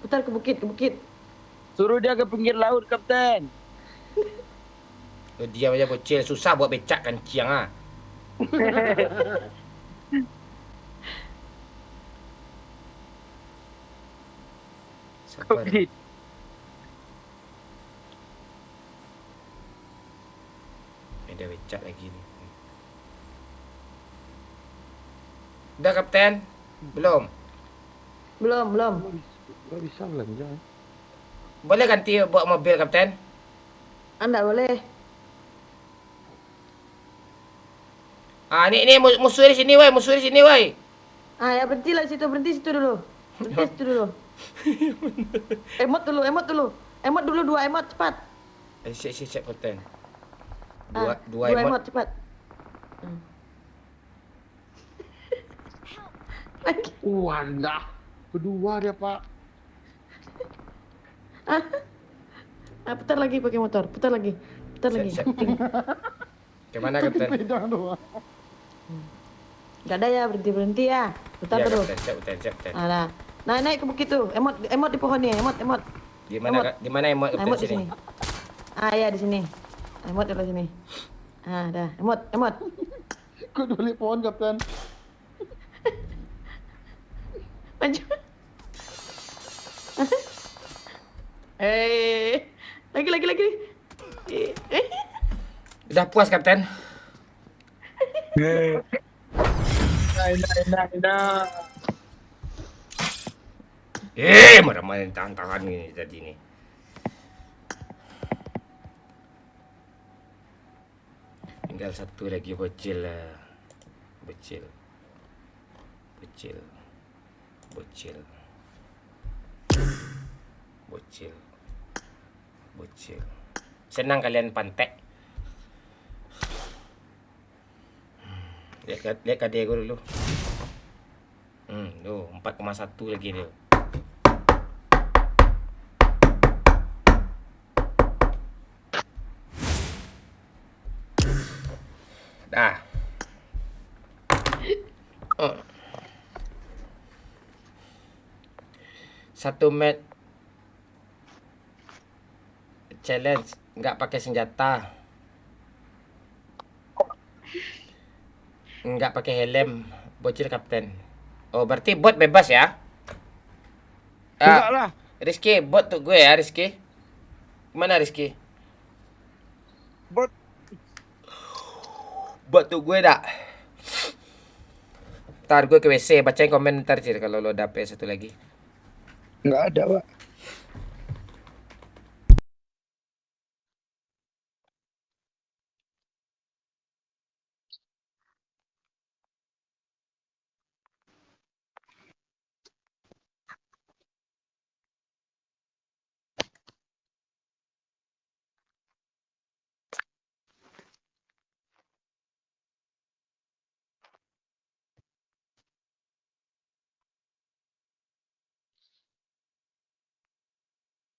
Putar ke bukit. Suruh dia ke pinggir laut, Kapten. Lu diam aja bocil, susah buat becak kan ciang ah. Sabar. Ada becak lagi nih. Udah kapten? Belum. Gak bisa belanja. Boleh ganti bawa mobil kapten? Anda boleh. Ini musuh di sini woi. Ya berhenti situ dulu. Emot dulu. Emot dulu 2 emot cepat. Siap kapten. Dua emot cepat. Wadah. Kedua dia pak. Putar lagi pakai motor. Putar lagi. Siap. Gimana kapten? Pedang doang. Gak ada ya, berhenti ya. Putar Ya, terus. kapten, siap kapten. Nah, naik ke bukit tuh. Emot di pohon nih. Emot. Di mana emot kapten Emot di sini? sini. Ya di sini. Emot di sini. Dah. Emot. Kok balik pohon kapten? Maju. Lagi. Udah puas kapten? Nah. Marah-marahin tangan ini tadi nih. Tinggal satu lagi bocil. Senang kalian pantek. Lihat KD gue dulu. Tuh 4,1 lagi dia. Dah. Satu match challenge nggak pakai senjata, nggak pakai helm, bocil kapten. Oh berarti bot bebas ya? Enggak lah. Rizky, bot tuh gue ya Rizky. Gimana Rizky? Bot tuh gue dah. Ntar gue ke WC, bacain komentar Cil kalau lo dapet satu lagi. Enggak ada, Pak.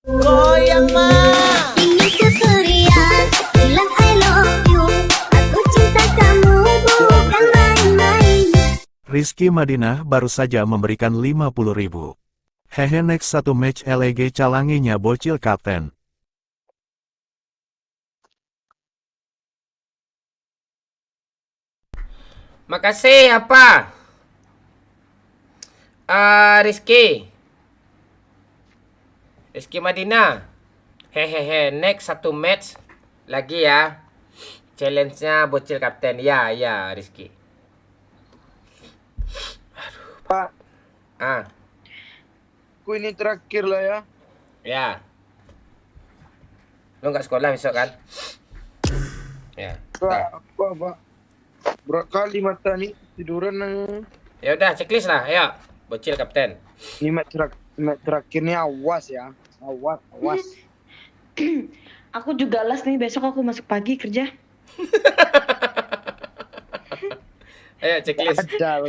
Goyang mah. Ini keceriaan, bilang I love you. Aku cinta kamu bukan main-main. Rizky Madinah baru saja memberikan 50.000. Hehe, next satu match LEG calanginya bocil kapten. Makasih apa? Rizky. Rizky Madinah. Hehehe, next satu match lagi ya. Challenge-nya bocil kapten. Ya, Rizky. Pak, Ah, aku ini terakhir lah ya. ya. Lu nggak sekolah besok kan? Ya. Pak, Pak. Berat kali mata nih, tiduran. Ya udah, checklist lah. Ayo, bocil kapten. Ini match terakhir nih, awas ya. Awas. Aku juga les nih, besok aku masuk pagi kerja. Ayo, checklist. Ada.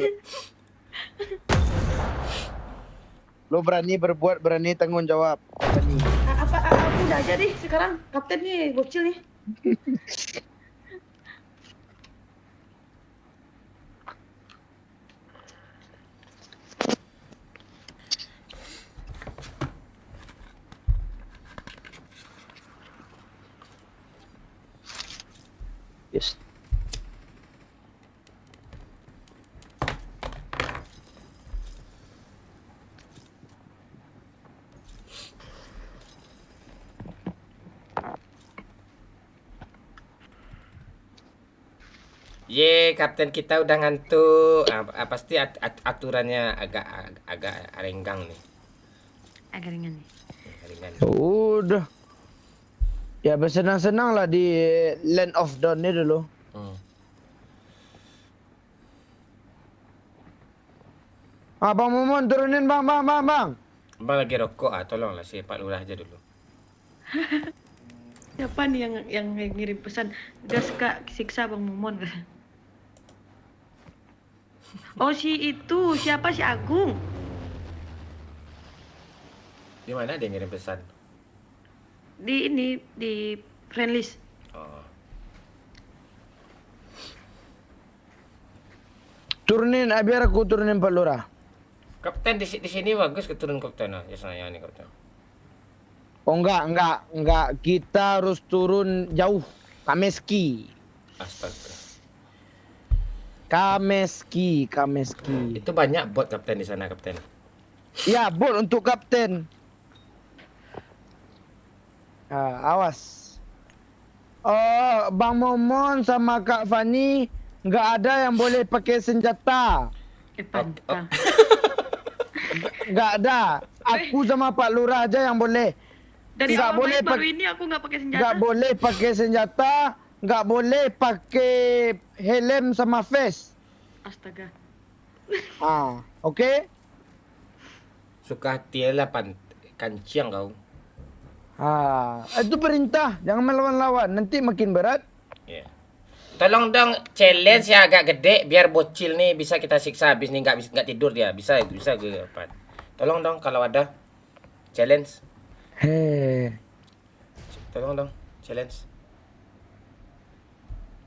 Lo berani berbuat, berani tanggung jawab. Berani. Aku udah aja deh sekarang, kapten nih, bocil nih. Yes. Ye, kapten kita udah ngantuk. Pasti aturannya agak renggang nih. Agak ringan nih. Ringan. Udah. Ya bersenang-senang lah di Land of Dawn ini dulu. Bang Momon turunin bang. Bang lagi rokok tolonglah si Pak Lurah aja dulu. Siapa nih yang ngirim pesan? Gas Kak, siksa Bang Momon. Oh siapa si Agung? Di mana dia ngirim pesan? Di friend list. Oh. Turunin, biar aku turunin Pak Lurah. Kapten di sini bagus keturun kapten. Ya saya nih kapten. Oh enggak. Kita harus turun jauh. Kameski. Astaga. Kameski. Itu banyak bot kapten di sana kapten. Ya, bot untuk kapten. Awas. Oh, Bang Momon sama Kak Fani nggak ada yang boleh pakai senjata. Pantang. Nggak ada. Aku sama Pak Lurah aja yang boleh. Dari Nggak awal boleh main baru ini aku nggak pakai senjata. Nggak boleh pakai senjata. Nggak boleh pakai helm sama vest. Astaga. Oke? Suka hati lah kanciang kau. Itu perintah. Jangan melawan-lawan. Nanti makin berat. Ya. Tolong dong challenge yang agak gede biar bocil nih bisa kita siksa habis nih nggak tidur dia. Bisa ke apa? Tolong dong kalau ada challenge. Tolong dong challenge.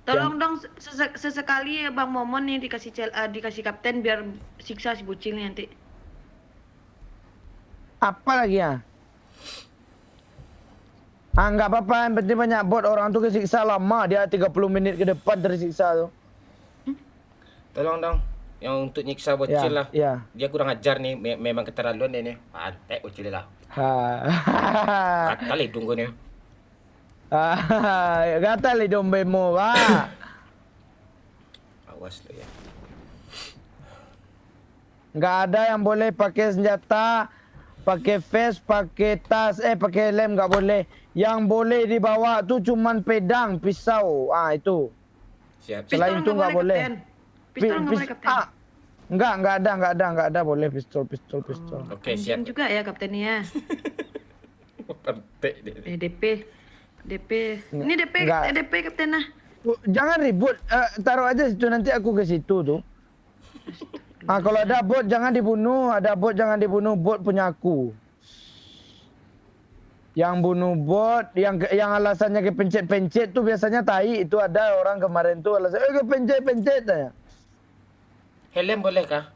Tolong dong sesekali Bang Momon nih dikasih kapten biar siksa si bocil nih nanti. Apa lagi ya? Nggak apa-apa, yang penting banyak bot. Orang tuh kesiksa lama, dia 30 menit ke depan tersiksa tuh. Tolong dong, yang untuk nyiksa bocil lah. Ya. Dia kurang ajar nih, memang keterlaluan dia nih. Pantek bocil lah. Kata hidung gue nih. Kata hidung bemo, Pak. Awas lo ya. Nggak ada yang boleh pakai senjata, pakai vest, pakai tas, pakai helm nggak boleh. Yang boleh dibawa tuh cuman pedang, pisau. Itu. Siap. Selain itu nggak boleh. Pistol nggak boleh kapten. Nggak ada boleh pistol. Oke, siap. Juga ya kaptennya. Pantek dia. DP. Ini DP kapten nah. Jangan ribut. Taruh aja situ, nanti aku ke situ tuh. Kalau ada bot jangan dibunuh. Ada bot jangan dibunuh. Bot punya aku. Yang bunuh bot, yang alasannya kepencet-pencet tuh biasanya tai. Itu ada orang kemarin tuh alasannya kepencet-pencet ya. Helm boleh kah?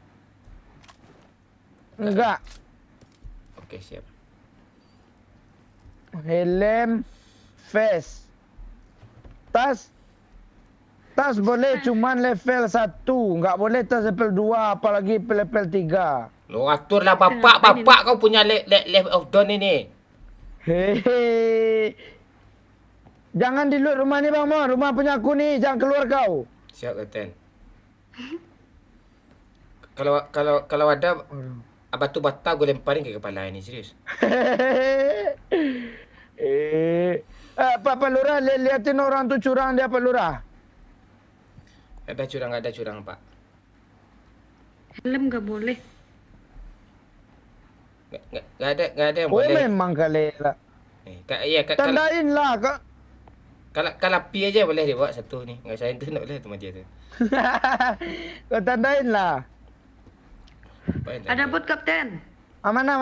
Enggak. Oke, siap. Helm, vest. Tas boleh cuman level 1. Enggak boleh tas level 2, apalagi level 3. Lo aturlah bapak kau punya level of dawn ini. Hehehe. Jangan di loot rumah ni Bang Mon. Rumah punya aku ni. Jangan keluar kau. Siap, Kapten. Kalau ada batu bata gue lemparin ke kepala ini, serius. Pak Lurah, liatin orang tu curang dia Pak Lurah. Ada curang, Pak. Helm nggak boleh. Nggak ada yang Oh boleh. memang kali lah. Tandain lah kak. Kalau pi aja boleh dia buat satu ni. Enggak saya tu nak boleh tu dia tu. Kau tandain lah. Ada bot kapten. Mana.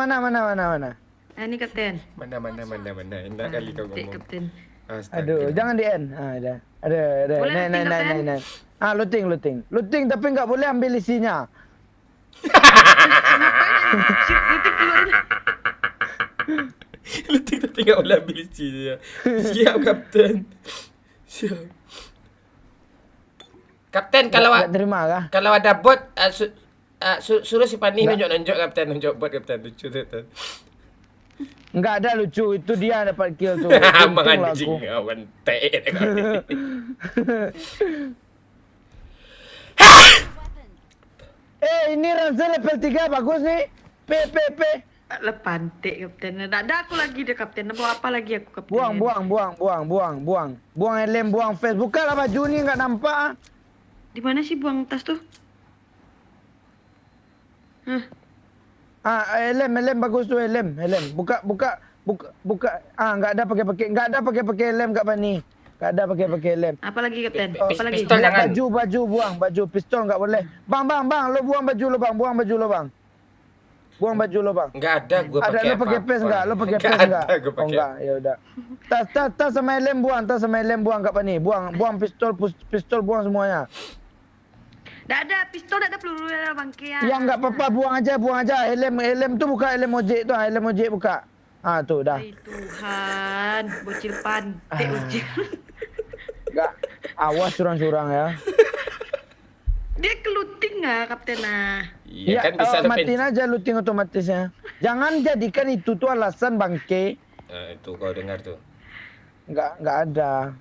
Ini kapten. Mana. Enak kali kau ngomong. Kapten. Aduh, jangan di end. Ada. Boleh Naik. Looting. Looting tapi nggak boleh ambil isinya. Looting tapi nggak boleh ambil isinya. Siap, Kapten. Siap. Kapten, kalau terima kah? Kalau ada bot, suruh si Pani nunjuk Kapten, nunjuk bot Kapten, lucu tu. Enggak ada lucu, itu dia dapat kill tu. Menganjing, awan tek. Ini Ransel level 3 bagus nih. P. Lepantik kapten. Tak ada aku lagi deh kapten. Bawa apa lagi aku kapten? Buang helm, buang face. Bukalah baju ni enggak nampak. Di mana sih buang tas tuh? Helm bagus tu helm. Buka. Enggak ada pakai helm kat Pani. Enggak ada pakai helm. Apa lagi kapten? Apa lagi? Pistol jangan. Baju buang. Pistol enggak boleh. Bang, lo buang baju lo bang. Buang baju lo bang. Enggak ada gua pakai. Ada lo pakai face enggak? Lo pakai face enggak? Oh enggak, ya udah. Tas sama helm buang kat Pani. Buang pistol buang semuanya. Tak ada pistol, tak ada peluru dalam bangkai. Ya enggak apa-apa, buang aja. Helm tu buka helm ojek tu, helm ojek buka. Tu dah. Hai Tuhan, bocil pantai bocil. Enggak. Awas curang-curang ya. Dia keluting kapten Iya kan bisa matiin aja looting otomatisnya. Jangan jadikan itu tuh alasan bangke. Itu kau dengar tuh. Enggak ada.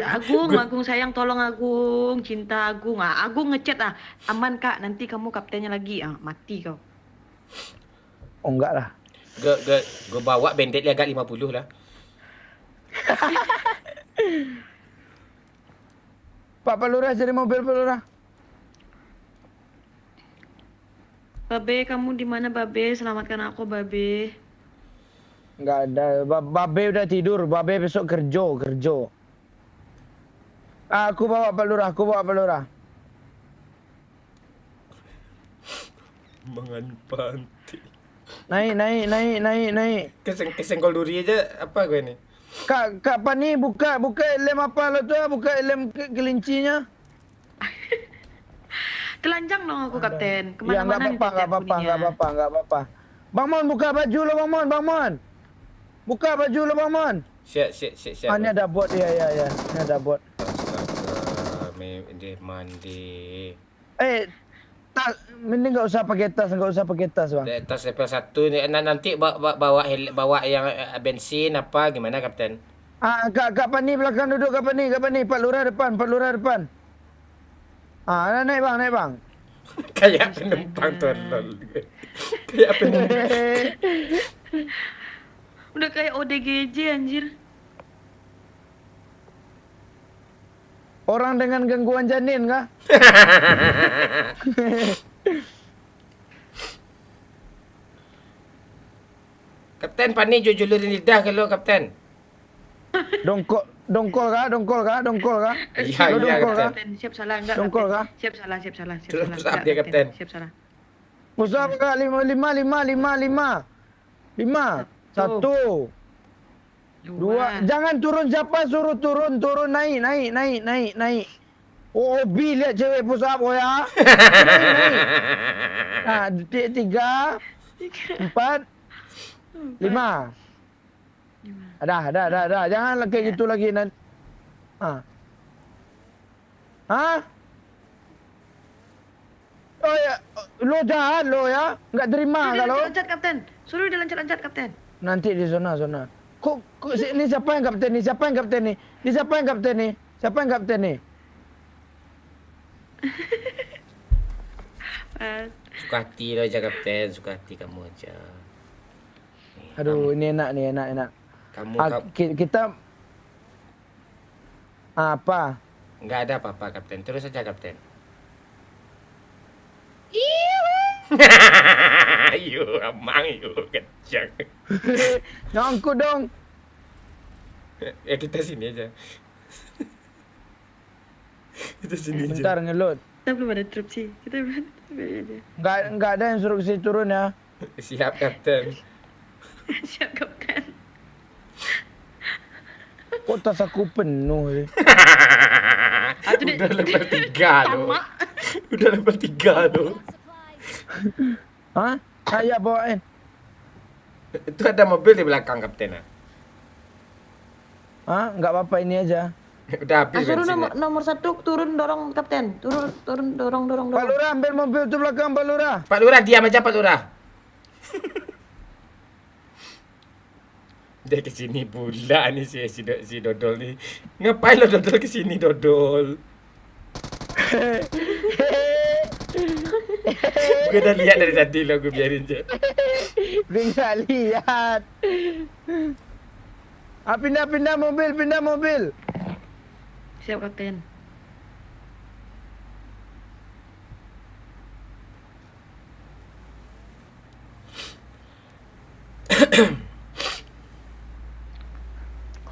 Agung sayang tolong Agung, cinta Agung. Agung ngechat aman Kak, nanti kamu kaptennya lagi. Mati kau. Oh enggak lah. Gue bawa bandit dia agak 50 lah. Pak Lurah jadi mobil Pak Lurah. Babe, kamu di mana Babe? Selamatkan aku Babe. Enggak ada. Babe udah tidur. Babe besok kerja. Aku bawa Pak Lurah. Mangan panti. Naik. Kesenggol duri aja apa gue nih? Kak Pani buka helm apa lo tu? Buka helm kelincinya. Telanjang dong aku kapten. Ya Kemana-mana enggak apa-apa. Bang Mon buka baju lo Bang Mon. Buka baju lo Bang Mon. Siap. Ini ada bot ya. Ini ada bot. Astaga, dia mandi. Mending enggak usah pakai tas, Bang. Tas level 1 ni nanti bawa yang bensin apa gimana Kapten? Kak Pani belakang duduk Kak Pani. Pak Lurah depan. Naik bang. Kayak penumpang tolol. Kayak penumpang. Udah kayak ODGJ anjir. Orang dengan gangguan janin kah? Kapten Pani julurin lidah ke lo Kapten? Dongkol kah? Iya, Kapten. Siap salah enggak? Dongkol kah? Siap salah. Siap dia Kapten. Siap salah. Pusat kah? 5. 1. 2. Jangan turun siapa suruh turun. Naik. Oh, Bi lihat cewek pusat ya. Naik. 3. 4. 5. Dah. Jangan kayak gitu lagi nanti. Oh ya, lo jahat lo ya. Enggak terima kalau. Loncat kapten. Suruh dia loncat kapten. Nanti di zona. Kok ini siapa yang kapten nih? Siapa yang kapten nih? Ini siapa yang kapten nih? Siapa yang kapten nih? Suka hati lo aja kapten, suka hati kamu aja. Aduh, ini enak nih, enak. Kamu Kita apa? nggak ada apa-apa kapten, terus aja kapten. Ayo, amang yuk, kencang. Nyangkut dong. Ya kita sini aja. Kita sini aja. Bentar ngeload. Kita belum ada truk sih. Kita belum aja. Nggak ada yang suruh kesini turun ya. Siap kapten. Siap kapten. Kok tas aku penuh sih? Udah level 3 lo. Udah level 3 lo. Hah? Saya bawain. Itu ada mobil di belakang kapten. Hah? Nggak apa-apa ini aja. Udah habis Suruh bensinnya. nomor 1 turun dorong kapten. Turun dorong. Pak Lurah, ambil mobil itu belakang Pak Lurah. Pak Lurah diam aja Pak Lurah. Dia kesini pula nih si Dodol nih. Ngapain lo Dodol kesini Dodol? Gue udah lihat dari tadi lo, gue biarin aja. Gue nggak lihat. Pindah mobil. Siap kapten.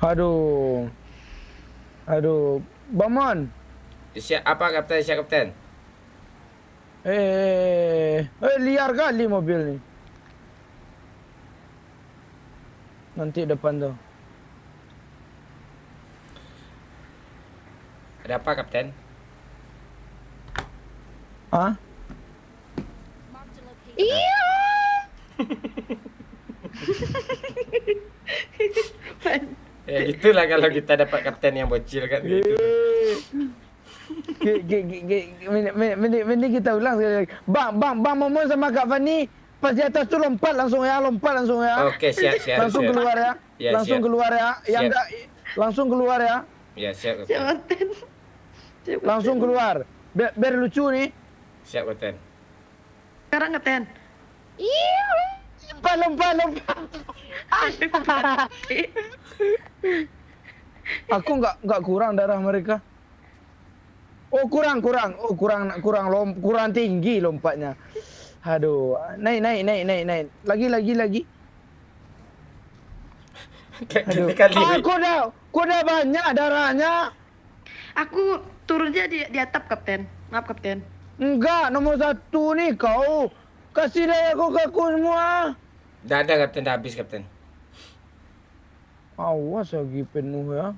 Aduh, Bamon. Siap apa kapten? Siap kapten. Liar kali mobil nih. Nanti depan tuh. Ada apa kapten? Hah? Iya. Ya gitulah kalau kita dapat kapten yang bocil kan gitu. Ini kita ulang sekali lagi. Bang Momon sama Kak Fani pas di atas tuh lompat langsung ya. Oke, siap. Langsung keluar ya. Ya, Langsung siap. keluar ya. Yang Siap. enggak langsung keluar ya. Ya, siap Siap kapten. kapten. Langsung keluar. Biar lucu nih. Siap kapten. Sekarang kapten. Lompat. Aku nggak kurang darah mereka. Oh kurang tinggi lompatnya. Aduh, naik. Lagi. Kayak Aduh. gini kali. Aku udah banyak darahnya. Aku turunnya di atap kapten. Maaf kapten. Enggak, nomor 1 nih kau. Kasih deh aku ke aku semua. Udah ada kapten, dah habis kapten. Awas lagi penuh ya.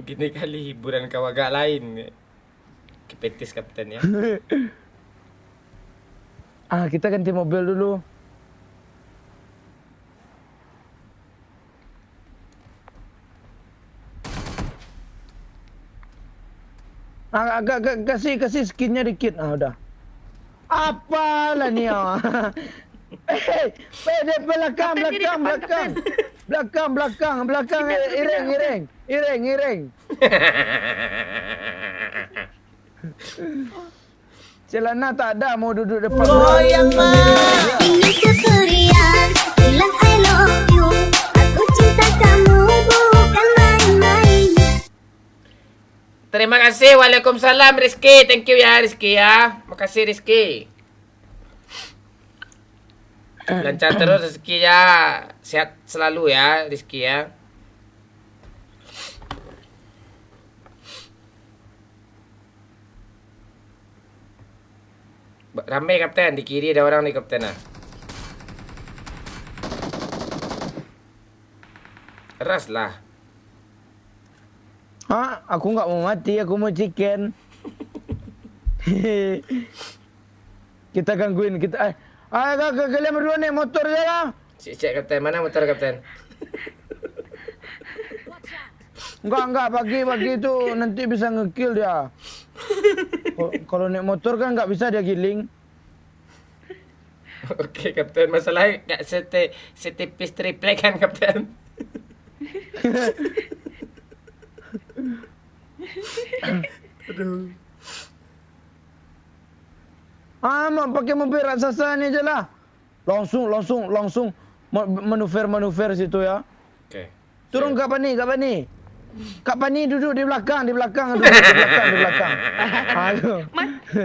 Gini kali hiburan kau agak lain. Kepetis kapten ya. Kita ganti mobil dulu. Agak kasih skinnya dikit. Udah. Apalah nih pede belakang. Ireng. Celana tak ada, mau duduk depan. Ingin keceriaan, bilang I love you. Aku cinta kamu bukan main-main. Terima kasih. Waalaikumsalam Rizky. Thank you ya Rizky ya. Makasih Rizky. Lancar terus Rizky ya. Sehat selalu ya Rizky ya. Ramai kapten, di kiri ada orang nih kapten ah. Keras lah. Aku nggak mau mati, aku mau chicken. Kita gangguin kita. Kalian berdua naik motor aja lah. Cek kapten, mana motor kapten? Enggak, pagi itu nanti bisa ngekill dia. Kalau naik motor kan nggak bisa dia giling. Oke, Kapten. Masalahnya nggak setipis triplek kan, Kapten? Aduh. Mak pakai mobil raksasa ni je lah. Langsung manuver situ ya. Oke. Turun Kak Pani. Kak Pani duduk di belakang. Di belakang. Aduh.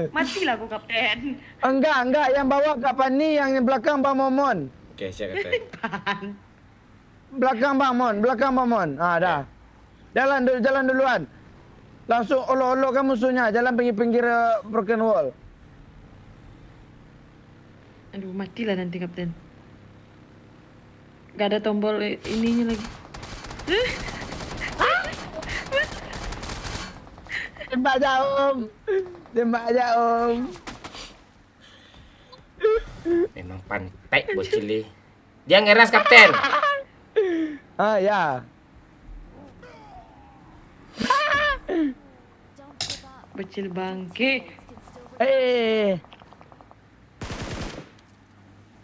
Matilah aku kapten. Enggak. Yang bawa Kak Pani, yang belakang Bang Momon. Oke, siap, Kapten. Belakang Bang Momon. Dah. Jalan duluan. Langsung olok-olokkan musuhnya. Jalan pinggir broken wall. Aduh, matilah nanti kapten. Gak ada tombol ininya lagi. Tembak jauh. Memang pantai bocil ni. Dia ngeras, Kapten. Ya. Bocil bangke.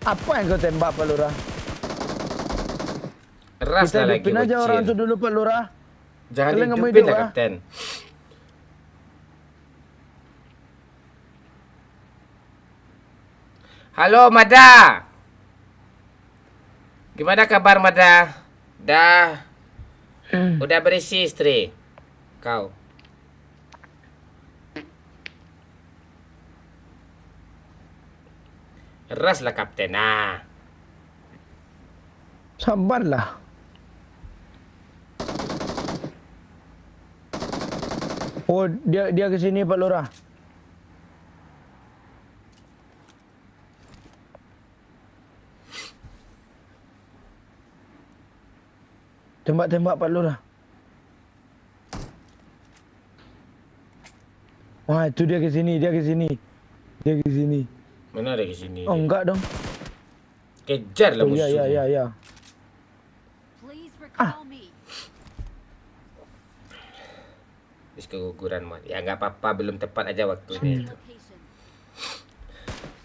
Apa yang kau tembak Pak Lurah? Ras Kita lah lagi hidupin aja bocil. orang tu dulu Pak Lurah. Jangan Kalian nggak mau dihidupin hidup, lah, ah? Kapten. Halo, Mada. Gimana kabar, Mada? Udah berisi istri? Kau? Ras lah, Kapten. Sabarlah. Oh, dia ke sini Pak Lurah. Tembak Pak Lurah. Wah, itu dia ke sini. Mana ada ke sini? Oh, enggak dong. Kejar lah Oh, musuh. ya. Please recall me. Habis keguguran, Mat. Ya, nggak apa-apa. Belum tepat aja waktunya itu. Location.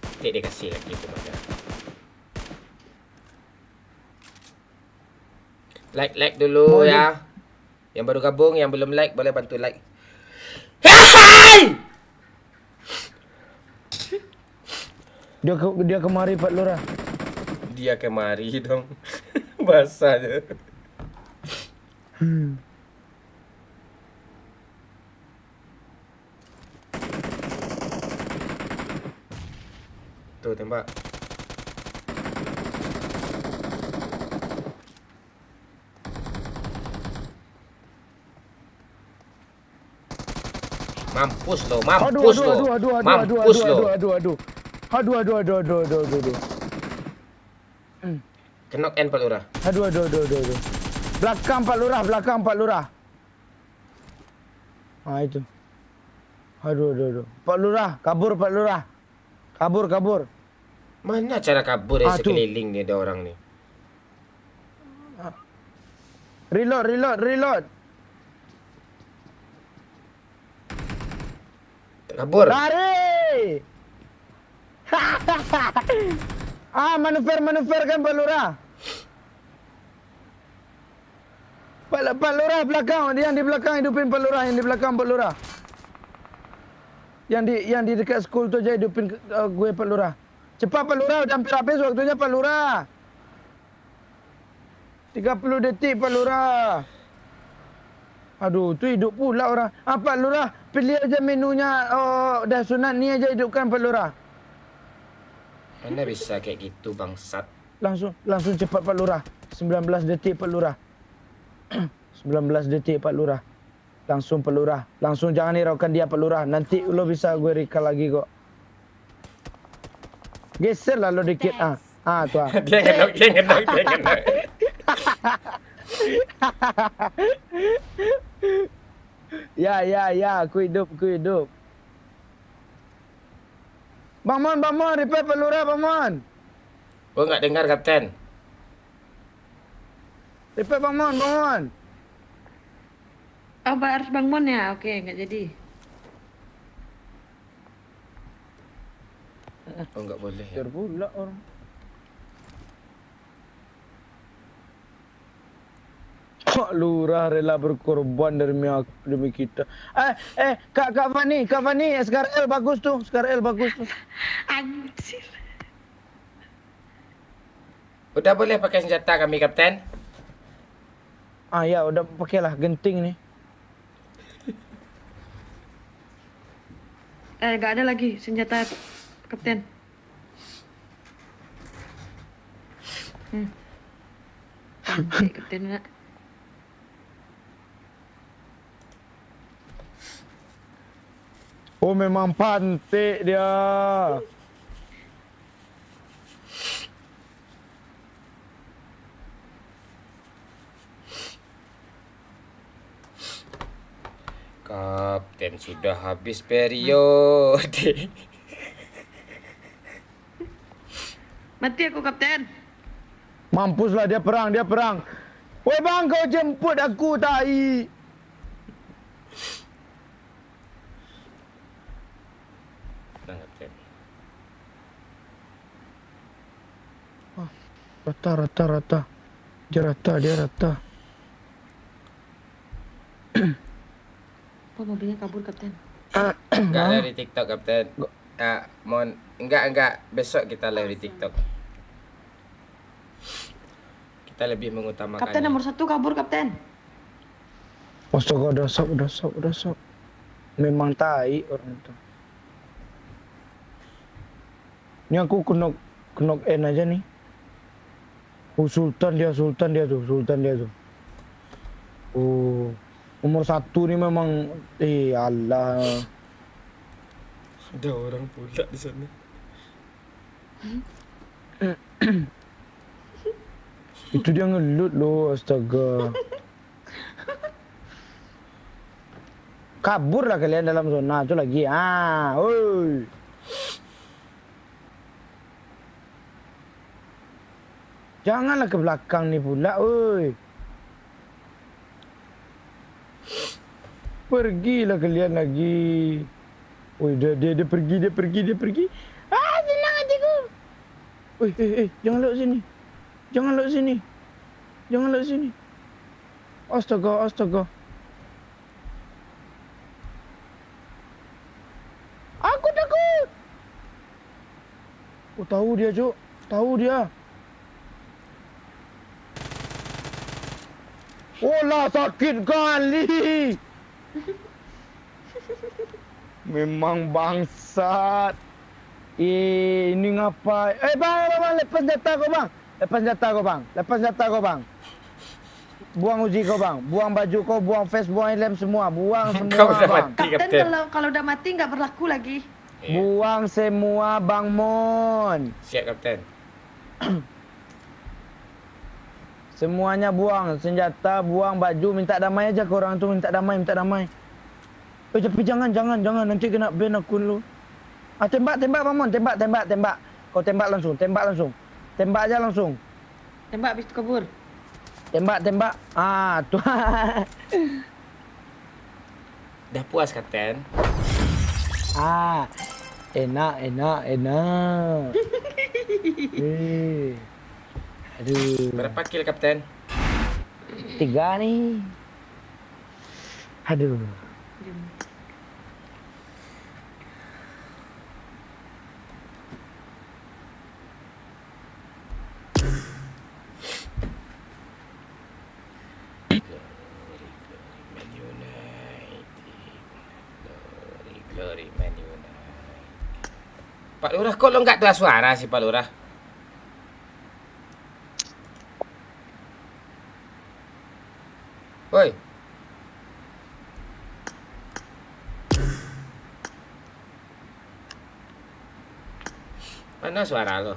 Nanti dia kasih lagi itu, Mada. Like dulu ya. Yang baru gabung, yang belum like, boleh bantu like. Dia kemari Pak Lurah. Dia kemari dong. Basah. Tuh, tembak. Mampus lo. Aduh. Knock end Pak Lurah. Aduh. Belakang Pak Lurah. Itu. Aduh. Pak Lurah, kabur Pak Lurah. Kabur. Mana cara kabur dari Tuh. sekeliling ni ada orang ni? Reload. Kabur. Lari! Manuver kan Pak Lurah. Pak Lurah belakang, yang di belakang hidupin Pak Lurah, Yang di dekat school tu aja hidupin gue Pak Lurah. Cepat Pak Lurah, udah hampir habis waktunya Pak Lurah. 30 detik Pak Lurah. Aduh, tu hidup pula orang. Pak Lurah, pilih aja menunya. Dah sunat ni aja hidupkan Pak Lurah. Mana bisa kayak gitu bangsat. Langsung cepat Pak Lurah. 19 detik Pak Lurah. 19 detik Pak Lurah. Langsung Pak Lurah. Langsung jangan hiraukan dia Pak Lurah. Nanti lo bisa gue recall lagi kok. Geser lah lo dikit. Tu ah. Dia ngenok. Ya, aku hidup. Bang Mon, repair Pak Lurah, Bang Mon. Gua nggak dengar, Kapten. Repair Bang Mon. Oh, harus Bang Mon ya? Oke, nggak jadi. Oh, nggak boleh. Ya. Biar pula orang. Pak Lurah rela berkorban demi kita. Kak Fani, SKRL bagus tuh, Anjir. Udah boleh pakai senjata kami, Kapten? Ya udah pakailah genting nih. Gak ada lagi senjata Kapten. Kapten nak. Oh memang pantik dia. Kapten sudah habis periode. Mati aku Kapten. Mampuslah dia perang. Woi bang, kau jemput aku tai. Tenang, Kapten. Rata. Dia rata. Oh, mobilnya kabur Kapten. Enggak live di TikTok, Kapten. Enggak. Besok kita live di TikTok. Kita lebih mengutamakan. Kapten nomor 1 kabur Kapten. Astaga, udah sok. Memang tai orang itu. Ini aku kenok N aja nih. Oh, Sultan dia tuh. Oh, nomor 1 nih memang Allah. Ada orang pula di sana. Itu dia ngelut loh, astaga. Kabur lah kalian dalam zona itu lagi. Oi. Janganlah ke belakang nih pula, oi. Pergilah kalian lagi. Oi, dia pergi. Senang hatiku. Oi, jangan lewat sini. Astaga. Aku takut. Oh, tahu dia, Cuk. Oh lah, sakit kali. Memang bangsat. Ini ngapa? Bang, lepas senjata kau, bang. Buang uji kau, bang. Buang baju kau, buang face, buang helm semua. Buang semua, Kau udah bang. mati, Kapten Kapten. kalau udah mati nggak berlaku lagi. Buang semua, Bang Mon. Siap, Kapten. Semuanya buang. Senjata, buang baju. Minta damai aja ke orang tu. Minta damai. Tapi jangan. Nanti kena ban aku dulu. Tembak, Bang Mon. Tembak. Kau tembak langsung. Tembak aja langsung. Tembak habis itu kabur. Tembak. Tu. Dah puas, Kapten. Enak. Aduh. Berapa kill, Kapten? 3 nih. Aduh. Glory Man United. Pak Lurah, kok lo nggak telah suara sih, Pak Lurah? Woi. Mana suara lo?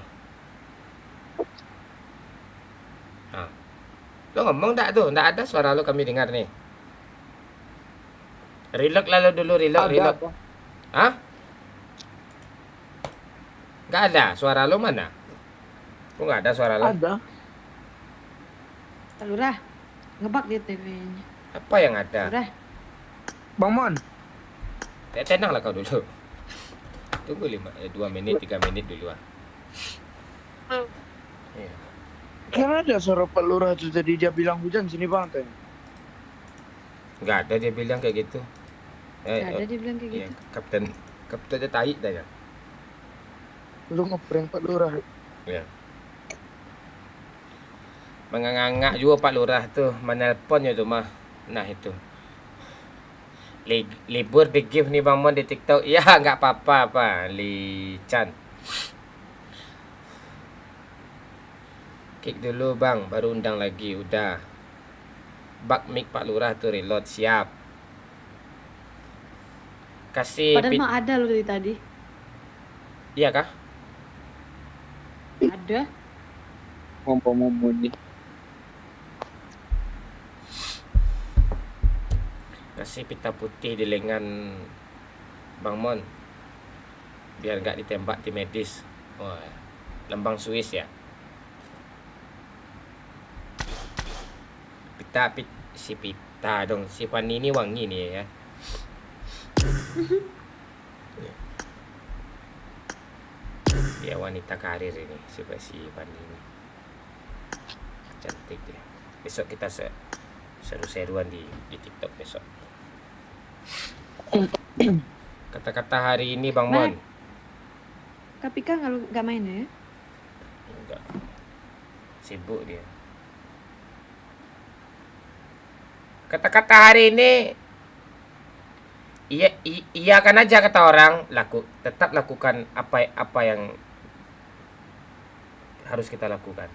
Lo ngomong tak tuh? Nggak ada suara lo, kami dengar nih. Reload lalu dulu, reload. Hah? Nggak ada suara lo, mana? Kok nggak ada suara lo? Ada. Pak Lurah, ngebak dia TV-nya. Apa yang ada? Lurah, Bang Mon. Tenanglah kau dulu. Tunggu 2 menit, 3 menit dulu ah. Iya. Kan ada suara Pak Lurah tuh tadi dia bilang hujan sini bang tanya. Nggak ada dia bilang kayak gitu. Nggak ada dia bilang kayak Iya, gitu. kaptennya tai dah ya. Lu ngeprank Pak Lurah. Ya. Mengangak juga Pak Lurah tuh, menelponnya tuh mah. Nah itu. Libur di gift nih Bang Mon di TikTok. Ya nggak apa-apa apa, Li Chan. Kick dulu Bang, baru undang lagi. Udah. Bug mic Pak Lurah tuh reload siap. Kasih Padahal mah ada loh dari tadi. Iya kah? Ada. Ngomong nih. Kasih pita putih di lengan Bang Mon. Biar nggak ditembak tim medis. Wah, lembang Swiss ya. Si pita dong, si Fanny ini wangi nih ya. Dia wanita karir ini, si Fanny ini. Cantik dia. Besok kita seru-seruan di TikTok besok. Kata-kata hari ini Bang Mon. Kapika nggak main ya? Enggak. Sibuk dia. Kata-kata hari ini iya kan aja kata orang, tetap lakukan apa yang harus kita lakukan.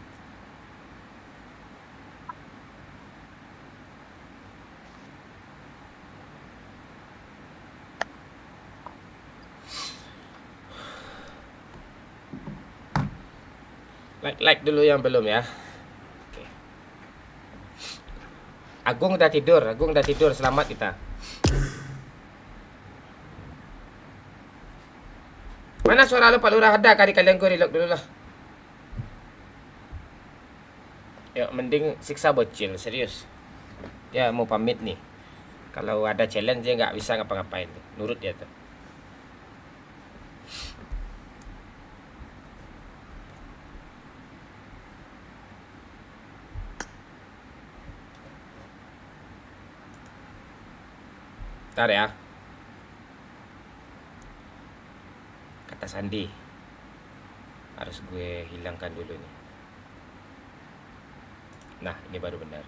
Like dulu yang belum ya. Oke. Agung udah tidur, selamat kita. Mana suara lu Pak Lurah? Ada kali kalian gue reload dulu lah. Yuk, mending siksa bocil, serius. Dia mau pamit nih. Kalau ada challenge dia nggak bisa ngapa-ngapain. Nurut dia tuh. Ntar ya. Kata Sandi. Harus gue hilangkan dulu nih. Nah, ini baru benar.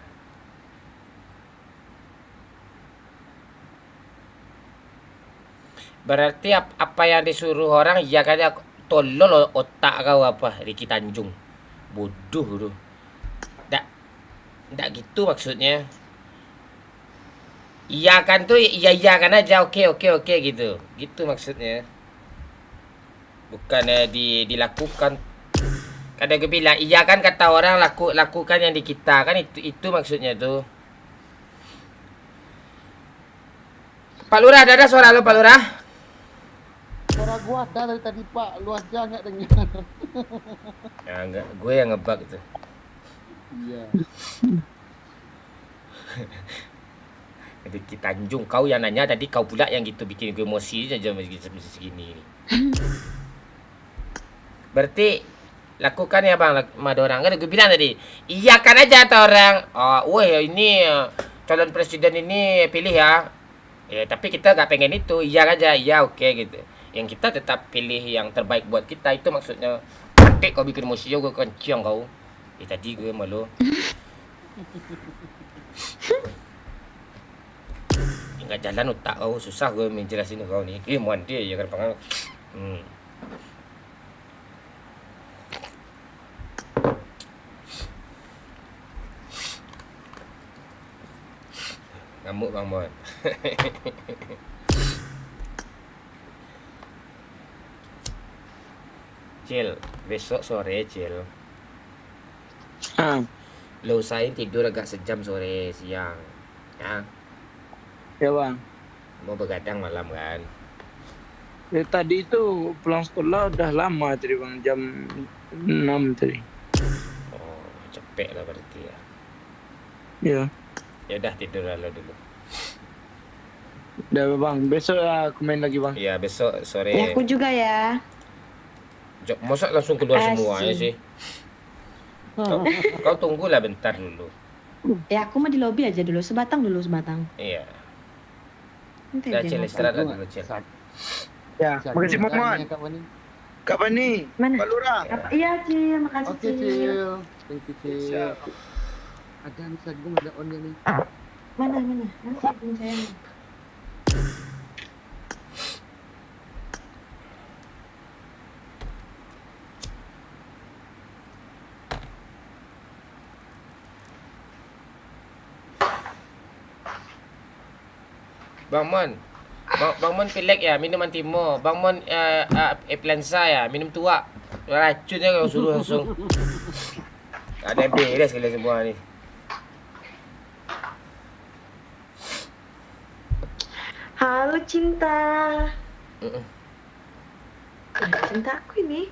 Berarti apa yang disuruh orang ya kayak tolol otak kau apa Ricky Tanjung. Bodoh lu. Nggak gitu maksudnya. Iya kan tuh iya kan aja oke gitu. Gitu maksudnya. Bukan dilakukan. Kadang gue bilang iya kan kata orang lakukan yang di kita kan itu maksudnya tuh. Pak Lurah, ada suara lu Pak Lurah? Suara gua ada dari tadi Pak, lu aja nggak dengar. Ya enggak, gue yang ngebug itu. Iya. Ricky Tanjung, kau yang nanya tadi, kau pula yang gitu bikin gue emosi aja segini. Berarti lakukan ya bang, ada orang kan gue bilang tadi, iya kan aja atau orang, ini calon presiden ini pilih ya, tapi kita nggak pengen itu, iya aja, iya oke gitu. Yang kita tetap pilih yang terbaik buat kita, itu maksudnya. Nanti kau bikin emosi gue kencang kau. Tadi gue malu. Nggak jalan otak kau, susah gue menjelasin kau nih. Mandi ya kan pangang. Ngamuk Bang Mon. Cil, besok sore Cil. Lo usahain tidur agak sejam sore siang. Ya. Ya bang. Mau begadang malam kan? Ya, tadi itu pulang sekolah udah lama tadi bang, jam 6 tadi. Oh, capek lah berarti ya. Ya. Ya udah tidur dulu. Udah bang, besok ya aku main lagi bang. Iya, besok sore. Ya, aku juga ya. Masa langsung keluar semuanya Asik. sih? Kau tunggulah bentar dulu. Ya, aku mah di lobby aja dulu, sebatang dulu, sebatang. Iya. Nanti Udah aja Cil, ngobrol. istirahat dulu Cil. Ya, makasih Muhammad. Kak Fani. Kak Fani, Mana? Pak Lurah. Iya, Cil, makasih, Oke, Cil. Cil. Thank you, Cil. Siap. Ada Instagram, ada onnya nih. Mana? Nanti pun saya. Bang Mon. Bang Mon pilek ya, minuman timur. Bang Mon influenza ya, minum tua. Racunnya kalau suruh langsung. Ada yang beres kalian semua ni. Halo, cinta. Cinta aku ini.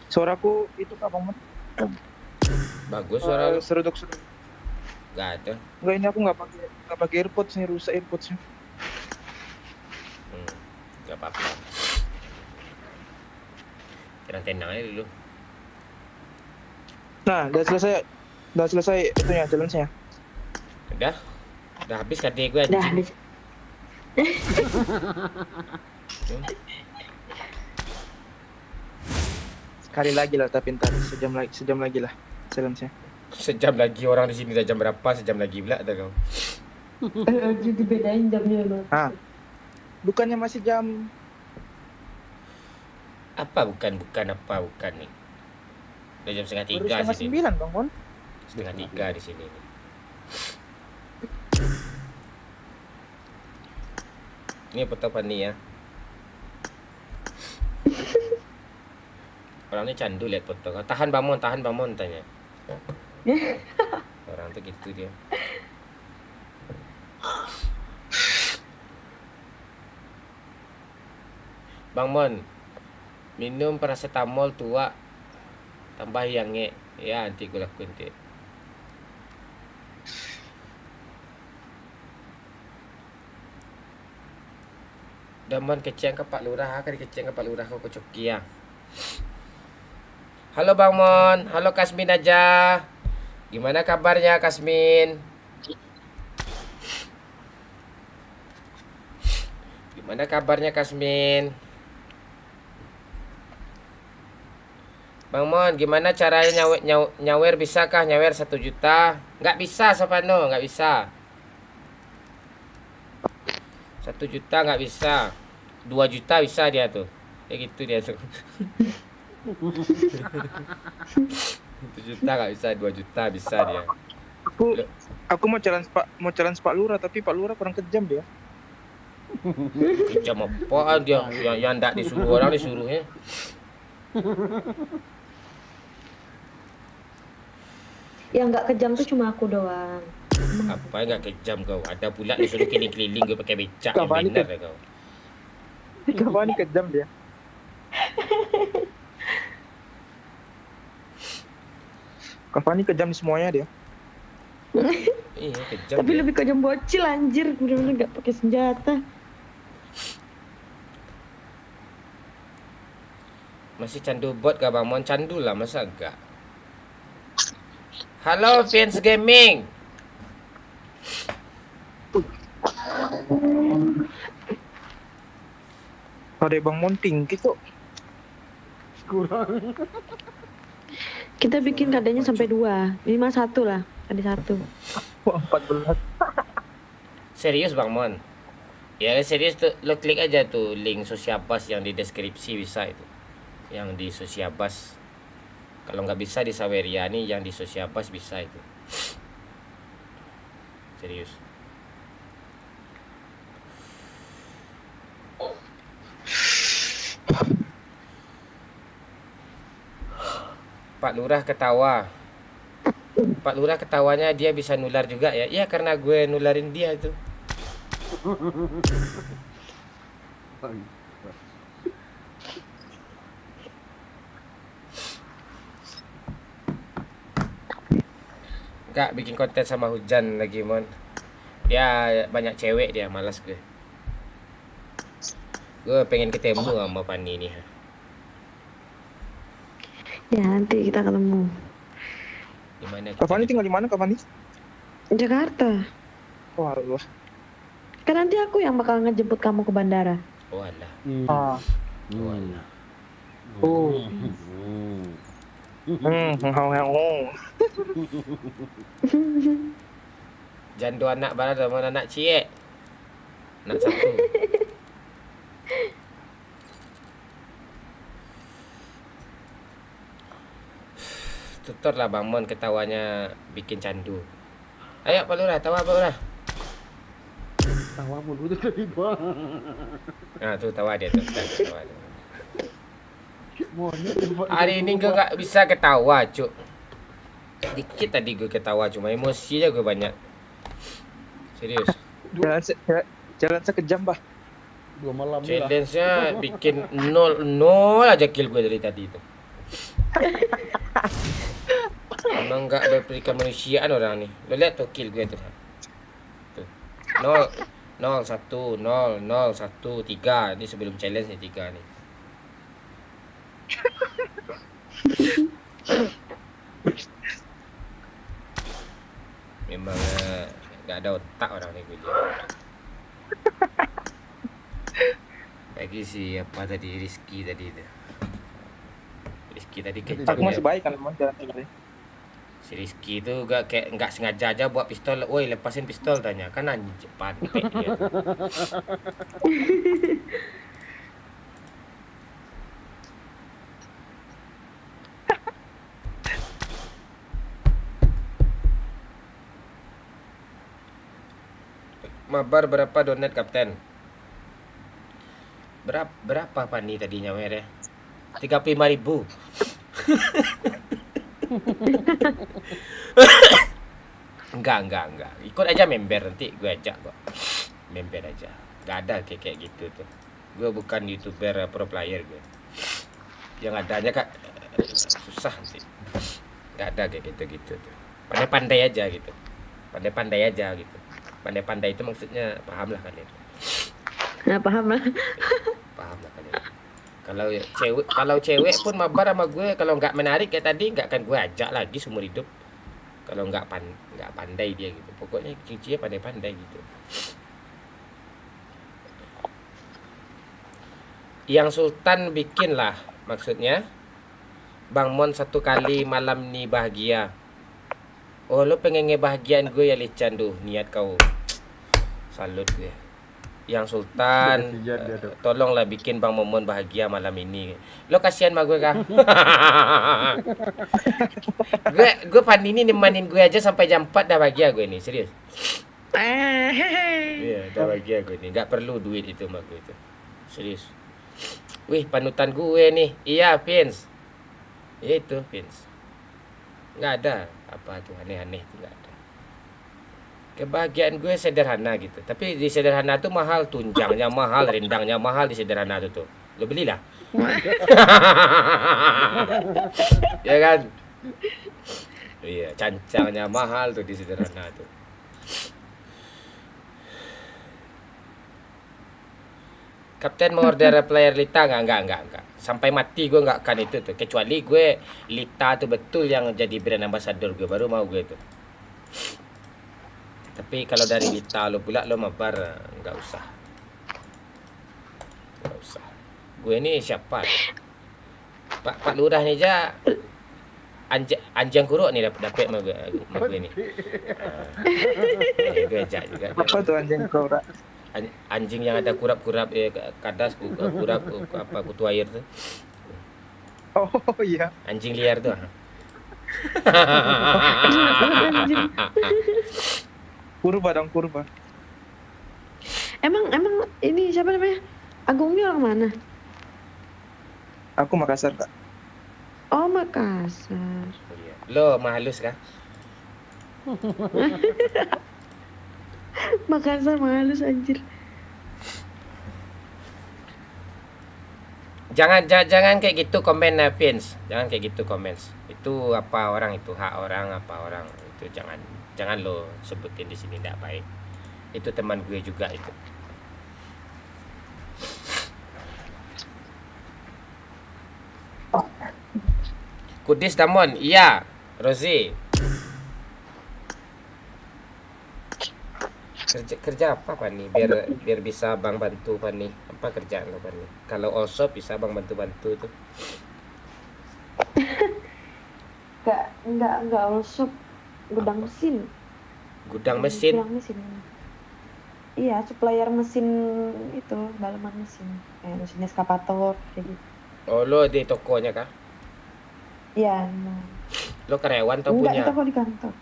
Suaraku itu Kak Bang Mon. Bagus suara lu. Seruduk-seruduk. Gak ada. Enggak, ini aku nggak pakai AirPods nih, rusak AirPodsnya. Gak apa-apa. Tenang-tenang aja dulu. Nah, udah selesai itunya challenge-nya. Udah habis kade gue Udah anjing. habis. Sekali lagi lah, tapi ntar sejam lagi lah challenge-nya. Sejam lagi orang di sini dah jam berapa? Sejam lagi pula dah kau. Jadi bedain jamnya loh. Ah, bukannya masih jam Apa bukan nih? Udah jam setengah baru 3 setengah sini. 9 Bang Mon? Setengah 3 di sini. Ini foto Pani ya. Orang ni candu lihat foto kau. Tahan Bang Mon tanya. Orang tu gitu dia. Bang Mon, minum paracetamol tua tambah yang ya nanti gue lakuin nanti. Damon keceng ke Pak Lurah, kan keceng ke Pak Lurah kau coki ya. Halo Bang Mon, halo Kasmin aja. Gimana kabarnya Kasmin? Gimana kabarnya Kasmin? Bang Mon, gimana caranya nyawer bisakah nyawer 1 juta? Nggak bisa Sapano, nggak bisa. 1 juta nggak bisa. 2 juta bisa dia tuh. Kayak gitu dia tuh. 1 juta nggak bisa, 2 juta bisa dia. Aku mau challenge Pak Lurah, tapi Pak Lurah kurang kejam dia. Kejam apaan dia? Yang ndak disuruh orang disuruhnya. Yang nggak kejam tuh cuma aku doang. Apa yang nggak kejam kau? Ada pula disuruh keliling-keliling gue pakai becak yang Kapan benar ya kau. Kapan kejam dia? Kapan kejam di semuanya dia? Iya kejam. Tapi dia. lebih kejam bocil anjir, bener-bener nggak pakai senjata. Masih candu bot kah Bang Mon? Candu lah, masa enggak? Halo Vince Gaming. Ada Bang Mon tinggi kok. Kurang. Kita bikin kadenya sampai 2, minimal 1 lah, kade 1. Wah, 14. Serius Bang Mon? Ya serius tuh, lo klik aja tuh link Sosiabas yang di deskripsi bisa itu. Yang di Sosiabas. Kalau nggak bisa di Saweriani, yang di Sosiabas bisa itu. Serius. Pak Lurah ketawa. Pak Lurah ketawanya dia bisa nular juga ya. Iya karena gue nularin dia itu. Enggak bikin konten sama hujan lagi Mon. Dia banyak cewek dia, malas gue. Gue pengen ketemu sama Pani nih. Ya nanti kita ketemu. Di mana Kak Fani tinggal di mana Kak Fani? Jakarta. Oh Allah. Kan nanti aku yang bakal ngejemput kamu ke bandara. Oh alah. Ah. Oh alah. Oh. Jangan dua anak barat sama anak ciek. Anak satu. Tuturlah Bang Mon ketawanya bikin candu. Ayo Pak Lurah, tawa Pak Lurah. Tawa mulu tuh tadi bang. Nah tuh tawa dia tuh. Tawa dia. Monyet tempat Hari ini gue gak bisa ketawa cuk. Sedikit tadi gue ketawa, cuma emosi aja gue banyak. Serius. Jalan sekejam bah. 2 malam ni lah. Challenge-nya bikin 0 aja kill gue dari tadi itu. Emang gak berperikan manusiaan orang nih. Lo lihat tuh kill gue tuh. Tuh. 0 0 1 0 0 1 3. Ini sebelum challenge nih 3 nih. Memang gak ada otak orang nih gue. Lagi si apa tadi Rizky tadi itu. Rizky tadi kencang. Aku masih baik kan emang jalan tadi. Si Rizky itu nggak sengaja aja buat pistol. Woi lepasin pistol tanya. Kan anjing pantek dia. Mabar berapa donat kapten? Berapa Pani tadinya mer ya? 35.000. Enggak. Ikut aja member nanti gue ajak kok. Member aja. Gak ada kayak gitu tuh. Gue bukan YouTuber pro player gue. Yang adanya kak susah nanti. Gak ada kayak gitu tuh. Pandai-pandai aja gitu. Pandai-pandai aja gitu. Pandai-pandai itu maksudnya paham lah kalian. Nah, paham lah. Paham lah kalian. Kalau cewek pun mabar sama gue, kalau nggak menarik kayak tadi nggak akan gue ajak lagi seumur hidup. Kalau nggak pandai dia gitu. Pokoknya kuncinya pandai-pandai gitu. Yang Sultan bikin lah maksudnya. Bang Mon satu kali malam nih bahagia. Oh lo pengen ngebahagiain gue ya Lican tuh niat kau. Salut gue. Yang Sultan tolonglah bikin Bang Momon bahagia malam ini. Lo kasihan sama gue kah? gue Pani ini nemanin gue aja sampai jam 4 dah bahagia gue nih, serius. Iya, dah bahagia gue nih. Gak perlu duit itu sama gue itu. Serius. Wih, panutan gue nih. Iya, Vince. Iya itu, Vince. Gak ada apa tuh aneh-aneh itu gak ada. Kebahagiaan gue sederhana gitu. Tapi di sederhana tuh mahal, tunjangnya mahal, rendangnya mahal di sederhana tuh. Lo belilah. Ya kan? Iya, cancangnya mahal tuh di sederhana tuh. Kapten mau order player Lita enggak. Sampai mati gue enggak akan itu tuh. Kecuali gue Lita tuh betul yang jadi brand ambassador gue, baru mau gue tuh. Tapi kalau dari Lita lo pula lo mabar enggak usah. Enggak usah. Gue ini siapa? Pak Lurah nih aja anjing kuruk nih dapat sama gue ini. Gue ajak juga. Apa tuh anjing kuruk? Anjing yang ada kurap-kurap kadas kurap apa kutu air tuh. Oh iya. Anjing liar tuh. Kurba. Emang ini siapa namanya? Agungnya orang mana? Aku Makassar, Kak. Oh, Makassar. Lo mahalus kah? Makassar halus anjir. Jangan kayak gitu komen Vince. Jangan kayak gitu komen. Itu apa orang itu hak orang apa orang itu jangan lo sebutin di sini, tidak baik. Itu teman gue juga itu. Kudis Damon, iya. Rozi. Kerja apa Pak nih? Biar bisa Bang bantu Pak nih. Apa kerjaan lo Pak nih? Kalau all shop bisa Bang bantu tuh. Enggak all shop, gudang mesin. Gudang mesin. Gudang mesin. Iya, supplier mesin itu, dalaman mesin. Kayak mesin eskavator kayak gitu. Oh, lo di tokonya kah? Iya, Lo karyawan atau enggak, punya? itu kok di kantor.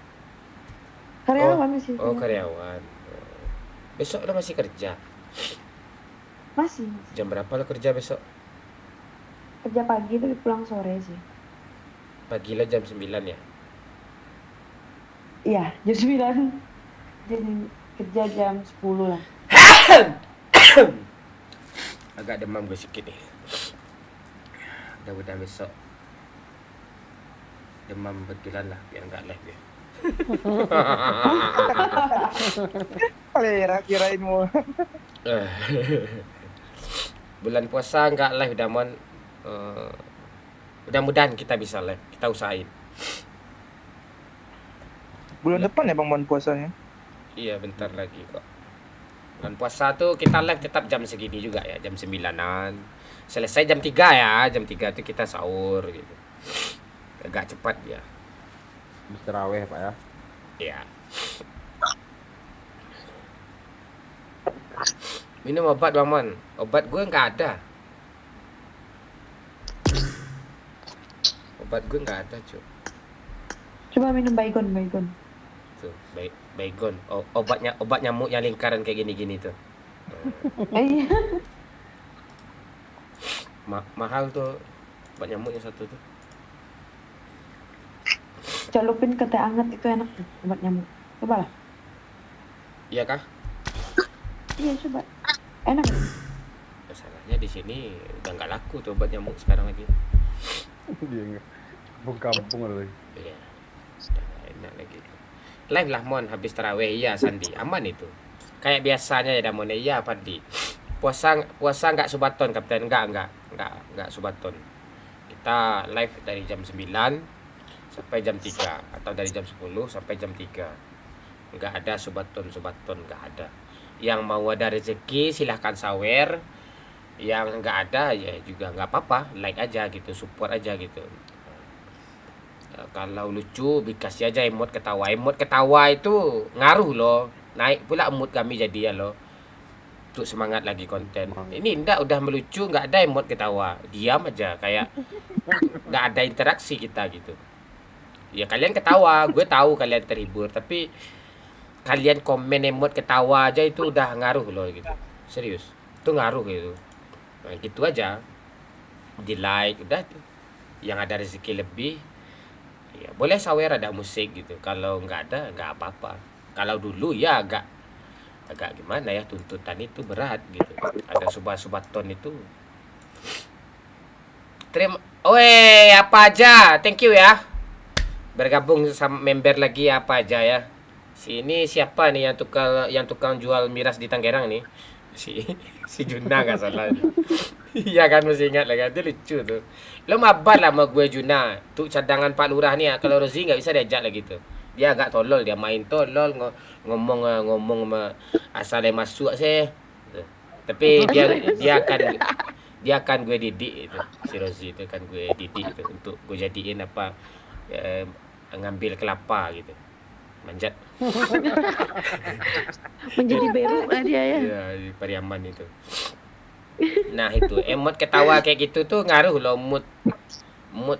Karyawan masih. Oh, karyawan. Besok lo masih kerja? Masih. Jam berapa lo kerja besok? Kerja pagi tapi pulang sore sih. Pagi lo jam 9 ya? Iya, jam 9. Jadi kerja jam 10 lah. Agak demam gue sedikit nih. Mudah-mudahan besok demam betulan lah biar nggak live ya. Kirain mau. Bulan puasa nggak live Damon. Mudah-mudahan kita bisa live. Kita usahain. Bulan depan ya Bang bulan puasanya? Iya bentar lagi kok. Bulan puasa tuh kita live tetap jam segini juga ya, jam 9-an. Selesai jam 3 ya, jam 3 tuh kita sahur gitu. Agak cepat ya. Habis taraweh Pak ya. Iya. Minum obat Bang. Obat gue nggak ada. Obat gue nggak ada cuy. Coba minum baygon. Tuh, baygon. Oh, obat nyamuk yang lingkaran kayak gini-gini tuh. Iya. Mahal tuh obat nyamuknya satu tuh. Celupin ke teh hangat itu enak tuh, obat nyamuk. Coba lah. Iya kah? Iya, coba. Enak. Masalahnya di sini udah nggak laku tuh obat nyamuk sekarang lagi. Dia kampung lagi. Iya. Udah nggak enak lagi. Live lah Mon habis taraweh iya Sandi. Aman itu. Kayak biasanya ya Damon iya Padi. Puasa nggak subaton Kapten enggak subaton. Kita live dari jam 9 sampai jam 3 atau dari jam 10 sampai jam 3. Enggak ada subaton enggak ada. Yang mau ada rezeki silahkan sawer. Yang enggak ada ya juga enggak apa-apa, like aja gitu, support aja gitu. Kalau lucu dikasih aja emot ketawa. Emot ketawa itu ngaruh loh. Naik pula mood kami jadi ya loh. Untuk semangat lagi konten. Ini ndak udah melucu nggak ada emot ketawa. Diam aja kayak nggak ada interaksi kita gitu. Ya kalian ketawa, gue tahu kalian terhibur, tapi kalian komen emot ketawa aja itu udah ngaruh loh gitu. Serius. Itu ngaruh gitu. Nah, gitu aja. Di like udah tuh. Yang ada rezeki lebih ya boleh sawer ada musik gitu. Kalau nggak ada nggak apa-apa. Kalau dulu ya agak gimana ya, tuntutan itu berat gitu. Ada subaton itu. Apa aja, thank you ya. Bergabung sama member lagi apa aja ya. Sini siapa nih yang tukang jual miras di Tangerang nih? Si Juna nggak salah. Iya kan, masih ingat lah kan, itu lucu tuh. Lo mabar lah sama gue Juna. Tuh cadangan Pak Lurah nih ya. Kalau Rozi nggak bisa diajak lagi tuh. Dia agak tolol, dia main tolol, ngomong sama asalnya masuk sih. Tapi dia akan gue didik itu. Si Rozi itu kan gue didik itu untuk gue jadiin apa ngambil kelapa gitu. Manjat. Menjadi beru dia ya. Iya, di Pariaman itu. Nah, itu emot ketawa kayak gitu tuh ngaruh loh, mood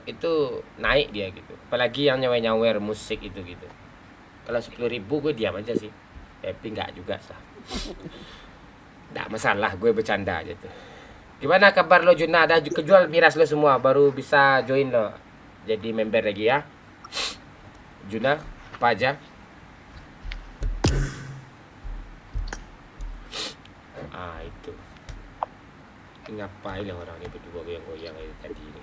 itu naik dia gitu. Apalagi yang nyawer musik itu gitu. Kalau 10.000 gue diam aja sih. Tapi nggak juga sah. Nggak masalah, gue bercanda aja tuh. Gimana kabar lo Juna? Ada kejual miras lo semua, baru bisa join lo. Jadi member lagi ya. Juna, apa aja? Itu. Ngapain lah orang ini berdua goyang-goyang tadi ini.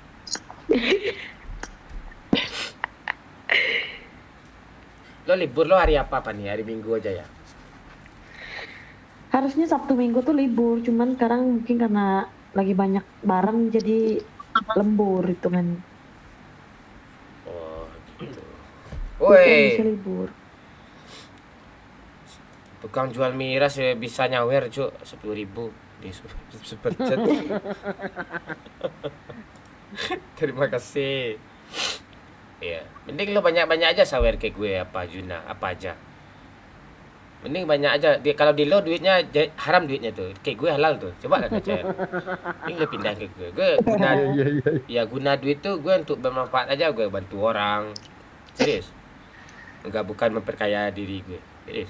Lo libur lo hari apa nih? Hari Minggu aja ya? harusnya Sabtu Minggu tuh libur, cuman sekarang mungkin karena lagi banyak barang jadi lembur hitungan. Oh, gitu. Bisa Woi, libur. tukang jual miras bisa nyawer, Cuk. 10.000 di super chat. Terima kasih. Iya, mending lo banyak-banyak aja sawer kayak gue apa Juna, apa aja. Mending banyak aja. Kalau di lo duitnya haram duitnya tuh. Kayak gue halal tuh. Coba lah cair. Mending lo pindah ke gue. Gue guna ya guna duit tuh gue untuk bermanfaat aja, gue bantu orang. Serius. Enggak, bukan memperkaya diri gue. Serius.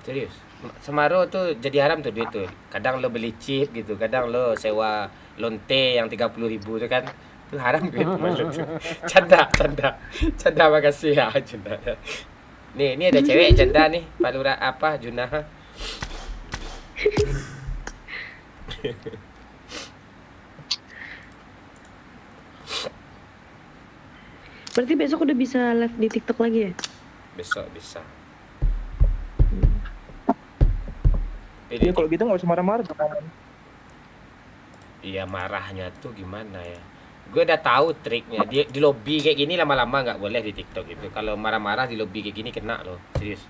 Serius. Semaro tuh jadi haram tuh duit tuh. Kadang lo beli chip gitu, kadang lo sewa lonte yang 30.000 tuh kan. Itu haram duit maksud tuh. Canda makasih ya Juna. Nih, ini ada cewek janda nih, Pak Lurah apa Juna. Berarti besok udah bisa live di TikTok lagi ya? Besok bisa. Iya kalau gitu nggak usah marah-marah tuh kawan. Iya, marahnya tuh gimana ya? Gue udah tahu triknya. Di lobby kayak gini lama-lama nggak boleh di TikTok itu. Kalau marah-marah di lobby kayak gini kena loh, serius.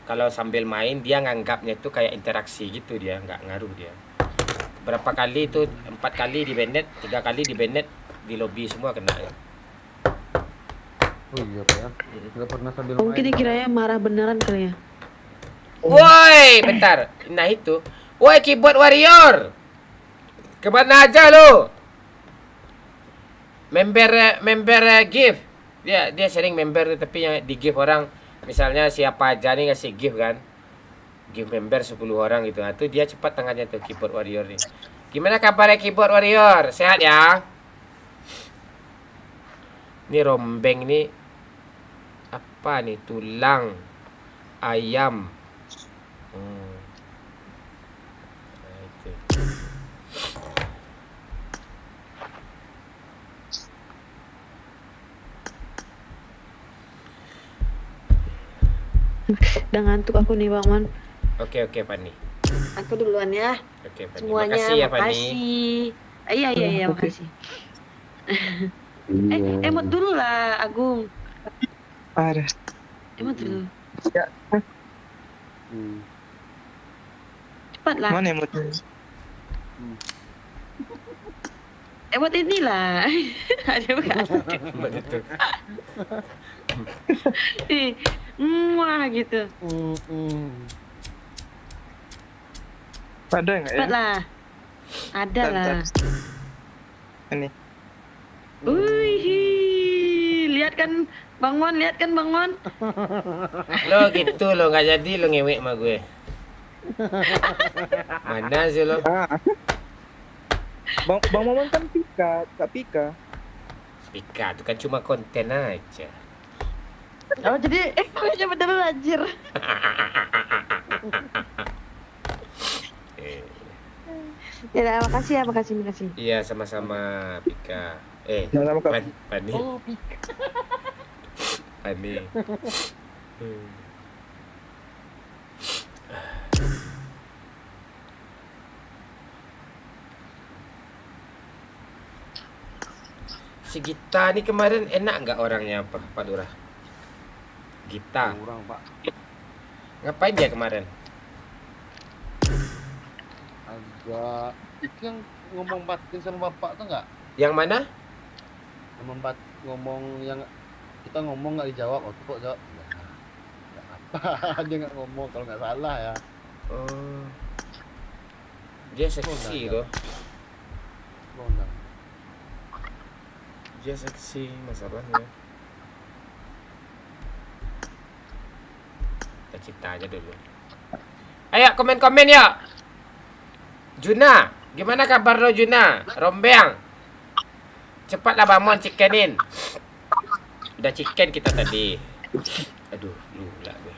Kalau sambil main dia nganggapnya itu kayak interaksi gitu, dia nggak ngaruh dia. Berapa kali itu 4 kali di banned, 3 kali di banned di lobby semua kena ya. Oh iya Pak ya. Nggak pernah sambil main. Mungkin dikiranya marah beneran kali ya. Woi, bentar. Nah itu. Woi, keyboard warrior. Kemana aja lo? Member gift. Dia sering member tapi yang di gift orang. Misalnya siapa aja nih ngasih gift kan. Gift member 10 orang gitu. Nah, itu dia cepat tangannya tuh keyboard warrior nih. Gimana kabarnya keyboard warrior? Sehat ya? Ini rombeng nih. Apa nih? Tulang ayam. Nah, itu. Udah ngantuk aku nih Bang Man. Oke, Pani. Aku duluan ya. Oke, Pani. Semuanya Makasih ya, Pani. makasih. Iya, makasih. Emot dulu lah Agung. Ada. Emot dulu. Ya. Cepat lah. Mana emotnya? Emot inilah. Ada bukan? Betul. Wah gitu. Ada nggak ya? Cepat lah. Ada lah. Ini. Wih, lihat kan Bang Mon, Lo gitu lo nggak jadi lo ngewek sama gue. Mana sih lo? Bang Momon kan Pika, Kak Pika. Pika itu kan cuma konten aja. Oh jadi bener anjir. Ya, makasih. Iya, sama-sama Pika. Sama-sama, Kak. Pani. Oh, Pika. Pani. Si Gita nih kemarin enak nggak orangnya apa Pak Lurah? Gita. Kurang Pak. Ngapain dia kemarin? Agak itu yang ngomong batin sama bapak tuh nggak? Yang mana? Ngomong yang kita ngomong nggak dijawab, waktu kok jawab nggak apa, dia nggak ngomong kalau nggak salah ya. Oh, dia seksi loh. Londang. Dia seksi masalahnya. Kita cita aja dulu. Ayo komen-komen ya. Juna, gimana kabar lo Juna? Rombeng. Cepatlah bangun chickenin. Udah chicken kita tadi. Aduh, lupa gue.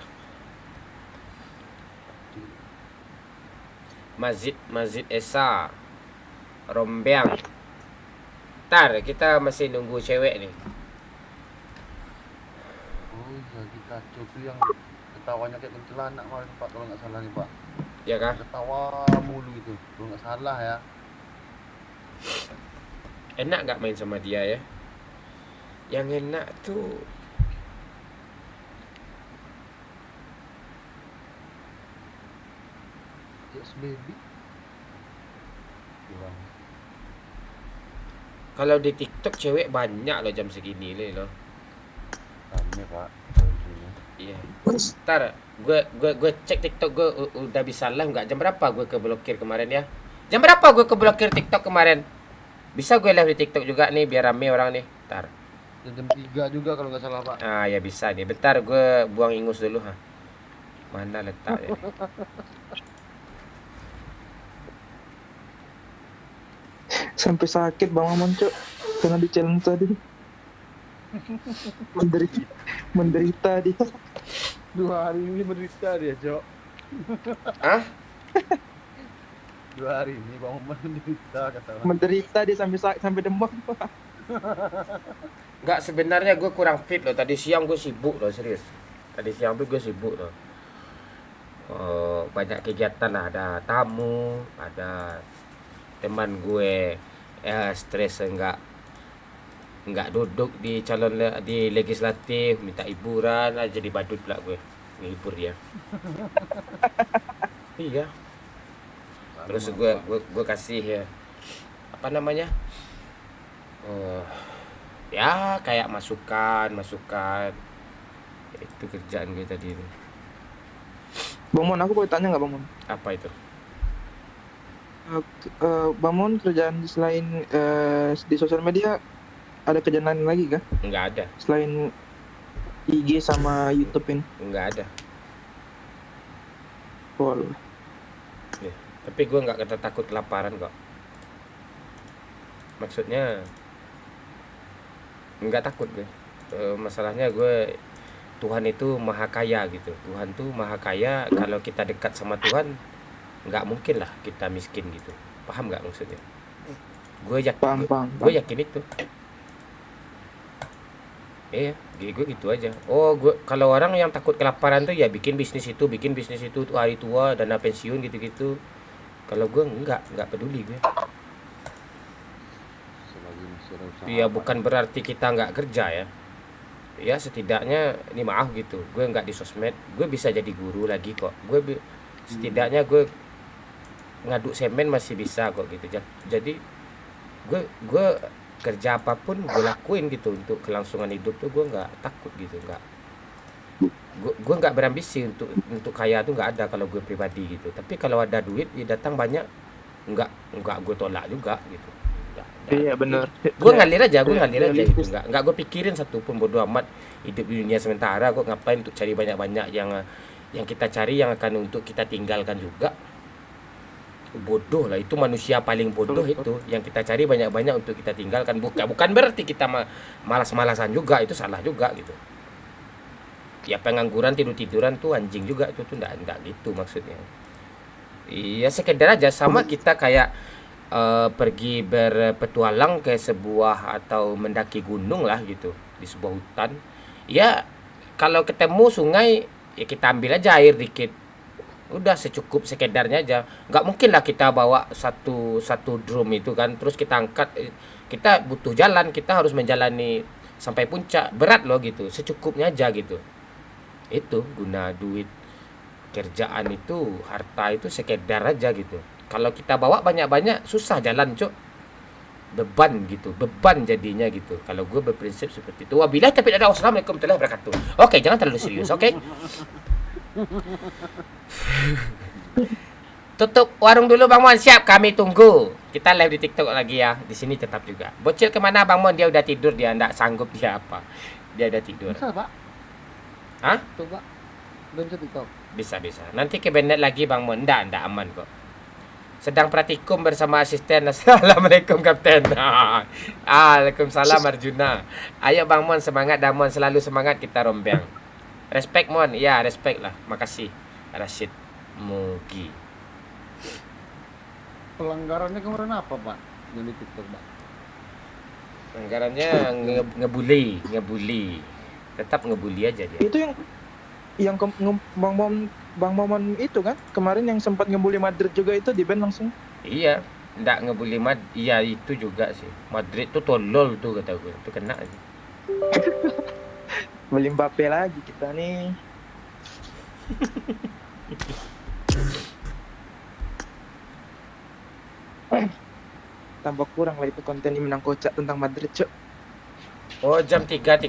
Masjid Esa. Rombeng. Ntar kita masih nunggu cewek nih. Oh lagi kacau tuh yang ketawanya kayak kuntilanak kemarin Pak, kalau nggak salah nih Pak. Ya kah? Ketawa mulu gitu, kalau nggak salah ya. Enak nggak main sama dia ya? Yang enak tuh Yes baby. Kurang. kalau di TikTok cewek banyak loh jam segini loh. Rame Pak. Iya. Ntar gue cek TikTok gue udah bisa live nggak? Jam berapa gue keblokir kemarin ya? Jam berapa gue keblokir TikTok kemarin? Bisa gue live di TikTok juga nih biar rame orang nih. Ntar. Jam 3 juga kalau nggak salah Pak. Ah ya bisa nih. Bentar gue buang ingus dulu ha. Mana letaknya nih? Sampai sakit Bang Maman, Cok. Karena di challenge tadi. Menderita dia. 2 hari ini menderita dia, Cok. Hah? 2 hari ini Bang Oman menderita kata orang. Menderita dia sampai demam, Pak. Enggak, sebenarnya gue kurang fit loh. Tadi siang gue sibuk loh, serius. Tadi siang tuh gue sibuk loh. Banyak kegiatan lah. Ada tamu, ada teman gue stres enggak duduk di di legislatif, minta hiburan, jadi badut pula gue ngehibur dia. Iya. Terus gue kasih ya apa namanya? Ya kayak masukan itu kerjaan gue tadi itu. Bang Mon, aku boleh tanya nggak Bang Mon? Apa itu? Bang Mon kerjaan selain di sosial media ada kerjaan lain lagi kah? Enggak ada. Selain IG sama YouTube ini? Enggak ada. Boleh. Ya, tapi gue nggak kata takut kelaparan kok. Maksudnya nggak takut gue. Masalahnya gue Tuhan itu maha kaya gitu. Tuhan tuh maha kaya. Kalau kita dekat sama Tuhan, nggak mungkin lah kita miskin gitu. Paham nggak maksudnya? Gue yakin. Gue yakin itu. Iya, gue gitu aja. Gue kalau orang yang takut kelaparan tuh ya bikin bisnis itu tuh hari tua, dana pensiun gitu-gitu. Kalau gue nggak peduli gue. Ya bukan berarti kita nggak kerja ya. Ya setidaknya ini maaf gitu, gue nggak di sosmed, gue bisa jadi guru lagi kok. Setidaknya gue ngaduk semen masih bisa kok gitu. Jadi gue kerja apapun gue lakuin gitu untuk kelangsungan hidup tuh gue nggak takut gitu, gue nggak berambisi untuk kaya tuh nggak ada kalau gue pribadi gitu. Tapi kalau ada duit ya datang banyak, nggak gue tolak juga gitu. Iya benar. Gue ngalir aja gitu, nggak gue pikirin satu pun, bodo amat hidup di dunia sementara. Gue ngapain untuk cari banyak yang kita cari yang akan untuk kita tinggalkan juga. Bodoh lah, itu manusia paling bodoh itu yang kita cari banyak untuk kita tinggalkan. Bukan berarti kita malas-malasan juga, itu salah juga gitu. Ya pengangguran tiduran tuh anjing juga, itu tuh enggak gitu maksudnya. Iya sekedar aja sama kita kayak pergi berpetualang ke sebuah atau mendaki gunung lah gitu di sebuah hutan. Ya kalau ketemu sungai ya kita ambil aja air dikit. Udah secukup sekedarnya aja. Nggak mungkin lah kita bawa satu drum itu kan terus kita angkat. Kita butuh jalan, kita harus menjalani sampai puncak. Berat loh gitu. Secukupnya aja gitu. Itu guna duit, kerjaan itu, harta itu sekedar aja gitu. Kalau kita bawa banyak-banyak susah jalan, Cok. Beban gitu, beban jadinya gitu. Kalau gue berprinsip seperti itu. Wabillahi taufiq wal hidayah. Wassalamualaikum warahmatullahi wabarakatuh. Oke, jangan terlalu serius, oke? Tutup warung dulu Bang Mon, siap, kami tunggu. Kita live di TikTok lagi ya. Di sini tetap juga. Bocil kemana Bang Mon? Dia udah tidur, dia enggak sanggup dia apa. Dia udah tidur. Bisa Pak? Hah? Coba. Udah bisa TikTok? Bisa. Nanti ke Bennett lagi Bang Mon. Enggak aman kok. Sedang praktikum bersama asisten. Assalamualaikum Kapten. Waalaikumsalam Arjuna. Ayo Bang Mon, semangat Damon, selalu semangat kita rombeng. Respect Mon, ya respect lah. Makasih Rashid Mugi. Pelanggarannya kemarin apa Pak? Yang di TikTok Pak? Pelanggarannya ngebully. Tetap ngebully aja dia. Itu yang Bang Momon itu kan kemarin yang sempat ngebully Madrid juga itu di ban langsung. Iya, ndak ngebully iya itu juga sih. Madrid tuh tolol tuh kata gue. Itu kena aja. Beli Mbappe lagi kita nih. Tambah kurang lah itu konten ini menang kocak tentang Madrid, Cuk. Oh, jam 3.38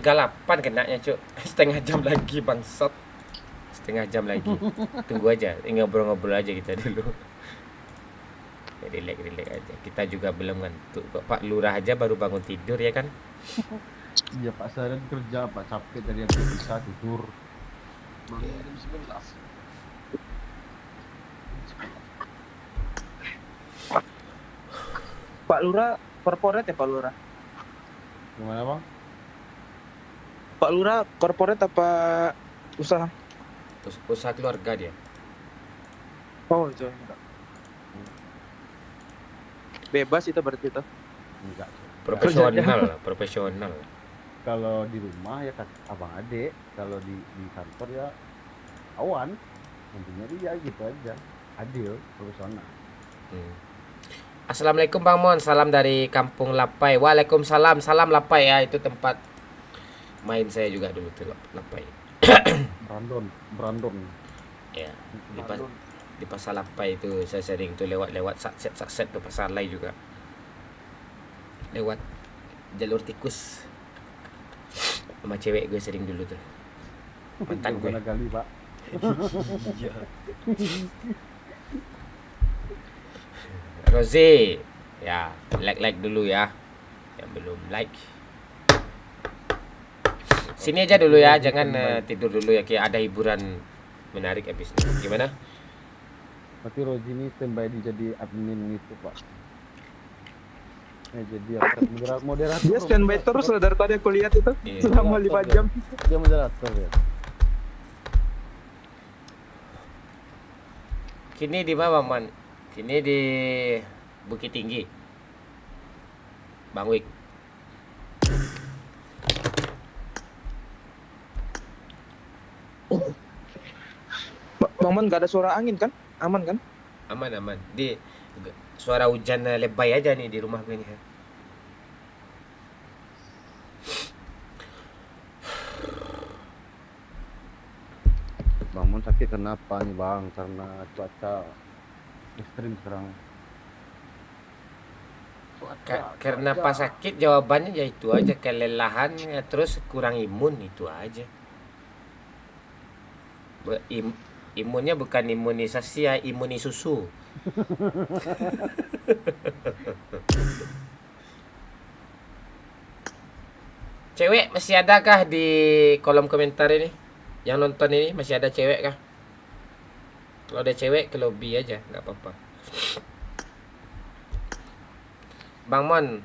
kenanya, Cuk. Setengah jam lagi bangsat. Setengah jam lagi. Tunggu aja, ngobrol-ngobrol aja kita dulu. Relax aja. Kita juga belum ngantuk kok. Pak Lurah aja baru bangun tidur ya kan? Iya Pak seharian kerja Pak, capek tadi yang bisa tidur. Bangun jam 11. Pak Lurah korporat ya Pak Lurah? Gimana Bang? Pak Lurah korporat apa usaha? Usaha keluarga dia. Oh, itu enggak. Bebas itu berarti itu. Enggak. Profesional. Kalau di rumah ya abang adik, kalau di kantor ya awan. Intinya dia gitu aja. Adil, profesional. Assalamualaikum Bang Mon, salam dari Kampung Lapai. Waalaikumsalam, salam Lapai ya, itu tempat main saya juga dulu tuh Lapai. Brandon. Ya, di pasar Lapai itu saya sering tuh lewat sakset tuh pasar Lai juga. Lewat jalur tikus. Sama cewek gue sering dulu tuh. Mantan gue. Kali, Pak. Iya. Rozi, ya like dulu ya, yang belum like. Sini aja dulu ya, jangan tidur dulu ya, kayak ada hiburan menarik habis ini. Gimana? Berarti Rozi ini standby jadi admin itu Pak. Jadi moderator. Dia standby terus loh dari tadi aku lihat itu selama 5 jam. Dia moderator ya. Kini di mana, Man? Kini di Bukit Tinggi. Bang Wik. Bang Man gak ada suara angin kan? Aman kan? Aman. Di suara hujan lebay aja nih di rumah gue nih. Bang Mon sakit kenapa nih Bang? Karena cuaca ekstrim sekarang. Karena pas sakit jawabannya ya itu aja, kelelahan ya, terus kurang imun itu aja. Imunnya bukan imunisasi ya, imuni susu. Cewek masih adakah di kolom komentar ini? Yang nonton ini masih ada cewek kah? Kalau ada cewek ke lobby aja, nggak apa-apa. Bang Mon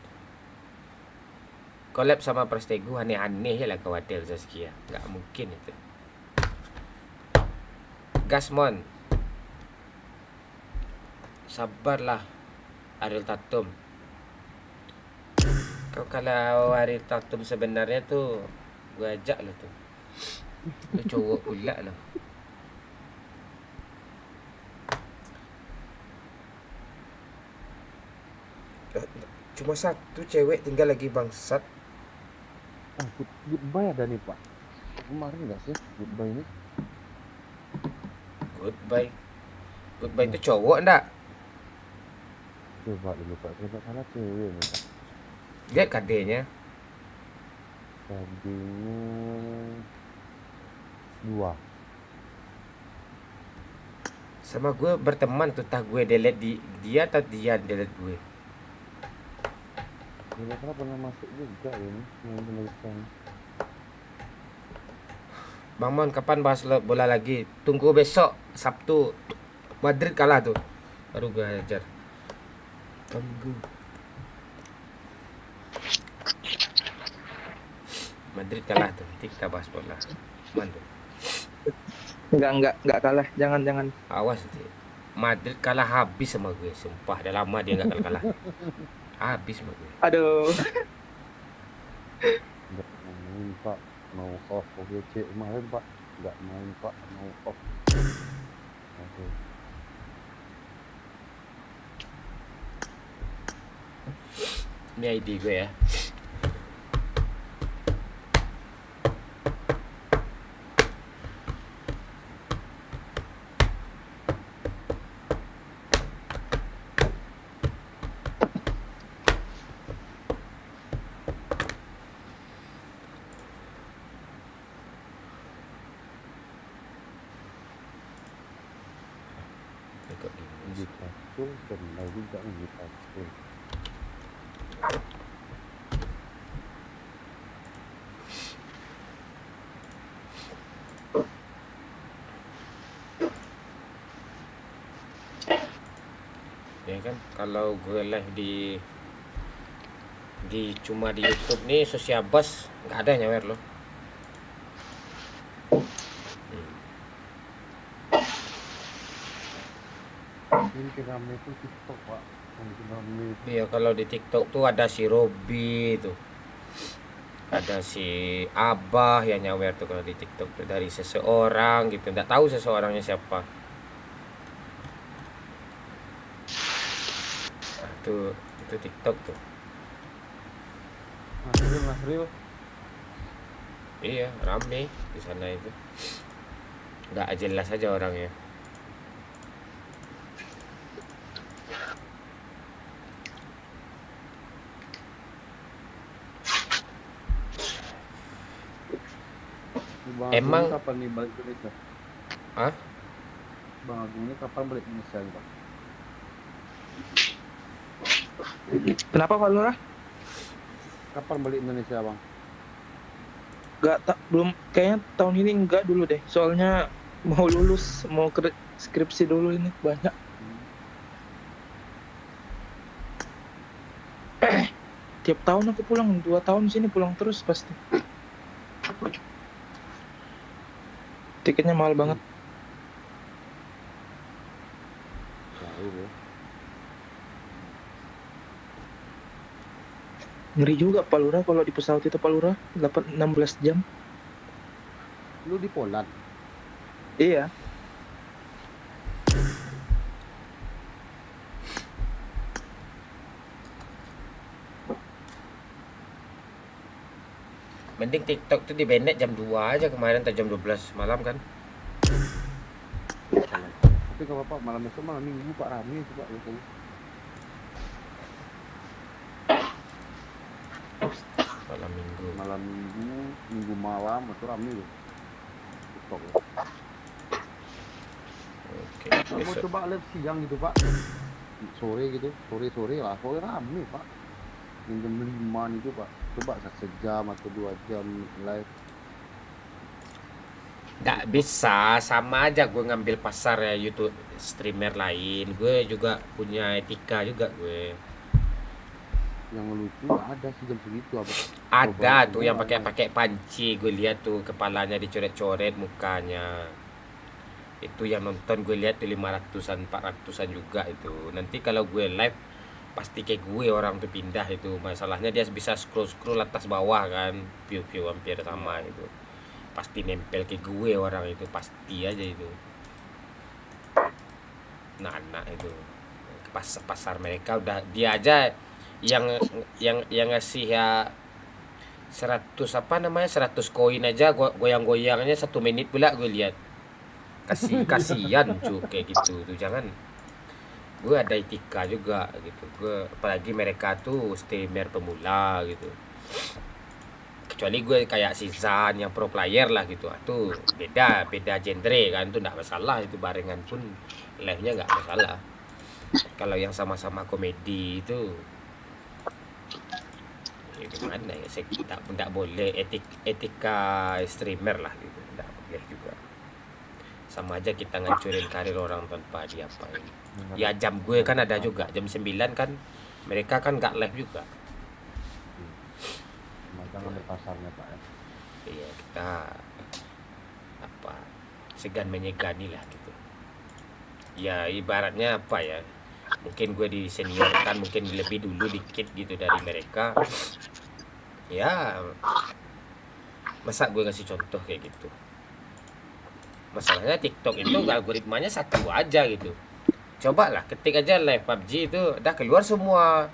collab sama Prestego aneh-aneh ya lah khawatir Zaskia. Nggak mungkin itu. Gas Mon. Sabarlah Ariel Tatum. Kau kalau Ariel Tatum sebenarnya tuh gua ajak lo tuh. Lu cowok pula lah. Cuma satu cewek tinggal lagi bangsat. Goodbye ada nih Pak. Kemarin nggak sih goodbye ini? Goodbye itu cowok enggak? Coba dulu Pak, coba salah cewek nih Pak. Lihat kadenya. Kadenya 2. Sama gue berteman tuh, tah gue delete dia atau dia delete gue. Kira-kira pernah masuk juga ini yang tulisan. Bang Mon, kapan bahas bola lagi? Tunggu besok Sabtu. Madrid kalah tuh. Baru gue ajar. Tunggu. Madrid kalah tuh. Nanti kita bahas bola. Mantap. Enggak kalah. Jangan. Awas nanti. Madrid kalah habis sama gue. Sumpah, udah lama dia enggak kalah. Habis sama gue. Aduh. Pak. mau off OGC kemarin Pak, nggak main Pak, mau off. Aduh. Ini ID gue ya. Newcastle pernah juga Newcastle. Ya kan, kalau gue live cuma di YouTube nih Sosiabas nggak ada nyawer loh. Mungkin rame itu TikTok Pak, mungkin rame. Iya, kalau di TikTok tuh ada si Robi tuh, ada si Abah yang nyawer tuh kalau di TikTok tuh, dari seseorang gitu, nggak tahu seseorangnya siapa. Nah, itu TikTok tuh. Nasril. Iya, rame di sana itu. Nggak jelas aja orangnya. Bang Emang Agung kapan nih balik Indonesia? Hah? Bang Agung ini kapan balik Indonesia nih, Pak? Kenapa Pak Lurah? Kapan balik Indonesia, Bang? Belum, kayaknya tahun ini enggak dulu deh. Soalnya mau lulus, mau skripsi dulu ini banyak. Tiap tahun aku pulang, 2 tahun sini pulang terus pasti. Tiketnya mahal banget. Jauh ya. Ngeri juga Pak Lurah kalau di pesawat itu Pak Lurah 16 jam. Lu di Poland? Iya. Mending TikTok tuh di banned jam 2 aja kemarin, atau jam 12 malam kan. Tapi gak apa-apa, malam besok malam minggu Pak rame itu Pak biasanya. Malam minggu. Malam minggu malam itu rame loh. TikTok ya. Oke, Mau besok. coba live siang gitu Pak. Sore gitu, sore lah, sore rame Pak. Yang jam 5 itu Pak. Coba sejam atau 2 jam live. Nggak bisa, sama aja gue ngambil pasar ya YouTube streamer lain. Gue juga punya etika juga gue. Yang lucu ada sih jam segitu apa? Ada tuh yang pakai panci, gue lihat tuh kepalanya dicoret-coret mukanya. Itu yang nonton gue lihat tuh 500-an, 400-an juga itu. Nanti kalau gue live pasti kayak gue orang tuh pindah itu. Masalahnya dia bisa scroll atas bawah kan, view hampir sama itu. Pasti nempel ke gue orang itu, pasti aja itu. Nah itu pasar mereka udah, dia aja yang ngasih ya 100 koin aja, goyang-goyangnya 1 menit pula gue lihat. Kasihan cuy kayak gitu tuh, jangan. Gue ada etika juga gitu, gue apalagi mereka tuh streamer pemula gitu. Kecuali gue kayak si Zan yang pro player lah gitu, tuh beda genre kan, tuh nggak masalah, itu barengan pun live-nya nggak masalah. Kalau yang sama-sama komedi itu ya gimana ya, saya tidak boleh, etika streamer lah gitu, tidak boleh juga. Sama aja kita ngancurin karir orang tanpa diapain. Ya jam gue kan ada juga, jam 9 kan mereka kan nggak live juga. Jangan ada pasarnya Pak ya. Iya, kita segan menyegani lah gitu. Ya ibaratnya apa ya, mungkin gue diseniorkan, mungkin lebih dulu dikit gitu dari mereka. Ya Masa gue ngasih contoh kayak gitu? Masalahnya TikTok itu algoritmanya satu aja gitu. Coba lah ketik aja live PUBG itu udah keluar semua.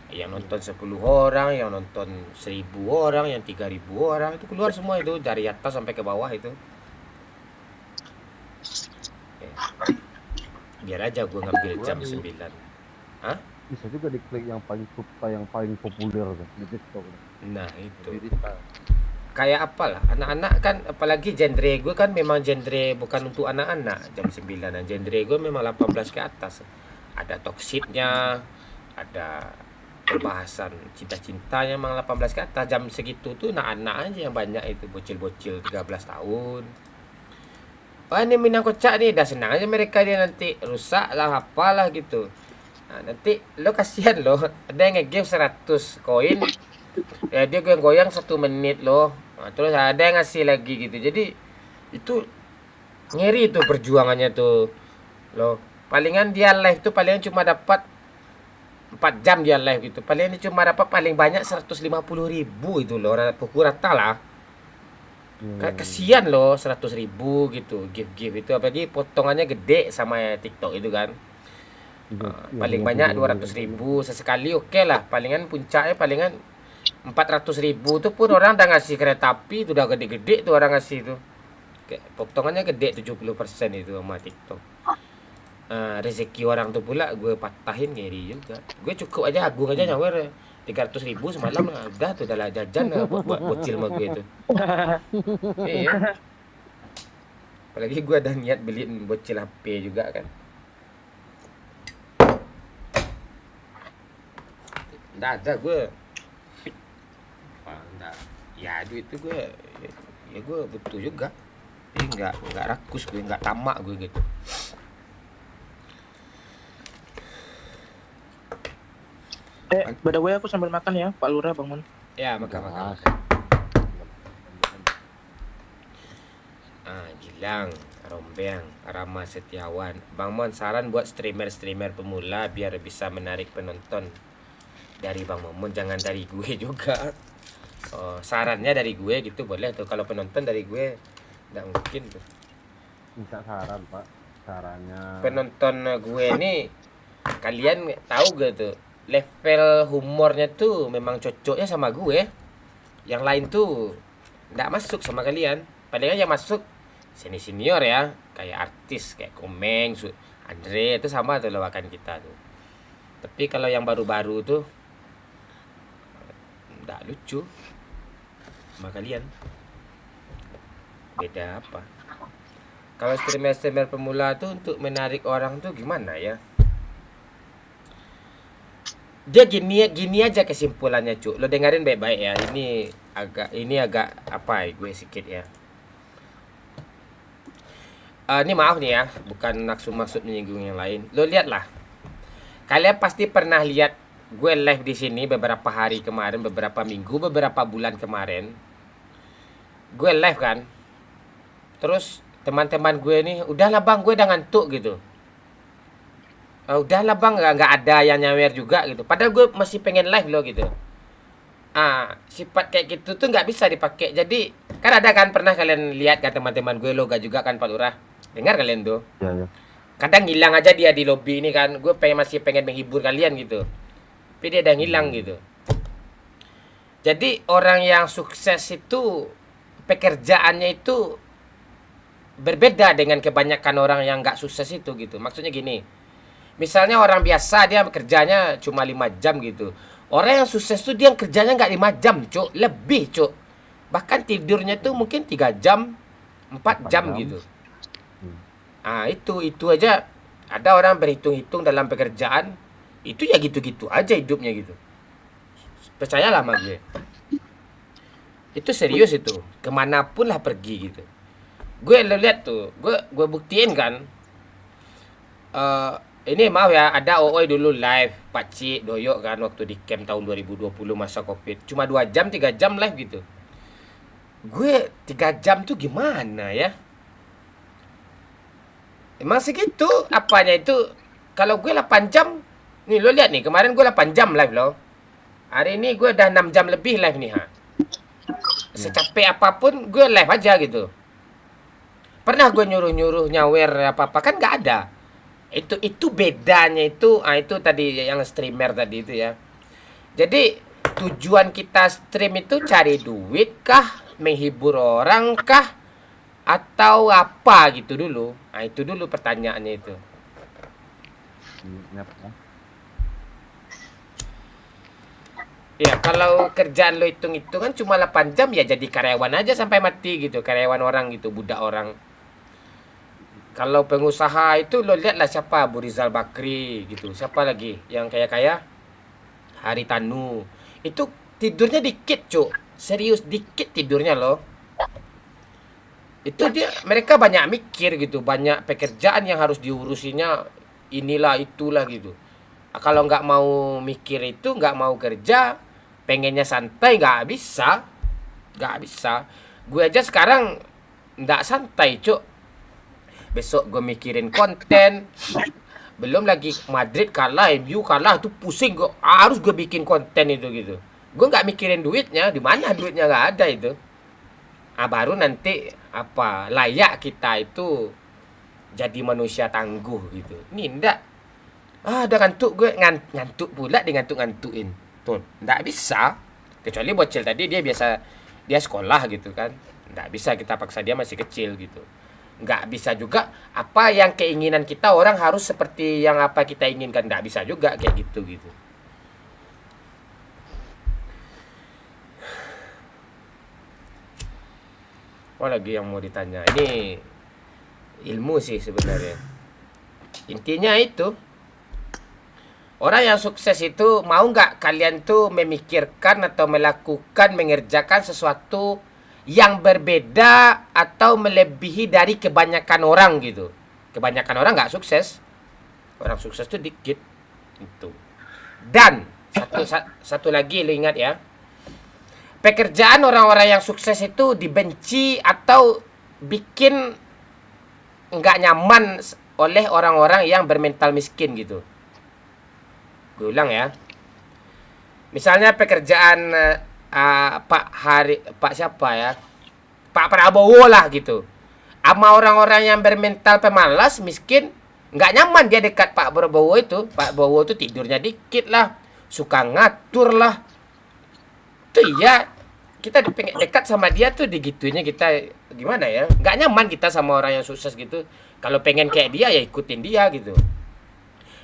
Yang nonton 10 orang, yang nonton 1000 orang, yang 3000 orang, itu keluar semua itu dari atas sampai ke bawah itu. Biar aja gue ngambil jam 9. Hah? Bisa juga diklik yang paling populer tuh di TikTok. Nah itu. Berita. Kayak apalah, anak-anak kan, apalagi genre gue kan memang genre bukan untuk anak-anak jam 9an. Genre gue memang 18 ke atas. Ada toksiknya, ada perbahasan cinta-cintanya memang 18 ke atas. Jam segitu tuh anak-anak aja yang banyak itu, bocil-bocil 13 tahun. Wah ini Minang kocak nih, dah senang aja mereka dia nanti rusak lah apalah gitu. Nah, nanti lo kasihan lo, ada yang nge-give 100 koin, ya dia goyang-goyang 1 menit lo. Nah, terus ada yang ngasih lagi gitu. Jadi itu ngeri tuh perjuangannya tuh lo. Palingan dia live tuh palingan cuma dapat 4 jam dia live gitu. Palingan dia cuma dapat paling banyak 150.000 itu loh, pukul rata lah. Kasihan loh 100.000 gitu give itu, apalagi potongannya gede sama TikTok itu kan. Paling banyak 200.000 sesekali oke lah, palingan puncaknya palingan 400.000 tuh pun orang udah ngasih kereta api itu, udah gede-gede tuh orang ngasih itu. Kayak potongannya gede 70% itu sama TikTok. Rezeki orang tuh pula gue patahin, ngeri juga. Gue cukup aja agung aja nyawer 300.000 semalam udah tuh udah jajan buat bocil sama gue itu. Iya. Apalagi gue ada niat beliin bocil HP juga kan. Nggak ada gue. Nggak. Ya duit itu gue, ya gue butuh juga. Jadi nggak rakus gue, nggak tamak gue gitu. By the way aku sambil makan ya, Pak Lurah, Bang Mon. Ya, makan. Gilang, Rombeng, Rama Setiawan. Bang Mon, saran buat streamer-streamer pemula biar bisa menarik penonton. Dari Bang Momon, jangan dari gue juga. Sarannya dari gue gitu boleh tuh. Kalau penonton dari gue nggak mungkin tuh. Minta saran Pak, sarannya. Penonton gue ini kalian tahu gak tuh? Level humornya tuh memang cocoknya sama gue. Yang lain tuh nggak masuk sama kalian. Palingan yang masuk senior ya, kayak artis kayak Komeng, Andre itu sama tuh lawakan kita tuh. Tapi kalau yang baru-baru tuh nggak lucu sama kalian. Beda apa? Kalau streamer pemula tuh untuk menarik orang tuh gimana ya? Dia gini aja kesimpulannya, Cuk. Lo dengerin baik-baik ya. Ini agak apa ya, gue sedikit ya. Ini maaf nih ya, bukan maksud menyinggung yang lain. Lo lihatlah. Kalian pasti pernah lihat gue live di sini beberapa hari kemarin, beberapa minggu, beberapa bulan kemarin. Gue live kan. Terus teman-teman gue nih, udahlah bang, gue udah ngantuk gitu. Udahlah bang, nggak ada yang nyawer juga gitu. Padahal gue masih pengen live loh gitu. Sifat kayak gitu tuh nggak bisa dipakai. Jadi kan ada kan, pernah kalian lihat kan teman-teman gue loga juga kan Pak Lurah. Dengar kalian tuh? Ya. Kadang ngilang aja dia di lobby ini kan. Gue masih pengen menghibur kalian gitu. Tapi dia udah ngilang gitu. Jadi orang yang sukses itu pekerjaannya itu berbeda dengan kebanyakan orang yang nggak sukses itu gitu. Maksudnya gini. Misalnya orang biasa dia kerjanya cuma 5 jam gitu. Orang yang sukses tuh dia kerjanya nggak 5 jam, Cuk. Lebih, Cuk. Bahkan tidurnya tuh mungkin 3 jam, 4 jam gitu. Itu aja ada orang berhitung-hitung dalam pekerjaan. Itu ya gitu-gitu aja hidupnya gitu. Percayalah sama gue. Itu serius itu. Kemanapun lah pergi gitu. Gue lihat tuh, gue buktiin kan. Ini maaf ya, ada OOI dulu live Pakcik Doyok kan waktu di camp tahun 2020 masa Covid. Cuma 2 jam, 3 jam live gitu. Gue 3 jam tuh gimana ya? Emang segitu apanya itu. Kalau gue 8 jam, nih lo lihat nih, kemarin gue 8 jam live loh. Hari ini gue udah 6 jam lebih live nih ha. secapek apapun gue live aja gitu. Pernah gue nyuruh-nyuruh nyawer apa-apa kan nggak ada. Itu bedanya itu, itu tadi yang streamer tadi itu ya. Jadi tujuan kita stream itu cari duit kah, menghibur orang kah, atau apa gitu dulu. Nah itu dulu pertanyaannya itu. Ya kalau kerjaan lo hitung-hitungan cuma 8 jam ya jadi karyawan aja sampai mati gitu. Karyawan orang gitu, budak orang. Kalau pengusaha itu lo lihatlah siapa, Abu Rizal Bakri gitu. Siapa lagi yang kaya-kaya? Haritanu. Itu tidurnya dikit, Cuk. Serius dikit tidurnya loh. Itu mereka banyak mikir gitu, banyak pekerjaan yang harus diurusinya, inilah itulah gitu. Kalau nggak mau mikir itu, nggak mau kerja, pengennya santai, nggak bisa. Gue aja sekarang nggak santai, Cuk. Besok gue mikirin konten. Belum lagi Madrid kalah, MU kalah, tuh pusing gue. Harus gue bikin konten itu gitu. Gue nggak mikirin duitnya, di mana duitnya nggak ada itu. Baru nanti layak kita itu jadi manusia tangguh gitu. Ini ndak. Udah ngantuk gue, ngantuk pula dia ngantuk-ngantukin. Tuh, ndak bisa. Kecuali bocil tadi dia sekolah gitu kan. Ndak bisa kita paksa, dia masih kecil gitu. Nggak bisa juga apa yang keinginan kita orang harus seperti yang apa kita inginkan, nggak bisa juga kayak gitu. Apa lagi yang mau ditanya? Ini ilmu sih sebenarnya. Intinya itu, orang yang sukses itu mau nggak kalian tuh memikirkan atau melakukan, mengerjakan sesuatu yang berbeda atau melebihi dari kebanyakan orang gitu. Kebanyakan orang nggak sukses. Orang sukses tuh dikit. Itu. Dan satu lagi lo ingat ya. Pekerjaan orang-orang yang sukses itu dibenci atau bikin nggak nyaman oleh orang-orang yang bermental miskin gitu. Gue ulang ya. Misalnya pekerjaan Pak siapa ya? Pak Prabowo lah gitu. Sama orang-orang yang bermental pemalas, miskin, nggak nyaman dia dekat Pak Prabowo itu. Pak Prabowo itu tidurnya dikit lah, suka ngatur lah. Tuh iya, kita dekat sama dia tuh digituinnya kita gimana ya? Nggak nyaman kita sama orang yang sukses gitu. Kalau pengen kayak dia ya ikutin dia gitu.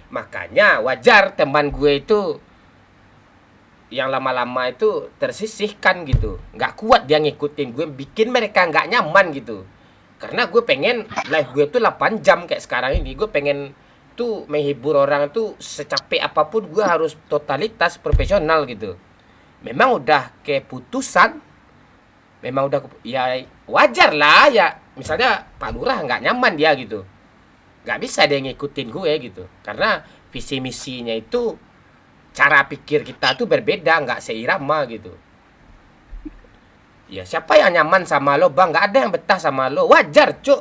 Makanya wajar teman gue itu yang lama-lama itu tersisihkan gitu. Nggak kuat dia ngikutin gue, bikin mereka nggak nyaman gitu. Karena gue pengen live gue tuh 8 jam kayak sekarang ini. Gue pengen tuh menghibur orang tuh secapek apapun gue harus totalitas profesional gitu. Memang udah keputusan, memang udah ya wajar lah ya. Misalnya Pak Lurah nggak nyaman dia gitu, nggak bisa dia ngikutin gue gitu. Karena visi misinya itu, cara pikir kita tuh berbeda, nggak seirama gitu. Ya siapa yang nyaman sama lo bang? Nggak ada yang betah sama lo. Wajar Cuk.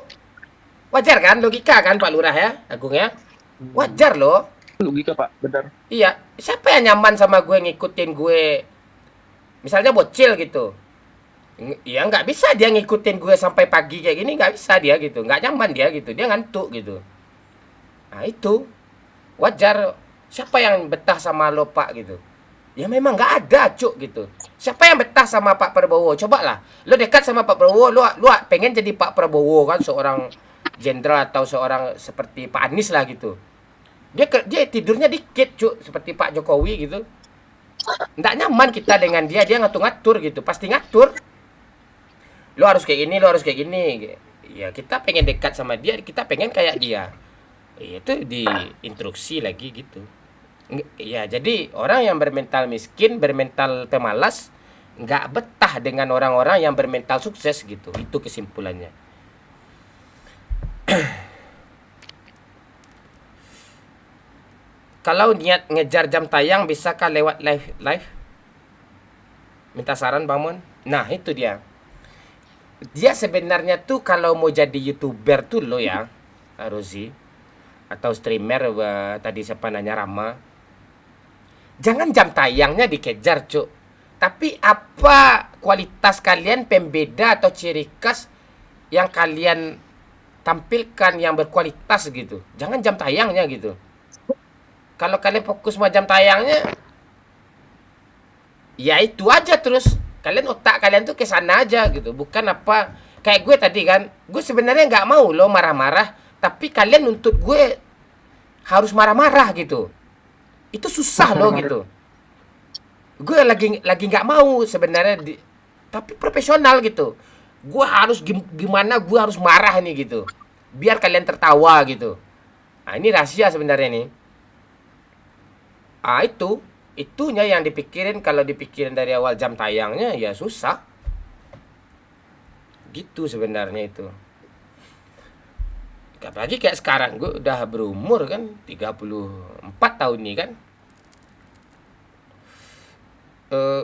Wajar kan, logika kan Pak Lurah ya, Agung ya. Wajar loh. Logika Pak, benar. Iya, siapa yang nyaman sama gue ngikutin gue? Misalnya bocil gitu. Ya nggak bisa dia ngikutin gue sampai pagi kayak gini, nggak bisa dia gitu. Nggak nyaman dia gitu, dia ngantuk gitu. Nah itu wajar. Siapa yang betah sama lo Pak gitu? Ya memang nggak ada Cuk gitu. Siapa yang betah sama Pak Prabowo? Coba lah, lo dekat sama Pak Prabowo, lo pengen jadi Pak Prabowo kan, seorang jenderal atau seorang seperti Pak Anies lah gitu. Dia tidurnya dikit Cuk, seperti Pak Jokowi gitu. Nggak nyaman kita dengan dia ngatur-ngatur gitu, pasti ngatur. Lo harus kayak gini, lo harus kayak gini. Ya kita pengen dekat sama dia, kita pengen kayak dia. Itu diinstruksi lagi gitu. Ya jadi orang yang bermental miskin, bermental pemalas, nggak betah dengan orang-orang yang bermental sukses gitu. Itu kesimpulannya. Kalau niat ngejar jam tayang, bisakah lewat live? Minta saran Bang Mon. Nah itu dia. Dia sebenarnya tuh kalau mau jadi YouTuber tuh lo ya, Rozi, atau streamer, tadi siapa nanya Rama. Jangan jam tayangnya dikejar Cuk. Tapi apa kualitas kalian, pembeda atau ciri khas yang kalian tampilkan yang berkualitas gitu. Jangan jam tayangnya gitu. Kalau kalian fokus sama jam tayangnya, ya itu aja terus. Kalian otak kalian tuh ke sana aja gitu. Bukan apa kayak gue tadi kan. Gue sebenarnya nggak mau loh marah-marah, tapi kalian nuntut gue harus marah-marah gitu. Itu susah loh gitu. Gue lagi nggak mau sebenarnya, tapi profesional gitu. Gue harus gimana? Gue harus marah nih gitu, biar kalian tertawa gitu. Nah ini rahasia sebenarnya nih. Ah itunya yang dipikirin. Kalau dipikirin dari awal jam tayangnya ya susah. Gitu sebenarnya itu. Apalagi kayak sekarang gue udah berumur kan 34 tahun nih kan.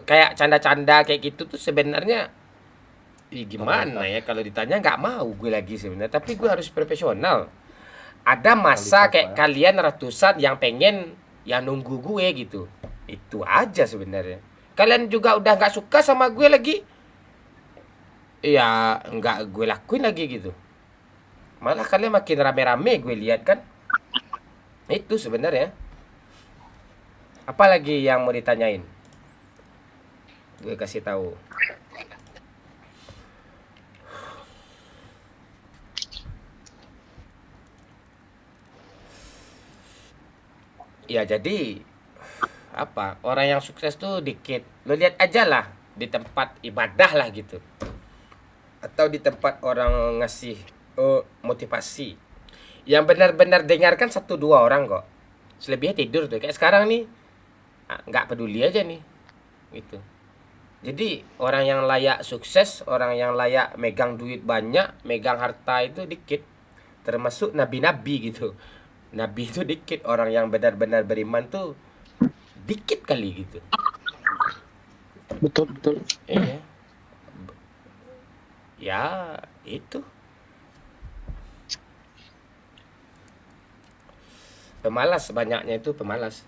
Kayak canda-canda kayak gitu tuh sebenarnya gimana ya, kalau ditanya nggak mau gue lagi sebenarnya, tapi gue harus profesional. Ada masa kayak kalian ratusan yang pengen yang nunggu gue gitu. Itu aja sebenarnya. Kalian juga udah nggak suka sama gue lagi, ya nggak gue lakuin lagi gitu. Malah kalian makin rame-rame gue lihat kan. Itu sebenarnya. Apalagi yang mau ditanyain? Gue kasih tahu. Ya jadi apa, orang yang sukses tuh dikit. Lo lihat aja lah di tempat ibadah lah gitu, atau di tempat orang ngasih motivasi, yang benar-benar dengarkan 1-2 orang kok. Selebihnya tidur tuh. Kayak sekarang nih nggak peduli aja nih gitu. Jadi orang yang layak sukses, orang yang layak megang duit banyak, megang harta itu dikit. Termasuk nabi-nabi gitu. Nabi itu dikit, orang yang benar-benar beriman tuh dikit kali gitu. Betul. Iya. Ya, itu. Pemalas banyaknya itu pemalas.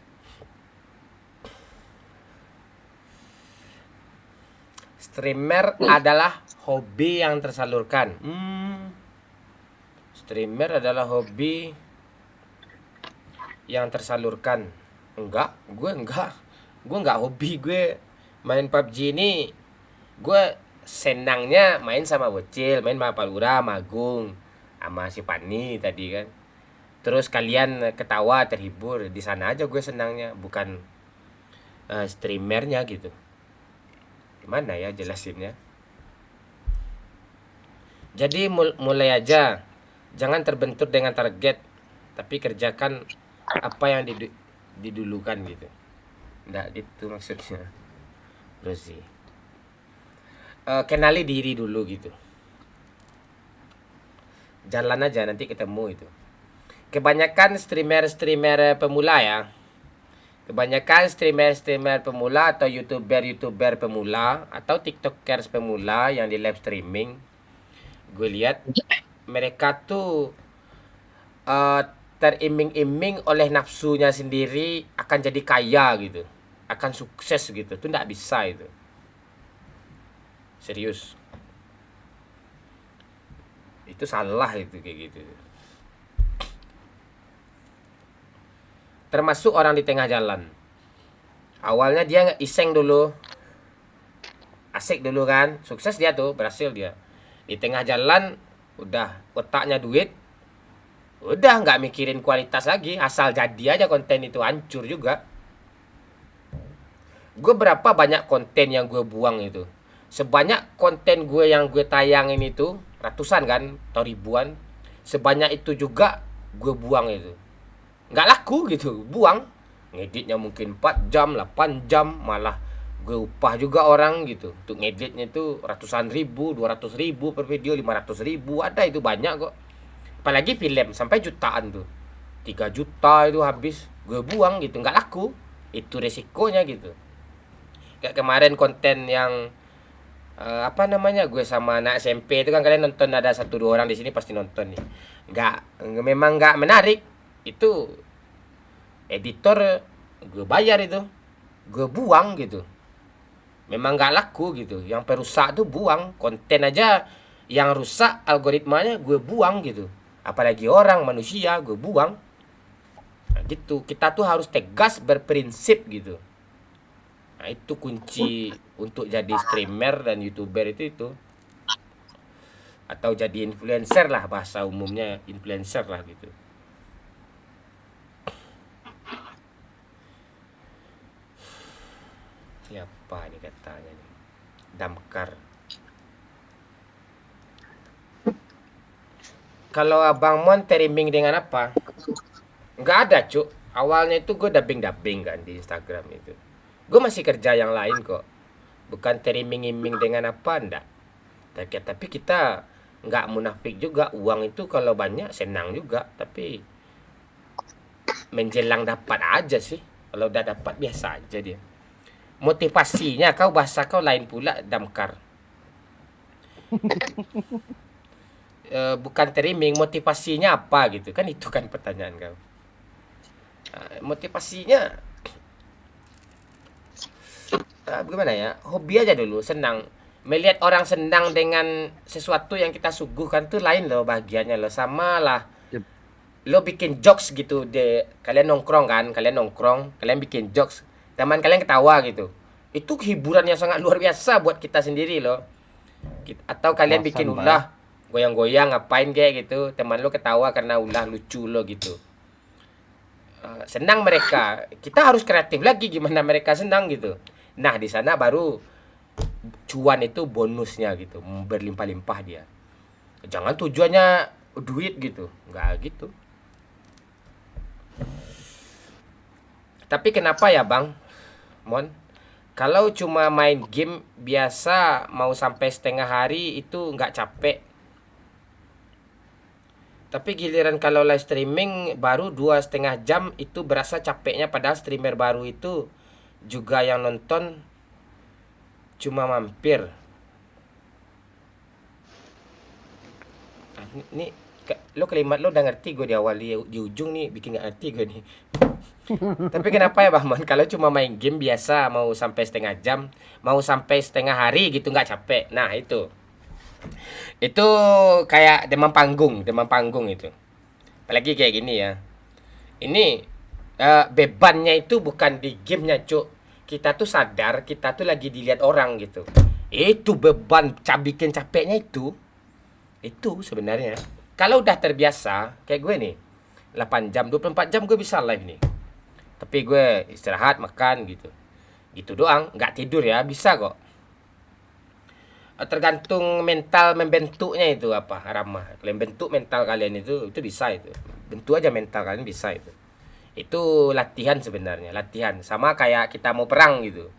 Streamer adalah hobi yang tersalurkan. Streamer adalah hobi yang tersalurkan. Enggak, gue enggak hobi. Gue main PUBG ini, gue senangnya main sama bocil, main sama Pak Lurah, sama Agung, sama si Pani tadi kan. Terus kalian ketawa, terhibur, di sana aja gue senangnya, bukan streamernya gitu. Gimana ya jelasinnya? Jadi mulai aja, jangan terbentur dengan target, tapi kerjakan apa yang didulukan gitu. Nggak gitu maksudnya, Rozi. Kenali diri dulu gitu. Jalan aja, nanti ketemu itu. Kebanyakan streamer pemula ya. Kebanyakan streamer pemula atau youtuber pemula atau tiktokers pemula yang di live streaming, gue lihat mereka tuh teriming-iming oleh nafsunya sendiri akan jadi kaya gitu, akan sukses gitu. Itu nggak bisa itu. Serius. Itu salah itu kayak gitu. Termasuk orang di tengah jalan. Awalnya dia iseng dulu, asik dulu kan, sukses dia tuh, berhasil dia. Di tengah jalan udah otaknya duit, udah nggak mikirin kualitas lagi, asal jadi aja konten itu, hancur juga. Gue berapa banyak konten yang gue buang itu. Sebanyak konten gue yang gue tayangin itu, ratusan kan, atau ribuan, sebanyak itu juga gue buang itu. Nggak laku gitu, buang. Ngeditnya mungkin 4 jam, 8 jam, malah gue upah juga orang gitu. Untuk ngeditnya itu ratusan ribu, 200 ribu per video, 500 ribu, ada itu banyak kok. Apalagi film, sampai jutaan tuh. 3 juta itu habis, gue buang gitu, nggak laku. Itu resikonya gitu. Kayak kemarin konten yang apa namanya, gue sama anak SMP itu kan, kalian nonton, ada 1-2 orang di sini pasti nonton nih. Memang nggak menarik. Itu editor gue bayar itu, gue buang gitu. memang nggak laku gitu. Yang perusak tuh buang konten aja, yang rusak algoritmanya gue buang gitu. Apalagi orang manusia gue buang. Nah, gitu. Kita tuh harus tegas berprinsip gitu. Nah, itu kunci untuk jadi streamer dan YouTuber itu. Atau jadi influencer lah, bahasa umumnya influencer lah gitu. Siapa nih katanya nih? Damkar. Kalau Abang Mon teriming dengan apa? Nggak ada, Cuk. Awalnya itu gue dubbing kan di Instagram itu. Gue masih kerja yang lain kok. Bukan teriming-iming dengan apa, enggak. Tapi kita nggak munafik juga. Uang itu kalau banyak senang juga. Tapi menjelang dapat aja sih. Kalau udah dapat biasa aja dia. Motivasinya bahasa kau lain pula, Damkar. Bukan teriming, motivasinya apa gitu kan, itu kan pertanyaan kau. Motivasinya gimana ya, hobi aja dulu, senang melihat orang senang dengan sesuatu yang kita suguhkan tuh lain loh bahagianya loh. Sama lah lo bikin jokes gitu deh, kalian nongkrong, kalian bikin jokes, teman kalian ketawa gitu, itu hiburan yang sangat luar biasa buat kita sendiri loh. Atau kalian bikin ulah goyang-goyang ngapain kayak gitu, teman lo ketawa karena ulah lucu lo gitu. Senang mereka, kita harus kreatif lagi gimana mereka senang gitu. Nah di sana baru cuan itu bonusnya gitu, berlimpah-limpah dia. Jangan tujuannya duit gitu, nggak gitu. Tapi kenapa ya Bang Mon, kalau cuma main game biasa mau sampai setengah hari itu nggak capek. Tapi giliran kalau live streaming baru 2,5 jam itu berasa capeknya, padahal streamer baru itu juga yang nonton cuma mampir. Ini lo kalimat lo udah ngerti gue di awal, di ujung nih bikin nggak ngerti gue nih. Tapi kenapa ya Bang Mon, kalau cuma main game biasa mau sampai setengah jam, mau sampai setengah hari gitu nggak capek. Nah itu kayak demam panggung itu. Apalagi kayak gini ya. Ini bebannya itu bukan di gamenya, Cuk. Kita tuh sadar kita tuh lagi dilihat orang gitu. Itu beban bikin capeknya itu sebenarnya. Kalau udah terbiasa kayak gue nih, 8 jam 24 jam gue bisa live nih. Tapi gue istirahat makan gitu. Gitu doang, nggak tidur ya, bisa kok. Tergantung mental membentuknya itu apa, Ramah. Kalian bentuk mental kalian itu bisa itu. Bentuk aja mental kalian bisa itu. Itu latihan sebenarnya, latihan. Sama kayak kita mau perang gitu.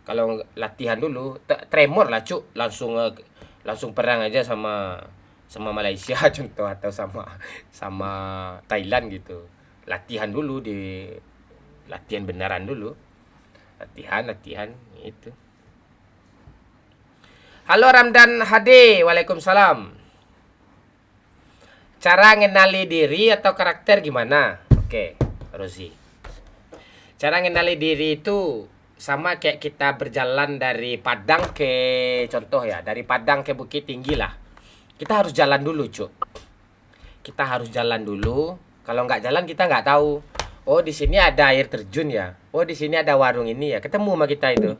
Kalau latihan dulu, tremor lah Cuk. Langsung perang aja sama Malaysia contoh, atau sama Thailand gitu. Latihan dulu, latihan beneran dulu. Latihan itu. Halo Ramdan HD, waalaikumsalam. Cara ngenali diri atau karakter gimana? Oke, Rozi. Cara ngenali diri itu sama kayak kita berjalan dari Padang ke, contoh ya, dari Padang ke Bukit Tinggi lah. Kita harus jalan dulu, Cuk. Kita harus jalan dulu. Kalau nggak jalan kita nggak tahu. Oh di sini ada air terjun ya. Oh di sini ada warung ini ya. Ketemu sama kita itu.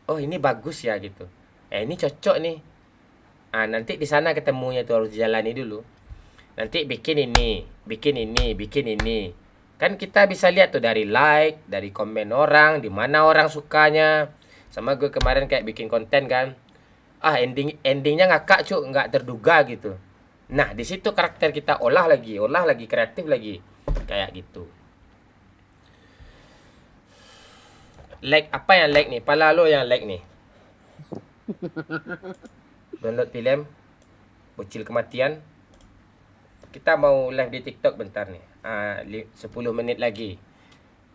Oh ini bagus ya gitu. Ini cocok nih. Nanti di sana ketemunya tuh harus jalani dulu. Nanti bikin ini. Kan kita bisa lihat tuh dari like, dari komen orang, di mana orang sukanya. Sama gue kemarin kayak bikin konten kan. Endingnya ngakak Cuk, nggak terduga gitu. Nah, di situ karakter kita olah lagi, kreatif lagi. Kayak gitu. Like apa yang like nih? Pala lo yang like nih. Download film Bocil Kematian. Kita mau live di TikTok bentar nih. 10 menit lagi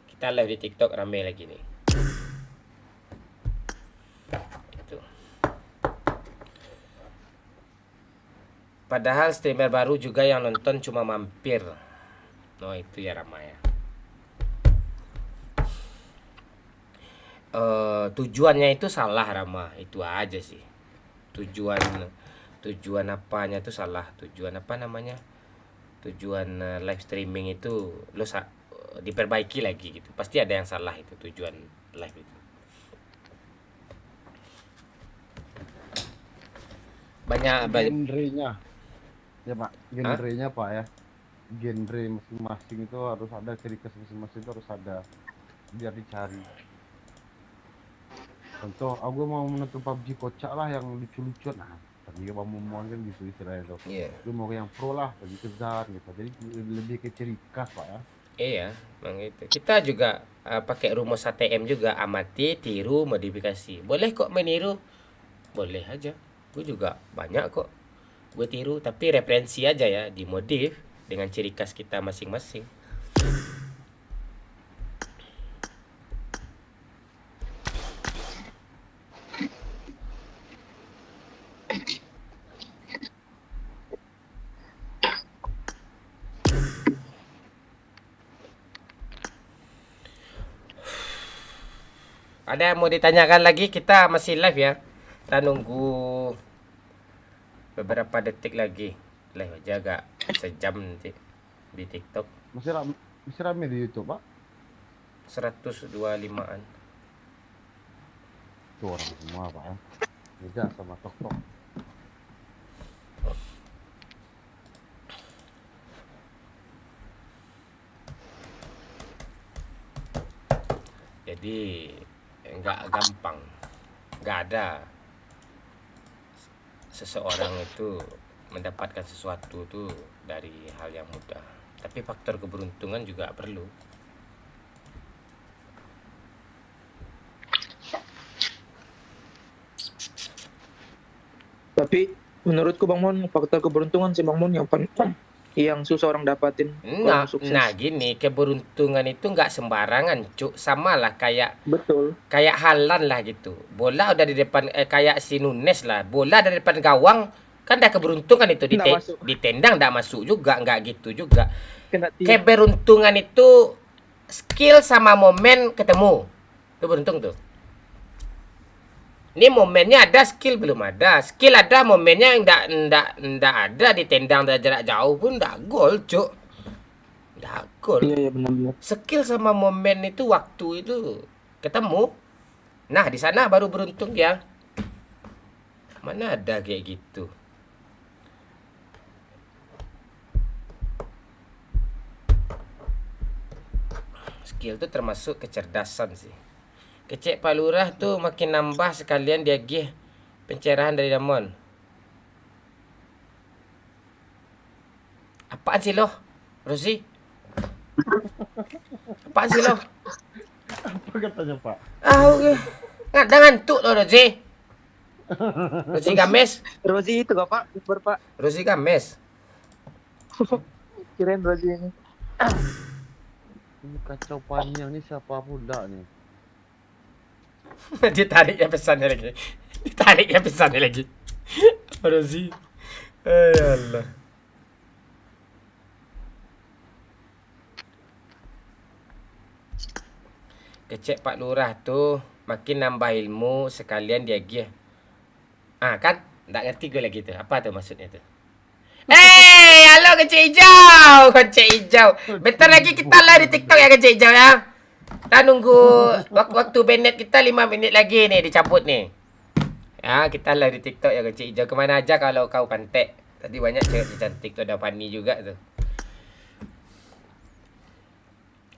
kita live di TikTok, rame lagi nih. Itu. Padahal streamer baru juga yang nonton cuma mampir. Oh itu ya, ramai ya. tujuannya itu salah, Rama. Itu aja sih. Tujuan apanya itu salah. Tujuan apa namanya? Tujuan live streaming itu diperbaiki lagi gitu. Pasti ada yang salah itu tujuan live itu. Banyak Genrenya. Ya Pak, genrenya Pak ya. Genre masing-masing itu harus ada, ciri khas masing-masing itu harus ada biar dicari. Contoh, aku mau menonton PUBG kocak lah yang lucu-lucuan. Nah, tadi Bang Momon kan gitu istilahnya tuh. Iya. Lu mau yang pro lah, lebih kejar gitu. Jadi lebih ke ciri khas Pak ya. Iya, memang itu. Kita juga pakai rumus ATM juga, amati, tiru, modifikasi. Boleh kok meniru, boleh aja. Gue juga banyak kok gue tiru, tapi referensi aja ya, dimodif dengan ciri khas kita masing-masing. Ada yang mau ditanyakan lagi? Kita masih live ya. Kita nunggu beberapa detik lagi. Live aja agak sejam nanti di TikTok. Masih rame di YouTube Pak? 125-an. Tuh orang semua Pak ya. Beda sama TikTok. Jadi nggak gampang, nggak ada seseorang itu mendapatkan sesuatu tuh dari hal yang mudah. Tapi faktor keberuntungan juga perlu. Tapi menurutku Bang Mon, faktor keberuntungan sih Bang Mon yang susah orang dapatin. Nah, orang sukses. nah gini, keberuntungan itu nggak sembarangan, Cuk. Sama lah kayak Betul. kayak Halan lah gitu. Bola udah di depan kayak si Nunes lah. Bola dari depan gawang kan dah keberuntungan itu ditendang nggak masuk juga, nggak gitu juga. Keberuntungan itu skill sama momen ketemu. Itu beruntung tuh. Ini momennya ada, skill belum ada. Skill ada, momennya ndak ada, ditendang dari jarak jauh pun ndak gol, Cuk. Ndak gol. Iya benar-benar. Skill sama momen itu, waktu itu ketemu. Nah, di sana baru beruntung ya. Mana ada kayak gitu. Skill itu termasuk kecerdasan sih. Kecek Pak Lurah tuh makin nambah sekalian dia gih pencerahan dari Damon. Apaan sih lo, Rosi? Apaan sih lo? Apa katanya Pak? Oke. Nggak ngantuk lo, Rosi. Rosi Games. Rosi itu gak Pak? Super Pak. Rosi Games. Kirain Rosi ini. Ini kacau panjang nih, siapa pula nih? Ditarik ya pesannya lagi. Ditarik ya pesannya lagi. Rosi. Allah. Kecek Pak Lurah tuh makin nambah ilmu sekalian dia gih. Kan? Nggak ngerti gue lagi tuh. Apa tuh maksudnya tuh? Halo kecek hijau. Kecek hijau. Bentar lagi kita live di TikTok ya kecek hijau ya. Kita nunggu waktu Bennett kita 5 menit lagi nih dicabut nih. Ya, kita live di TikTok ya kecek hijau. Kemana aja kalau kau pantek. Tadi banyak cewek cantik tuh, ada Fanny juga tuh.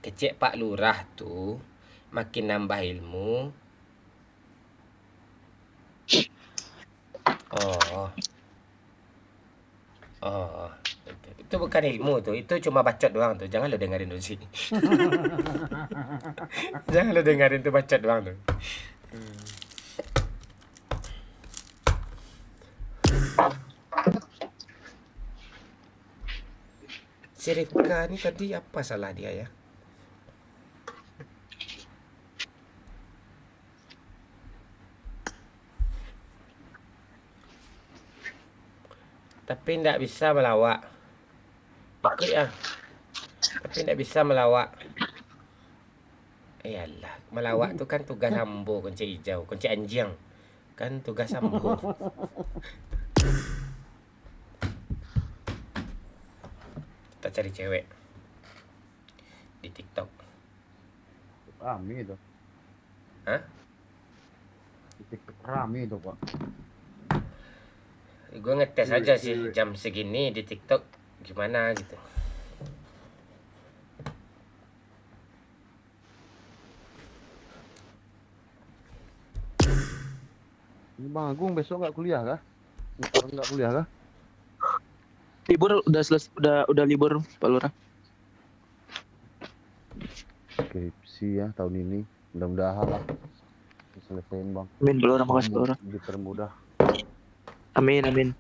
Kecek Pak Lurah tuh makin nambah ilmu. Itu bukan ilmu tuh, itu cuma bacot doang tuh. Jangan lo dengerin dulu sini. Jangan lo dengerin tuh, bacot doang tuh. Si Rifka ini tadi apa salah dia ya? Tapi tidak bisa melawak. Ikut ya. Tapi tidak bisa melawak. Iyalah, melawak tuh kan tugas Sambo, kunci hijau, kunci anjing. Kan tugas Sambo. Kita cari cewek di TikTok. Rame itu. Hah? Di TikTok rame itu, Pak. Gue ngetes aja sih jam segini di TikTok gimana gitu. Ini Bang Agung besok nggak kuliah kah? Besok nggak kuliah kah? Libur udah libur Pak Lurah. Skripsi ya tahun ini. Mudah-mudahan lah selesaiin Bang. Amin Pak Lurah, makasih Pak Lurah. Dipermudah. Amin.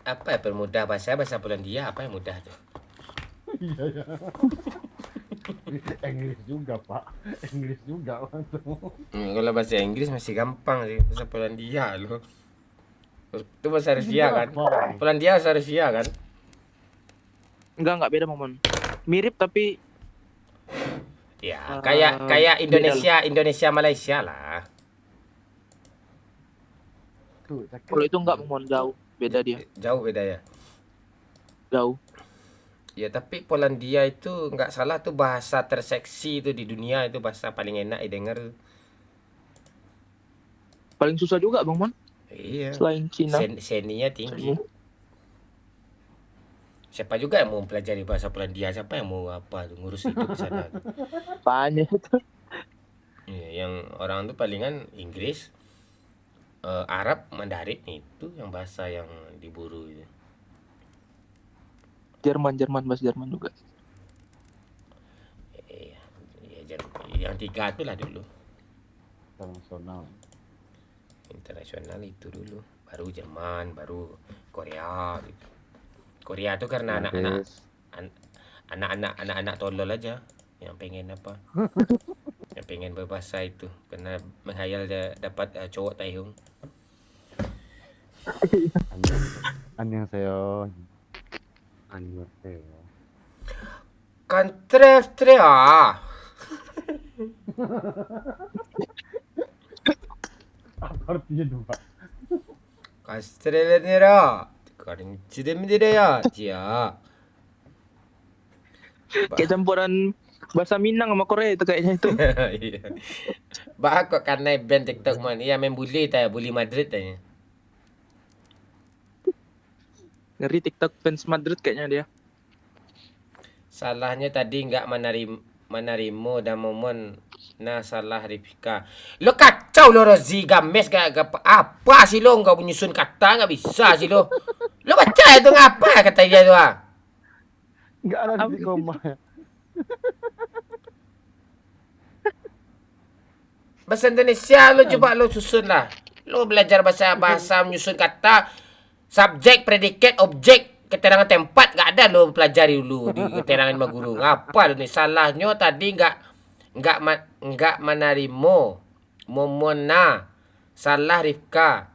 Apa ya permudah bahasa Polandia apa yang mudah tuh? Iya. Inggris juga Pak. Inggris juga langsung. Kalau bahasa Inggris masih gampang sih, bahasa Polandia loh. Itu bahasa Rusia kan? Polandia bahasa Rusia kan? Enggak beda Momon. Mirip tapi Ya, kayak Indonesia Malaysia lah. kalau itu enggak Momon, jauh beda dia. Jauh beda ya. Jauh. Ya tapi Polandia itu nggak salah tuh bahasa terseksi itu di dunia, itu bahasa paling enak didengar. Paling susah juga Bang Mon. Iya. Selain Cina. Seninya tinggi. Siapa juga yang mau mempelajari bahasa Polandia? Siapa yang mau ngurus hidup di sana? Banyak itu. Iya, yang orang tuh palingan Inggris, Arab, Mandarin itu yang bahasa yang diburu itu. Jerman bahasa Jerman juga. Iya, yang 3 itu lah dulu. Internasional itu dulu, baru Jerman, baru Korea gitu. Korea tuh karena anak-anak tolol aja yang pengen yang pengen berbahasa itu karena menghayal dapat cowok Taehyung. Annyeonghaseyo. Kantre Apa artinya tuh Pak? Kastrelenera Karincidemideya Cia. Kayak campuran bahasa Minang sama Korea itu kayaknya itu. Iya. Bah kok karena band TikTok man, iya main bully Madrid tanya. Ngeri TikTok fans Madrid kayaknya dia. Salahnya tadi nggak menerima dan momon. Nah salah Rifka. Lo kacau lo Rozi Games gak apa sih lo nggak menyusun kata nggak bisa sih lo. Lo baca itu ngapa kata dia tuh? Nggak ada di koma. Bahasa Indonesia lo coba lo susun lah. Lo belajar bahasa menyusun kata, subjek, predikat, objek, keterangan tempat nggak ada lo pelajari dulu di keterangan sama guru. Ngapa lo nih salahnya tadi nggak menerima momona salah Rifka.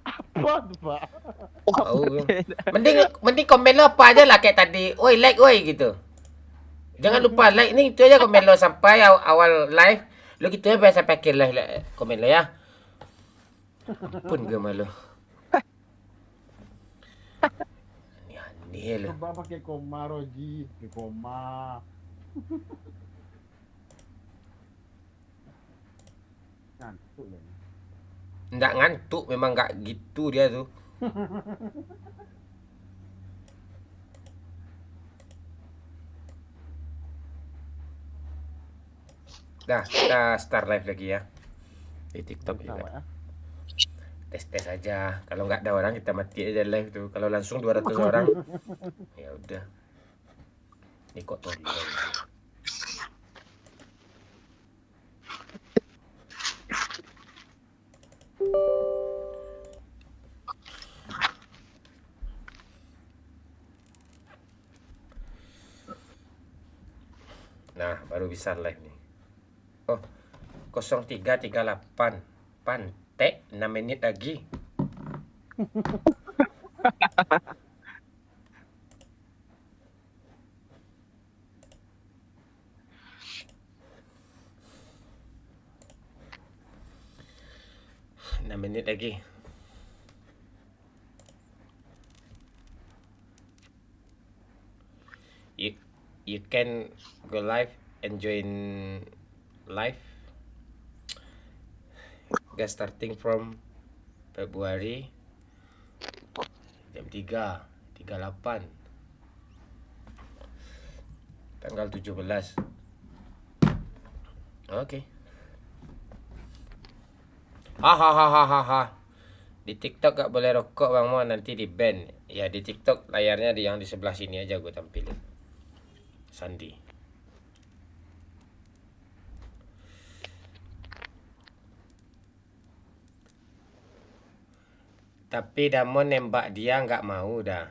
Apa tuh Pak? Oh, mending komen lo apa aja lah kayak tadi. Oi like oi gitu. Jangan lupa like ini itu aja komen lo sampai awal live. Lo gitu ya biasa pakai live komen lo ya. Ampun gue malu. Aneh lo. Coba pakai koma Roji, pakai koma. Ngantuk ya. Nggak ngantuk, memang nggak gitu dia tuh. Nah, kita start live lagi ya di TikTok juga. Tes aja. Kalau nggak ada orang kita mati aja live tuh. Kalau langsung 200 orang, ya udah. Ini kok tolong. Nah, baru bisa live nih. Oh, 0338. Pantek 6 menit lagi. 6 menit lagi. You can go live and join live. Guys, starting from Februari jam 3.38 tanggal 17. Oke. Hahaha. Di TikTok gak boleh rokok Bang Mon, nanti di ban. Ya di TikTok layarnya yang di sebelah sini aja gue tampilin. Sandi. Tapi Damon nembak dia nggak mau dah.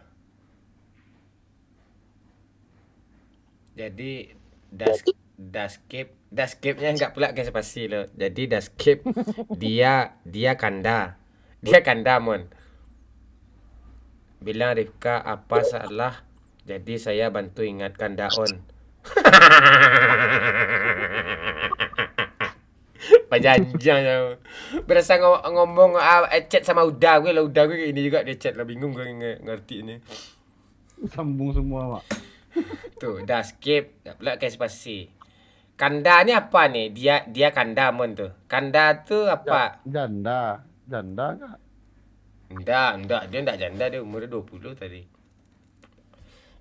Jadi Daskip-nya nggak pula guys pasti loh. Jadi Daskip dia kanda. Dia kanda Mon. Bilang Rifka apa salah. Jadi saya bantu ingatkan Daon. Panjang-panjang. Berasa ngomong chat sama Uda gue lah. Uda gue ini juga dia chat lah. Bingung gue ngerti ini. Sambung semua, Mak. Tuh, dah skip. Tak pula guys pasti. Kanda ni apa nih? Dia kanda Mon tuh. Kanda tuh apa? Janda enggak? Enggak. Dia enggak janda. Dia umur 20 tadi.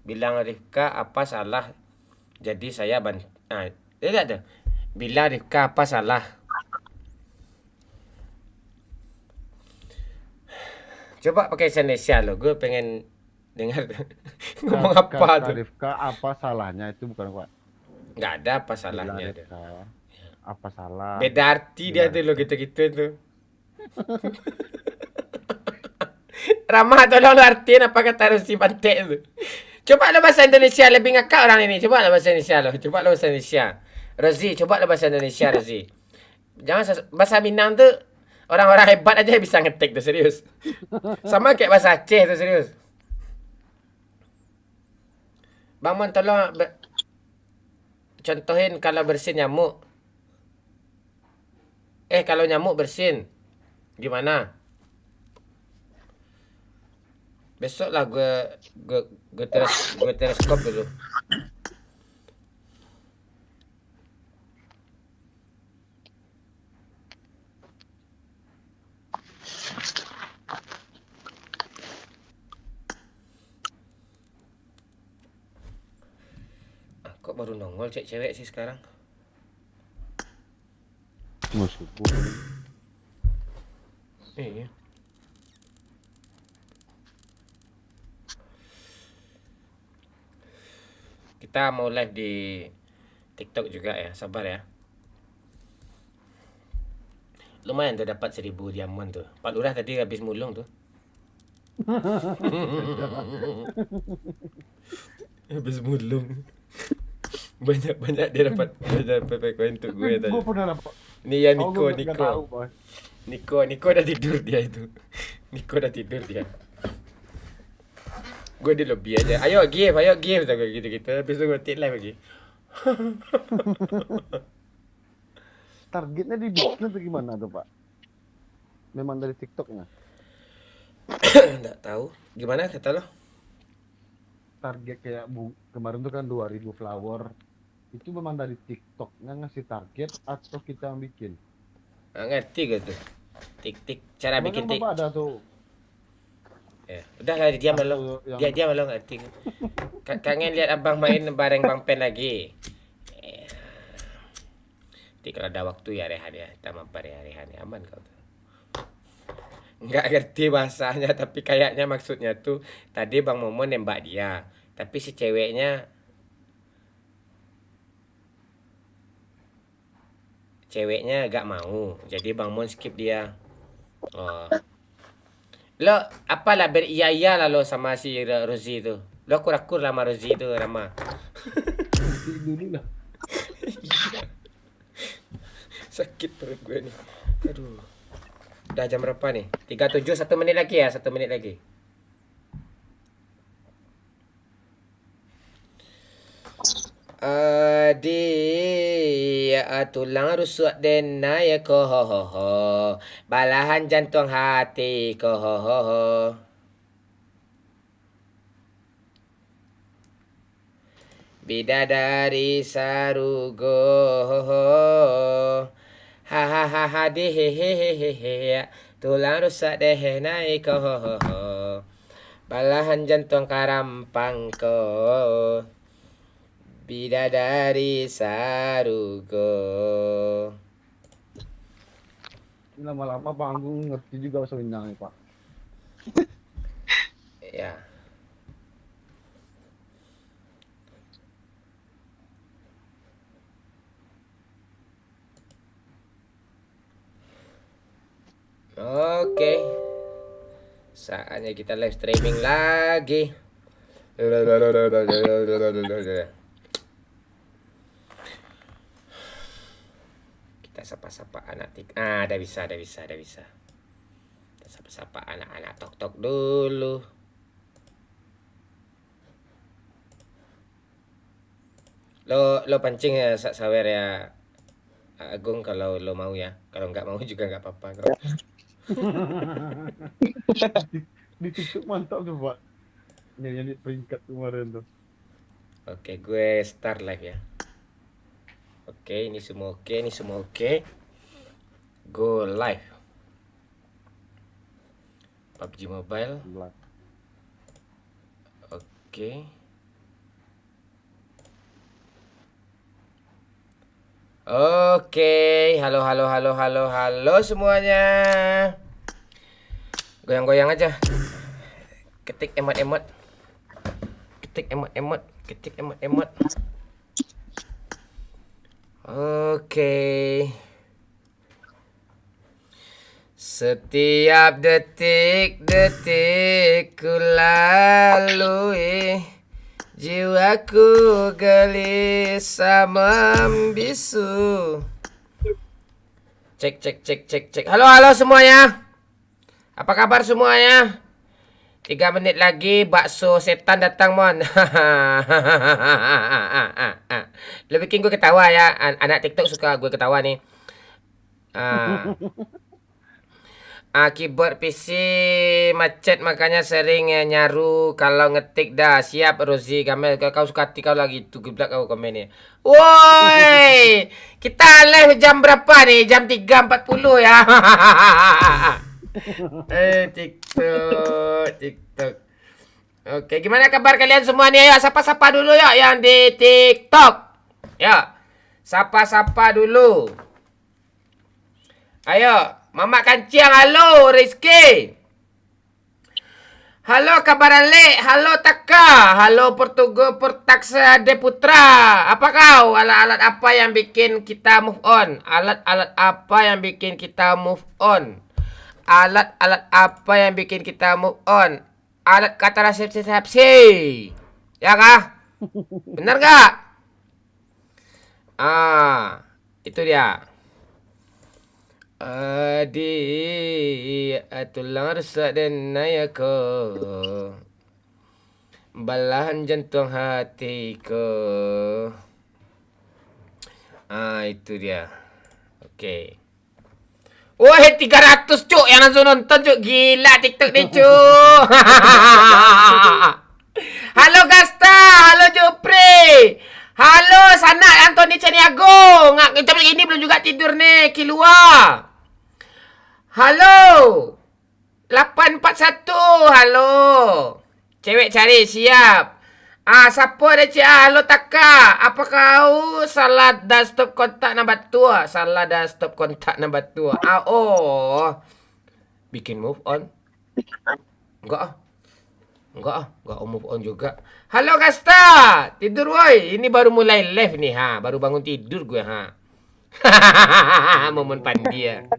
Bilang Rifka apa salah. Jadi saya dia tak ada. Bilang Rifka apa salah. Coba pakai Indonesia lo. Gue pengen dengar ngomong apa tuh. Rifka apa salahnya itu bukan Pak. Nggak ada apa salahnya. Rifka, apa salah. Beda arti dia tuh lo gitu-gitu tuh. Ramah tolong lo artiin apa kata Rosi Pantek tu. Coba lo bahasa Indonesia lebih ngakak orang ini. Coba lo bahasa Indonesia lo. Coba lo bahasa Indonesia. Rozi, coba lo bahasa Indonesia Rozi. Jangan bahasa Minang tuh orang-orang hebat aja bisa ngetik tuh serius. Sama kayak bahasa Aceh tuh serius. Bang Mon tolong contohin kalau bersin nyamuk. Kalau nyamuk bersin gimana? Besok lah gue teleskop dulu. Kok baru nongol cewek sih sekarang? Musuhku. Iya. Kita mau live di TikTok juga ya, sabar ya. Lumayan tuh dapat 1000 diamond tuh. Pak Lurah tadi habis mulung tuh. Habis mulung. Banyak dia dapat PP koin untuk gue tadi. Gue pernah dapat. Ini ya Niko. Niko udah tidur dia itu. Niko udah tidur dia. Gue di lobby aja. Ayo give tuh gitu-gitu. Habis itu gue tik live lagi. Targetnya dibikin atau gimana tuh Pak? Memang dari TikToknya? Nggak tahu. Gimana kata lo? Target kayak kemarin tuh kan 2000 flower. Itu memang dari TikToknya ngasih target atau kita yang bikin? Nggak ngerti gitu. Tik cara Emang bikin kan tik. Bapak ada tuh. Udahlah diam lo. Dia lo ngerti. Kangen lihat abang main bareng Bang Pen lagi. Nanti kalau ada waktu ya Rehan ya. Kita mampir ya Rehan ya. Aman kau tuh. Nggak ngerti bahasanya. Tapi kayaknya maksudnya tuh. Tadi Bang Momon nembak dia. Tapi si ceweknya gak mau. Jadi Bang Mon skip dia. Oh. Lo apalah beria-ia lah lo sama si Rozi itu. Lo akur-akur lah sama Rozi itu Rama. Dulu lah. Sakit perut gue nih. Aduh. Udah jam berapa nih? 37, 1 menit lagi ya, 1 menit lagi. tulang rusuk denai ko ho ho ho. Balahan jantung hati ko ho ho ho. Bidadari sarugo ho ho. Ha ha ha ha di he he he he he. Tulang rusak denai ko ho ho ho. Balahan jantung karampang ko. Bidadari sarugo. Ini lama-lama panggung ngerti juga bahasa Minang ya, Pak. Ya. Oke. Saatnya kita live streaming lagi. Kita sapa-sapa anak tik. Dah bisa. Kita sapa-sapa anak-anak tok-tok dulu. Lo pancing ya sawer ya Agung kalau lo mau ya. Kalau nggak mau juga nggak apa-apa kok. Di TikTok mantap tuh, Pak. Yang peringkat kemarin tuh. Oke, gue start live ya. Oke, ini semua oke. Go live. PUBG Mobile. Oke. Oke, halo semuanya. Goyang-goyang aja. Ketik emot-emot. Oke. Setiap detik ku lalui, jiwaku gelisah membisu. Cek. Halo semuanya. Apa kabar semuanya? 3 menit lagi bakso setan datang, mon. Lo bikin gue ketawa ya. Anak TikTok suka gue ketawa nih. Keyboard PC macet makanya sering nyaru kalau ngetik dah. Siap Rozi Kamel. Kalau kau suka hati kau lagi tuh geblak kau komen nih. Woi, kita live jam berapa nih? Jam 3.40 ya. TikTok. Oke, gimana kabar kalian semua nih? Ayo sapa-sapa dulu ya yang di TikTok. Ya. Sapa-sapa dulu. Ayo, Mama Kanciang, halo Rizky. Halo kabar Ale, halo Taka, halo Portaksa De Putra. Apa kau? Alat-alat apa yang bikin kita move on? Alat-alat apa yang bikin kita move on? Alat-alat apa yang bikin kita move on? Alat kontrasepsi. Ya kah? Bener gak? Itu dia. Tulang rusak dan nayaku, belahan jantung hatiku. Itu dia. Oke. Wah, 300 cuk yang langsung nonton cuk. Gila TikTok nih cuk. Halo Gasta, halo Jopri. Halo Sana Antoni Caniago. Jam ini belum juga tidur nih, Kilua. Halo 841. Halo. Cewek cari siap. Siapa ada cik? Halo Taka. Apa kau salah dah stop kontak nombor tua? Salah dah stop kontak nombor tua. Bikin move on? Enggak move on juga. Halo Gasta. Tidur woi. Ini baru mulai live nih baru bangun tidur gue Momen Pandia.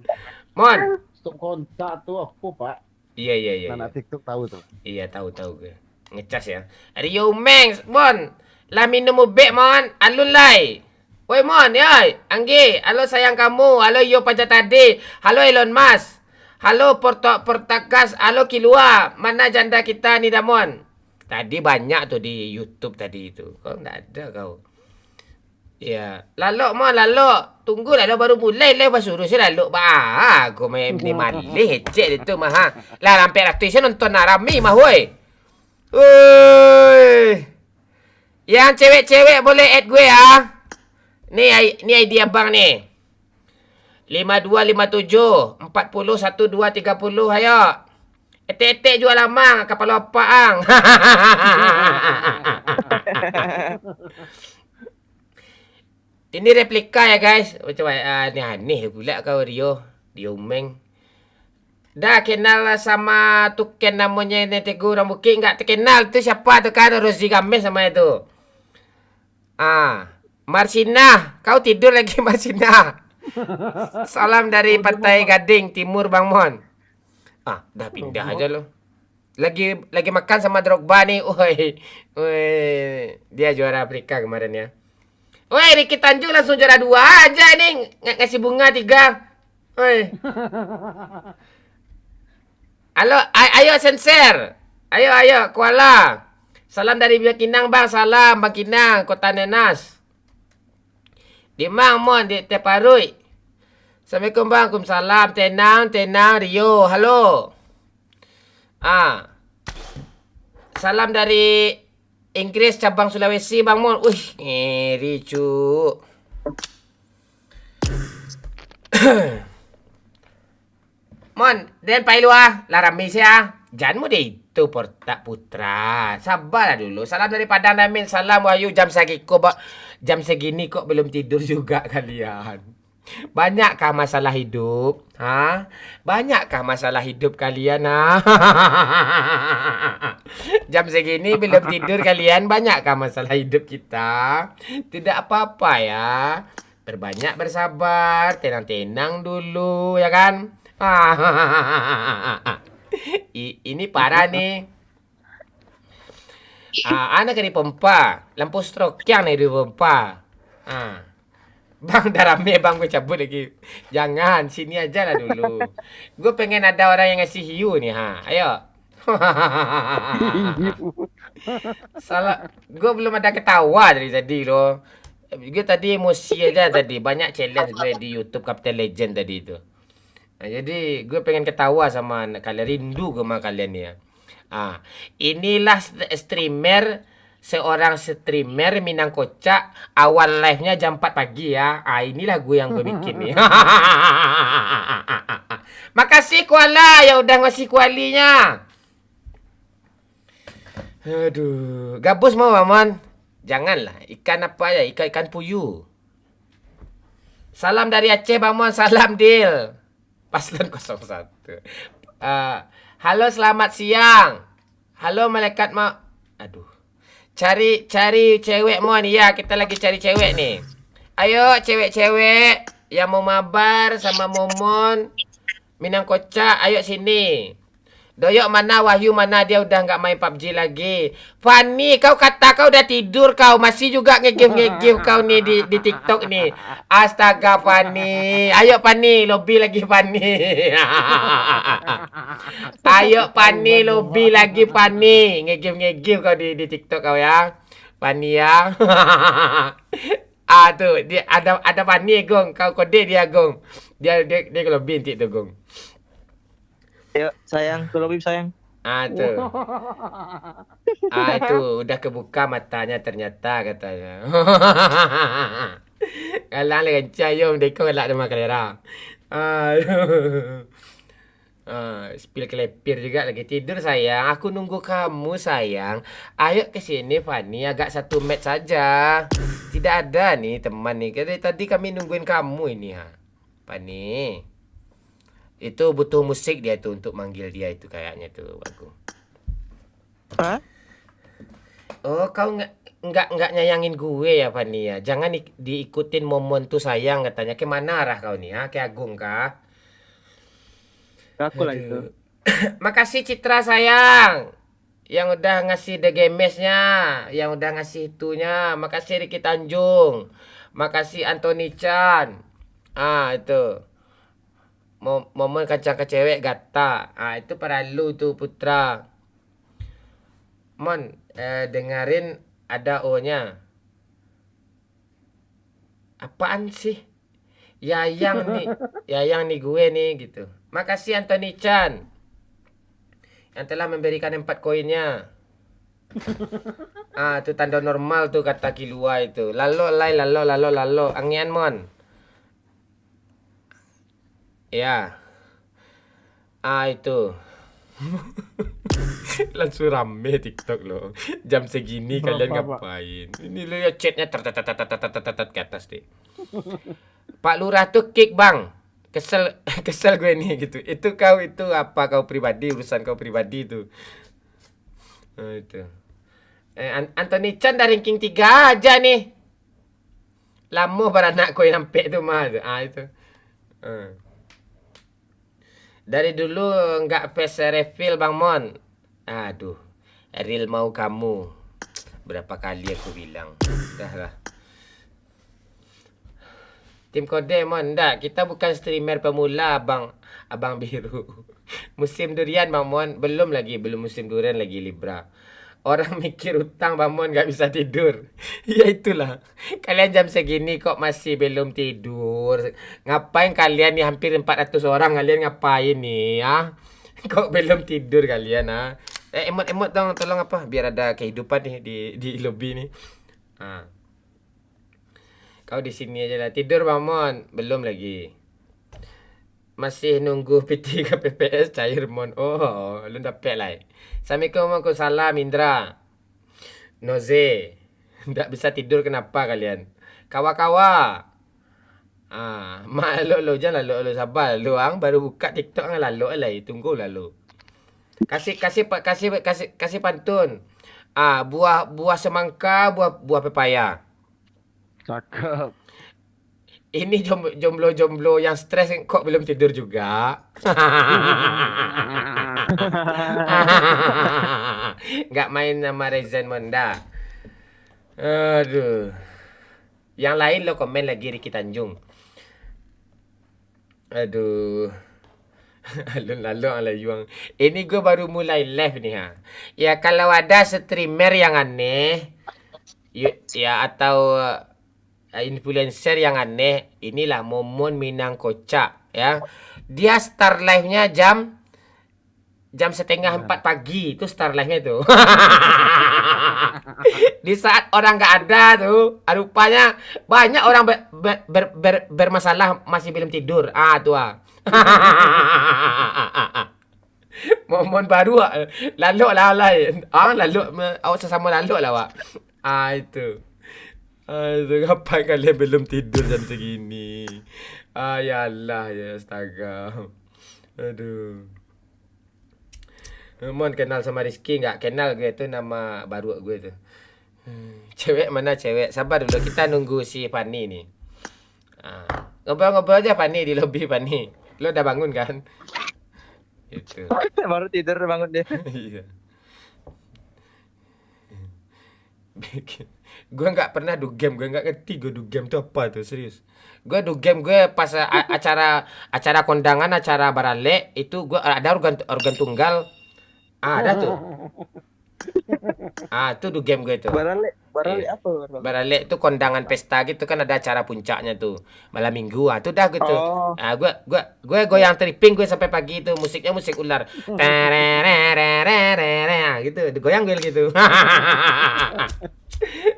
Mon. Stop kontak tuh apa, Pak? Iya. Anak TikTok tahu tuh. Iya, tahu gue. Ngecas ya. Rio Mengs, Mon. Lah minum ubek, Mon. Alulai. Woi, Mon, yai. Anggi, halo sayang kamu. Halo Yo Pajatade. Halo Elon Musk. Halo Portakas. Halo Kilua. Mana janda kita nih, Damon? Tadi banyak tuh di YouTube tadi itu. Kok enggak ada kau? Ya, lalok mau lalok. Tunggulah dah baru mulai lah suruh saya lalok bah. Aku main ni malih cek itu mah. Ha. Lah sampai ratus nonton nak rame mah woi. Woi. Yang cewek-cewek boleh add gue ah. Ni ID abang ni. 5257 40 12 30 ayo. Etek-etek jual lamang kapal opak ang. Ini replika ya guys. Macam ni aneh pula kau Rio. Diomeng. Dah kenal sama tuken namanya Netego orang Bukit enggak terkenal tu siapa tu kan Rozi Games sama itu. Marsina, kau tidur lagi Marsina. Salam dari Pantai Gading Timur Bang Mon. Dah pindah aja lo. Lagi makan sama Drogba nih. Oi. Dia juara Afrika kemarin ya. Woi, Ricky Tanjung langsung juara 2 aja nih. Ngasih bunga 3. Woi. Halo, ayo Senser. Ayo Kuala. Salam dari Bang Kinang bang, salam Bang Kinang, Kota Nenas. Di Mang Mon di Teparui. Assalamualaikum bang, Waalaikumsalam. Tenang Rio. Halo. Salam dari Inggris cabang Sulawesi Bang Mon. Ngeri cu. Mon, dan pailua larami sia. Jangan mudah itu portak putra. Sabarlah dulu. Salam dari Padang Damin. Salam Wahyu jam segini kok belum tidur juga kalian. Banyakkah masalah hidup? Banyakkah masalah hidup kalian? Jam segini belum tidur kalian. Banyakkah masalah hidup kita? Tidak apa-apa ya. Berbanyak bersabar. Tenang-tenang dulu ya kan? Ini parah nih. Anak di pompa. Lampu stroke yang nih di pompa. Bang dah rame bang, gue cabut lagi. Jangan, sini aja lah dulu. Gue pengen ada orang yang ngasih hiu nih. Ayo. Salah. Gue belum ada ketawa dari tadi loh. Gue tadi emosi aja tadi. Banyak challenge gue di YouTube Captain Legend tadi itu. Jadi gue pengen ketawa sama kalian, rindu sama kalian nih ya. Inilah seorang streamer Minang Kocak, awal live-nya jam 4 pagi ya. Inilah gue yang gue bikin nih. Makasih Kuala yang udah ngasih kualinya. Aduh, gabus mau Maman? Janganlah, ikan apa ya? Ikan puyuh. Salam dari Aceh Bang Mon, salam Dil. Paslon 01. Halo selamat siang. Halo malaikat aduh. Cari cewek Mon. Ya, kita lagi cari cewek nih. Ayo cewek-cewek yang mau mabar sama Momon Minang Kocak, ayo sini. Doyok mana, Wahyu mana, dia udah nggak main PUBG lagi. Fani, kau kata kau udah tidur kau, masih juga ngegame kau nih di TikTok nih. Astaga Fani. Ayo Fani, lobby lagi Fani. Ayo Fani, lobby lagi Fani. Ngegame kau di TikTok kau ya. Fani ya. Tuh, dia ada Fani Gong, kau kode dia Gong. Dia lobby nanti tuh Gong. Ayo sayang, ke lobby sayang. Tuh. Itu udah kebuka matanya ternyata katanya. Kalang lencai yo deko elak nama kalera. Spill kelepir juga lagi tidur sayang. Aku nunggu kamu sayang. Ayo ke sini Fani, agak 1 match saja. Tidak ada nih teman nih. Tadi kami nungguin kamu ini Fani. Itu butuh musik dia tuh untuk manggil dia itu kayaknya tuh Bagung. Oh, kau nggak nyayangin gue ya Fani ya. Jangan diikutin Momon tuh sayang katanya. Kemana arah kau nih Ke Agung kah? Aku lah itu. Makasih Citra sayang. Yang udah ngasih The Games-nya, yang udah ngasih itunya. Makasih Ricky Tanjung. Makasih Anthony Chan. Itu. Momen kacang ke cewek gata. Itu perlu tuh Putra. Mon, dengerin ada O-nya. Apaan sih? Yayang nih gue nih gitu. Makasih Anthony Chan yang telah memberikan 4 koinnya. Itu tanda normal tuh kata Kilua itu. Lalo. Angian mon. Ya. Itu. Langsung rame TikTok loh. Jam segini kalian ngapain? Ini lo ya chatnya ke atas deh. Pak Lurah tuh kick bang. Kesel gue nih gitu. Itu apa kau pribadi, urusan kau pribadi itu. Itu. Anthony Chan dari ranking 3 aja nih. Lama beranak kau yang sampai itu mah. Itu. Dari dulu nggak face reveal Bang Mon. Aduh, real mau kamu. Berapa kali aku bilang. Dah lah. Tim kode Mon, enggak. Kita bukan streamer pemula Abang Biru. Musim durian Bang Mon. Belum musim durian lagi Libra. Orang mikir utang Bang Mon nggak bisa tidur. Ya itulah. Kalian jam segini kok masih belum tidur. Ngapain kalian nih hampir 400 orang kalian ngapain nih ya? Kok belum tidur kalian emot dong tolong apa biar ada kehidupan nih di lobby nih. Kau di sini aja lah. Tidur Bang Mon. Belum lagi. Masih nunggu PT KPPS cair Mon. Oh, lu dapet lah. Assalamualaikum Waalaikumsalam Indra. Noze. Nggak bisa tidur kenapa kalian? Kawa-kawa. Mak lo jangan lo sabar. Lo baru buka TikTok ang lalu lah. Tunggu lalu. Kasih pantun. Buah semangka, buah pepaya. Cakep. Ini jomblo yang stres kok belum tidur juga. Nggak main nama Rezen Monda. Aduh. Yang lain lo komen lagi Ricky Tanjung. Aduh. Alun-alun ala yuang. Ini gue baru mulai live nih Ya kalau ada streamer yang aneh ya atau influencer yang aneh, inilah Momon Minang Kocak ya. Dia start live-nya jam 3:30 pagi. Itu start live-nya itu. Di saat orang nggak ada tuh, rupanya banyak orang bermasalah masih belum tidur. Tuh. Momon baru lalu lah lain. Lalu sesama lalu lah Wak. Itu. Ngapain kalian belum tidur jam segini? Ya Allah ya astaga. Aduh. Mon kenal sama Rizky nggak? Kenal gue itu nama baru gue tuh. Cewek mana cewek? Sabar dulu kita nunggu si Fani nih. Ngobrol-ngobrol aja Fani di lobi Fani. Lo udah bangun kan? Itu. Baru tidur bangun dia. Iya. Gue nggak pernah do game, gue nggak ngerti gue do game tuh apa tuh serius. Gue do game gue pas acara kondangan, acara barale itu gue ada organ tunggal. Ada tuh. Itu do game gue tuh. Barale apa? Barale itu kondangan pesta gitu kan ada acara puncaknya tuh malam minggu. Tuh dah gitu. Gue goyang tripping gue sampai pagi itu musiknya musik ular. Gitu, goyang gue gitu.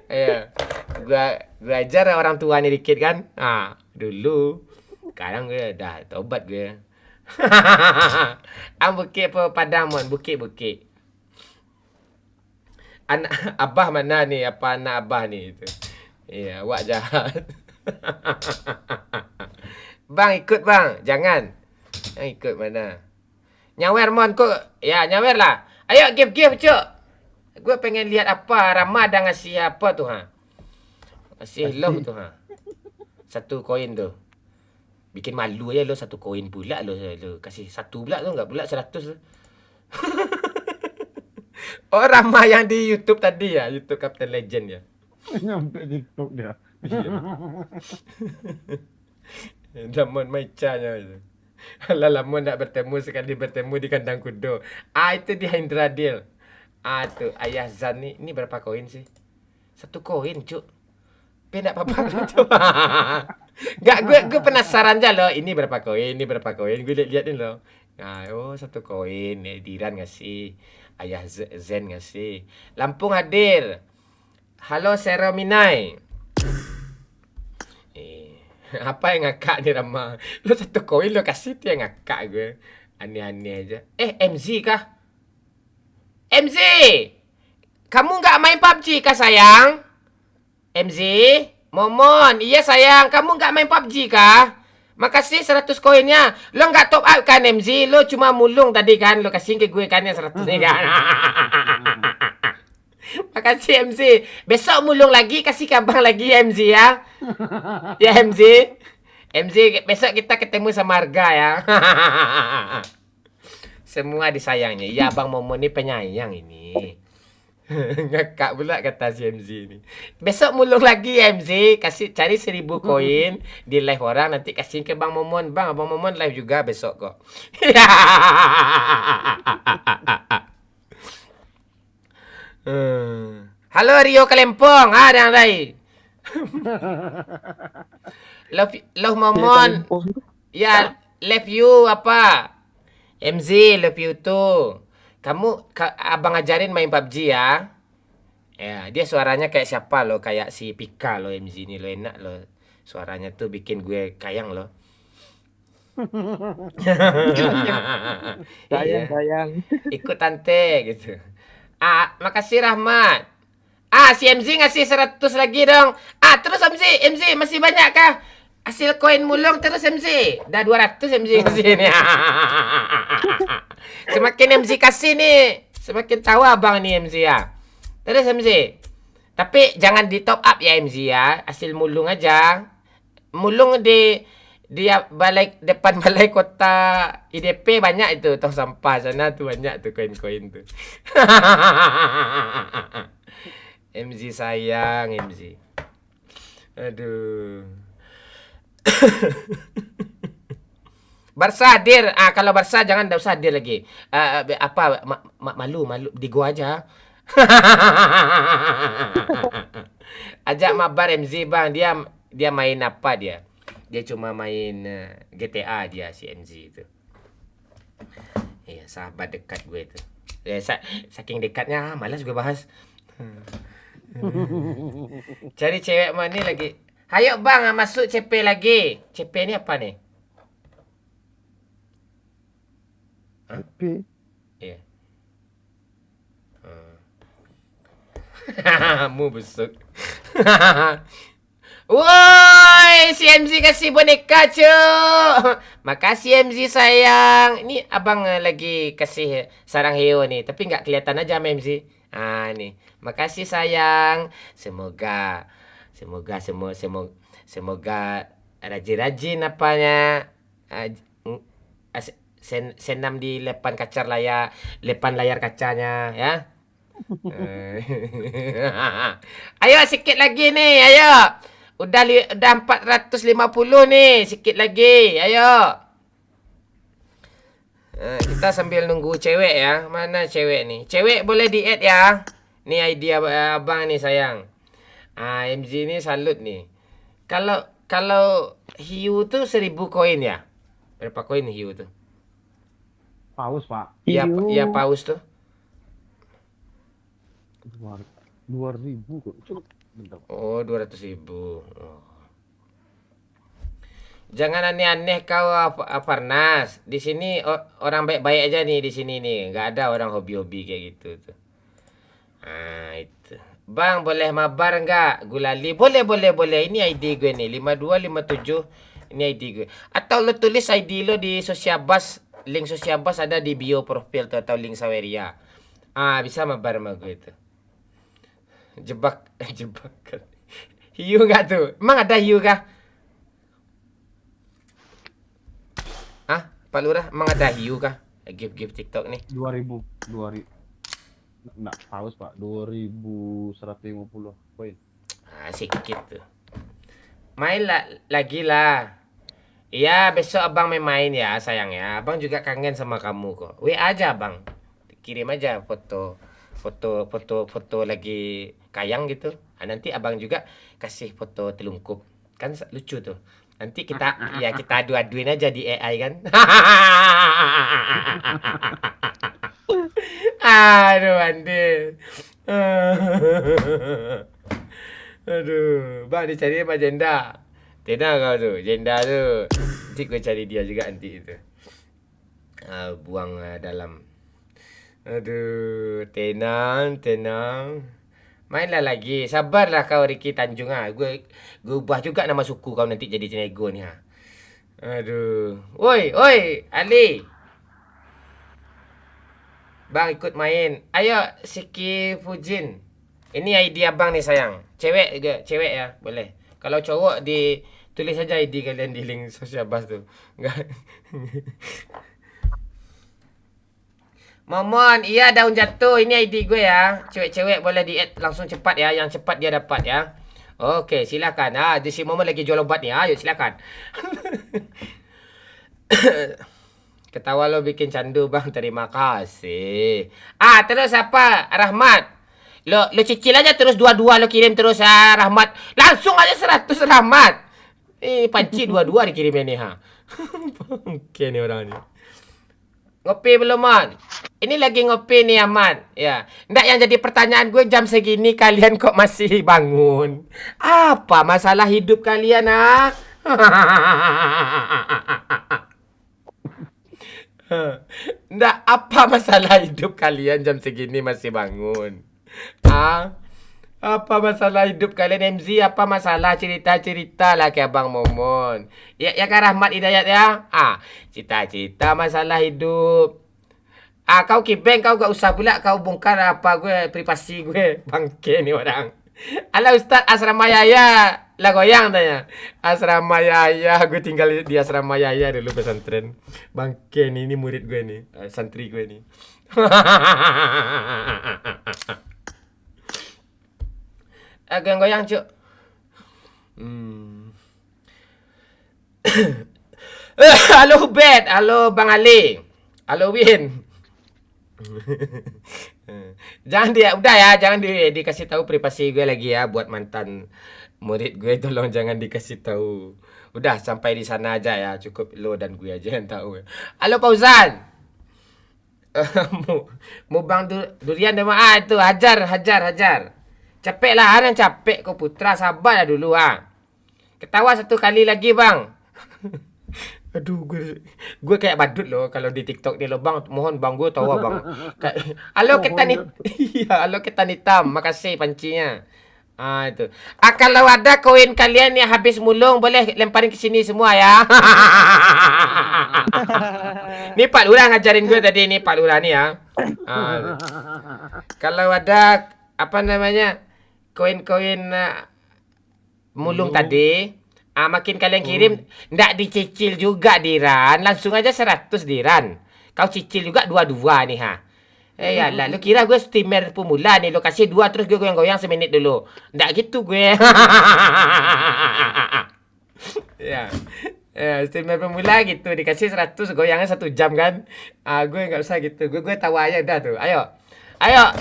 Iya. Gue ajar orang tuanya dikit kan. Dulu. Sekarang gue udah tobat gue. Bukit apa Padang Mon, bukit. Anak abah mana nih? Apa anak abah nih itu? Iya, wak jahat. Bang ikut bang, jangan. Ikut mana? Nyawer Mon kok? Ya nyawer lah. Ayo give cuk. Gue pengen lihat apa Rama ada ngasih apa tuh Ngasih love tuh 1 koin tuh. Bikin malu aja lo 1 koin pula lo kasih 1 pula tuh enggak pula 100. Oh Rama yang di YouTube tadi ya, YouTube Captain Legend ya. Nyampe TikTok dia. Damon Maicanya itu. Lamon nak bertemu sekali bertemu di kandang kudo. Itu dia Indra Deal. Tuh Ayah Zan ini berapa koin sih? 1 koin cuk. Tapi enggak apa-apa coba. Enggak, gue penasaran aja loh. Ini berapa koin? Ini berapa koin? Gue lihat-liatin loh. Nah, oh 1 koin. Diran ngasih. Ayah Zen ngasih. Lampung hadir. Halo Serominai. Apa yang ngakak nih Rama? Lo 1 koin lo kasih dia ngakak gue. Aneh-aneh aja. MZ kah? MZ! Kamu nggak main PUBG kah sayang? MZ? Momon, iya sayang, kamu nggak main PUBG kah? Makasih 100 koinnya. Lo nggak top up kan MZ? Lo cuma mulung tadi kan? Lo kasih ke gue kan yang 100 nih kan? Makasih MZ. Besok mulung lagi, kasih kabar lagi ya MZ ya. Ya MZ. MZ, besok kita ketemu sama Harga ya. Semua disayangnya. Ya Bang Momo ini penyayang ini. Ngakak pula kata si MZ ini. Besok mulung lagi ya MZ. Kasih cari 1000 koin di live orang. Nanti kasih ke Bang Momon. Bang, Abang Momon live juga besok kok. Halo Rio Kalempong. Ada yang lain. Love Momon. Ya, love you apa? MZ, love you too. Abang ajarin main PUBG ya. Ya, dia suaranya kayak siapa lo? Kayak si Pika lo, MZ ini lo, enak lo. Suaranya tuh bikin gue kayang lo. Sayang. Ikut tante gitu. Makasih Rahmat. Si MZ ngasih 100 lagi dong. Terus MZ masih banyak kah? Hasil koin mulung terus MZ. Dah 200 MZ kasih nih. Semakin MZ kasih nih, semakin tahu abang nih MZ ya. Terus MZ. Tapi jangan di top up ya MZ ya. Hasil mulung aja. Mulung di depan balai kota IDP banyak itu tong sampah sana tuh, banyak tuh koin-koin tuh. MZ sayang MZ. Aduh. Barca hadir. Kalau Barca jangan, enggak usah hadir lagi. Malu di gua aja. Ajak mabar MZ Bang. Dia main apa dia? Dia cuma main GTA dia si MZ itu. Iya, sahabat dekat gue itu. Saking dekatnya malas gue bahas. Cari cewek mana lagi? Hayo Bang, masuk CP lagi. CP ni apa nih? CP? Iya. Mu busuk. Woi, si MZ kasih boneka cuy. Makasih MZ sayang. Ini abang lagi kasih sarang heo nih, tapi nggak kelihatan aja sama MZ. Nih. Makasih sayang. Semoga rajin-rajin apanya. Senam di depan layar kacanya ya. Ayo sikit lagi nih, ayo. Udah 450 nih, sikit lagi. Ayo. Kita sambil nunggu cewek ya. Mana cewek nih? Cewek boleh di-add ya. Nih idea abang nih sayang. MZ ini salut nih. Kalau hiu tuh 1000 koin ya. Berapa koin hiu tuh? Paus, Pak. Ya paus tuh. 2.000 kok. Bentar. Oh, 200.000. Jangan aneh-aneh kau Farnas. Di sini orang baik-baik aja nih di sini nih. Nggak ada orang hobi-hobi kayak gitu tuh. Itu. Bang, boleh mabar nggak? Gulali. Boleh. Ini ID gue nih. 5257. Ini ID gue. Atau lo tulis ID lo di Sosiabas. Link Sosiabas ada di bio profil tuh, atau link Saweria. Bisa mabar sama gue itu. Jebakan. Hiu nggak tuh? Emang ada hiu kah? Pak Lurah, emang ada hiu kah? Gift TikTok nih. 2.000. Enggak, paus, Pak. 2.150 koin. Sikit tuh. Main lagi lah. Iya, besok abang main ya sayang ya. Abang juga kangen sama kamu kok. WA aja abang. Kirim aja foto lagi kayang gitu. Nanti abang juga kasih foto telungkup. Kan lucu tuh. Nanti kita kita adu-aduin aja di AI kan. Aduh, Andin. Aduh, bang dicari apa jenda? Tena kau tu, jenda tu. Nanti gue cari dia juga nanti itu. Buang dalam. Aduh, tenang. Mainlah lagi. Sabarlah kau Ricky Tanjung Gue ubah juga nama suku kau nanti jadi Cenego ni Aduh. Oi, Ali. Bang ikut main. Ayo Siki Fujin. Ini ID abang nih sayang. Cewek ya, boleh. Kalau cowok tulis saja ID kalian di link sosial bus tu. Enggak. Momon, iya daun jatuh. Ini ID gue ya. Cewek-cewek boleh di-add langsung cepat ya. Yang cepat dia dapat ya. Okey, silakan. Di si Momon lagi jual obat ni. Ayo silakan. Ketawa lo bikin candu bang. Terima kasih. Terus apa? Rahmat. Lo cicil aja terus dua-dua lo kirim terus Rahmat. Langsung aja 100 Rahmat. Panci dua-dua dikirimnya nih Oke nih orang ni. Ngopi belum, Man? Ini lagi ngopi nih, Ahmad. Ya. Nggak, yang jadi pertanyaan gue jam segini kalian kok masih bangun? Apa masalah hidup kalian, Nggak, apa masalah hidup kalian jam segini masih bangun? Apa masalah hidup kalian, MZ? Apa masalah? Cerita-cerita lah ke Abang Momon. Ya kan Rahmat Hidayat ya? Cerita-cerita masalah hidup. Kau kibeng, kau gak usah pula kau bongkar apa gue, privasi gue. Bangke ni orang. Alah Ustaz, asrama Yaya lah goyang tanya. Asrama Yaya, gue tinggal di asrama Yaya dulu pesantren. Bangke ni, ini murid gue nih, santri gue nih. Goyang-goyang cuk. Halo Hubert, halo Bang Ali, halo Win. Jangan jangan dikasih tahu privasi gue lagi ya buat mantan murid gue, tolong jangan dikasih tahu. Udah sampai di sana aja ya, cukup lo dan gue aja yang tahu. Halo Fauzan. Mu Bang Durian dah itu hajar. Capek lah, Hanan capek kau putra, sabarlah dulu Ketawa satu kali lagi bang. Aduh, gue kayak badut loh kalau di TikTok ni loh bang. Mohon bang, gue tahu bang. Halo ketan hitam, makasih pancinya. Itu. Kalau ada koin kalian yang habis mulung, boleh lemparin ke sini semua ya. Ni Pak Lurah ngajarin gue tadi, ni Pak Lurah ni ya. Kalau ada apa namanya koin-koin mulung tadi, makin kalian kirim, ndak dicicil juga Diran, langsung aja 100 Diran. Kau cicil juga dua-dua nih yalah, lu kira gue streamer pemula nih, lu kasih 2 terus gue goyang-goyang semenit dulu. Ndak gitu gue. Ya, streamer pemula gitu, dikasih 100 goyangnya 1 jam kan. Gue nggak usah gitu, gue tawa aja udah tuh. Ayo,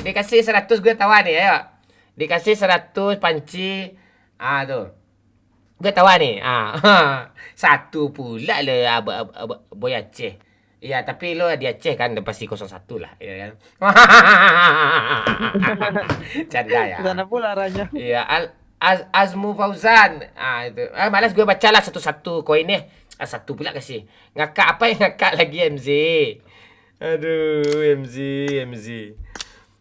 dikasih 100 gue tawa nih, ayo. Dikasih 100 panci. Tuh. Gue tawa nih. Satu pula lah Boy Aceh. Ya, tapi lo di Aceh kan pasti 01 lah, ya kan. Canda ya. Sana pula arahnya. Iya, Azmu Fauzan. Itu. Malas gue bacalah satu-satu koinnya. Satu pula kasih. Ngakak apa yang ngakak lagi MZ? Aduh, MZ.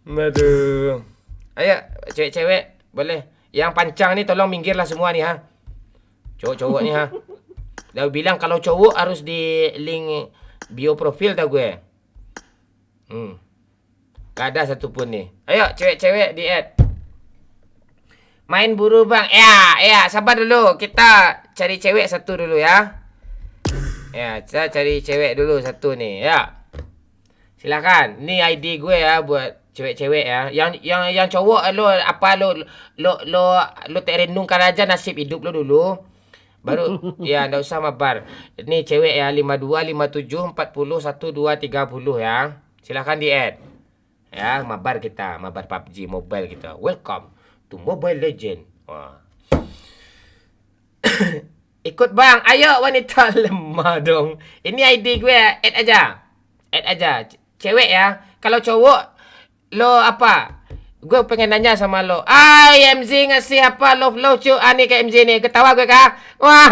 Aduh. Ayo, cewek-cewek, boleh. Yang pancang ni tolong minggirlah semua ni Cowok-cowok ni Dah bilang kalau cowok harus di link bio profil tau gue. Gak ada satupun ni. Ayo, cewek-cewek di add. Main buru bang. Ya, sabar dulu. Kita cari cewek satu dulu ya. Ya, kita cari cewek dulu satu ni. Ya. Silakan. Ni ID gue ya buat cewek-cewek ya. Yang cowok lo terenungkan aja nasib hidup lo dulu. Baru ya enggak usah mabar. Ini cewek ya 52 57 40 12 30 ya. Silakan di-add. Ya, mabar kita, mabar PUBG Mobile kita. Welcome Itu Mobile Legend. Wah. Ikut bang, ayo wanita lemah dong. Ini ID gue, add aja. Add aja. Cewek ya. Kalau cowok, lo apa? Gue pengen nanya sama lo. MZ ngasih apa love cu? Nih ke MZ nih. Ketawa gue kah? Wah.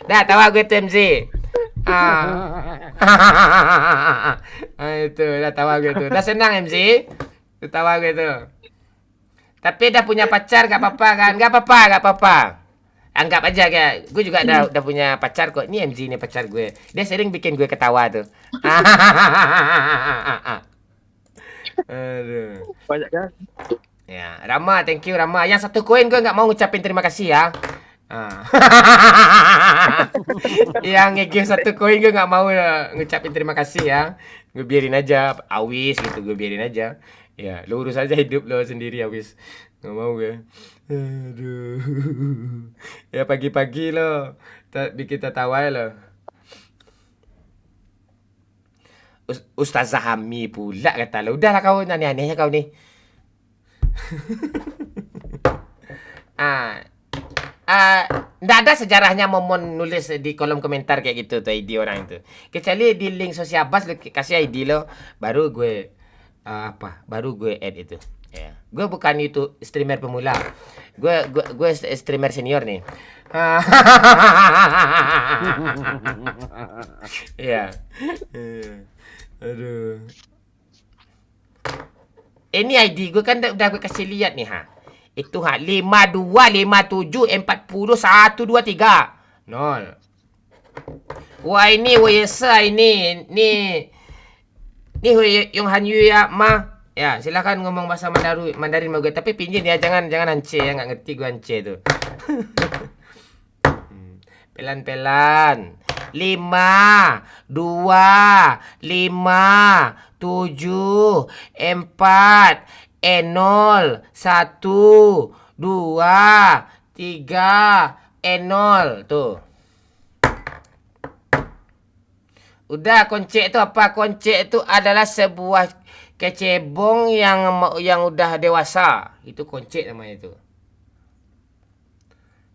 Dah tawa gue tuh MZ. Itu dah tawa gue tuh. Dah senang MZ. Itu tawa gue tuh. Tapi dah punya pacar gak apa-apa kan? Gak apa-apa. Anggap aja kayak gue juga udah punya pacar kok. Ini MZ nih pacar gue. Dia sering bikin gue ketawa tuh. Aduh. Banyak kan? Ya, Rama, thank you Rama. Yang satu koin gue nggak mau ngucapin terima kasih ya. Yang nge-give satu koin gue nggak mau ngucapin terima kasih ya. Gue biarin aja, awis gitu, gue biarin aja. Ya, lo urus aja hidup lo sendiri awis. Nggak mau gue. Aduh. Ya pagi-pagi lo bikin tertawa lo. Ustazah Hami pula kata lo. Udahlah kau aneh-anehnya kau nih. Nggak ada sejarahnya Momon nulis di kolom komentar kayak gitu tuh ID orang itu. Kecuali di link sosial bus lo kasih ID lo, baru gue baru gue add itu. Ya. Gue bukan itu streamer pemula. Gue streamer senior nih. Iya. Aduh. Ini ID gue kan udah gue kasih lihat nih Itu 52 57 40 123 0. Wah ini Wesa ini. Nih yang Hanyu ya mah. Ya, silakan ngomong bahasa Mandarin sama gue, tapi pinjin ya, jangan ance ya, nggak ngerti gue ance tuh. Pelan-pelan. 5 2 5 7 4 0 1 2 3 0 tuh. Udah, konce itu apa? Konce itu adalah sebuah kecebong yang udah dewasa. Itu konce namanya itu.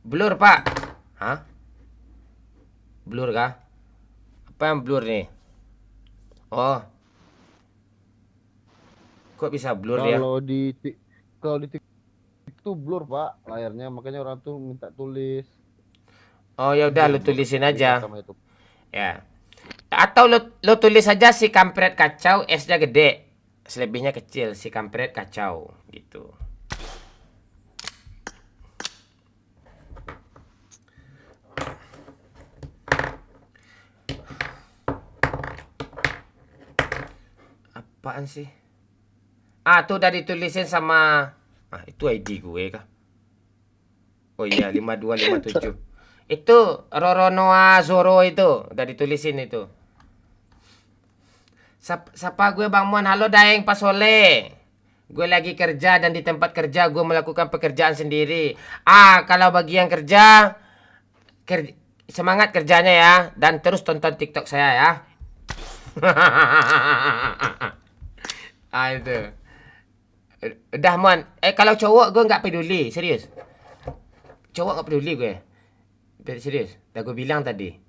Blur, Pak. Hah? Blur kah? Apa yang blur nih? Oh. Kok bisa blur dia? Kalau di itu blur, Pak, layarnya, makanya orang tuh minta tulis. Oh, ya udah lu tulisin aja. Ya. Atau lo tulis aja si kampret kacau, S-nya gede. Selebihnya kecil, si kampret kacau gitu. Apaan sih? Tuh udah ditulisin sama itu ID gue kah? Oh iya, 5257. Itu Roronoa Zoro itu udah ditulisin itu. Sapa gue Bang Mon. Halo Daeng Pasole. Gue lagi kerja dan di tempat kerja gue melakukan pekerjaan sendiri. Kalau bagi yang kerja semangat kerjanya ya, dan terus tonton TikTok saya ya. Itu. Udah Mon. Kalau cowok gue nggak peduli, serius. Cowok nggak peduli gue. Serius. Dah gue bilang tadi.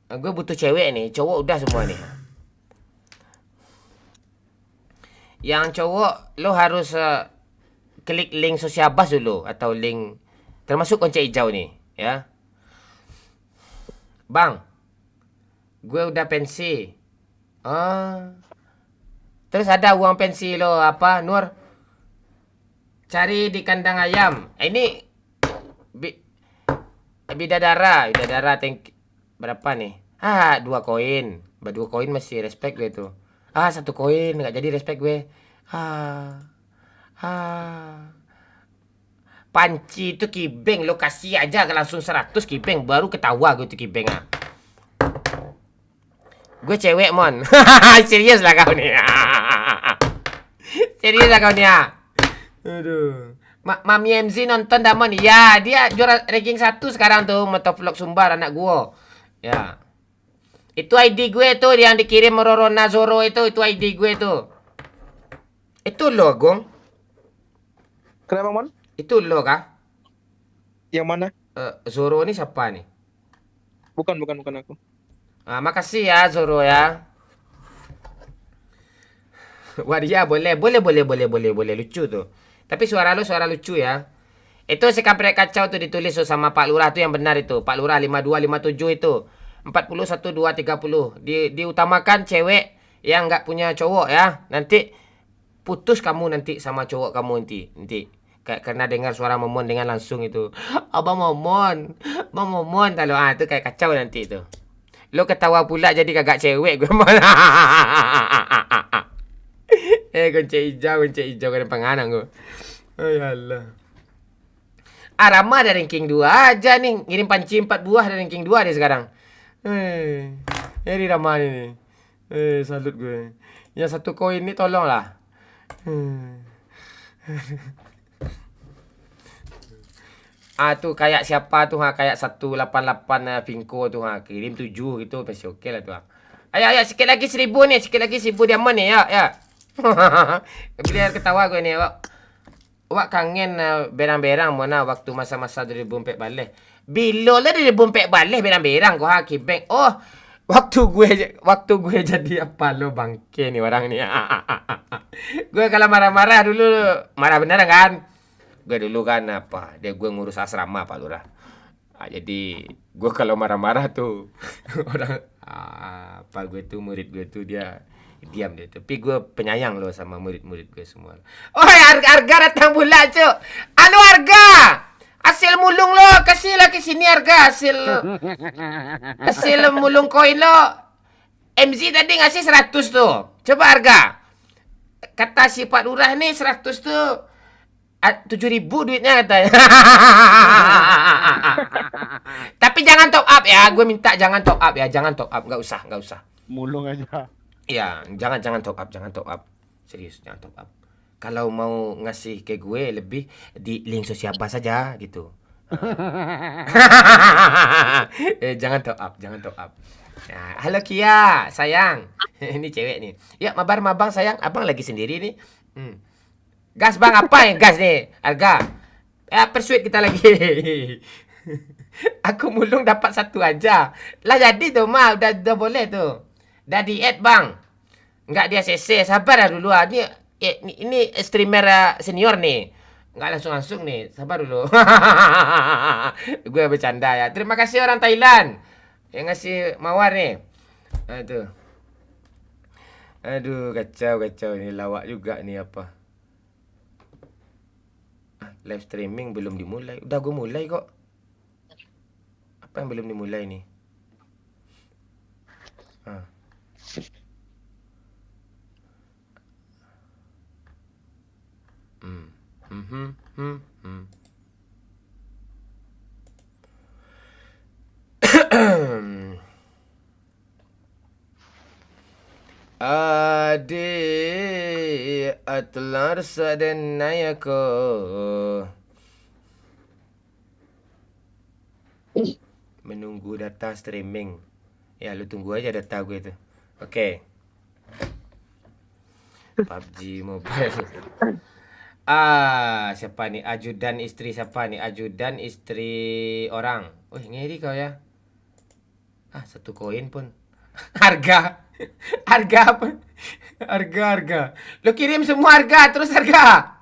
Gue butuh cewek nih. Cowok udah semua nih. Yang cowok lo harus klik link sosial bus dulu, atau link termasuk kunci hijau nih ya. Bang, gue udah pensi. Terus ada uang pensi lo apa, Nur? Cari di kandang ayam. Ini bidadara berapa nih? 2 koin. 2 koin masih respect gue tuh. 1 koin nggak jadi respect gue. Panci itu kibeng, lo kasih aja langsung 100 kibeng, baru ketawa gue tuh kibeng. Gue cewek Mon. Serius lah kau nih. Serius lah kau nih. Aduh. Mami MZ nonton dah Mon. Ya, dia juara ranking 1 sekarang tuh, motovlog Sumbar anak gua. Ya. Itu ID gue tuh yang dikirim Rorona Zoro itu ID gue tuh. Itu lo, Gong. Kenapa, Mon? Itu lo kah? Yang mana? Zoro ini siapa nih? Bukan aku. Makasih ya Zoro ya. Waria boleh lucu tuh. Tapi suara lucu ya. Itu si kampret kacau tuh ditulis tuh sama Pak Lurah tuh yang benar itu. Pak Lurah 5257 itu. 401230. Diutamakan cewek yang nggak punya cowok ya. Nanti putus kamu nanti sama cowok kamu nanti. Kayak karena dengar suara Momon dengan langsung itu. Abang Momon. Kalau itu kayak kacau nanti itu. Lo ketawa pula jadi kagak cewek gue. Kunci hijau kan penganang gue. Ayalah. Rama ada ranking 2 aja nih. Ngirim panci 4 buah ada ranking 2 dia sekarang. Ini Rama ini. Salut gue. Yang satu koin ini tolonglah. Tuh kayak siapa tuh kayak 188 Vinko tuh kirim 7 gitu masih oke lah tuh. Ayo sikit lagi 1000 nih, sikit lagi 1000 diamond nih ya. Biar ketawa gue nih, Wak kangen berang-berang mana waktu masa-masa 2004 balik. Bila lah 2004 balik berang-berang kau Kibeng. Oh, waktu gue jadi apa lo bangke nih orang nih. Gue kalau marah-marah dulu marah beneran kan. Gue dulu kan gue ngurus asrama Pak Lurah. Jadi gue kalau marah-marah tuh orang gue tuh murid gue tuh dia diam dia. Tapi gue penyayang loh sama murid-murid gue semua. Oh harga datang pula cuk. Harga hasil mulung lo kasih lah ke sini harga hasil mulung koin lo. MZ tadi ngasih 100 tuh. Coba harga. Kata si Pak Lurah nih 100 tuh 7.000 duitnya katanya. Tapi jangan top up ya. Gue minta jangan top up ya. Jangan top up. Nggak usah. Mulung aja. Iya, jangan top up. Serius, jangan top up. Kalau mau ngasih ke gue lebih di link sosial apa saja gitu. Jangan top up. Nah, halo Kia, sayang. Ini cewek nih. Ya, mabang sayang. Abang lagi sendiri nih. Gas bang, apa yang gas nih? Harga. Persuit kita lagi. Aku mulung dapat 1 aja. Lah jadi tuh mah udah boleh tuh. Dah diet bang. Enggak dia CC. Sabar lah dulu. Ini streamer senior nih. Enggak langsung nih. Sabar dulu. Gue bercanda ya. Terima kasih orang Thailand yang ngasih mawar nih. Aduh kacau ini lawak juga nih apa. Live streaming belum dimulai. Udah gue mulai kok. Apa yang belum dimulai nih? Adi atlar sadenayako. Menunggu data streaming. Ya lu tunggu aja data gue itu. Oke. PUBG Mobile. Siapa nih? Ajudan istri siapa nih? Ajudan istri orang. Ngeri kau ya. 1 koin pun. Harga apa? Harga. Lo kirim semua harga, terus harga.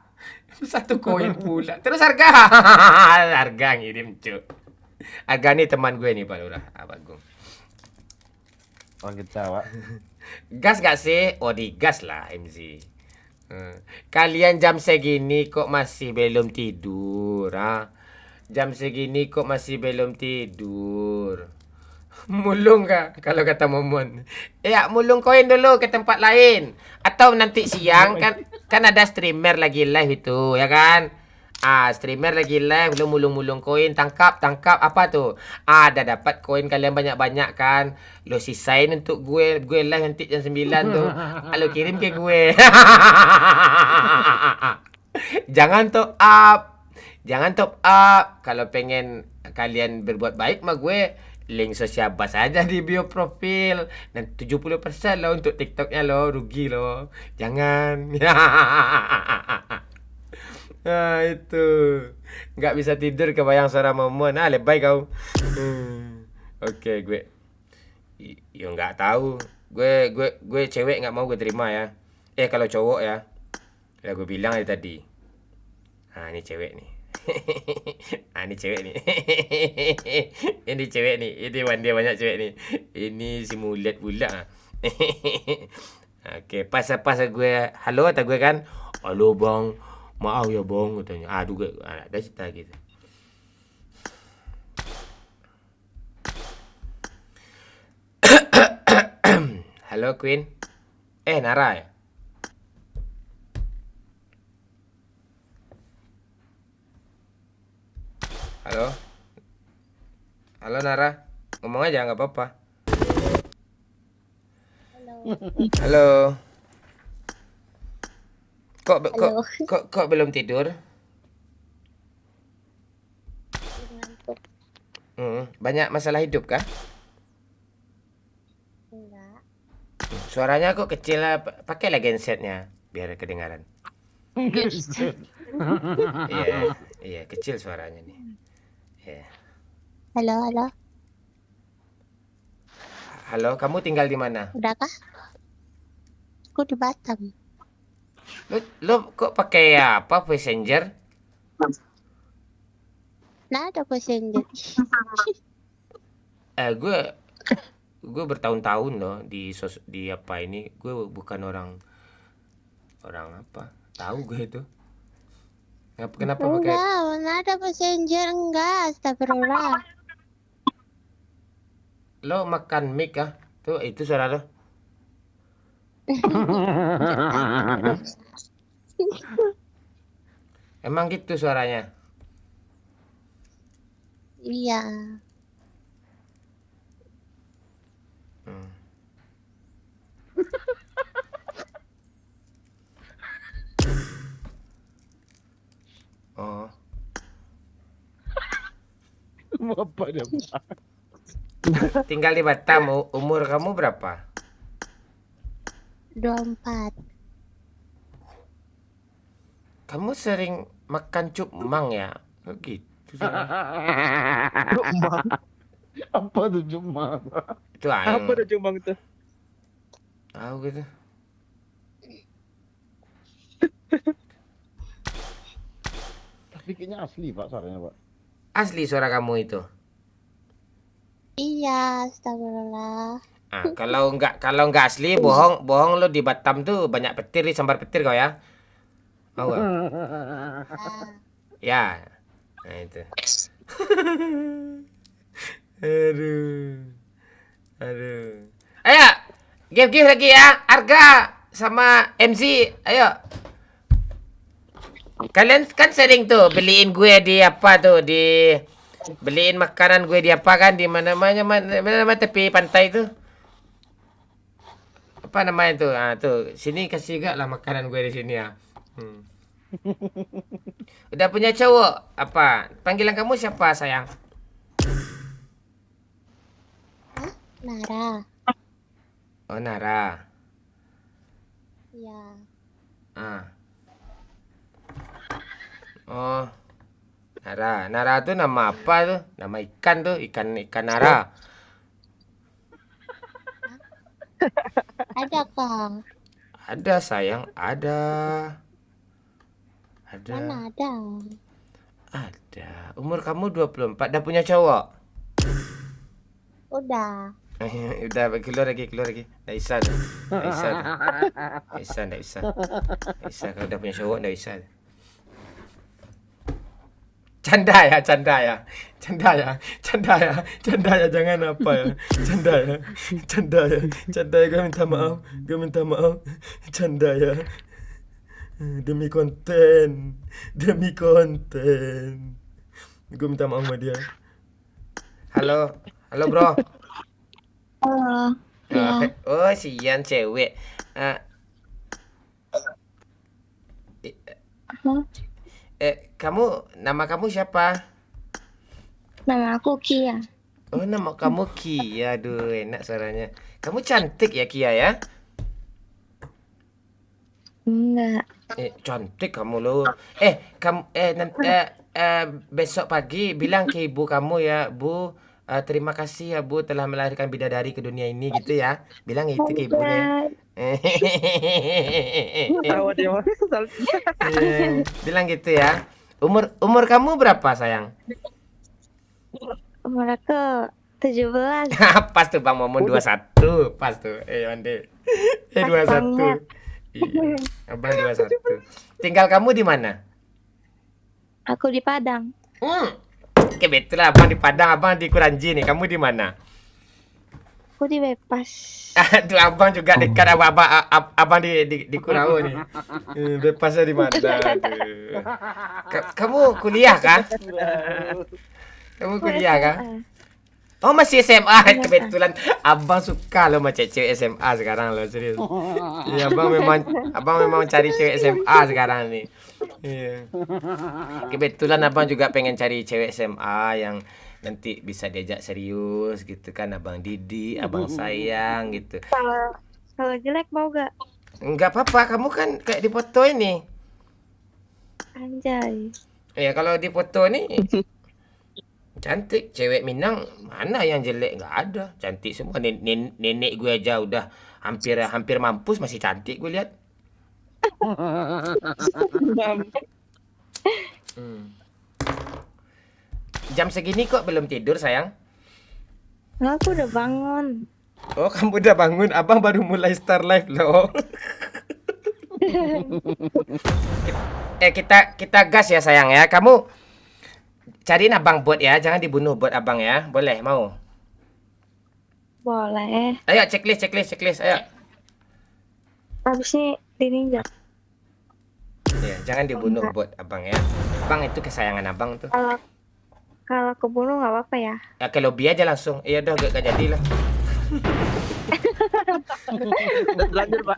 1 koin pula. Terus harga. Harga ngirim, cuk. Harga nih teman gue nih, Pak Lurah. Bagus. Orang ketawa. Gas gak sih? Digas lah MZ. Kalian jam segini kok masih belum tidur, Jam segini kok masih belum tidur. Mulung kah? Kalau kata Momon. Ya, mulung koin dulu ke tempat lain. Atau nanti siang kan ada streamer lagi live itu, ya kan? Streamer lagi live, lu mulung-mulung koin, tangkap apa tuh? Ada dapat koin kalian banyak-banyak kan? Lu sisain untuk gue live nanti jam 9 tuh. Lu kirim ke gue. Jangan top up. Kalau pengen kalian berbuat baik mah gue link Sosiabas aja di bio profil. Dan 70% loh untuk TikToknya loh, rugi loh. Jangan. Nah, itu. Nggak bisa tidur kebayang suara Momon. Ah, lebay kau. Oke, gue. Ya nggak tahu. Gue cewek nggak mau gue terima ya. Kalau cowok ya. Ya gue bilang tadi. Ah, ini cewek nih. Ini cewek nih. Ini cewek nih. Ini dia banyak cewek nih. Ini si mulet pula. Oke, pas gue halo kata gue kan. Halo bang, maaf ya bang katanya. Aduh gue ada cerita gitu. Halo Queen. Nara ya? Halo? Halo Nara? Ngomong aja nggak apa-apa. Halo. Kok belum tidur? Banyak masalah hidup kah? Enggak. Suaranya kok kecil lah. Pakailah gensetnya biar kedengaran. Iya, kecil suaranya nih. Halo, halo. Halo, kamu tinggal di mana? Udah kah? Aku di Batam. Lo kok pakai apa Messenger? Nah, ada passenger. Gue bertahun-tahun loh di apa ini. Gue bukan orang apa? Tahu gue itu. Kenapa pakai? Enggak, mana ada passenger, enggak. Astagfirullah. Lo makan mic kah? Tuh, itu suara lo. Emang gitu suaranya? Iya. Oh. Apa dia? Tinggal di Batam. Umur kamu berapa? 24. Kamu sering makan cupmang ya? Gitu. Jumang. Apa tuh jumang? Itu ayam. Apa tuh jumang itu? Tahu gitu. Tapi kayaknya asli Pak suaranya Pak. Asli suara kamu itu? Iya, astagfirullah. Kalau nggak asli bohong lo. Di Batam tuh banyak petir, sambar petir kau ya. Mau gak? Ya. Nah itu. Aduh. Ayo, give lagi ya. Arga sama MC, ayo. Kalian kan sering tuh beliin gue di apa tuh, beliin makanan gue di apa kan, di mana tepi pantai tuh. Apa namanya tuh? Tuh, sini kasih gak lah makanan gue di sini ya. Udah punya cowok? Apa? Panggilan kamu siapa, sayang? Nara. Oh, Nara. Iya. Oh, Nara. Nara tuh nama apa tuh? Nama ikan tuh, ikan Nara. Ada kah? Ada, sayang, ada. Mana ada? Ada. Umur kamu 24, udah punya cowok? Udah. Udah, keluar lagi. Nggak bisa. Kalau udah punya cowok, nggak bisa. Canda ya, jangan apa ya. Canda ya, gue minta maaf. Canda ya. Demi konten. Gue minta maaf sama dia. Halo bro. Oh, sian cewek. Nama kamu siapa? Nama aku Kia. Oh, nama kamu Kia. Aduh, enak suaranya. Kamu cantik ya, Kia ya? Enggak. Cantik kamu loh. Kamu besok pagi bilang ke ibu kamu ya, Bu, terima kasih ya Bu telah melahirkan bidadari ke dunia ini gitu ya. Bilang itu ke ibunya. Tahu dia mah. Bilang gitu ya. Umur kamu berapa, sayang? Umur aku 17. Pas tuh Bang Momon 21. Pas tuh. Mande. 21. Iya, Abang 21. Tinggal kamu di mana? Aku di Padang. Kebetulan Abang di Padang, Abang di Kuranji nih. Kamu di mana? Aku di Bepas. Tuh Abang juga dekat abang di Kurau nih. Bepasnya di mana? Aduh. Kamu kuliah kah? Kamu kuliah kah? Oh, masih SMA. Kebetulan Abang suka loh sama cewek SMA sekarang loh, serius. Iya, Abang memang cari cewek SMA sekarang nih. Iya. Kebetulan Abang juga pengen cari cewek SMA yang nanti bisa diajak serius gitu kan, Abang Didi, Abang sayang gitu. Kalau jelek mau gak? Enggak apa-apa, kamu kan kayak di foto ini. Anjay. Ya kalau di foto nih cantik, cewek Minang mana yang jelek, nggak ada, cantik semua. Nenek gue aja udah hampir mampus masih cantik gue lihat. Jam segini kok belum tidur, sayang? Aku udah bangun. Oh, kamu udah bangun, Abang baru mulai start live loh. Kita gas ya, sayang ya. Kamu cariin Abang bot ya, jangan dibunuh bot Abang ya. Boleh, mau? Boleh. Ayo checklist, ayo. Habis ini di ninja. Ya, jangan dibunuh bot Abang ya. Abang itu kesayangan Abang tuh. Kalau kebunuh nggak apa-apa ya? Ya ke lobby aja langsung. Iya udah gak jadi lah. Udah terlanjur, Pak.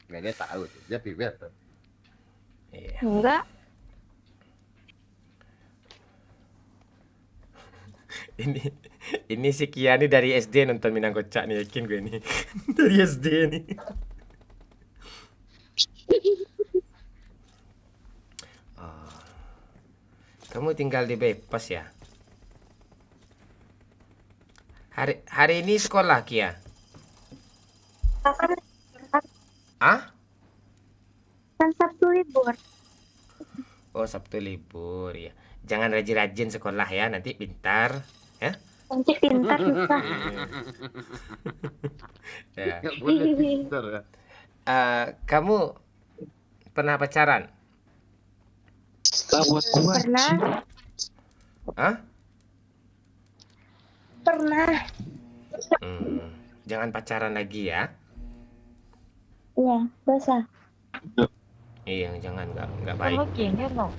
Dia tahu, dia pibet. Enggak. Ini si Kia nih dari SD nonton Minang Kocak nih, yakin gue nih. Dari SD nih. Kamu tinggal di Bepas ya? Hari ini sekolah, Kia? Ah? Kan Sabtu libur. Oh, Sabtu libur ya. Jangan rajin-rajin sekolah ya, nanti pintar, ya. Nanti pintar susah. Ya. Nggak boleh pintar ya. Kamu pernah pacaran? Pernah. Hah? Pernah. Jangan pacaran lagi ya. Iya, dosa. Iya, jangan, nggak baik. Gini loh.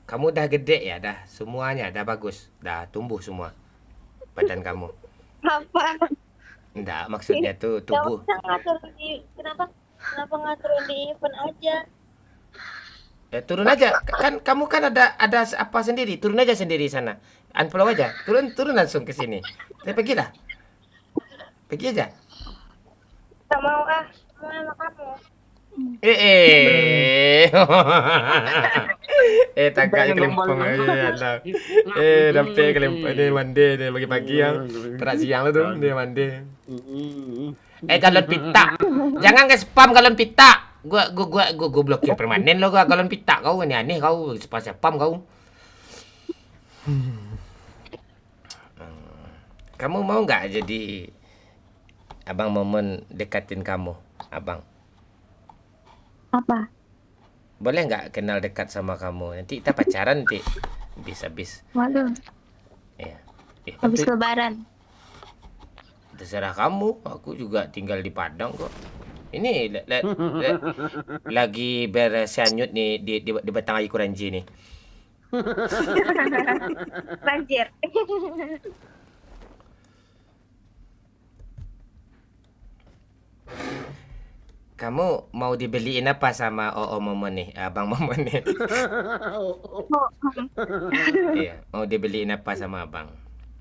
Kamu udah gede ya, dah semuanya, dah bagus, dah tumbuh semua badan kamu. Apa? Enggak, maksudnya tuh tubuh. Kenapa ngaturin di event aja? Ya, turun aja, kan kamu kan ada apa sendiri, turun aja sendiri sana, unfollow aja, turun langsung ke sini. Pergilah, pergi aja. Tak mau mau sama kamu. Tangkap kelempong aja. Dapat kelempong ini mandi deh pagi-pagi yang terak siang lo tuh dia mandi. Galon pita, jangan nge-spam galon pita. Gua blokir permanen lo gua galon pita kau, ini aneh kau, spam kau. Kamu mau nggak jadi Abang Momon dekatin kamu, Abang? Apa? Boleh nggak kenal dekat sama kamu? Nanti kita pacaran nanti habis. Waduh. Ya. Habis lebaran. Terserah kamu, aku juga tinggal di Padang kok. Ini lagi bersanyut nih di Batang Air Kuranji nih. Banjir. Kamu mau dibeliin apa sama OO Momon nih, Abang Momon nih? Iya, mau dibeliin apa sama Abang?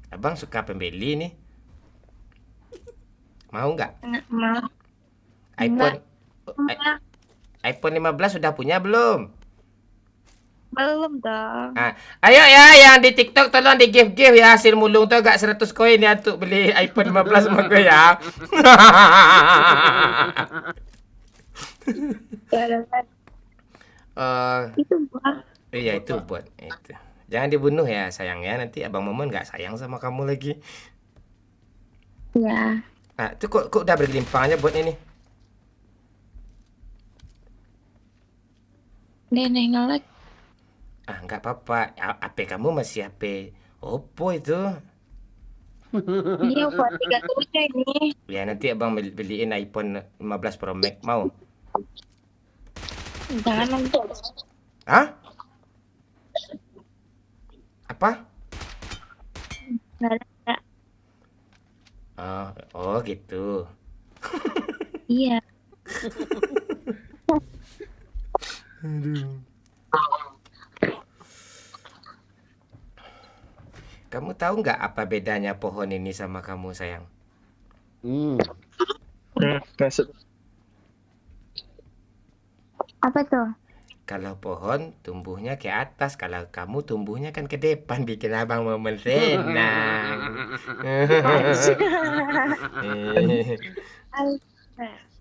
Abang suka pembeli nih. Mau nggak? Mau. iPhone iPhone 15 sudah punya belum? Belum dong. Ah, ayo ya yang di TikTok tolong di give ya, hasil mulung tuh agak 100 koin ya untuk beli iPhone 15 sama gue ya. Itu buat. Iya itu buat itu. Jangan dibunuh ya sayang ya, nanti Abang Momon nggak sayang sama kamu lagi. Ya. Nah, itu kok udah berlimpah aja buat ini. Nenek ngelek. Ah, nggak apa-apa. HP kamu masih HP Oppo itu. Iya buat 3 ini. Ya nanti Abang beliin iPhone 15 Pro Max mau. Jangan nanti. Hah? Apa? Nggak ada. Oh gitu. Iya. Aduh. Kamu tahu nggak apa bedanya pohon ini sama kamu sayang? Apa tuh? Kalau pohon tumbuhnya ke atas, kalau kamu tumbuhnya kan ke depan, bikin Abang Momon senang.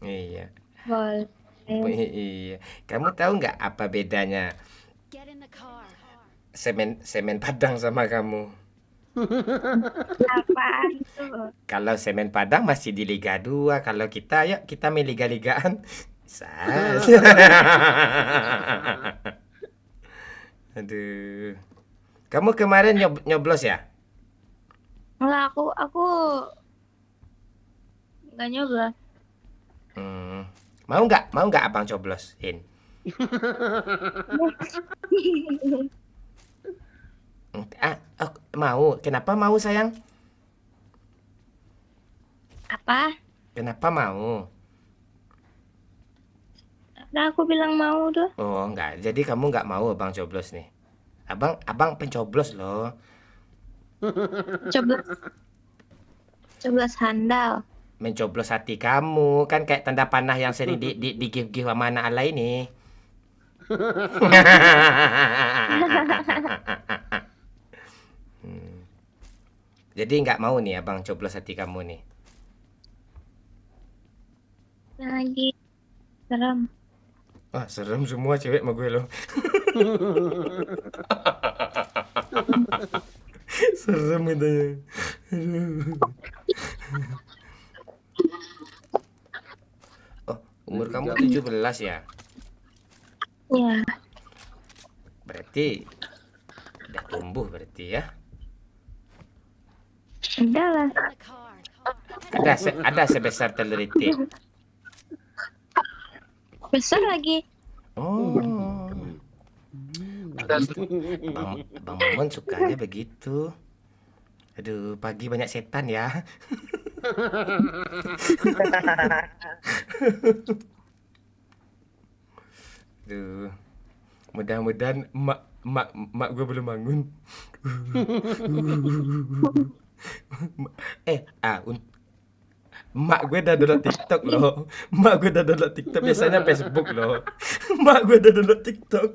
Iya. Boleh. Iya. Kamu tahu nggak apa bedanya Get in the car. semen Padang sama kamu? Apaan tuh? Kalau semen Padang masih di Liga 2, kalau kita ya kita main liga-ligaan. Aduh. Kamu kemarin nyoblos ya? Enggak, aku nggak nyoba. Mau nggak Abang coblosin? Mau. Kenapa mau sayang? Apa? Kenapa mau? Nah, aku bilang mau tuh. Oh, enggak. Jadi kamu nggak mau Abang coblos nih? Abang pencoblos loh. Coblos handal. Mencoblos hati kamu. Kan kayak tanda panah yang sering di give sama anak ala ini. Jadi nggak mau nih Abang coblos hati kamu nih. Lagi serem. Wah, serem semua cewek sama gue loh. Serem itu. Oh, umur kamu 17 ya? Iya. Berarti udah tumbuh berarti ya? Udah lah. Ada sebesar telur itik. Besar lagi. Oh. Bang Momon sukanya begitu. Aduh, pagi banyak setan ya. Aduh. Mudah-mudahan mak gue belum bangun. Mak gue udah download TikTok loh. Mak gue udah download TikTok, biasanya Facebook loh. Mak gue udah download TikTok.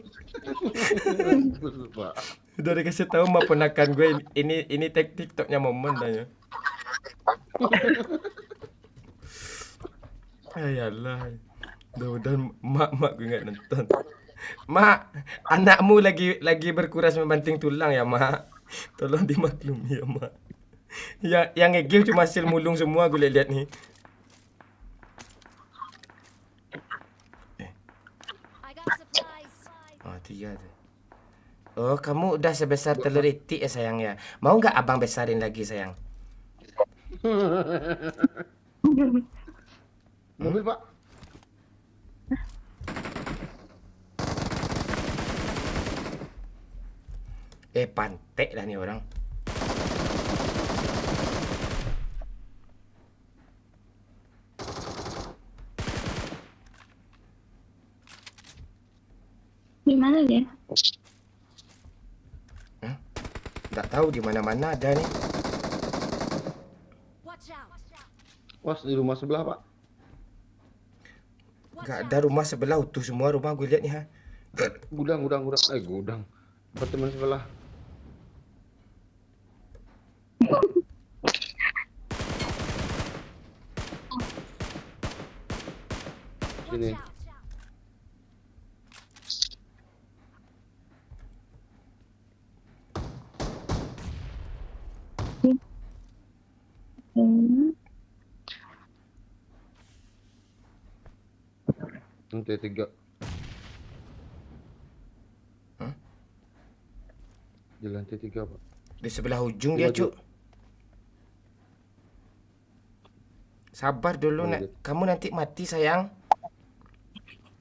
Udah dikasih tahu mak ponakan gue ini TikToknya Momon tanya. Ayalah. Mudah-mudahan mak gue nggak nonton. Mak, anakmu lagi berkuras membanting tulang ya, Mak. Tolong dimaklumi ya, Mak. Yang nge-give cuma hasil mulung semua gue lihat nih. Oh, 3 tuh. Oh, kamu udah sebesar telur itik ya sayang ya. Mau nggak Abang besarin lagi sayang? Mobil, Pak. Pantek dah nih orang. Di mana dia? Nggak tahu di mana-mana ada nih. Was di rumah sebelah, Pak. Nggak ada, rumah sebelah utuh semua rumah gue lihat nih ha. Gudang. Gudang. Apartemen sebelah. Sini. Lantai 3. Di lantai 3, Pak. Di sebelah ujung dia, Cuk. Sabar dulu, nak. Kamu nanti mati, sayang.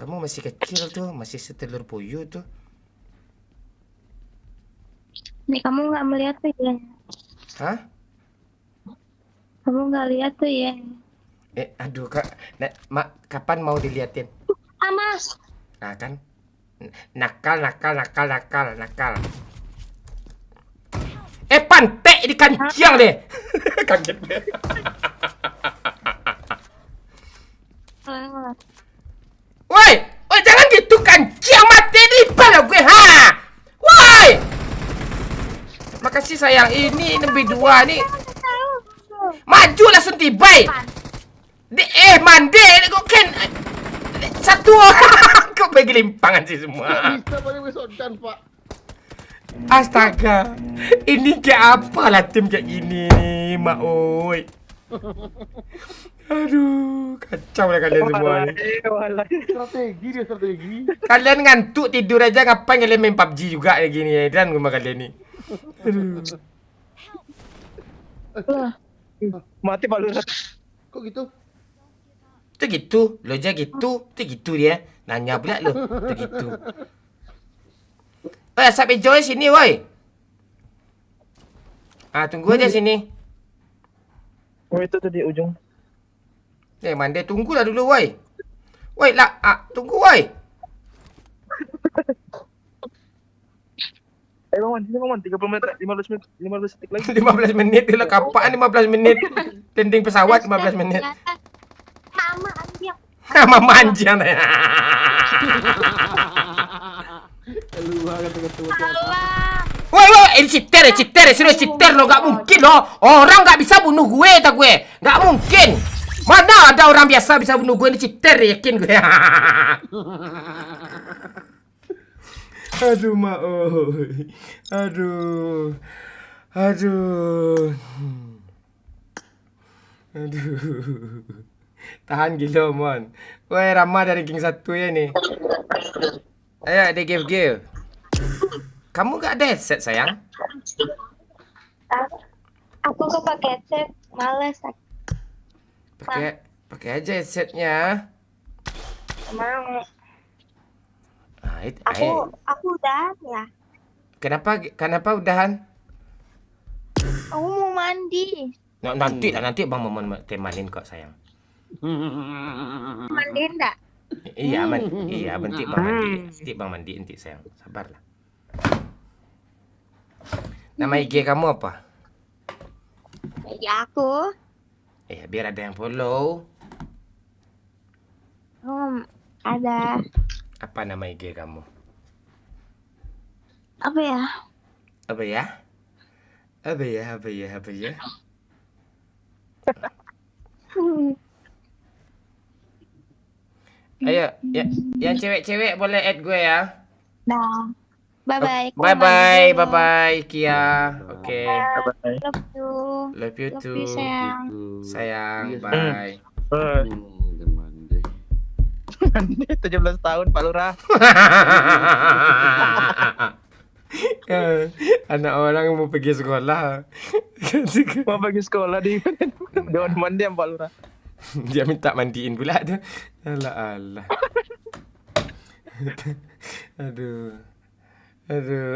Kamu masih kecil tuh, masih setelur puyuh tuh. Nih kamu nggak melihat tuh ya? Hah? Kamu nggak lihat tuh ya? Aduh, Kak. Kapan mau diliatin? Mas. Nah, kan? Nakal. Pantek di kancing deh. Kaget deh. Woi, jangan gitu, kancing mati di pada gue, ha. Woi. Makasih sayang, ini lebih 2 nih. Maju langsung tibai. Mandi kok kan satu orang kok bagi limpangan sih semua. Bisa paling besokan, Pak. Astaga, ini kayak apa lah tim kayak gini, Mak Oi. Aduh, kacau lah kalian semua nih. Strategi. Kalian ngantuk tidur aja, ngapain kalian main PUBG juga kayak gini ya, dan rumah kalian nih. Aduh. Mati Pak Lurah. Kok gitu? Itu gitu, lo aja gitu, itu gitu dia. Nanya pula lo, itu gitu. Sampai Joy sini, woi. Tunggu aja sini. Oh, itu tuh di ujung. Mande, tunggulah dulu, woi. Woi, lah, tunggu, woi. Bang, 30 menit, 15 detik lagi. 15 menit, itu kapan 15 menit? Landing pesawat 15 menit. Mama anjing. Mama anjing. Keluar ketua. Woi, ini citer, serius citer lo, gak mungkin lo. Orang gak bisa bunuh gue, gak mungkin. Mana ada orang biasa bisa bunuh gue, ini citer, yakin gue. Aduh, Mak Oi. Aduh. Tahan gila, Mon. Woi, Rama dari King 1 ya nih. Ayo, ada give. Kamu gak ada headset, sayang? Aku kok pakai headset, males. Pakai aja headsetnya. Mau. Aku udahan ya. Kenapa udahan? Aku mau mandi. Nanti Bang mau temanin kok, sayang. Mandiin enggak? Iya, nanti Bang mandi. Bang mandi nanti, sayang. Sabarlah. Nama IG kamu apa? Ya aku. Biar ada yang follow. Ada. Apa nama IG kamu? Apa ya? Ayo, ya, yang cewek-cewek boleh add gue ya. Nah. Bye-bye. Bye-bye, Kia. Oke. Love you. Love you too. Sayang. Bye. Mandi. 17 tahun Pak Lurah. Anak orang mau pergi sekolah. Mau pergi sekolah di Dewan Mandi Pak Lurah. Dia minta mandiin pula tuh. Alah. Aduh.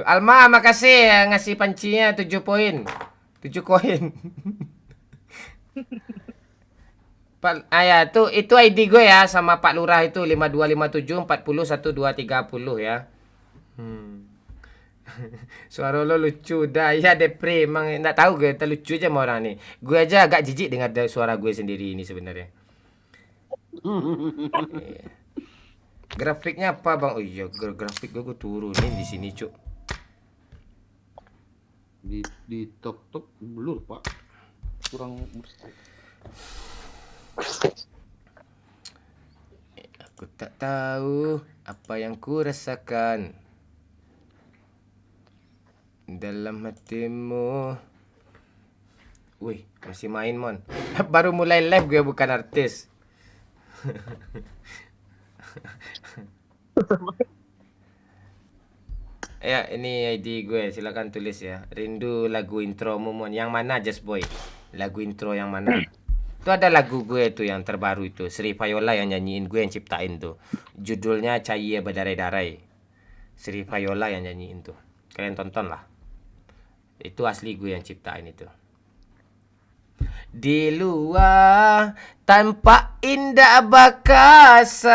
Alma, makasih ya ngasih pancinya 7 poin. 7 koin. Itu ID gue ya sama Pak Lurah itu 5257 40 1230 ya. Suara lo lucu dah. Ya depre emang nak tahu ke tak lucu aja sama orang ni. Gue aja agak jijik dengar suara gue sendiri ini sebenarnya. Grafiknya apa bang? Oh iya grafik gue turunin di sini cuk. Di tok blur pak, kurang bersih. Aku tak tahu apa yang ku rasakan dalam hatimu. Wih, masih main mon. Baru mulai live gue bukan artis. Ya, ini ID gue, silakan tulis ya. Rindu lagu intro mon. Yang mana Just Boy? Lagu intro yang mana? Itu ada lagu gue tuh yang terbaru itu, Sri Viola yang nyanyiin, gue yang ciptain tuh. Judulnya Cahaya Berdarai-Darai. Sri Viola yang nyanyiin tuh. Kalian tonton lah. Itu asli gue yang ciptain itu. Di luar tampak indah bakasan,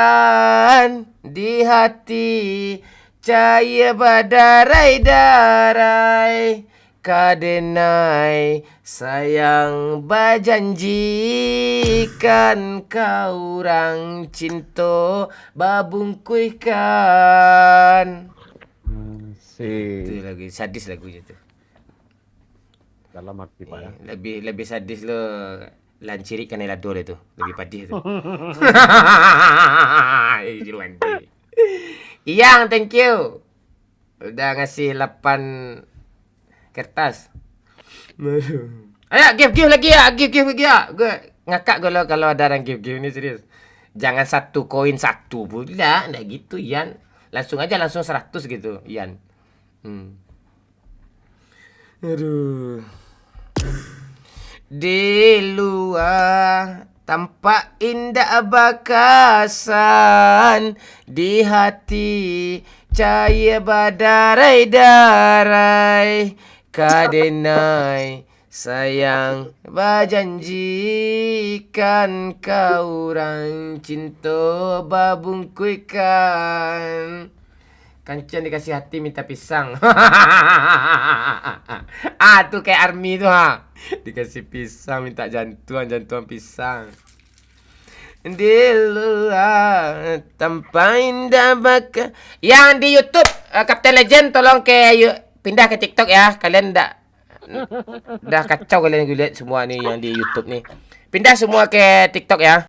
di hati cahaya berdarai-darai. Kadenai sayang berjanjikan kau orang cinta babungkuikan. Itu lagu sadis lagunya tuh. Dalam arti pak ya. Lebih sadis lo lanciri kan elador itu, lebih padih itu. Iyang, thank you. Udah ngasih 8 kertas. Ayo give lagi ya, give lagi ya. Gue ngakak gue kalau ada orang give ini serius. Jangan 1 koin 1 pun. Enggak gitu Ian. Langsung 100 gitu Ian. Aduh. Di luar tampak indah bakasan, di hati cahaya berdarai-darai. Kadenai sayang berjanjikan kau orang cinta babungkuikan. Kancan dikasih hati minta pisang. Tuh kayak army tuh ha. Dikasih pisang minta jantuan pisang. Di luar tanpa indah baka. Yang di YouTube Captain Legend tolong pindah ke TikTok ya. Kalian dah kacau kalian lihat semua nih yang di YouTube nih. Pindah semua ke TikTok ya.